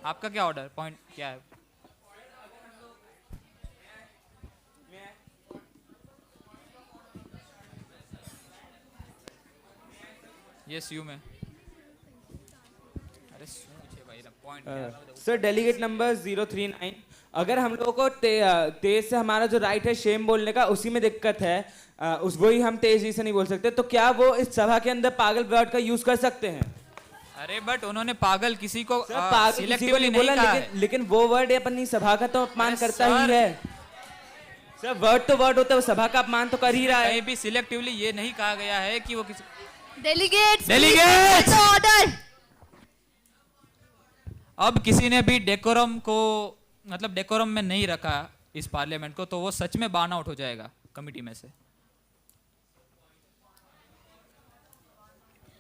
आपका क्या ऑर्डर पॉइंट क्या है यस यू में अरे पूछे भाई ना पॉइंट सर डेलीगेट नंबर 039 अगर हम लोगों को तेज से हमारा जो राइट है शेम बोलने का उसी में दिक्कत है उस वही हम तेजी से नहीं बोल सकते तो क्या वो इस सभा के अंदर पागल वर्ड का यूज कर सकते हैं अरे बट उन्होंने पागल किसी को पागल किसी को नहीं बोला लेकिन वो वर्ड अपनी सभा का तो अपमान करता ही है सर वर्ड तो वर्ड होता है वो सभा का अपमान तो कर ही रहा है कहीं भी सिलेक्टिवली ये नहीं कहा गया है कि वो किसी डेलीगेट्स ऑर्डर अब किसी ने भी डेकोरम को मतलब डेकोरम में नहीं रखा इस पार्लियामेंट को तो वो सच में बान आउट हो जाएगा कमिटी में से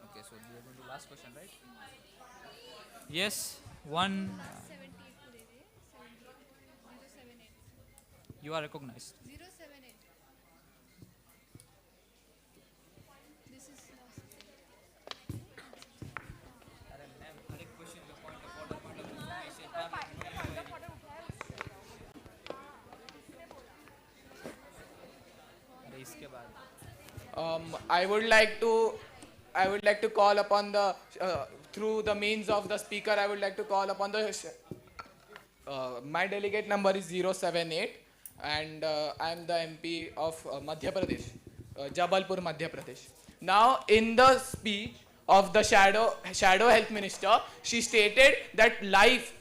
okay so last question right yes one you are recognised I would like to call upon the through the means of the speaker. I would like to call upon the my delegate number is 078 and I am the MP of Madhya Pradesh, Jabalpur, Madhya Pradesh. Now, in the speech of the shadow health minister, she stated that life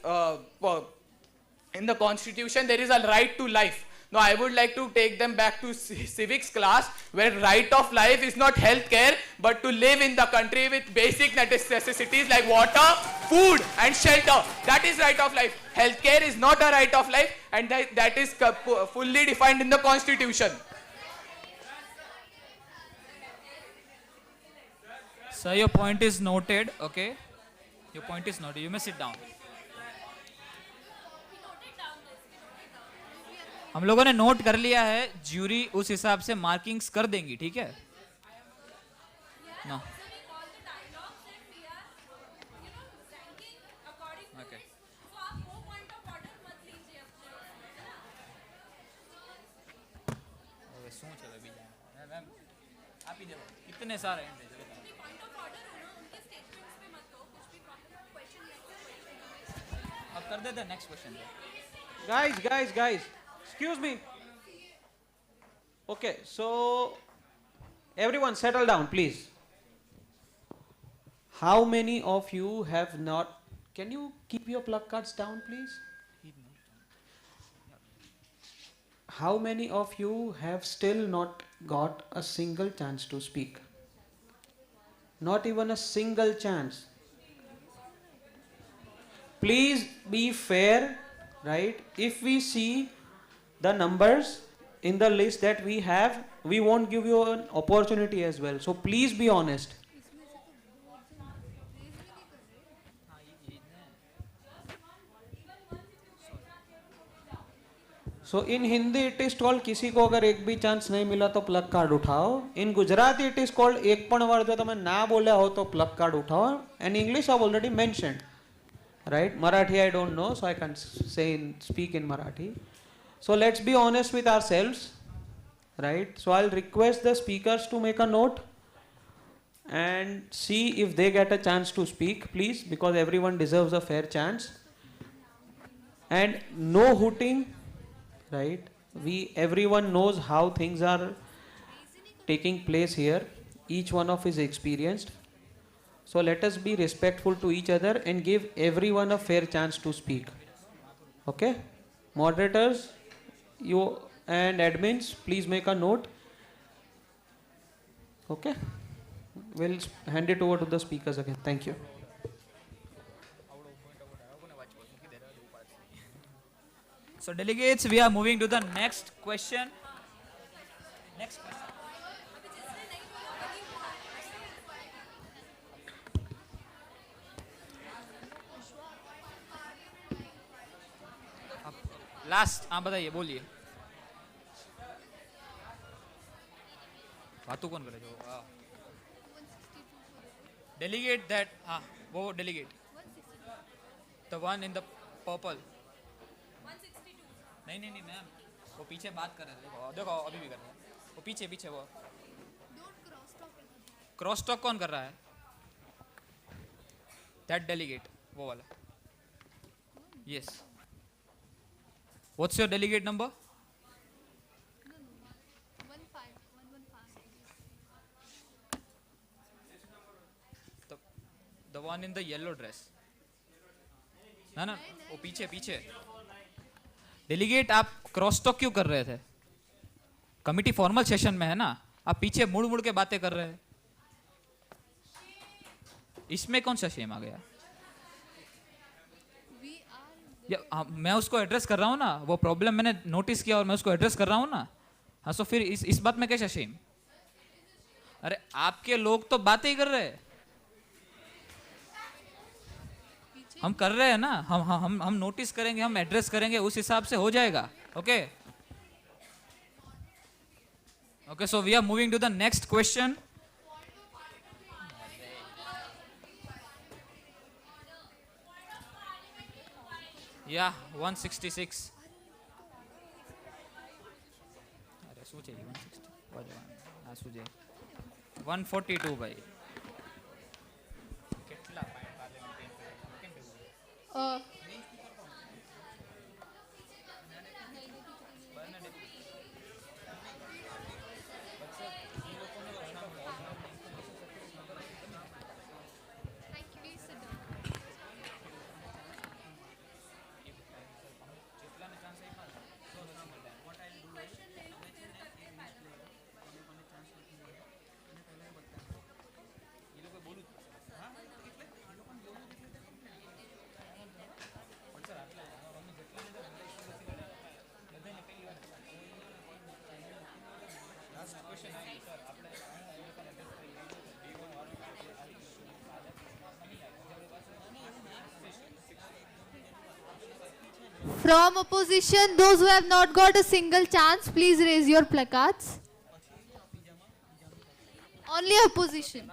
in the constitution there is a right to life. Now, I would like to take them back to civics class where right of life is not health care but to live in the country with basic necessities like water, food and shelter. That is right of life. Health care is not a right of life and that is fully defined in the constitution. Sir, your point is noted, okay? Your point is noted. You may sit down. हम लोगों ने note कर लिया है jury उस हिसाब से markings कर देंगी ठीक है ना ओके सोच है अभी मैम आप ही देखो कितने सारे हैं अब कर देते हैं next question guys excuse me okay so everyone settle down please how many of you have not can you keep your plug cards down please how many of you have still not got a single chance to speak not even a single chance please be fair right if we see the numbers in the list that we have we won't give you an opportunity as well so please be honest so in Hindi it is called किसी को अगर एक भी chance नहीं मिला तो plug card उठाओ in Gujarati it is called एक पण વાર જો તમે ના બોલ્યા હો તો પ્લગ કાર્ડ ઉઠાઓ and English I've already mentioned right Marathi I don't know so I can't speak in Marathi so let's be honest with ourselves right so I'll request the speakers to make a note and see if they get a chance to speak please because everyone deserves a fair chance and no hooting right everyone knows how things are taking place here each one of is experienced so let us be respectful to each other and give everyone a fair chance to speak okay moderators you and admins please make a note okay we'll hand it over to the speakers again thank you So delegates, we are moving to the next question. Next question. Last आप बताइए, बोलिए। बातों कौन करे जो delegate that, हाँ वो delegate the one in the purple. नहीं नहीं नहीं मैम, वो पीछे बात कर रहे हैं, देखो देखो अभी भी कर रहे हैं वो पीछे पीछे। वो क्रॉस टॉक कौन कर रहा है? दैट डेलीगेट, वो वाला। Yes, what's your delegate number? The one in the yellow dress. ना ना वो पीछे पीछे। डेलीगेट आप क्रॉस टॉक क्यों कर रहे थे? कमिटी फॉर्मल सेशन में है ना, आप पीछे मुड़ मुड़ के बातें कर रहे हैं। इसमें कौन सा शेम आ गया? मैं उसको एड्रेस कर रहा हूँ ना, वो प्रॉब्लम मैंने नोटिस किया और मैं उसको एड्रेस कर रहा हूँ ना। हाँ, तो फिर इस बात में कैसा शेम? अरे आपके लोग तो बातें ही कर रहे हैं, हम कर रहे हैं ना। हम नोटिस करेंगे, हम एड्रेस करेंगे, उस हिसाब से हो जाएगा। Okay okay, so we are moving to the next question. या 166। अरे શું છે 160? આ શું છે 142 ભાઈ? કેટલા From opposition, those who have not got a single chance, please raise your placards. Only opposition.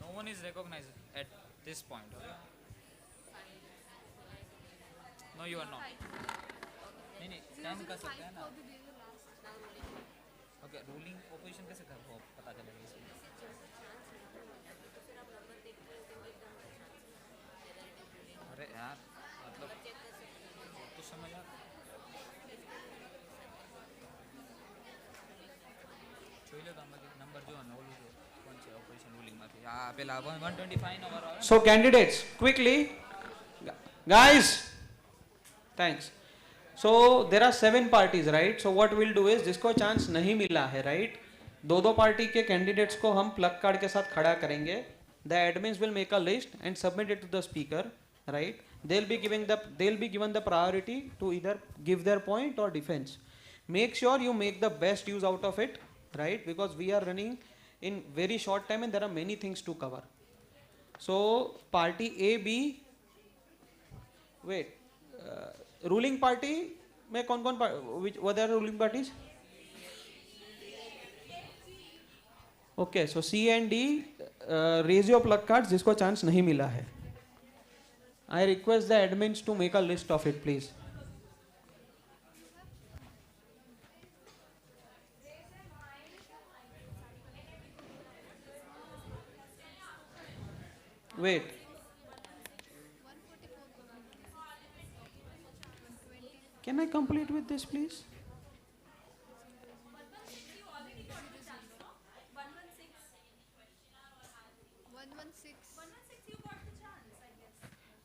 No one is recognized at this point. Okay? No, you are not. नहीं नहीं, स्टैंड कर सकते हैं ना। ओके, रूलिंग ओपोजिशन कैसे कर वो पता चलेगा इसमें? अरे यार मतलब तो समझ आ જોઈ લો તમારે નંબર જો ને ઓલું જો કોણ છે ઓપોઝિશન રૂલિંગ માંથી આ પેલા 125 over. So candidates, quickly, guys, thanks. So there are 7 parties, right? So what we'll do is, जिसको चांस नहीं मिला है, right? दो पार्टी के कैंडिडेट्स को हम प्लग कार्ड के साथ खड़ा करेंगे. The admins will make a list and submit it to the speaker, right? They'll be given the priority to either give their point or defense. Make sure you make the best use out of it, right? Because we are running in very short time and there are many things to cover. So party A, B, wait, ruling party में कौन-कौन which what are ruling parties? Okay, so C and D, raise your plug cards जिसको chance नहीं मिला है. I request the admins to make a list of it, please. Wait. Can I complete with this, please?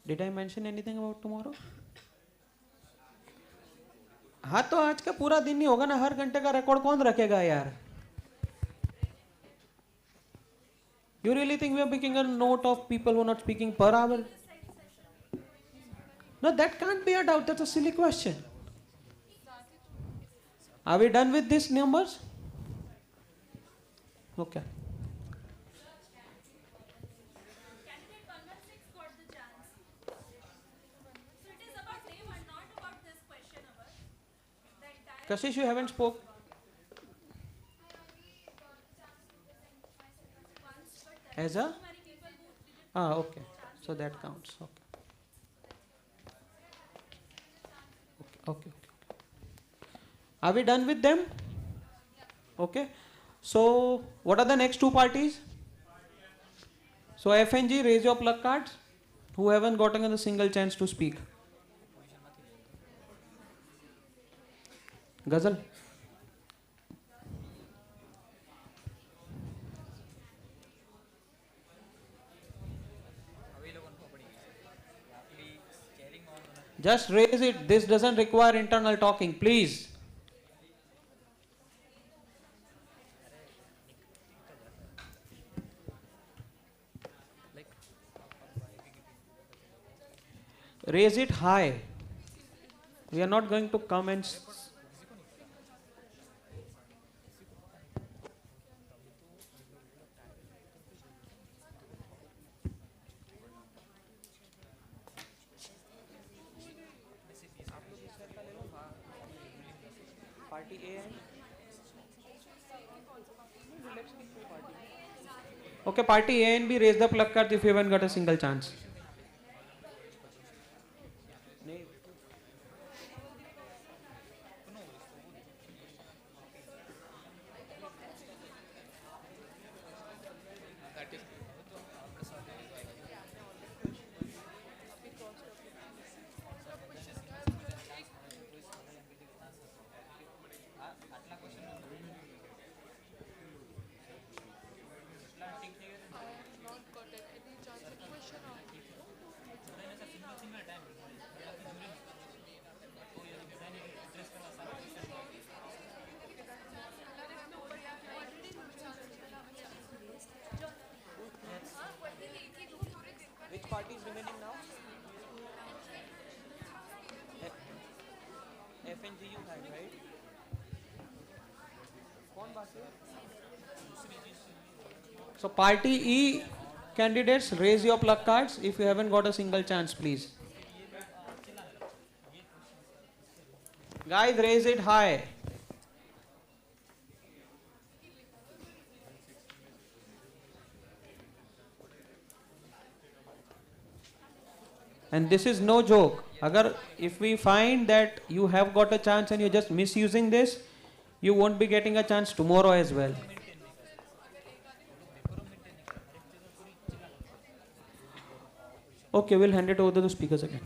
Did I mention anything about tomorrow? हाँ तो आज का पूरा दिन नहीं होगा ना, हर घंटे का रिकॉर्ड कौन रखेगा यार? You really think we are making a note of people who are not speaking per hour? No, that can't be a doubt. That's a silly question. Are we done with these numbers? Okay. Kashish, you haven't spoke. As a? Okay. So that counts. Okay. Okay. Are we done with them? Okay. So what are the next two parties? So FNG, raise your plug cards. Who haven't gotten a single chance to speak? Ghazal. Just raise it. This doesn't require internal talking, please. Raise it high. We are not going to come and party A and okay, party A and B, raise the plug card if you haven't got a single chance. Which party is remaining now? FNG you had, right? So party E candidates, raise your plug cards if you haven't got a single chance, please. Guys, raise it high. And this is no joke. If we find that you have got a chance and you're just misusing this, you won't be getting a chance tomorrow as well. Okay, we'll hand it over to the speakers again.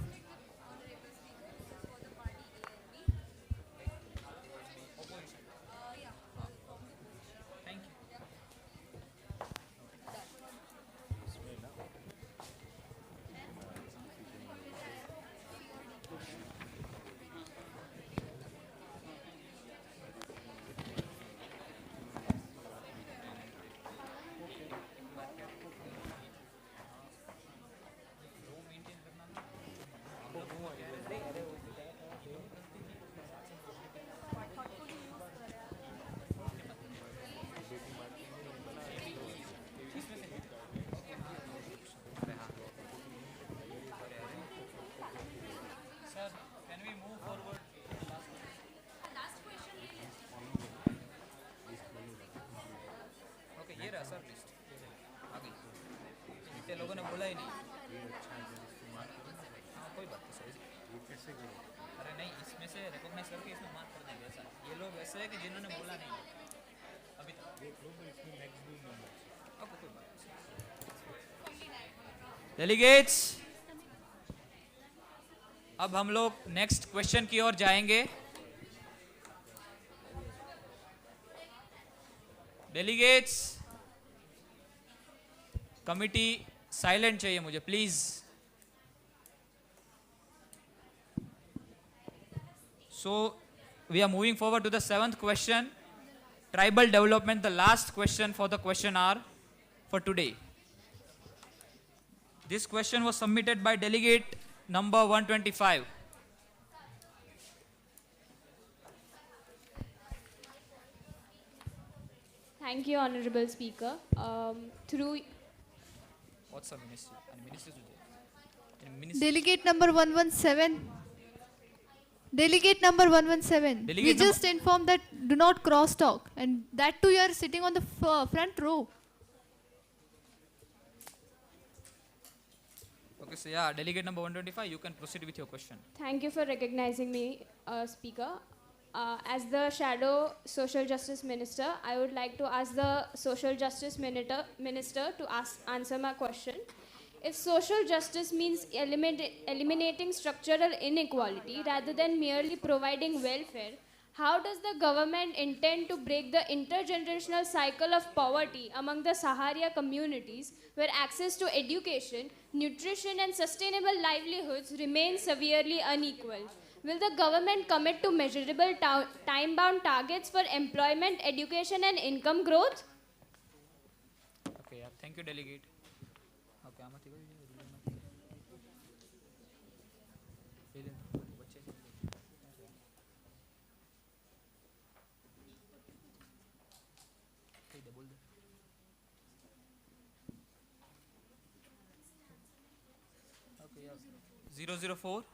अरे नहीं, इसमें से recognise करके इसमें mark कर देंगे ऐसा। ये लोग ऐसे है कि जिन्होंने बोला नहीं अभी तक। डेलीगेट्स, अब हम लोग नेक्स्ट क्वेश्चन की ओर जाएंगे। डेलीगेट्स, कमिटी साइलेंट चाहिए मुझे please. So we are moving forward to the 7th question, tribal development, the last question for the question hour for today. This question was submitted by delegate number 125. Thank you, Honorable Speaker. Through What's a minister? Delegate number 117. Delegate number 117. Delegate We just informed that do not cross talk, and that too you are sitting on the front row. Okay, so yeah, delegate number 125, you can proceed with your question. Thank you for recognizing me, Speaker. As the Shadow Social Justice Minister, I would like to ask the Social Justice Minister to answer my question. If social justice means eliminating structural inequality rather than merely providing welfare, how does the government intend to break the intergenerational cycle of poverty among the Sahara communities where access to education, nutrition and sustainable livelihoods remain severely unequal? Will the government commit to measurable time-bound targets for employment, education and income growth? Okay, yeah, thank you, delegate. Okay, Okay, yeah. 004.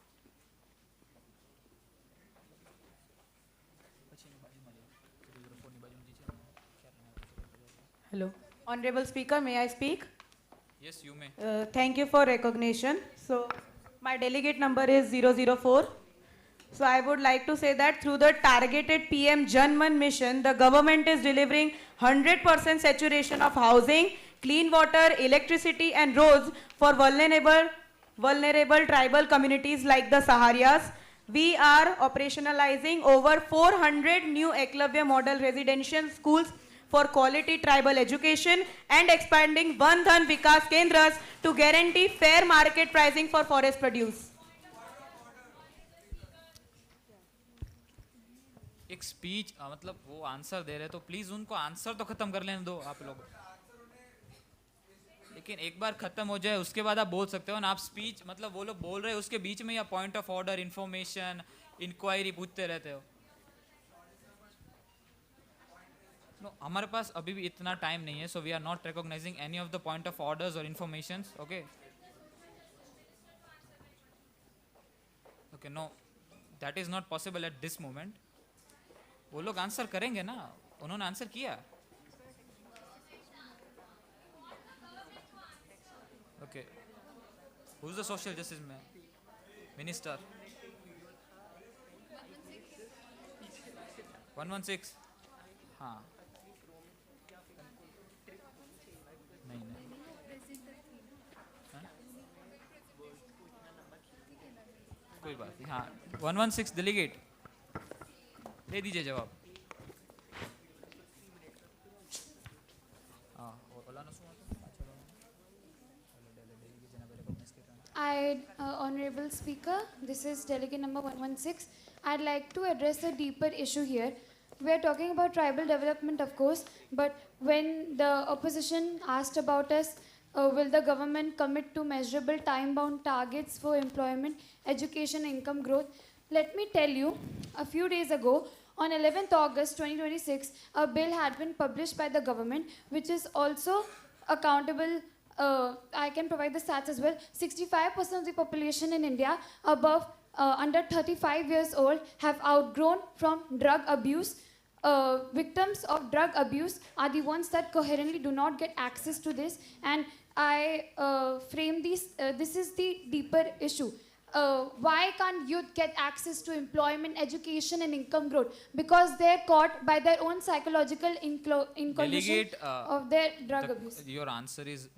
Hello. Honorable Speaker, may I speak? Yes, you may. Thank you for recognition. So, my delegate number is 004. So, I would like to say that through the targeted PM Jan-Man mission, the government is delivering 100% saturation of housing, clean water, electricity and roads for vulnerable tribal communities like the Saharas. We are operationalizing over 400 new Eklavya model residential schools for quality tribal education and expanding Van Dhan Vikas Kendras to guarantee fair market pricing for forest produce. एक speech मतलब वो answer दे रहे तो please उनको answer तो खत्म कर लेने दो आप लोग। लेकिन एक बार खत्म हो जाए उसके बाद आप बोल सकते हो ना। आप स्पीच मतलब वो लोग बोल रहे हैं उसके बीच में या point of order, information, inquiry पूछते रहते हो। No, हमारे पास अभी भी इतना टाइम नहीं है, so we are not recognizing any of the point of orders or informations. Okay. Okay, no, that is not possible at this moment. वो लोग आंसर करेंगे ना, उन्होंने आंसर किया। Okay. Who's the social justice minister? 116. हाँ। नहीं कोई बात नहीं। हाँ 116 डेलीगेट दे दीजिए जवाब। Honorable Speaker, this is delegate number 116. I'd like to address a deeper issue here. We are talking about tribal development, of course, but when the opposition asked about us, will the government commit to measurable time-bound targets for employment, education, income growth? Let me tell you, a few days ago, on 11th August 2026, a bill had been published by the government, which is also accountable. I can provide the stats as well. 65% of the population in India above under 35 years old have outgrown from drug abuse. Victims of drug abuse are the ones that coherently do not get access to this, and I frame this is the deeper issue. why can't youth get access to employment, education, and income growth? Because they're caught by their own psychological incondition Delegate, of their drug abuse. Your answer is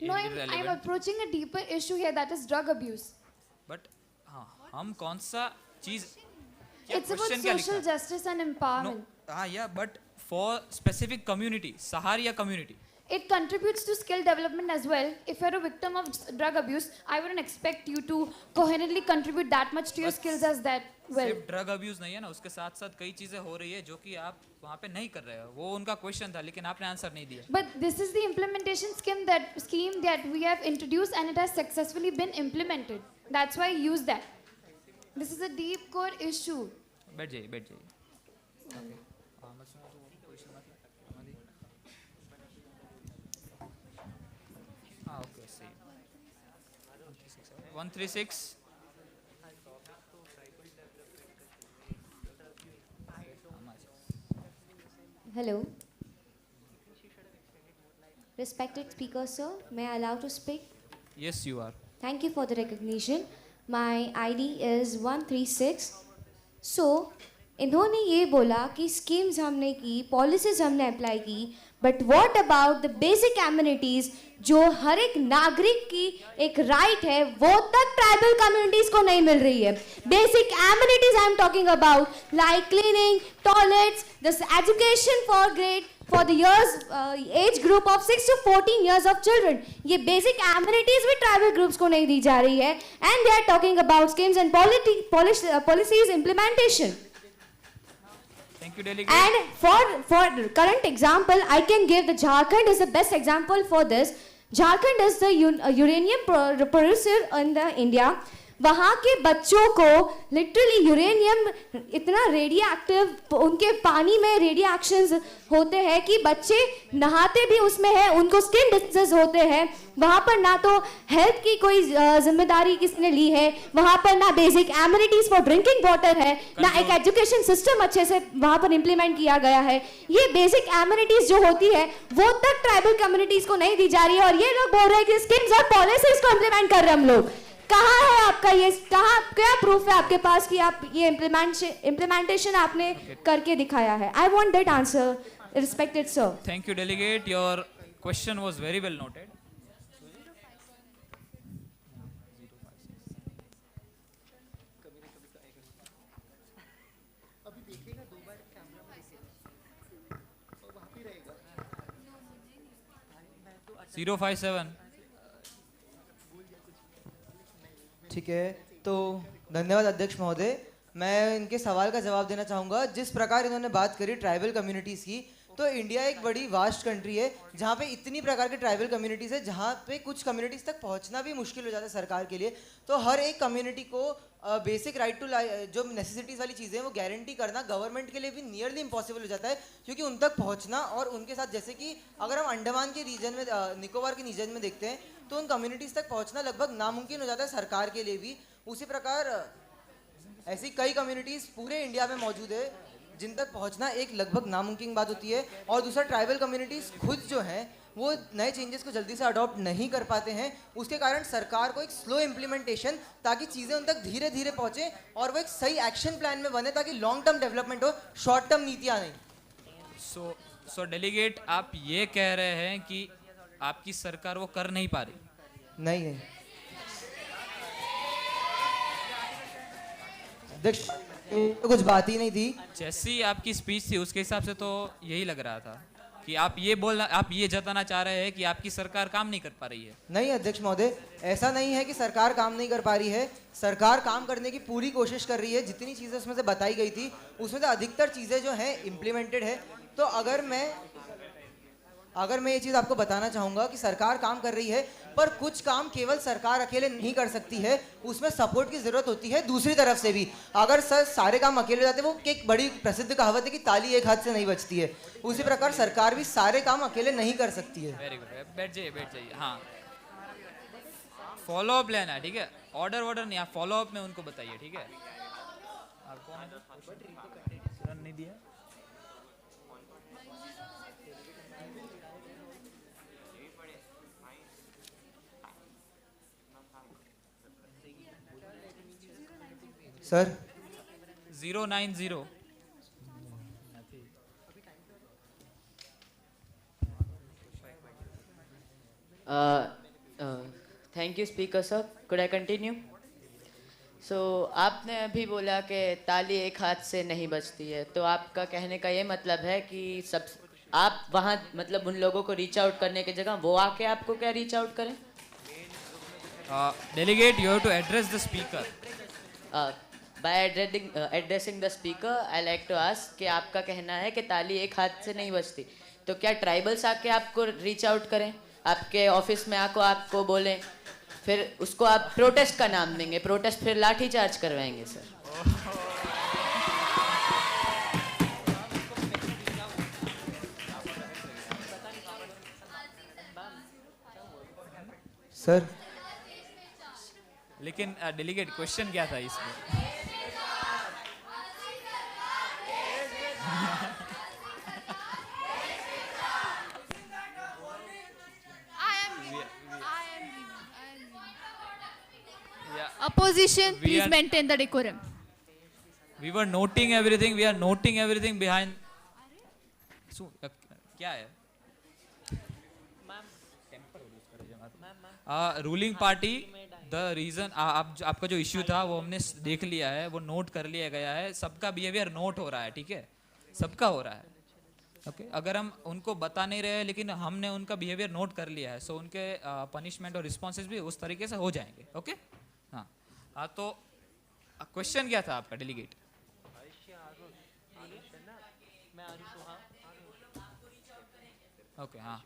No, I'm irrelevant. approaching a deeper issue here, that is drug abuse. But हाँ, हम कौन सा चीज It's about social justice and empowerment. yeah, but for specific community, Saharia community. It contributes to skill development as well. If you're a victim of drug abuse, I wouldn't expect you to coherently contribute that much to your skills as that well. सिर्फ drug abuse नहीं है ना, उसके साथ साथ कई चीजें हो रही है जो कि आप वहाँ पे नहीं कर रहे हो. वो उनका क्वेश्चन था, लेकिन आपने आंसर नहीं दिया. But this is the implementation scheme that we have introduced, and it has successfully been implemented. That's why I use that. This is a deep core issue. बैठ जाइए, बैठ जाइए. Okay, same. 136. Hello. Respected speaker, sir, may I allow to speak? Yes, you are. Thank you for the recognition. My ID is 136. So, इन्होंने ये बोला कि schemes हमने की, पॉलिसीज हमने अप्लाई की, but what about the basic amenities जो हर एक नागरिक की एक राइट है, वो तक ट्राइबल कम्युनिटीज को नहीं मिल रही है. Basic amenities I am talking about like cleaning, toilets, this education for the years age group of 6 to 14 years of children. ये basic amenities भी tribal groups को नहीं दी जा रही है, and they are talking about schemes and policies implementation. Thank you, delegate. And for current example, I can give the Jharkhand is the best example for this. Jharkhand is the uranium producer in the India. वहाँ के बच्चों को literally uranium इतना radioactive, उनके पानी में रेडिएक्शंस होते हैं कि बच्चे नहाते भी उसमें हैं, उनको स्किन डिसीजेस होते हैं. वहाँ पर ना तो हेल्थ की कोई जिम्मेदारी किसने ली है, वहाँ पर ना basic amenities for drinking water है, ना एक एजुकेशन सिस्टम अच्छे से वहाँ पर इम्प्लीमेंट किया गया है. ये बेसिक एमिनिटीज जो होती है वो तक ट्राइबल कम्युनिटीज को नहीं दी जा रही है, और ये लोग बोल रहे हैं कि स्कीम्स और पॉलिसीज को इम्प्लीमेंट कर रहे हैं हम लोग. कहाँ है आपका ये, कहाँ, क्या प्रूफ है आपके पास कि आप ये इम्प्लीमेंटेशन आपने करके दिखाया है? I want that answer, respected sir. Thank you, delegate. Your question was very well noted. Zero 57. ठीक है, तो धन्यवाद अध्यक्ष महोदय. मैं इनके सवाल का जवाब देना चाहूँगा. जिस प्रकार इन्होंने बात करी ट्राइबल कम्युनिटीज़ की, तो इंडिया एक बड़ी वास्ट कंट्री है जहाँ पे इतनी प्रकार के ट्राइबल कम्युनिटीज़ है, जहाँ पे कुछ कम्युनिटीज़ तक पहुँचना भी मुश्किल हो जाता है सरकार के लिए. तो हर एक कम्युनिटी को बेसिक राइट टू जो नेसेसिटीज़ वाली चीज़ें हैं वो गारंटी करना गवर्नमेंट के लिए भी नियरली इम्पॉसिबल हो जाता है, क्योंकि उन तक पहुँचना. और उनके साथ जैसे कि अगर हम अंडमान के रीजन में, निकोबार के रीजन में देखते हैं, तो उन कम्युनिटीज़ तक पहुँचना लगभग नामुमकिन हो जाता है सरकार के लिए भी. उसी प्रकार ऐसी कई कम्युनिटीज़ पूरे इंडिया में मौजूद है जिन तक पहुंचना एक लगभग नामुमकिन बात होती है. और दूसरा, ट्राइबल कम्युनिटीज़ खुद जो हैं वो नए चेंजेस को जल्दी से अडॉप्ट नहीं कर पाते हैं. उसके कारण सरकार को एक स्लो इम्प्लीमेंटेशन, ताकि चीज़ें उन तक धीरे धीरे पहुँचें और वो एक सही एक्शन प्लान में बने, ताकि लॉन्ग टर्म डेवलपमेंट हो, शॉर्ट टर्म नीतियाँ नहीं. सो डेलीगेट, आप ये कह रहे हैं कि आपकी सरकार वो कर नहीं पा रही? नहीं. अध्यक्ष, तो कुछ बात ही नहीं थी. जैसी आपकी स्पीच थी उसके हिसाब से तो यही लग रहा था कि आप ये जताना चाह रहे हैं कि आपकी सरकार काम नहीं कर पा रही है. नहीं अध्यक्ष महोदय, ऐसा नहीं है कि सरकार काम नहीं कर पा रही है. सरकार काम करने की पूरी कोशिश कर रही है. जितनी चीज़ें उसमें से बताई गई थी उसमें से अधिकतर चीज़ें जो हैं इम्प्लीमेंटेड है. तो अगर मैं ये चीज़ आपको बताना चाहूँगा कि सरकार काम कर रही है, पर कुछ काम केवल सरकार अकेले नहीं कर सकती है, उसमें सपोर्ट की ज़रूरत होती है दूसरी तरफ से भी. अगर सारे काम अकेले हो जाते, वो एक बड़ी प्रसिद्ध कहावत है कि ताली एक हाथ से नहीं बजती है. उसी प्रकार सरकार भी सारे काम अकेले नहीं कर सकती है. वेरी गुड, बैठ जाइए. हाँ, फॉलो अप लेना है, ठीक है? ऑर्डर नहीं, आप फॉलो अप में उनको बताइए, ठीक है? आपको नहीं दिया. Sir 090. Thank you speaker sir, could I continue? So आपने अभी बोला कि ताली एक हाथ से नहीं बजती है, तो आपका कहने का ये मतलब है कि सब आप वहाँ मतलब उन लोगों को रीच आउट करने की जगह वो आके आपको क्या रीच आउट करें? Delegate, you have to address the speaker. By addressing the speaker, I like to ask कि आपका कहना है कि ताली एक हाथ से नहीं बजती, तो क्या ट्राइबल्स आके आपको रीच आउट करें, आपके ऑफिस में आको आपको बोलें, फिर उसको आप प्रोटेस्ट का नाम देंगे, प्रोटेस्ट फिर लाठी चार्ज करवाएंगे सर? सर लेकिन डेलीगेट क्वेश्चन क्या था इसमें? Opposition, We please are- maintain the decorum. We were noting everything. We are noting everything behind. So, क्या है? रूलिंग पार्टी द रीजन आपका जो इश्यू था वो हमने देख लिया है, वो नोट कर लिया गया है, सबका बिहेवियर नोट हो रहा है, ठीक है, सबका हो रहा है. ओके अगर हम उनको बता नहीं रहे हैं लेकिन हमने उनका बिहेवियर नोट कर लिया है, सो उनके पनिशमेंट और रिस्पॉन्सेज भी उस तरीके से हो जाएंगे. ओके हाँ तो क्वेश्चन क्या था आपका डेलीगेट? ओके हाँ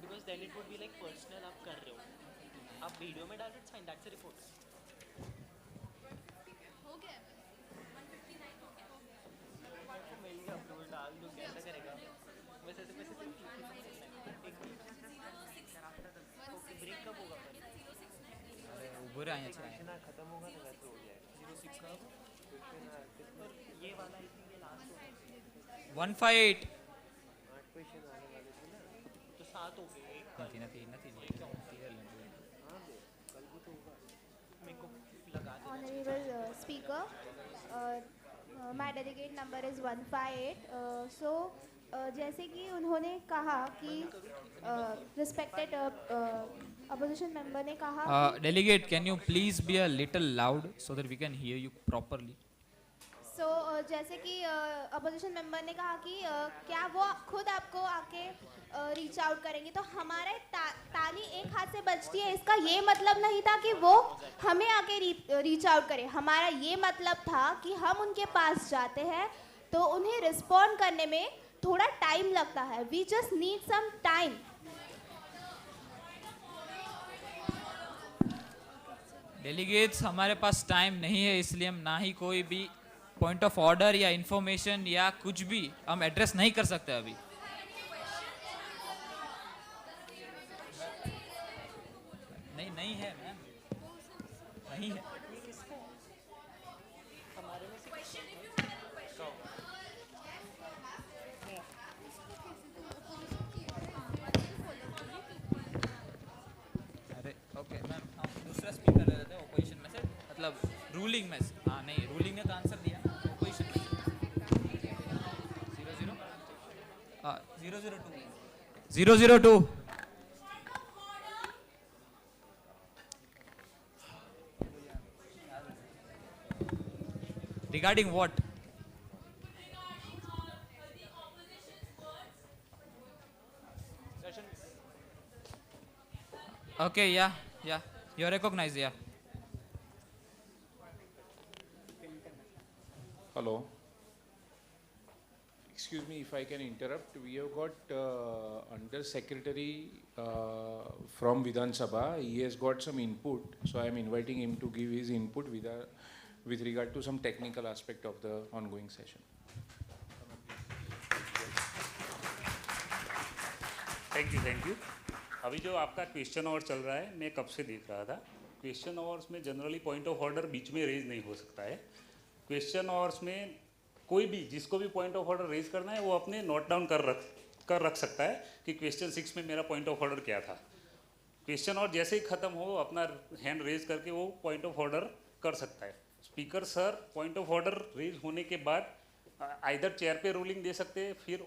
Because then it would be like personal आप कर रहे हो, आप वीडियो में डाल it's fine, that's a report. हो गया अप्रूवल डाल दो, कैसा करेगा वैसे तो पैसे ब्रेक कब होगा? बुरा आया खत्म होगा तो वैसे हो जाएगा 06 का ये वाला आई थिंक ये लास्ट 158 क्वेश्चन आने वाले थे ना, तो 7 हो गए. कल को तो होगा मेरे को लगा दो. Honorable Speaker, my delegate number is 158. So जैसे कि उन्होंने कहा कि respected opposition member ने कहा delegate, can you please be a little loud so that we can hear you properly? So जैसे कि opposition member ने कहा कि क्या वो खुद आपको आके रीच आउट करेंगे, तो हमारे ताली एक हाथ से बजती है, इसका ये मतलब नहीं था कि वो हमें आके रीच आउट करें. हमारा ये मतलब था कि हम उनके पास जाते हैं तो उन्हें रिस्पॉन्ड करने में थोड़ा टाइम लगता है. We just need some time. Delegates हमारे पास टाइम नहीं है, इसलिए हम ना ही कोई भी पॉइंट ऑफ ऑर्डर या इंफॉर्मेशन या कुछ भी हम एड्रेस नहीं कर सकते अभी. नहीं है मैम, नहीं है. अरे ओके मैम, हम दूसरा स्पीकर ले लेते हैं ओपोजिशन में से, मतलब रूलिंग में से. हाँ नहीं, रूलिंग ने तो आंसर दिया, ओपोजिशन में से 002. Regarding what? Okay, yeah, you're recognized, yeah. Hello. Excuse me if I can interrupt. We have got Under Secretary from Vidhan Sabha. He has got some input, so I am inviting him to give his input with regard to some technical aspect of the ongoing session. Thank you. अभी जो आपका question our चल रहा है, मैं कब से देख रहा था. क्वेश्चन आवर्स में जनरली पॉइंट ऑफ ऑर्डर बीच में रेज नहीं हो सकता है. क्वेश्चन आवर्स में कोई भी जिसको भी पॉइंट ऑफ ऑर्डर रेज करना है वो अपने नोट डाउन कर रख सकता है कि क्वेश्चन 6 में मेरा पॉइंट ऑफ ऑर्डर क्या था। क्वेश्चन और जैसे ही खत्म हो अपना हैंड रेज करके वो पॉइंट ऑफ ऑर्डर कर सकता है। Speaker sir point of order raise होने के बाद आइदर चेयर पे रूलिंग दे सकते हैं फिर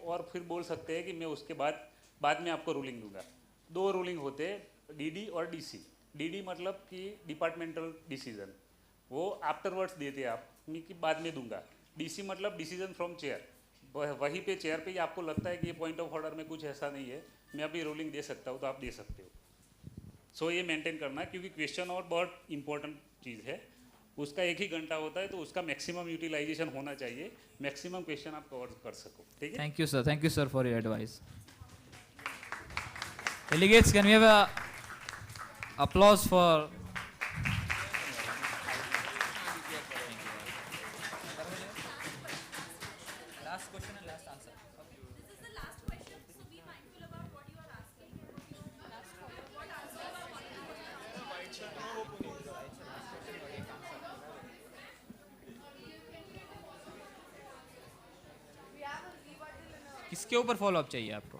बोल सकते हैं कि मैं उसके बाद में आपको रूलिंग दूंगा। 2 रूलिंग होते हैं, डीडी और डीसी। डीडी मतलब कि डिपार्टमेंटल डिसीजन, वो आफ्टरवर्ड्स देते हैं आप कि बाद में दूंगा। डीसी मतलब डिसीजन फ्रॉम चेयर, वहीं पे चेयर पे ही आपको लगता है कि ये पॉइंट ऑफ ऑर्डर में कुछ ऐसा नहीं है, मैं अभी रूलिंग दे सकता हूँ तो आप दे सकते हो। सो ये मेंटेन करना है क्योंकि क्वेश्चन और बहुत इंपॉर्टेंट चीज़ है, उसका 1 ही घंटा होता है तो उसका मैक्सिमम यूटिलाइजेशन होना चाहिए, मैक्सिमम क्वेश्चन आप कवर कर सको। ठीक है, thank you sir for your advice. Delegates, can we have a applause for last question and last answer? This is the last question, so be mindful about what you are asking. What answer किसके ऊपर follow up चाहिए आपको?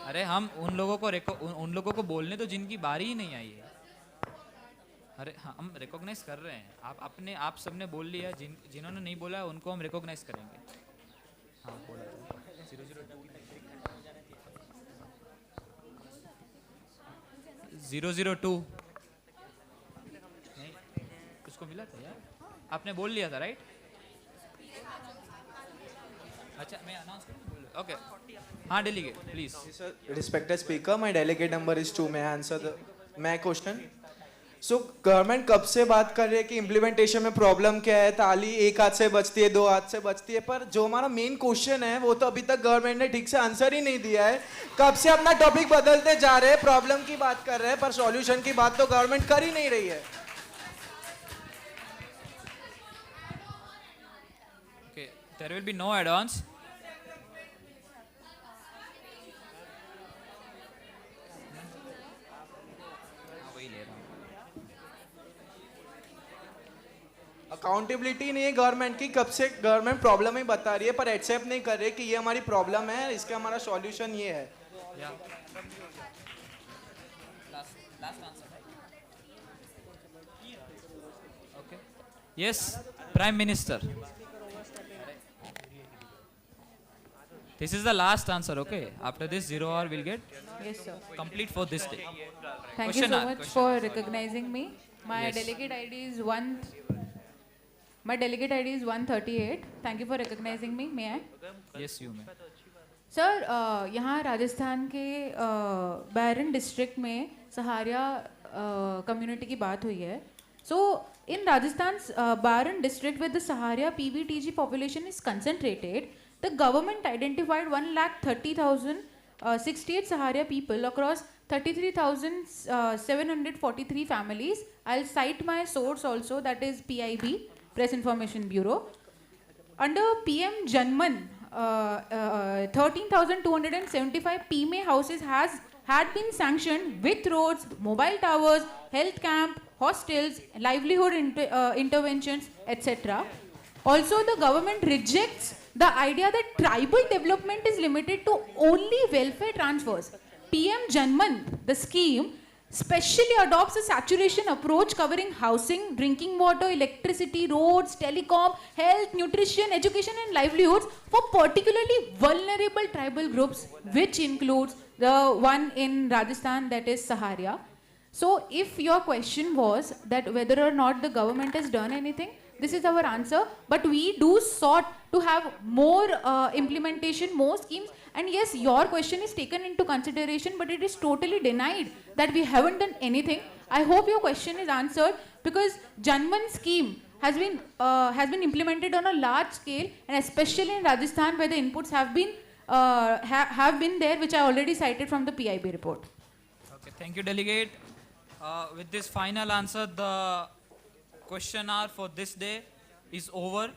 अरे हम उन लोगों को बोलने तो जिनकी बारी ही नहीं आई है। अरे हम रिकॉग्नाइज कर रहे हैं, आप सबने बोल लिया, जिन्होंने नहीं बोला है उनको हम रिकॉग्नाइज करेंगे। हाँ बोला 002 नहीं, उसको मिला था यार, आपने बोल लिया था राइट? अच्छा मैं अनाउंस करूँ? ओके हाँ delegate please. Respected speaker, my delegate number is 2. May I answer my question? So government कब से बात कर रही है कि इम्प्लीमेंटेशन में प्रॉब्लम क्या है, ताली एक हाथ से बजती है 2 हाथ से बजती है, पर जो हमारा मेन क्वेश्चन है वो तो अभी तक गवर्नमेंट ने ठीक से आंसर ही नहीं दिया है। कब से अपना टॉपिक बदलते जा रहे हैं, प्रॉब्लम की बात कर रहे हैं पर सॉल्यूशन की बात तो गवर्नमेंट कर ही नहीं रही है। Okay, there will be no add-ons. Accountability नहीं है गवर्नमेंट की, कब से गवर्नमेंट प्रॉब्लम ही बता रही है पर एक्सेप्ट नहीं कर रही कि ये हमारी प्रॉब्लम है, इसका हमारा सॉल्यूशन ये है। Yes, Prime Minister. This is the last answer, okay? After this, 0 hour will get complete for this day. Thank you so much for recognizing me. My delegate ID is 138. Thank you for recognizing me. May I? Yes, you may. Sir यहाँ राजस्थान के बैरन district में Sahariya community की बात हुई है। So in Rajasthan Baran district with the Sahariya PVTG population is concentrated, the government identified 1,30,068 Saharia people across 33,743 families. I'll cite my source also, that is PIB, Press Information Bureau. Under PM Janman, 13,275 PMA houses had been sanctioned with roads, mobile towers, health camp, hostels, livelihood interventions, etc. Also, the government rejects the idea that tribal development is limited to only welfare transfers. PM Janman, the scheme, specially adopts a saturation approach covering housing, drinking water, electricity, roads, telecom, health, nutrition, education and livelihoods for particularly vulnerable tribal groups, which includes the one in Rajasthan, that is Saharia. So if your question was that whether or not the government has done anything, this is our answer, but we do sought to have more implementation, more schemes, and yes, your question is taken into consideration, but it is totally denied that we haven't done anything. I hope your question is answered, because Janman scheme has been implemented on a large scale, and especially in Rajasthan where the inputs have been there, which I already cited from the PIB report. Okay, thank you, delegate. With this final answer, the question hour for this day is over.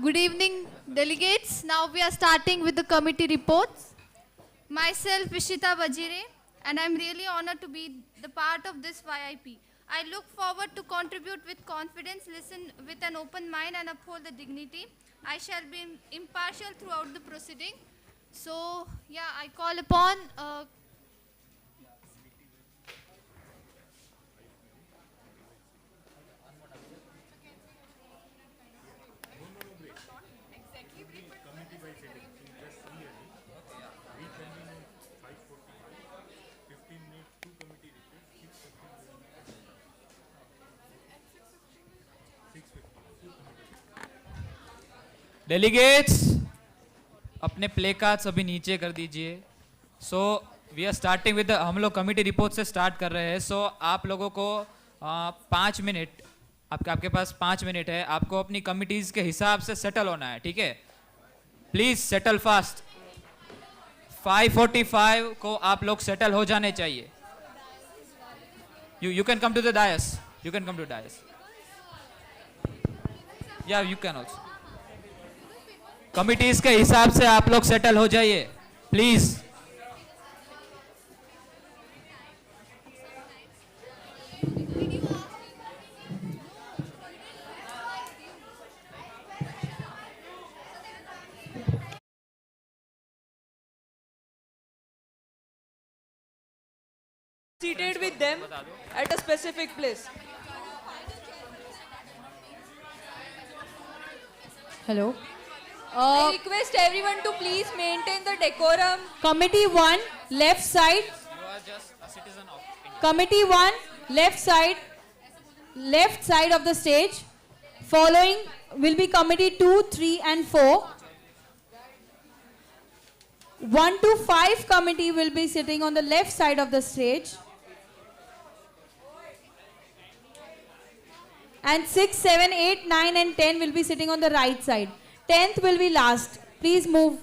Good evening, delegates. Now we are starting with the committee reports. Myself, Ishita Bajire, and I'm really honored to be the part of this YIP. I look forward to contribute with confidence, listen with an open mind, and uphold the dignity. I shall be impartial throughout the proceeding. So, yeah, I call upon delegates अपने play cards अभी नीचे कर दीजिए. So we are starting with हम लोग committee report से start कर रहे हैं. सो आप लोगों को 5 मिनट आपके पास 5 मिनट है. आपको अपनी कमिटीज के हिसाब से सेटल होना है. ठीक है, प्लीज सेटल फास्ट. 5:45 को आप लोग सेटल हो जाने चाहिए. You can come to the dais. You can come to the dais. Yeah, you can also. Committees के हिसाब से आप लोग सेटल हो जाइए please. Seated with them at a specific place. Hello. I request everyone to please maintain the decorum. Committee 1, left side. You are just a citizen of India. Committee 1, left side of the stage. Following will be committee 2, 3 and 4. 1 to 5 committee will be sitting on the left side of the stage. And 6, 7, 8, 9 and 10 will be sitting on the right side. 10th will be last. Please move.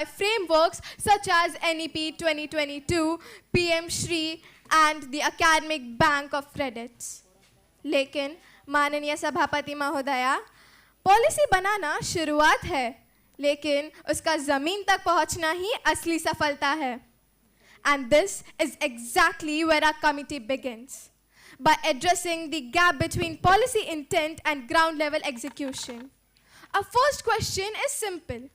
frameworks such as NEP 2022, PM Shri and the Academic Bank of Credits. लेकिन माननीय सभापति महोदया, policy बनाना शुरुआत है, लेकिन उसका जमीन तक पहुंचना ही असली सफलता है. And this is exactly where our committee begins, by addressing the gap between policy intent and ground level execution. Our first question is simple.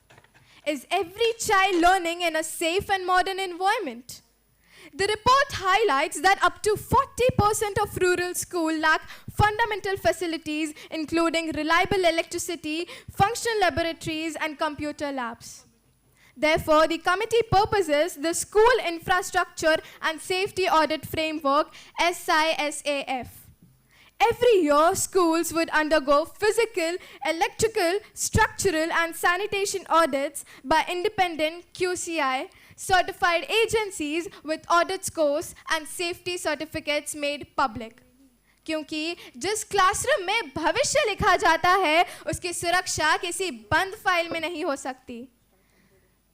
Is every child learning in a safe and modern environment? The report highlights that up to 40% of rural schools lack fundamental facilities, including reliable electricity, functional laboratories, and computer labs. Therefore, the committee purposes the School Infrastructure and Safety Audit Framework, SISAF. Every year, schools would undergo physical, electrical, structural, and sanitation audits by independent QCI certified agencies with audit scores and safety certificates made public. क्योंकि जिस classroom में भविष्य लिखा जाता है, उसकी सुरक्षा किसी बंद फाइल में नहीं हो सकती.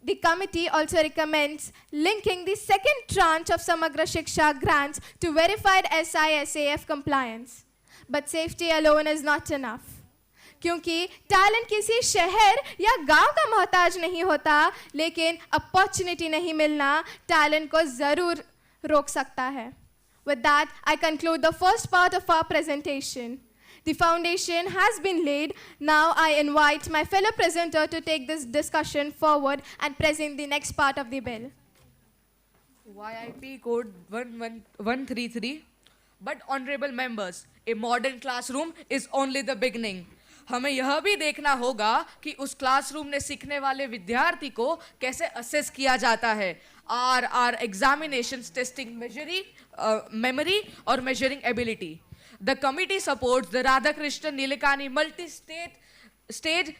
The committee also recommends linking the second tranche of Samagra Shiksha grants to verified SISAF compliance. But safety alone is not enough. क्योंकि टैलेंट किसी शहर या गांव का मोहताज नहीं होता, लेकिन अपॉर्चुनिटी नहीं मिलना टैलेंट को जरूर रोक सकता है. With that, I conclude the first part of our presentation. The foundation has been laid. Now I invite my fellow presenter to take this discussion forward and present the next part of the bill. YIP code 11133. But honorable members, a modern classroom is only the beginning. हमें यह भी देखना होगा कि उस classroom ने सीखने वाले विद्यार्थी को कैसे असेस किया जाता है. Are examinations testing memory or measuring ability? The committee supports the Radhakrishnan Nilekani multi-stage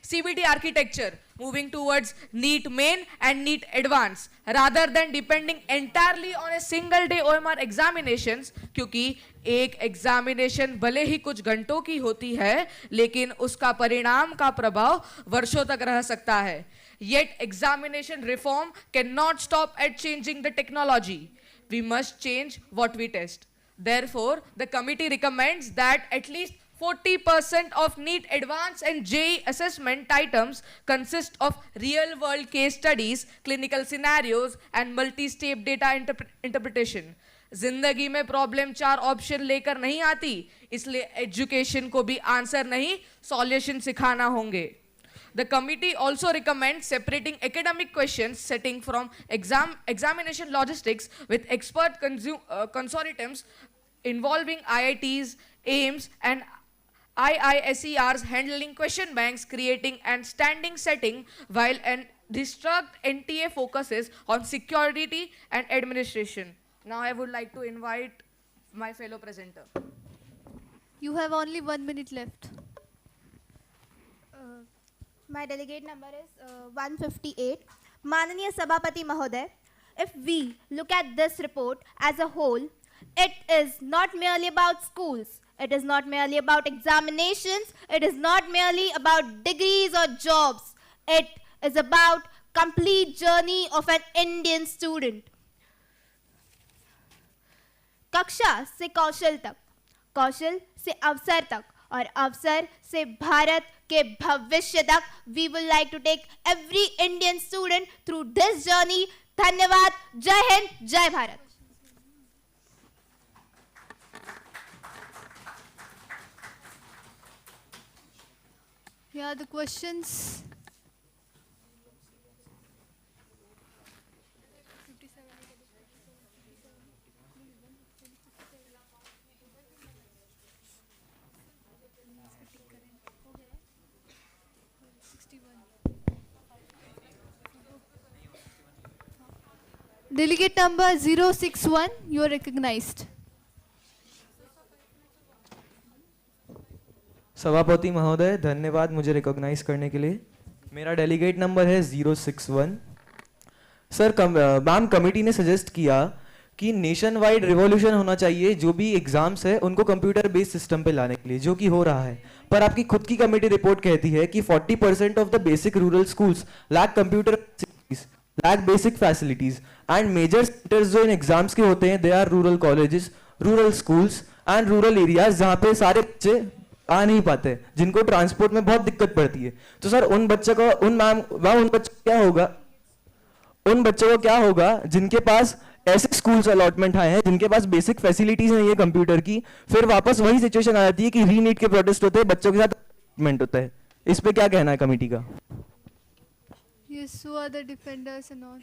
CBT architecture, moving towards NEET Main and NEET Advance, rather than depending entirely on a single day OMR examinations, क्योंकि एक examination भले ही कुछ घंटों की होती है, लेकिन उसका परिणाम का प्रभाव वर्षों तक रह सकता है. Yet examination reform cannot stop at changing the technology. We must change what we test. Therefore, the committee recommends that at least 40% of NEET Advance and JEE assessment items consist of real-world case studies, clinical scenarios, and multi-step data interpretation. जिंदगी में problem 4 option लेकर नहीं आती, इसलिए education को भी answer नहीं, solution सिखाना होंगे. The committee also recommends separating academic questions setting from examination logistics with expert consortiums involving IITs, AIMS, and IISERs handling question banks, creating and standing setting, while an district NTA focuses on security and administration. Now I would like to invite my fellow presenter. You have only 1 minute left. My delegate number is 158. Mananiya Sabhapati Mahoday, if we look at this report as a whole, it is not merely about schools. It is not merely about examinations. It is not merely about degrees or jobs. It is about complete journey of an Indian student. कक्षा से कौशल तक, कौशल से अवसर तक, और अवसर से भारत के भविष्य तक. We would like to take every Indian student through this journey. धन्यवाद. जय हिंद, जय Bharat. Here are the questions. Delegate number 061, you are recognized. सभापति महोदय, धन्यवाद मुझे रिकॉग्नाइज करने के लिए. मेरा डेलीगेट नंबर है 061. सर, मैम कमेटी ने सजेस्ट किया कि नेशन वाइड रिवॉल्यूशन होना चाहिए, जो भी एग्जाम्स है उनको कंप्यूटर बेस्ड सिस्टम पे लाने के लिए, जो कि हो रहा है. पर आपकी खुद की कमेटी रिपोर्ट कहती है कि 40% of the basic rural schools lack computer. lack basic facilities. And major centers जो इन एग्जाम्स के होते हैं, they are rural colleges, rural schools and rural areas जहाँ पे सारे बच्चे आ नहीं पाते, जिनको ट्रांसपोर्ट में बहुत दिक्कत पड़ती है. तो सर उन बच्चों को उन बच्चों को क्या होगा, उन बच्चों को क्या होगा जिनके पास ऐसे स्कूल्स अलॉटमेंट आए हैं जिनके पास बेसिक फैसिलिटीज नहीं है कंप्यूटर की, फिर वापस वही सिचुएशन आ जाती है कि रीनीट के प्रोटेस्ट होते हैं, बच्चों के साथ अलॉटमेंट होता है. इस पे क्या कहना है कमेटी का? Yes, who are the defenders and all?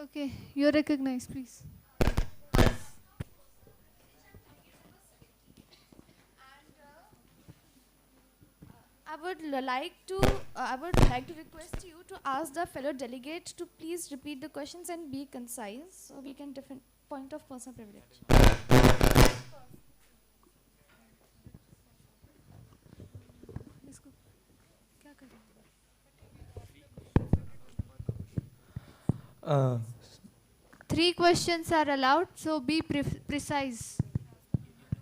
Okay, you're recognized, please. I would like to request you to ask the fellow delegate to please repeat the questions and be concise, so we can different point of personal privilege. Three questions are allowed, so be precise.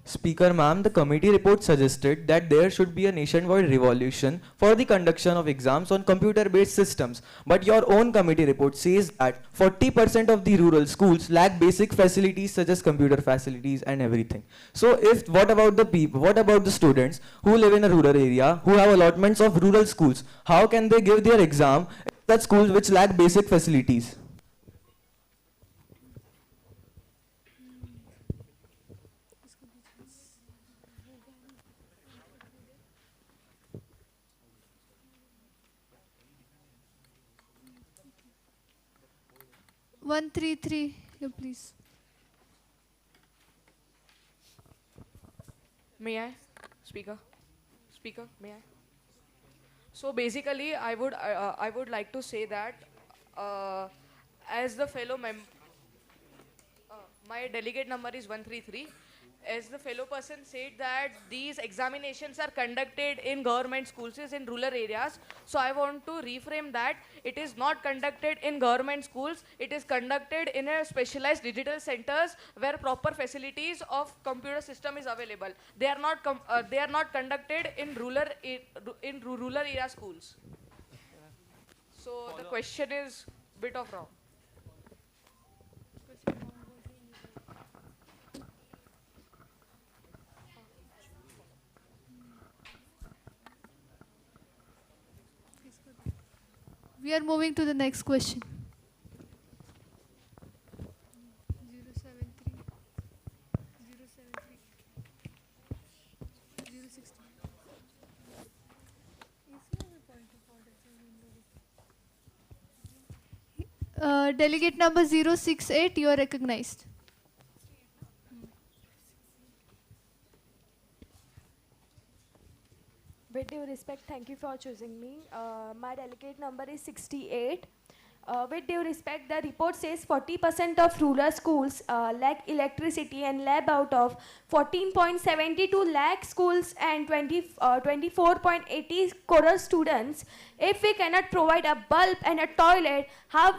Speaker ma'am, the committee report suggested that there should be a nationwide revolution for the conduction of exams on computer-based systems. But your own committee report says that 40% of the rural schools lack basic facilities such as computer facilities and everything. So what about the people, what about the students who live in a rural area, who have allotments of rural schools? How can they give their exam at schools which lack basic facilities? One, three, three. Yeah, please. May I, speaker? Speaker, may I? So basically, I would like to say that as the fellow my delegate number is 133. As the fellow person said that these examinations are conducted in government schools in rural areas, so I want to reframe that. It is not conducted in government schools, it is conducted in a specialized digital centers where proper facilities of computer system is available. They are not conducted in rural area schools. So the question is bit of wrong. We are moving to the next question. 073. Delegate number 068, you are recognized. With due respect, thank you for choosing me. My delegate number is 68. With due respect, the report says 40% of rural schools lack electricity and lab out of 14.72 lakh schools and 24.80 crore students. If we cannot provide a bulb and a toilet, how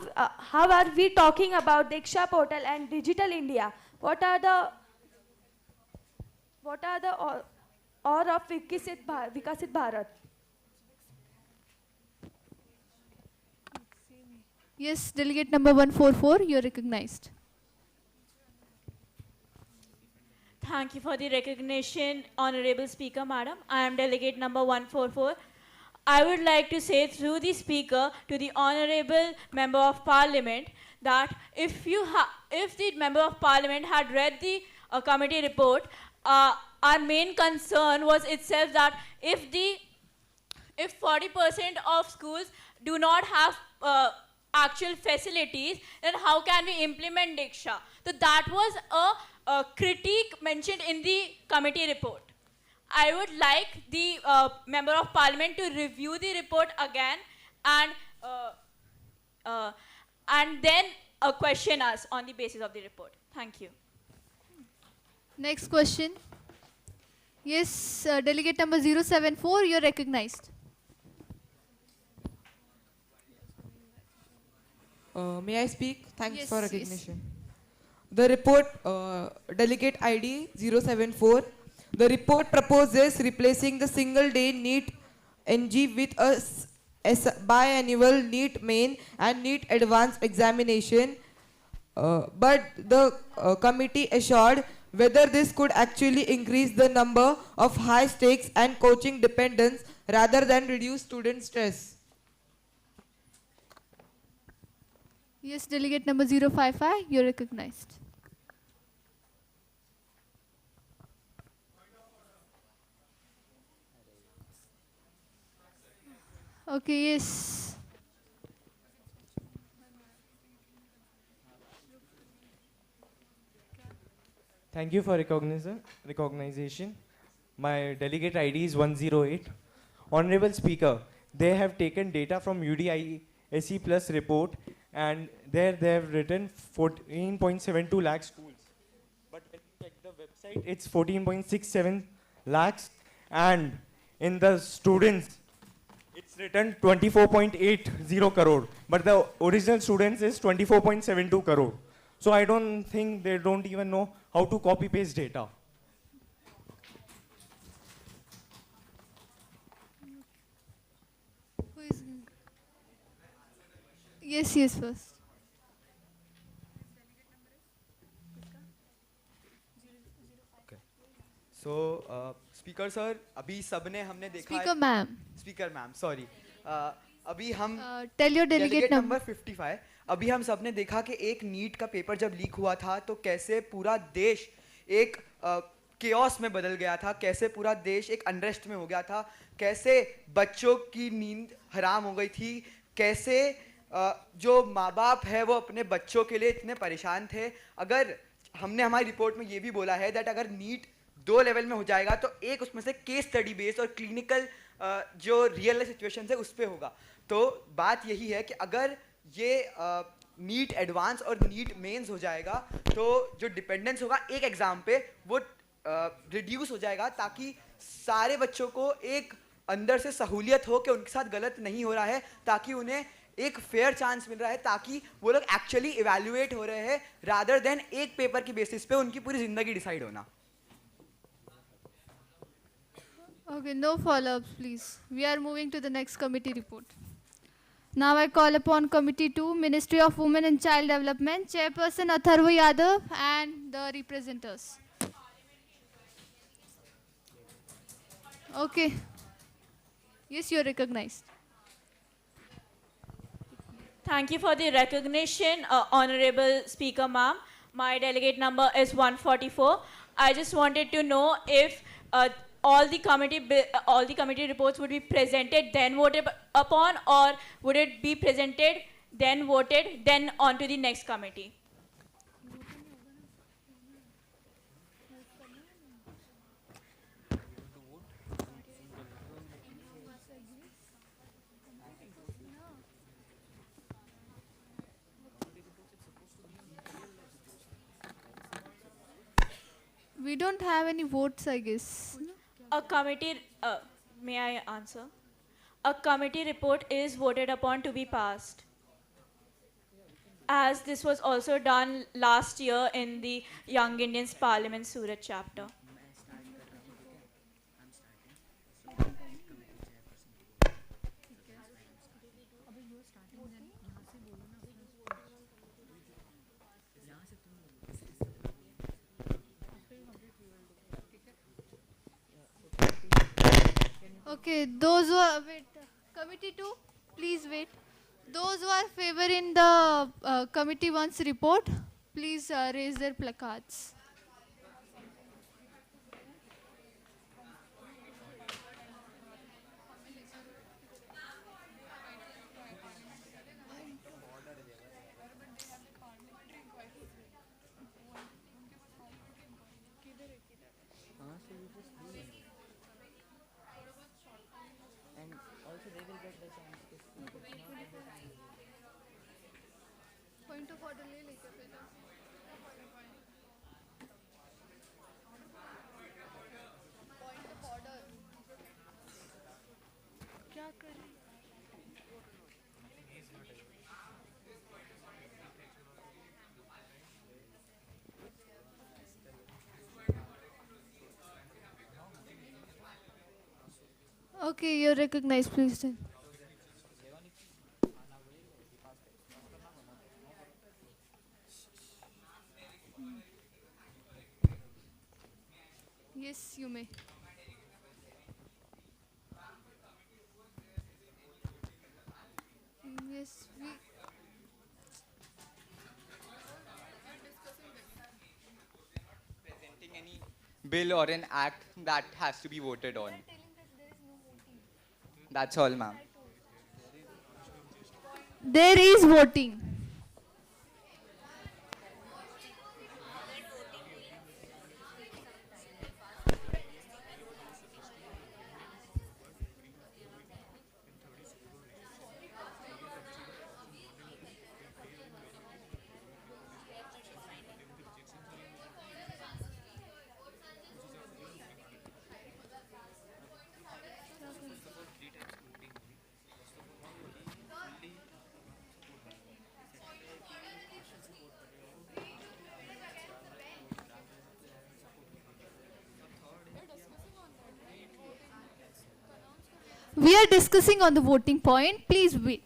are we talking about Diksha portal and Digital India? What are the or of Vikasit Bharat? Yes, delegate number 144, you are recognized. Thank you for the recognition, Honorable Speaker, Madam. I am delegate number 144. I would like to say through the Speaker to the Honorable Member of Parliament that if the Member of Parliament had read the committee report, our main concern was itself that if 40% of schools do not have actual facilities, then how can we implement Diksha? So that was a critique mentioned in the committee report. I would like the Member of Parliament to review the report again and and then question us on the basis of the report. Thank you. Next question. Yes, delegate number 074, you're recognized. May I speak? Thanks Yes, for yes. recognition. The report, delegate ID 074, the report proposes replacing the single day NEET NG with a biannual NEET main and NEET advanced examination. But the committee assured whether this could actually increase the number of high stakes and coaching dependence rather than reduce student stress. Yes, delegate number 055, you're recognized. Okay, yes. Thank you for recognition. My delegate ID is 108. Honorable Speaker, they have taken data from UDI SE Plus report and there they have written 14.72 lakh schools. But when you check the website, it's 14.67 lakhs, and in the students, it's written 24.80 crore. But the original students is 24.72 crore. So I don't think they don't even know how to copy paste data. Yes, yes, first. So, speaker sir अभी सबने हमने देखा Speaker ma'am. Speaker ma'am sorry अभी हम Tell your delegate number 55 अभी हम सबने देखा कि एक नीट का पेपर जब लीक हुआ था तो कैसे पूरा देश एक केओस में बदल गया था, कैसे पूरा देश एक अनरेस्ट में हो गया था, कैसे बच्चों की नींद हराम हो गई थी, कैसे जो माँ बाप है वो अपने बच्चों के लिए इतने परेशान थे। अगर हमने हमारी रिपोर्ट में ये भी बोला है दैट अगर नीट 2 लेवल में हो जाएगा तो एक उसमें से केस स्टडी बेस्ड और क्लिनिकल जो रियल लाइफ सिचुएशन है उस पर होगा। तो बात यही है कि अगर ये नीट एडवांस और नीट मेंस हो जाएगा तो जो डिपेंडेंस होगा एक एग्जाम पे वो रिड्यूस हो जाएगा, ताकि सारे बच्चों को एक अंदर से सहूलियत हो कि उनके साथ गलत नहीं हो रहा है, ताकि उन्हें एक फेयर चांस मिल रहा है, ताकि वो लोग एक्चुअली इवैल्यूएट हो रहे हैं रादर देन एक पेपर की बेसिस पे उनकी पूरी जिंदगी डिसाइड होना। Okay, no follow-ups, please. We are moving to the next committee report. Now I call upon Committee 2, Ministry of Women and Child Development, Chairperson Atharva Yadav and the representatives. Okay. Yes, you are recognized. Thank you for the recognition, Honorable Speaker ma'am. My delegate number is 144. I just wanted to know if all the committee reports would be presented then voted upon, or would it be presented then voted then on to the next committee? We don't have any votes, I guess. A committee, may I answer? A committee report is voted upon to be passed, as this was also done last year in the Young Indians Parliament Surat chapter. Okay, those who are, wait, committee 2, please wait. Those who are favoring the committee 1's report, please raise their placards. Okay, you're recognized, please. Then. Yes, you may. Yes, we. Presenting any bill or an act that has to be voted on. That's all, ma'am. There is voting. We are discussing on the voting point. Please wait.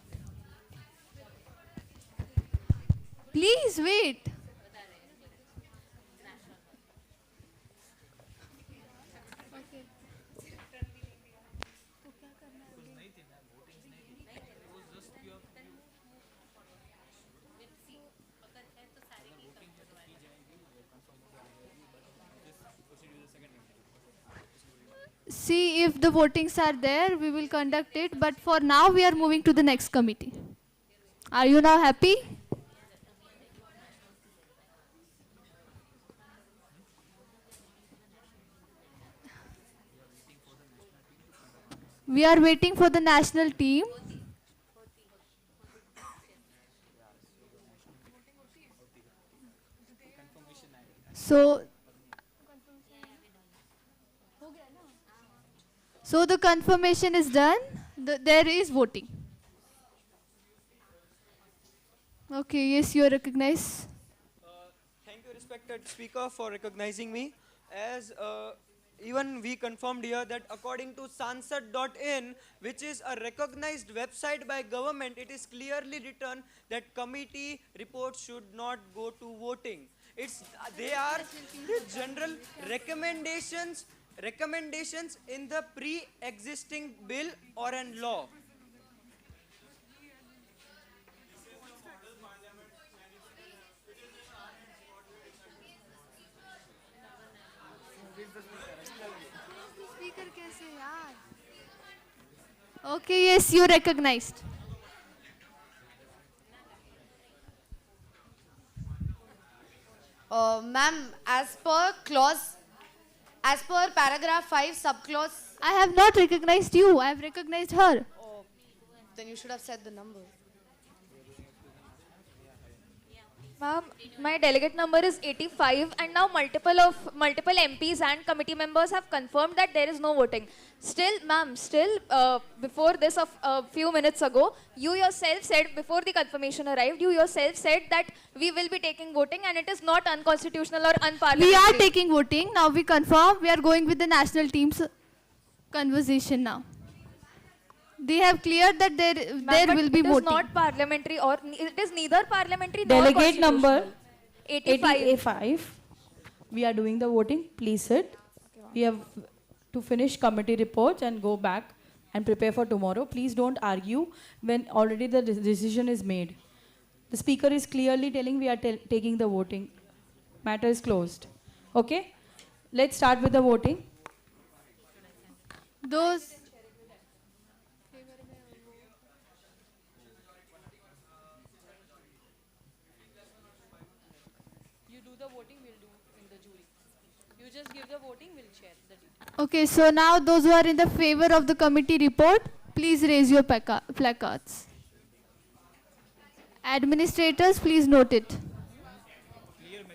Please wait. See if the votings are there, we will conduct it. But for now, we are moving to the next committee. Are you now happy? We are waiting for the national team. So the confirmation is done. There is voting. Okay, yes, you are recognized. Thank you, respected speaker, for recognizing me. As even we confirmed here that according to sansad.in, which is a recognized website by government, it is clearly written that committee reports should not go to voting. They are the general recommendations in the pre-existing bill or an law. Okay, yes, you recognized. Ma'am, as per paragraph 5 subclause. I have not recognized you. I have recognized her. Oh, then you should have said the number. Ma'am, my delegate number is 85 and now multiple MPs and committee members have confirmed that there is no voting. Still, ma'am, before this a few minutes ago, you yourself said, before the confirmation arrived, you yourself said that we will be taking voting and it is not unconstitutional or unparliamentary. We are taking voting. Now we confirm. We are going with the national team's conversation now. They have cleared that there will be voting. It is not parliamentary or it is neither parliamentary nor Delegate number 85. We are doing the voting. Please sit. We have to finish committee reports and go back and prepare for tomorrow. Please don't argue when already the decision is made. The speaker is clearly telling we are taking the voting. Matter is closed. Okay? Let's start with the voting. Those... Just give the voting, we'll share the details. Okay, so now those who are in the favor of the committee report, please raise your placards. Administrators, please note it.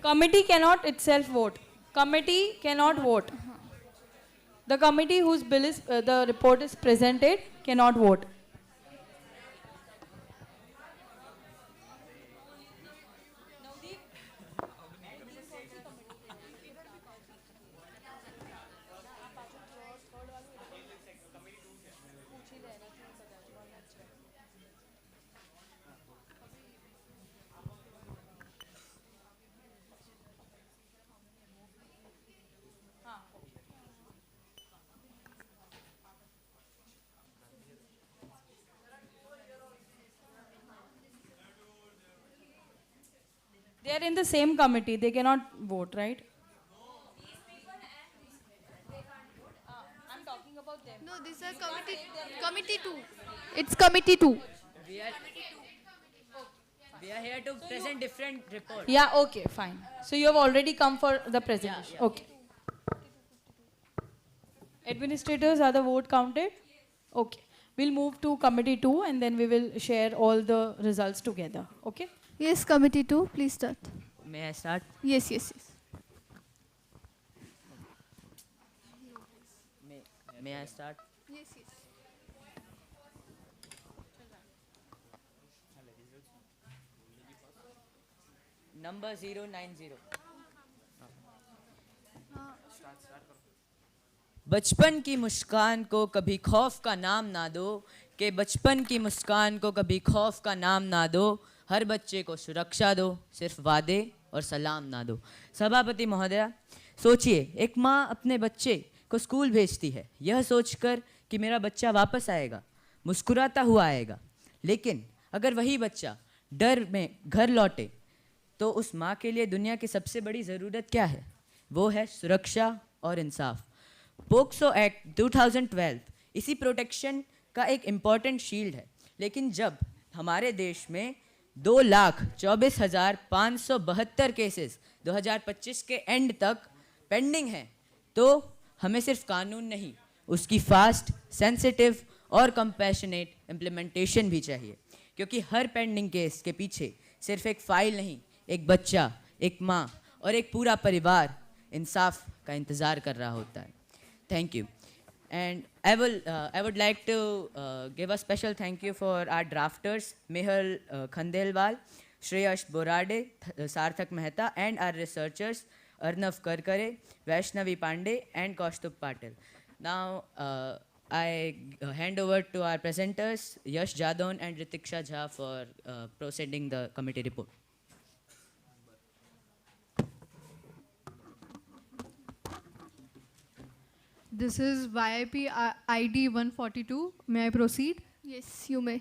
Committee cannot itself vote. Committee cannot vote. The committee whose bill is, the report is presented cannot vote. They are in the same committee. They cannot vote, right? I'm talking about them. No, this is committee 2. It's committee 2. We are here to present different reports. Yeah, okay, fine. So you have already come for the presentation. Yeah. Okay. Administrators, are the vote counted? Okay. We'll move to committee 2 and then we will share all the results together. Okay? Yes, committee 2, please start. May I start? Yes, yes, yes. May I start? Yes, yes. Number 090. बचपन की मुस्कान को कभी खौफ का नाम ना दो कि बचपन की मुस्कान को कभी खौफ का नाम ना दो हर बच्चे को सुरक्षा दो सिर्फ वादे और सलाम ना दो। सभापति महोदया, सोचिए एक माँ अपने बच्चे को स्कूल भेजती है यह सोचकर कि मेरा बच्चा वापस आएगा, मुस्कुराता हुआ आएगा, लेकिन अगर वही बच्चा डर में घर लौटे तो उस माँ के लिए दुनिया की सबसे बड़ी ज़रूरत क्या है? वो है सुरक्षा और इंसाफ। पोक्सो एक्ट 2012 इसी प्रोटेक्शन का एक इम्पॉर्टेंट शील्ड है, लेकिन जब हमारे देश में 2,24,572 केसेस 2025 के एंड तक पेंडिंग हैं तो हमें सिर्फ कानून नहीं उसकी फास्ट, सेंसिटिव और कंपैशनेट इम्प्लीमेंटेशन भी चाहिए, क्योंकि हर पेंडिंग केस के पीछे सिर्फ एक फाइल नहीं, एक बच्चा, एक माँ और एक पूरा परिवार इंसाफ का इंतज़ार कर रहा होता है। Thank you. And I would like to give a special thank you for our drafters, Mehul Khandelwal, Shreyash Borade, Sarthak Mehta, and our researchers, Arnav Karkare, Vaishnavi Pandey, and Kaustubh Patil. Now, I hand over to our presenters, Yash Jadon and Ritiksha Jha for proceeding the committee report. This is YIP ID 142. May I proceed? Yes, you may.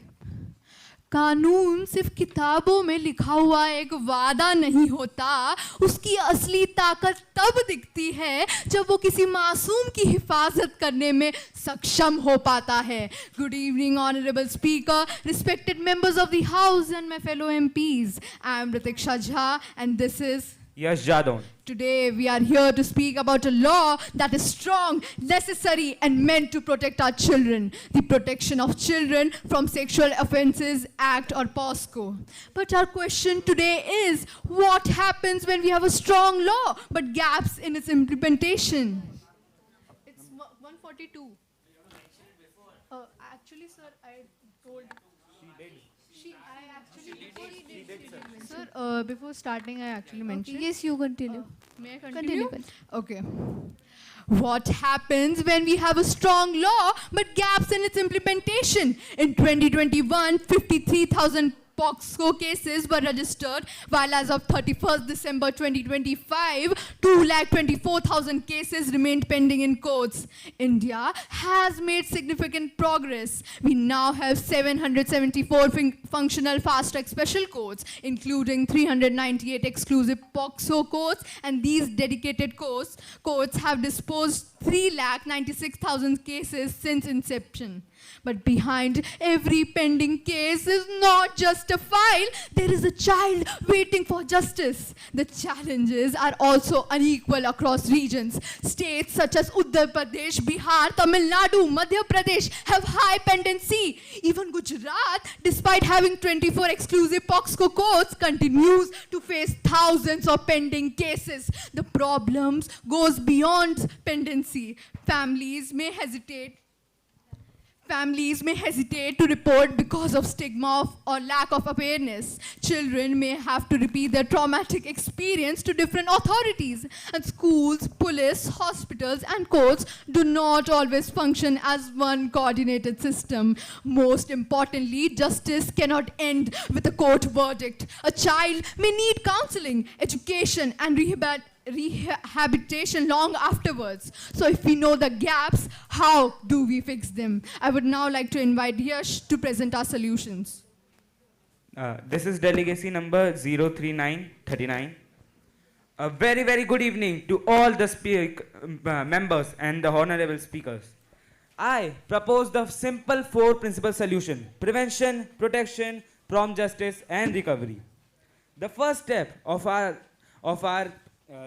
कानून सिर्फ किताबों में लिखा हुआ एक वादा नहीं होता, उसकी असली ताकत तब दिखती है जब वो किसी मासूम की हिफाजत करने में सक्षम हो पाता है। Good evening, Honorable Speaker, respected members of the House and my fellow MPs. I am Ritiksha Jha and this is Yash Jadon. Today we are here to speak about a law that is strong, necessary and meant to protect our children. The Protection of Children from Sexual Offences Act or POSCO. But our question today is, what happens when we have a strong law but gaps in its implementation? It's 142. Actually, sir, I told... Sir, before starting, I actually mentioned. Okay, yes, you continue. May I continue? Continue. Okay. What happens when we have a strong law but gaps in its implementation? In 2021, 53,000 POSCO cases were registered, while as of 31st December 2025, 224,000 cases remained pending in courts. India has made significant progress. We now have 774 functional fast-track special courts, including 398 exclusive POSCO courts, and these dedicated courts have disposed 3,96,000 cases since inception. But behind every pending case is not just a file, there is a child waiting for justice. The challenges are also unequal across regions. States such as Uttar Pradesh, Bihar, Tamil Nadu, Madhya Pradesh have high pendency. Even Gujarat, despite having 24 exclusive POXCO courts, continues to face thousands of pending cases. The problems goes beyond pendency. Families may hesitate to report because of stigma or lack of awareness. Children may have to repeat their traumatic experience to different authorities. And schools, police, hospitals, and courts do not always function as one coordinated system. Most importantly, justice cannot end with a court verdict. A child may need counseling, education, and rehabilitation long afterwards. So if we know the gaps, how do we fix them? I would now like to invite Yash to present our solutions. This is delegacy number 03939. A very, very good evening to all the members and the honorable speakers. I propose the simple 4-principle solution: prevention, protection, prompt justice, and recovery. The first step of our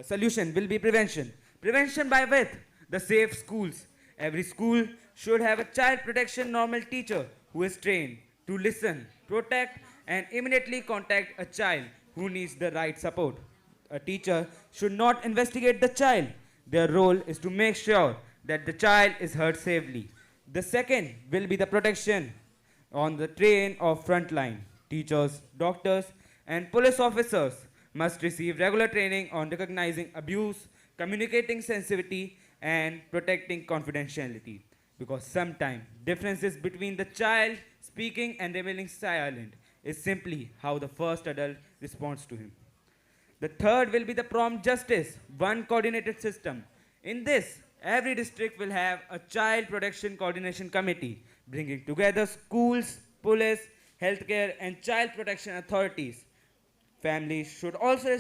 solution will be prevention. Prevention by with the safe schools. Every school should have a child protection normal teacher who is trained to listen, protect, and immediately contact a child who needs the right support. A teacher should not investigate the child. Their role is to make sure that the child is heard safely. The second will be the protection on the train of frontline. Teachers, doctors, and police officers must receive regular training on recognizing abuse, communicating sensitivity, and protecting confidentiality. Because sometimes differences between the child speaking and remaining silent is simply how the first adult responds to him. The third will be the prompt justice, one coordinated system. In this, every district will have a child protection coordination committee, bringing together schools, police, healthcare, and child protection authorities. Families should also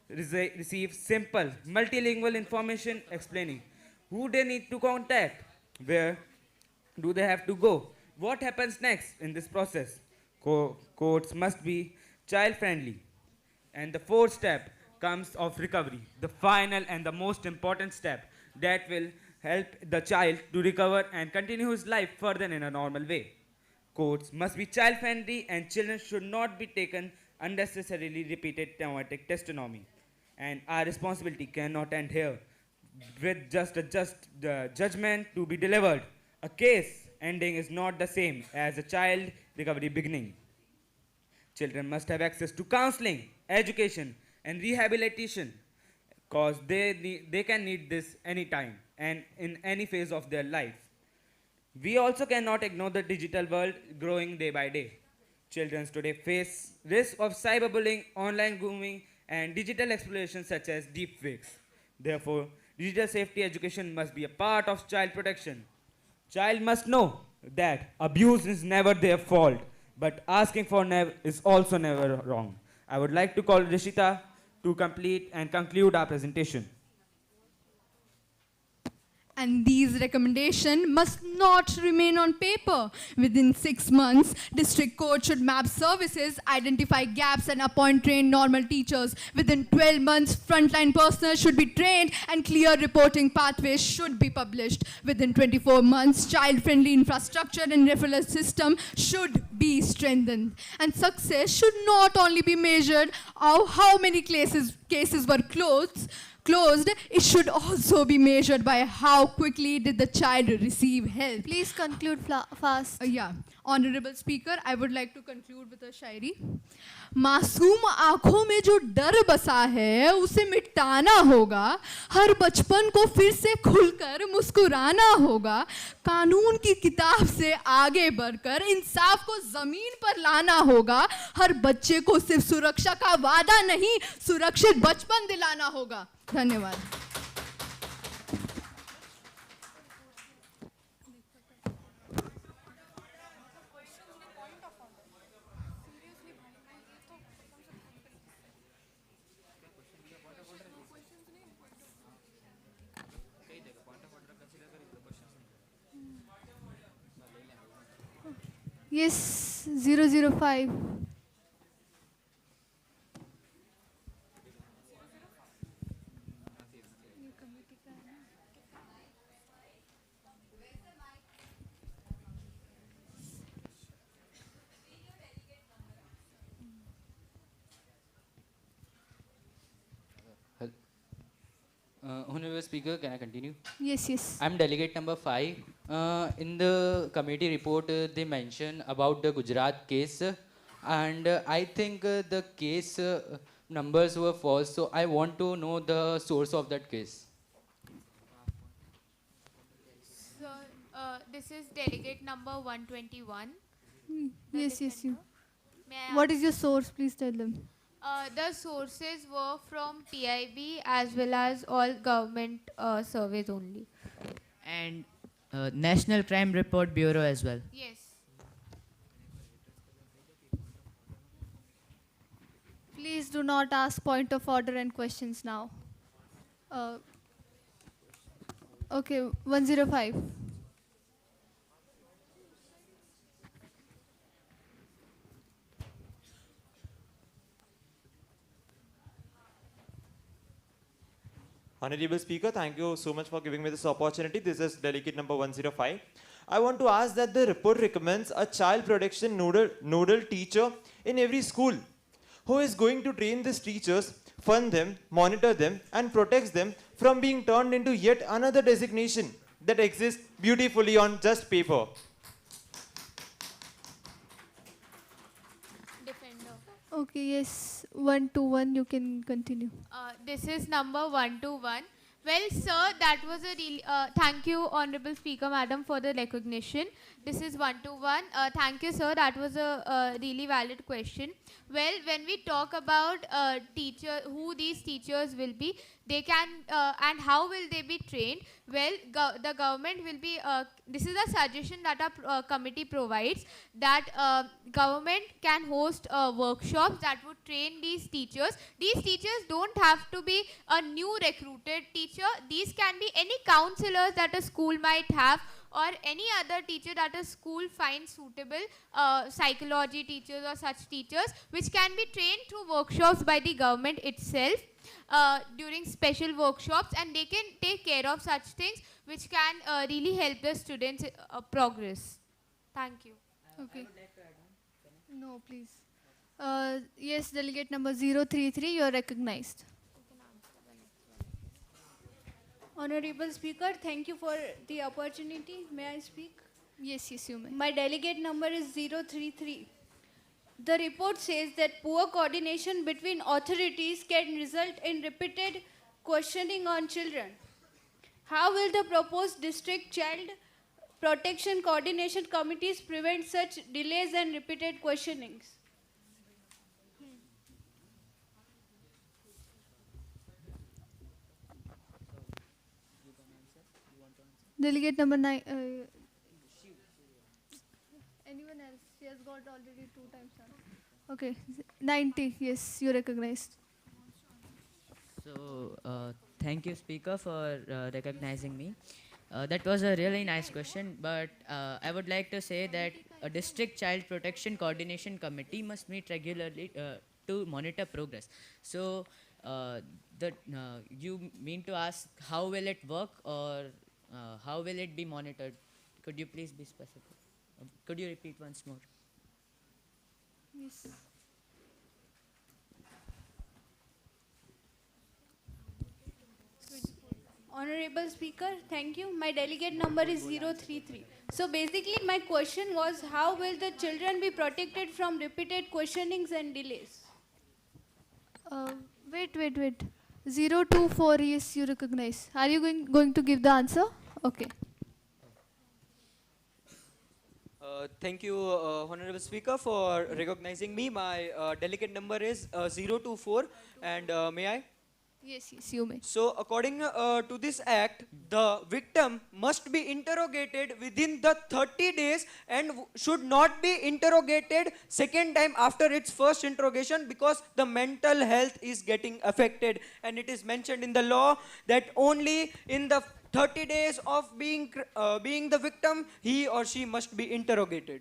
receive simple, multilingual information explaining who they need to contact, where do they have to go, what happens next in this process. Courts must be child-friendly. And the fourth step comes of recovery, the final and the most important step that will help the child to recover and continue his life further in a normal way. Courts must be child-friendly and children should not be taken unnecessarily repeated traumatic testimony. And our responsibility cannot end here with just a judgment to be delivered. A case ending is not the same as a child recovery beginning. Children must have access to counseling, education, and rehabilitation because they can need this anytime and in any phase of their life. We also cannot ignore the digital world growing day by day. Children today face risk of cyberbullying, online grooming, and digital exploitation such as deepfakes. Therefore, digital safety education must be a part of child protection. Child must know that abuse is never their fault, but asking for is also never wrong. I would like to call Rishita to complete and conclude our presentation. And these recommendations must not remain on paper. Within 6 months, district court should map services, identify gaps, and appoint trained normal teachers. Within 12 months, frontline personnel should be trained and clear reporting pathways should be published. Within 24 months, child-friendly infrastructure and referral system should be strengthened. And success should not only be measured how many cases were closed, it should also be measured by how quickly did the child receive help. Please conclude fast. Yeah. Honorable Speaker, I would like to conclude with a शायरी. मासूम आंखों में जो डर बसा है उसे मिटाना होगा, हर बचपन को फिर से खुलकर मुस्कुराना होगा, कानून की किताब से आगे बढ़कर इंसाफ को जमीन पर लाना होगा, हर बच्चे को सिर्फ सुरक्षा का वादा नहीं सुरक्षित बचपन दिलाना होगा. धन्यवाद. Yes, 005. Honorable Speaker, can I continue? Yes, yes. I'm delegate number 5. In the committee report, they mention about the Gujarat case, and I think the case numbers were false. So I want to know the source of that case. So, this is delegate number 121. Yes, yes, you. May I What is your source? Please tell them. The sources were from PIB as well as all government surveys only. And National Crime Report Bureau as well. Yes. Please do not ask point of order and questions now. Okay, 105. Honorable Speaker, thank you so much for giving me this opportunity. This is delegate number 105. I want to ask that the report recommends a child protection nodal teacher in every school who is going to train these teachers, fund them, monitor them, and protects them from being turned into yet another designation that exists beautifully on just paper. Defender. Okay, yes, 121. You can continue. This is number 121. Well, sir, that was a really, thank you, Honorable Speaker, Madam, for the recognition. This is 121. Thank you, sir. That was a really valid question. Well, when we talk about who these teachers will be, they can, and how will they be trained? Well, the government will be, this is a suggestion that our committee provides, that government can host workshops that would train these teachers. These teachers don't have to be a new recruited teacher. These can be any counselors that a school might have, or any other teacher that a school finds suitable, psychology teachers or such teachers, which can be trained through workshops by the government itself during special workshops, and they can take care of such things which can really help the students progress. Thank you. Okay. No, please. Yes, delegate number 033, you are recognized. Honorable Speaker, thank you for the opportunity. May I speak? Yes, yes, you may. My delegate number is 033. The report says that poor coordination between authorities can result in repeated questioning on children. How will the proposed district child protection coordination committees prevent such delays and repeated questionings? Delegate number 9. Anyone else? She has got already 2 times. Okay, 90. Yes, you recognized. So, thank you, Speaker, for recognizing me. That was a really nice question, but I would like to say that a district child protection coordination committee must meet regularly to monitor progress. So, you mean to ask how will it work, or how will it be monitored? Could you please be specific? Could you repeat once more? Yes. Honorable Speaker, thank you. My delegate number is 033. So basically my question was, how will the children be protected from repeated questionings and delays? Wait. 024, yes, you recognize. Are you going to give the answer? Okay. Thank you, Honorable Speaker, for recognizing me. My delegate number is 024, and may I? Yes, you may. So, according to this act, the victim must be interrogated within the 30 days and should not be interrogated second time after its first interrogation, because the mental health is getting affected, and it is mentioned in the law that only in the 30 days of being the victim, he or she must be interrogated.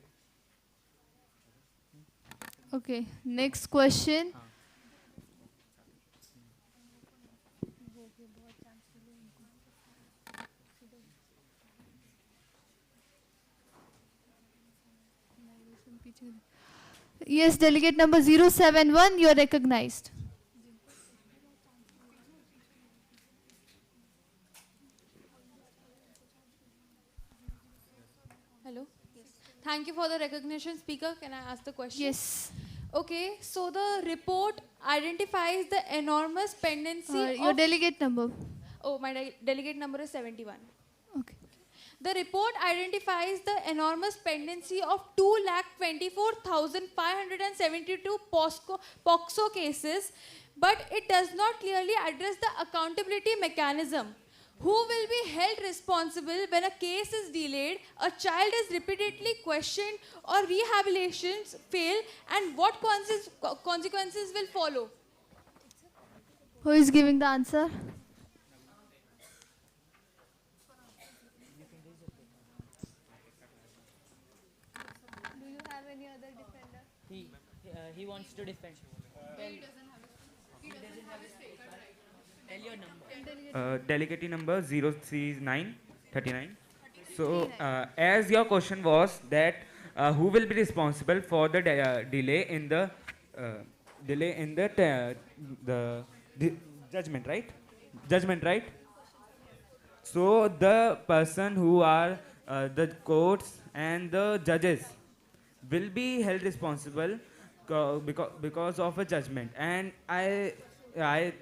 Okay, next question. Yes, delegate number 071, you are recognized. Hello. Yes. Thank you for the recognition, Speaker. Can I ask the question? Yes. Okay, so the report identifies the enormous pendency Your of... delegate number. Oh, my delegate number is 71. Okay. The report identifies the enormous pendency of 2,24,572 POXO cases, but it does not clearly address the accountability mechanism. Who will be held responsible when a case is delayed, a child is repeatedly questioned, or rehabilitations fail, and what consequences will follow? Who is giving the answer? Do you have any other defender? He wants to defend. Tell your number. Delegate number 03939. So, as your question was that who will be responsible for the delay in the the judgment, right? Judgment, right? So the person who are the courts and the judges will be held responsible because of a judgment. And I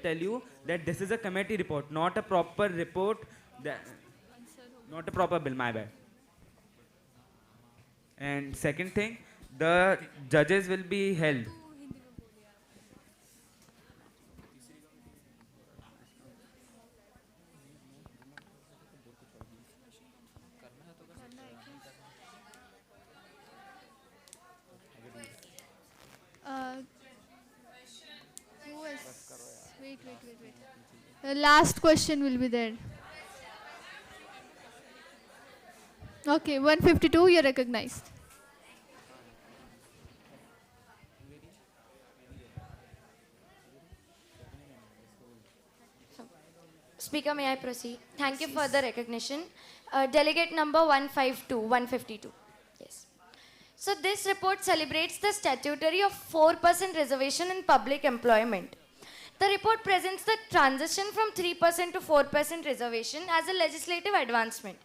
tell you that this is a committee report, not a proper report, that, not a proper bill, my bad. And second thing, the judges will be held. Who is? Wait. The last question will be there. Okay, 152, you're recognized. Speaker, may I proceed? Thank you for the recognition. Delegate number 152, 152. Yes. So this report celebrates the statutory of 4% reservation in public employment. The report presents the transition from 3% to 4% reservation as a legislative advancement.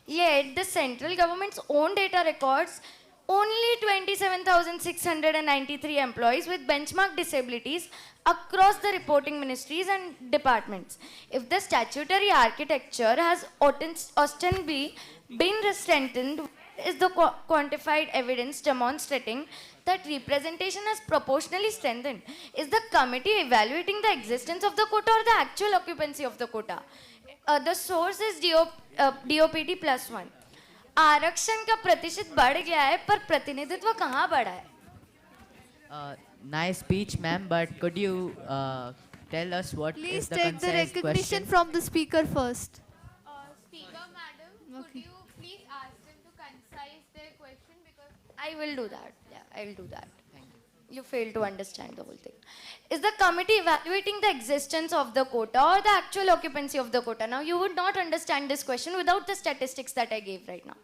Yet, the central government's own data records only 27,693 employees with benchmark disabilities across the reporting ministries and departments. If the statutory architecture has ostensibly been strengthened, is the quantified evidence demonstrating that representation has proportionally strengthened? Is the committee evaluating the existence of the quota or the actual occupancy of the quota? The source is DOPT +1. आरक्षण का प्रतिशत बढ़ गया है पर प्रतिनिधित्व कहाँ बढ़ा है? Nice speech, ma'am, but could you tell us what Please is the take the concise recognition question? from the speaker first. Speaker, madam, could you please ask them to concise their question because I will do that. Yeah, I will do that. Thank you. You fail to understand the whole thing. Is the committee evaluating the existence of the quota or the actual occupancy of the quota? Now, you would not understand this question without the statistics that I gave right now.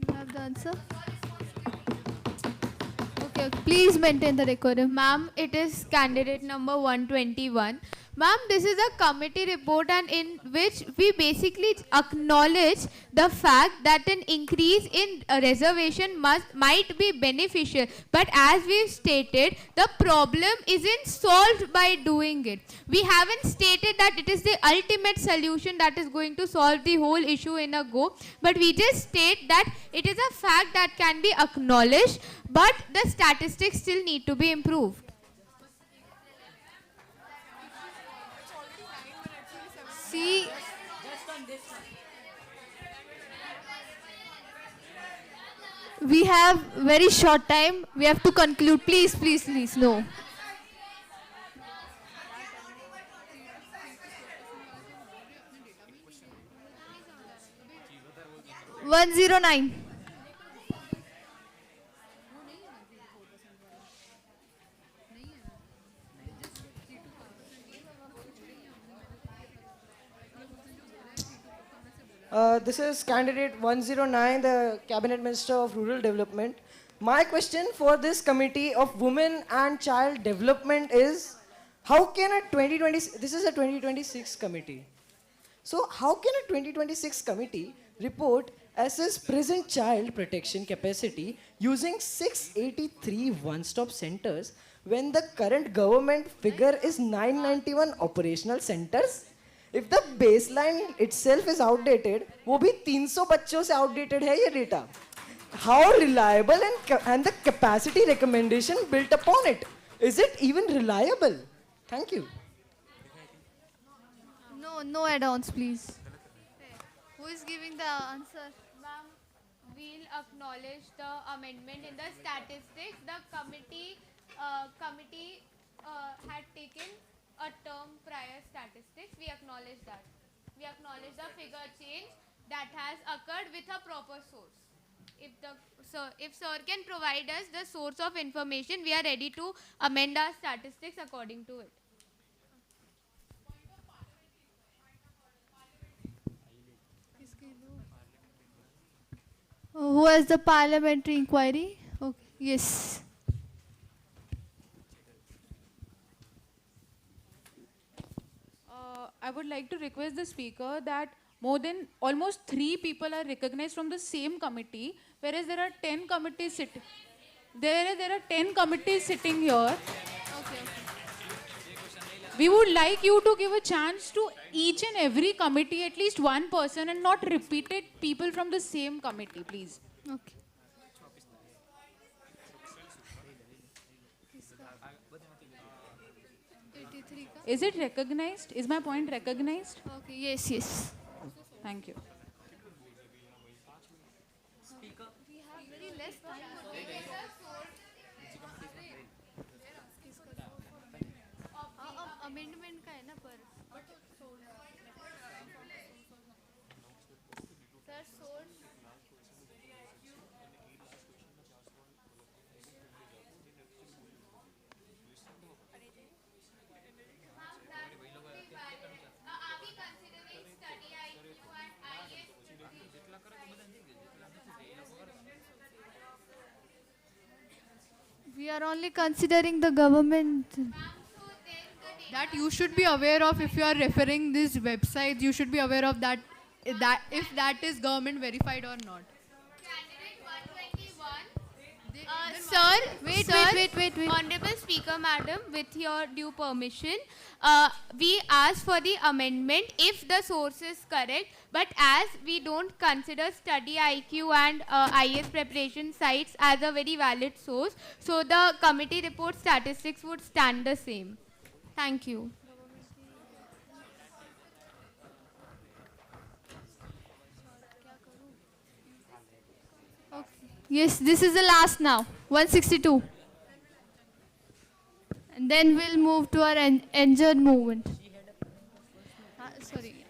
You have the answer? Okay, please maintain the decorum. Ma'am, it is candidate number 121. Ma'am, this is a committee report and in which we basically acknowledge the fact that an increase in reservation might be beneficial. But as we've stated, the problem isn't solved by doing it. We haven't stated that it is the ultimate solution that is going to solve the whole issue in a go. But we just state that it is a fact that can be acknowledged, but the statistics still need to be improved. See, we have very short time. We have to conclude. Please, no. This is candidate 109, the Cabinet Minister of Rural Development. My question for this Committee of Women and Child Development is, how can a 2020, this is a 2026 committee. So how can a 2026 committee report assess present child protection capacity using 683 one-stop centers when the current government figure is 991 operational centers? If the baseline itself is outdated, वो भी 300 बच्चों से outdated है ये data. How reliable and the capacity recommendation built upon it? Is it even reliable? Thank you. No add-ons, please. Who is giving the answer? Ma'am, we'll acknowledge the amendment in the statistics. The committee had taken a term prior statistics. We acknowledge that. We acknowledge the figure change that has occurred with a proper source. If sir can provide us the source of information, we are ready to amend our statistics according to it. Who has the parliamentary inquiry? Okay. Yes. I would like to request the speaker that more than almost 3 people are recognized from the same committee, whereas there are 10 committees sitting. There are 10 committees sitting here. We would like you to give a chance to each and every committee, at least one person, and not repeated people from the same committee, please. Okay. Is it recognized? Is my point recognized? Okay, yes. Thank you. Speaker. We have very less time. Amendment का है ना पर sir source We are only considering the government. That you should be aware of if you are referring this website, you should be aware of that if that is government verified or not. Wait. Honorable Speaker, Madam, with your due permission, we ask for the amendment if the source is correct, but as we don't consider study IQ and IS preparation sites as a very valid source, so the committee report statistics would stand the same. Thank you. Okay. Yes, this is the last now. 162. And then we'll move to our injured movement. Sorry.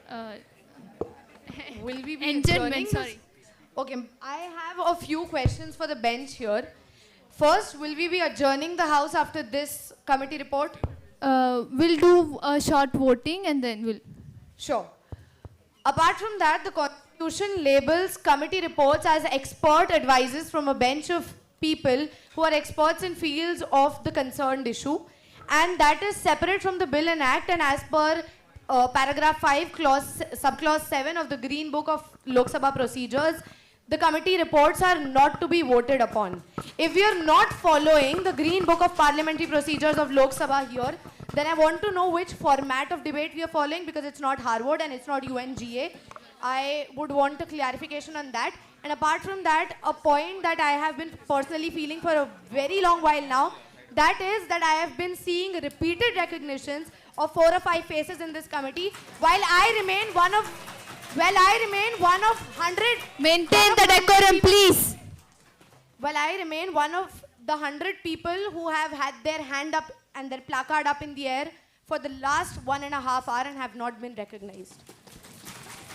Will we be Injured adjourning men, sorry. Okay, I have a few questions for the bench here. First, will we be adjourning the House after this committee report? We'll do a short voting and then we'll... Sure. Apart from that, the Constitution labels committee reports as expert advices from a bench of people who are experts in fields of the concerned issue, and that is separate from the Bill and Act, and as per paragraph 5, subclause 7 of the Green Book of Lok Sabha Procedures, the committee reports are not to be voted upon. If we are not following the Green Book of Parliamentary Procedures of Lok Sabha here, then I want to know which format of debate we are following, because it's not Harvard and it's not UNGA. I would want a clarification on that. And apart from that, a point that I have been personally feeling for a very long while now, that is that I have been seeing repeated recognitions of 4 or 5 faces in this committee, while I remain one of 100. Maintain the decorum, please. Well, I remain one of the 100 people who have had their hand up and their placard up in the air for the last 1.5 hours and have not been recognized.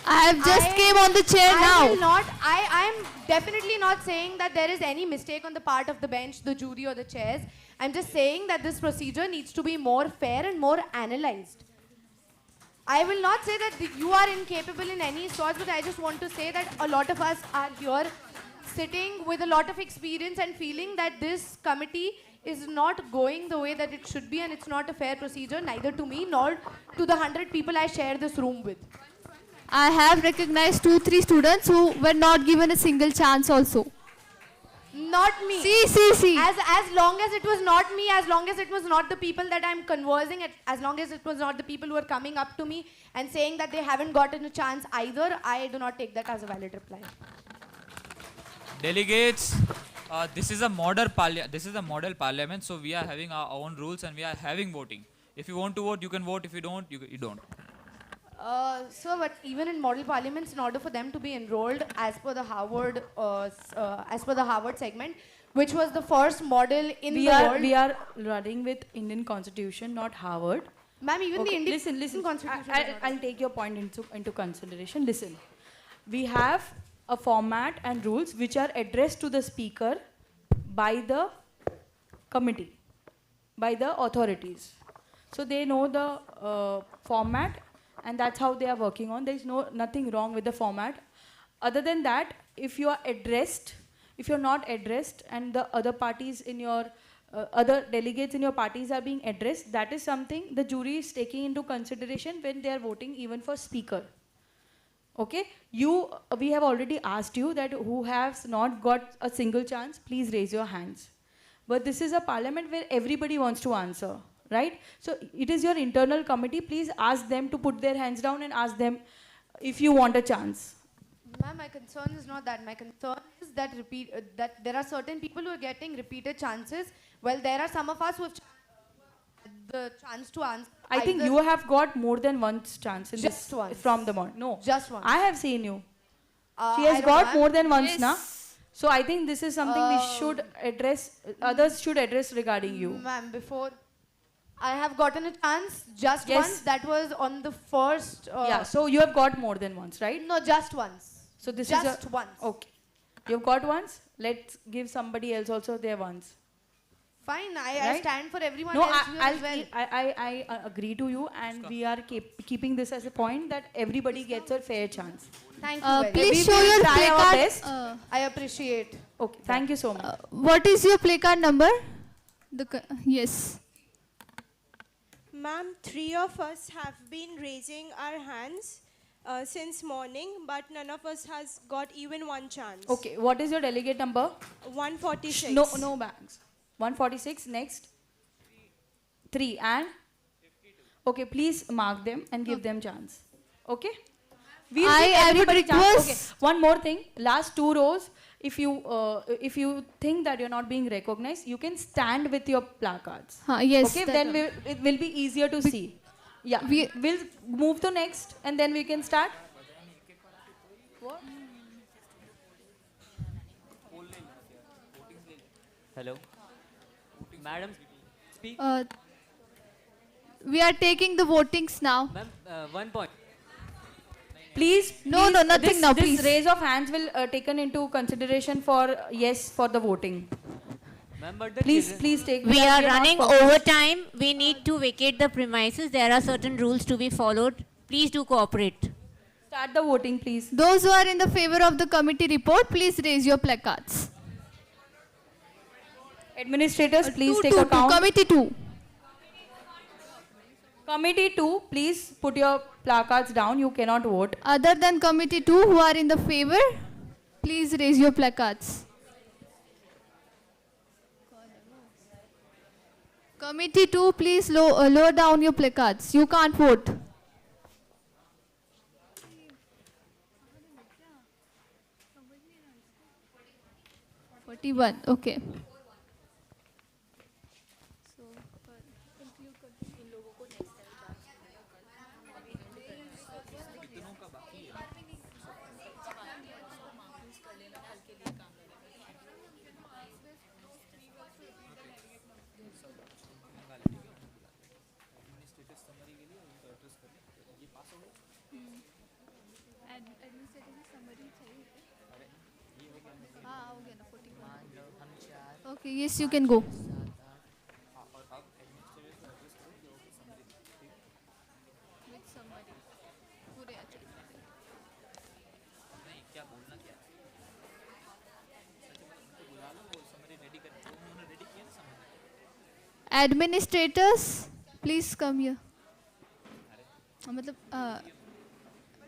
I have just came on the chair now. I am definitely not saying that there is any mistake on the part of the bench, the jury or the chairs. I'm just saying that this procedure needs to be more fair and more analyzed. I will not say that you are incapable in any sorts, but I just want to say that a lot of us are here sitting with a lot of experience and feeling that this committee is not going the way that it should be, and it's not a fair procedure, neither to me nor to the 100 people I share this room with. I have recognized 2-3 students who were not given a single chance also. Not me. See. As long as it was not me, as long as it was not the people that I'm conversing, as long as it was not the people who are coming up to me and saying that they haven't gotten a chance either, I do not take that as a valid reply. Delegates, this is a model parliament, so we are having our own rules and we are having voting. If you want to vote, you can vote. If you don't, you don't. So, but even in model parliaments, in order for them to be enrolled as per the Harvard, segment, which was the first model in the world. We are running with Indian Constitution, not Harvard. Ma'am, even the Indian listen. Constitution. I'll take your point into consideration. Listen, we have a format and rules which are addressed to the speaker by the committee, by the authorities. So they know the format, and that's how they are working on. There is nothing wrong with the format. Other than that, if you are addressed, if you're not addressed, and the other parties in your other delegates in your parties are being addressed, that is something the jury is taking into consideration when they are voting even for speaker. Okay, we have already asked you that who has not got a single chance, please raise your hands. But this is a parliament where everybody wants to answer, right? So it is your internal committee. Please ask them to put their hands down and ask them if you want a chance. Ma'am, my concern is not that. My concern is that that there are certain people who are getting repeated chances. Well, there are some of us who have the chance to answer. I think you have got more than one chance in Just this once. from the morning. No, Just once. I have seen you. She I has don't got know, more than once yes. now. So I think this is something we should address. Others should address regarding you. Ma'am, before I have gotten a chance just Yes. once. That was on the first. Yeah. So you have got more than once, right? No, just once. So this Just is once. Okay. You've got once. Let's give somebody else also their once. Fine, I Right? stand for everyone No, else here as well. I agree to you, and we are keeping this as a point that everybody gets a fair chance. Thank you very Please We show will your try play our card. best. I appreciate. Okay, thank you so much. What is your play card number? Yes. Ma'am, 3 of us have been raising our hands since morning, but none of us has got even one chance. Okay, what is your delegate number? 146. No bags. 146, next. 3 and? Okay, please mark them and give them chance. Okay? We'll give I would everybody chance. Okay, request. one more thing. Last 2 rows, if you think that you're not being recognized, you can stand with your placards. Yes. Okay, that then one. it will be easier to see. Yeah, we'll move to next and then we can start. What? Hello. Madam, speak. We are taking the votings now. Ma'am, 1 point. Please. No, nothing this, now, This please. raise of hands will taken into consideration for yes for the voting. Ma'am, but the Please take. We that are not running focused. overtime. We need to vacate the premises. There are certain rules to be followed. Please do cooperate. Start the voting, please. Those who are in the favor of the committee report, please raise your placards. Administrators, please Two, take two, account. Committee 2. Committee 2, please put your placards down. You cannot vote. Other than committee 2 who are in the favor, please raise your placards. Committee 2, please lower down your placards. You can't vote. Forty-one. Okay. Okay, yes, you can go. नहीं क्या बोलना क्या है सच में उनको बुला लो वो summary ready कर वो उन्होंने रेडी किया ना summary Administrators, please come here. मतलब,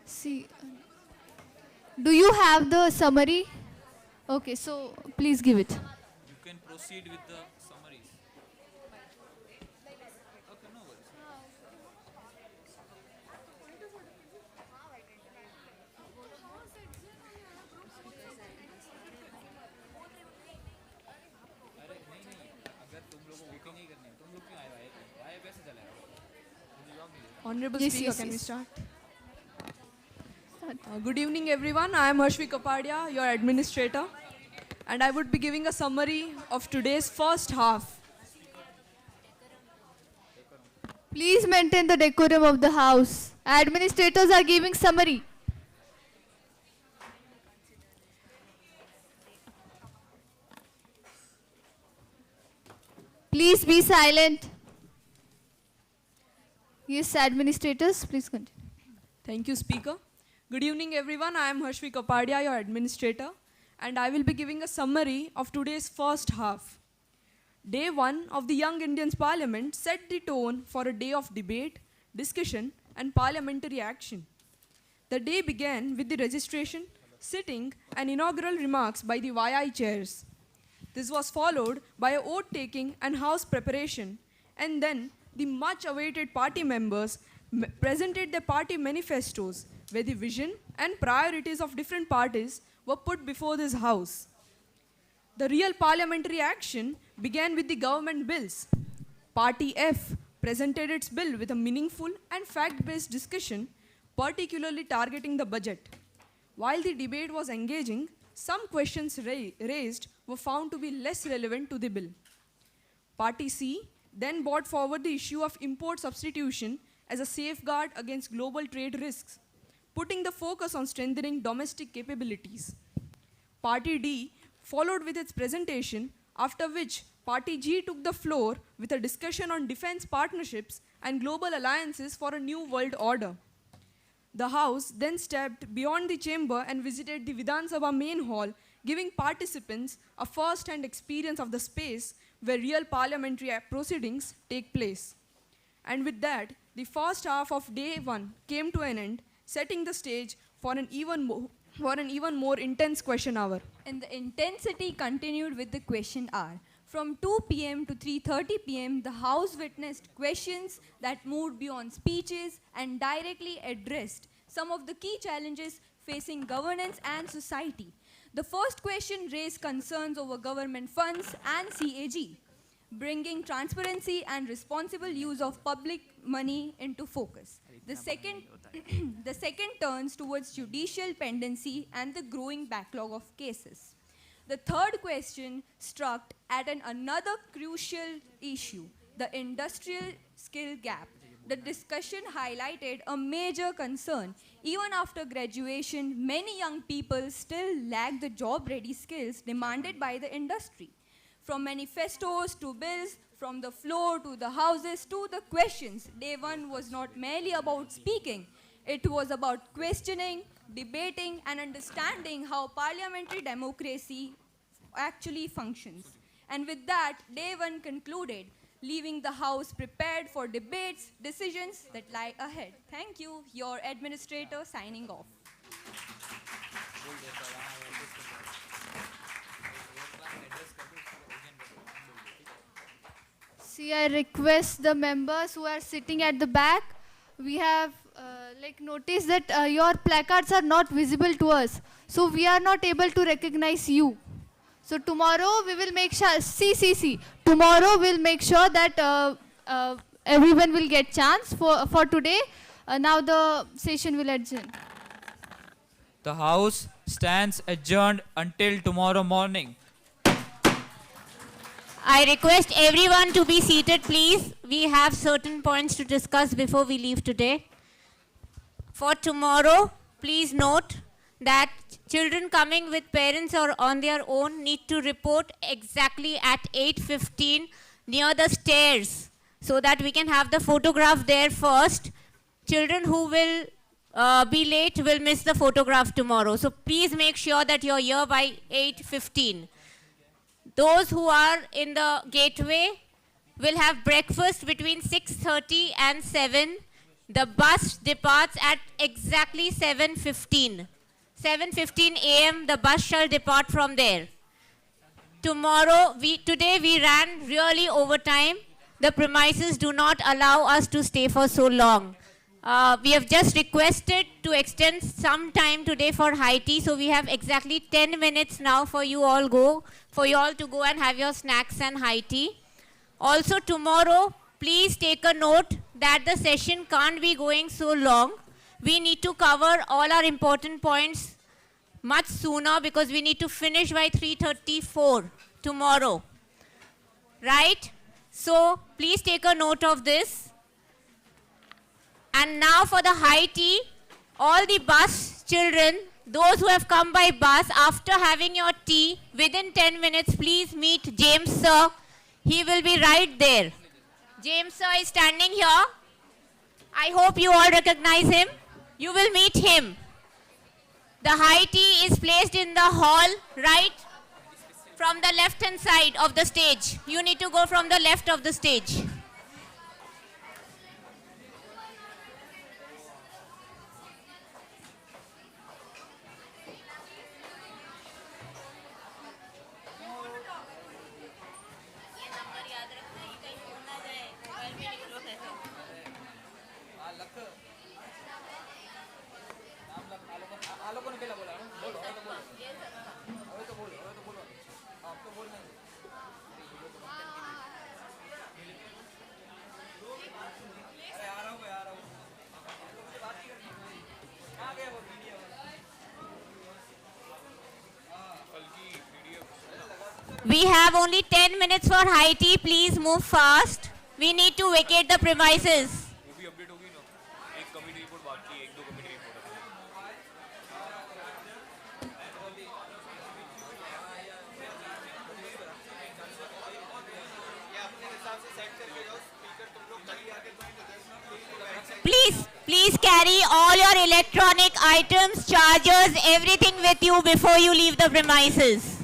see, do you have the summary? Okay, so please give it. you can proceed with the summaries okay no worries अरे नहीं नहीं अगर तुम लोगों को वोटिंग नहीं करनी है तुम लोग क्यों आए आए कैसे चलेगा मुझे जवाब नहीं देगा Honorable Yes, Speaker, yes, can we yes. start? Good evening, everyone. I am Harshvi Kapadia, your administrator, and I would be giving a summary of today's first half. Please maintain the decorum of the house. Administrators are giving summary. Please be silent. Yes, administrators, please continue. Thank you, Speaker. Good evening, everyone. I am Harshvi Kapadia, your administrator, and I will be giving a summary of today's first half. Day 1 of the Young Indians Parliament set the tone for a day of debate, discussion, and parliamentary action. The day began with the registration, sitting, and inaugural remarks by the YI chairs. This was followed by a vote taking and house preparation, and then the much awaited party members presented their party manifestos, where the vision and priorities of different parties were put before this house. The real parliamentary action began with the government bills. Party F presented its bill with a meaningful and fact-based discussion, particularly targeting the budget. While the debate was engaging, some questions raised were found to be less relevant to the bill. Party C then brought forward the issue of import substitution as a safeguard against global trade risks, putting the focus on strengthening domestic capabilities. Party D followed with its presentation, after which Party G took the floor with a discussion on defense partnerships and global alliances for a new world order. The House then stepped beyond the chamber and visited the Vidhan Sabha main hall, giving participants a first-hand experience of the space where real parliamentary proceedings take place. And with that, the first half of day 1 came to an end, setting the stage for an even more intense question hour. And the intensity continued with the question hour. From 2 p.m. to 3:30 p.m., the House witnessed questions that moved beyond speeches and directly addressed some of the key challenges facing governance and society. The first question raised concerns over government funds and CAG, bringing transparency and responsible use of public money into focus. The second, the second turns towards judicial pendency and the growing backlog of cases. The third question struck at another crucial issue, the industrial skill gap. The discussion highlighted a major concern. Even after graduation, many young people still lack the job-ready skills demanded by the industry. From manifestos to bills, from the floor to the houses to the questions, day 1 was not merely about speaking. It was about questioning, debating, and understanding how parliamentary democracy actually functions. And with that, day 1 concluded, leaving the House prepared for debates, decisions that lie ahead. Thank you, your administrator signing off. See, I request the members who are sitting at the back, we have noticed that your placards are not visible to us. So we are not able to recognize you. So tomorrow we will make sure, tomorrow we'll make sure that everyone will get chance. For today, now the session will adjourn. The House stands adjourned until tomorrow morning. I request everyone to be seated, please. We have certain points to discuss before we leave today. For tomorrow, please note that children coming with parents or on their own need to report exactly at 8:15 near the stairs so that we can have the photograph there first. children who will be late will miss the photograph tomorrow. So please make sure that you're here by 8:15. Those who are in the gateway will have breakfast between 6:30 and 7. The bus departs at exactly 7:15. 7:15 a.m. the bus shall depart from there. Today we ran really overtime. The premises do not allow us to stay for so long. We have just requested to extend some time today for high tea, so we have exactly 10 minutes now for you all to go and have your snacks and high tea. Also tomorrow, please take a note that the session can't be going so long. We need to cover all our important points much sooner because we need to finish by 3:34 tomorrow. Right? So please take a note of this. And now for the high tea, all the bus children, those who have come by bus, after having your tea, within 10 minutes, please meet James sir. He will be right there. James sir is standing here. I hope you all recognize him. You will meet him. The high tea is placed in the hall, right from the left hand side of the stage. You need to go from the left of the stage. We have only 10 minutes for high tea. Please move fast. We need to vacate the premises. Please carry all your electronic items, chargers, everything with you before you leave the premises.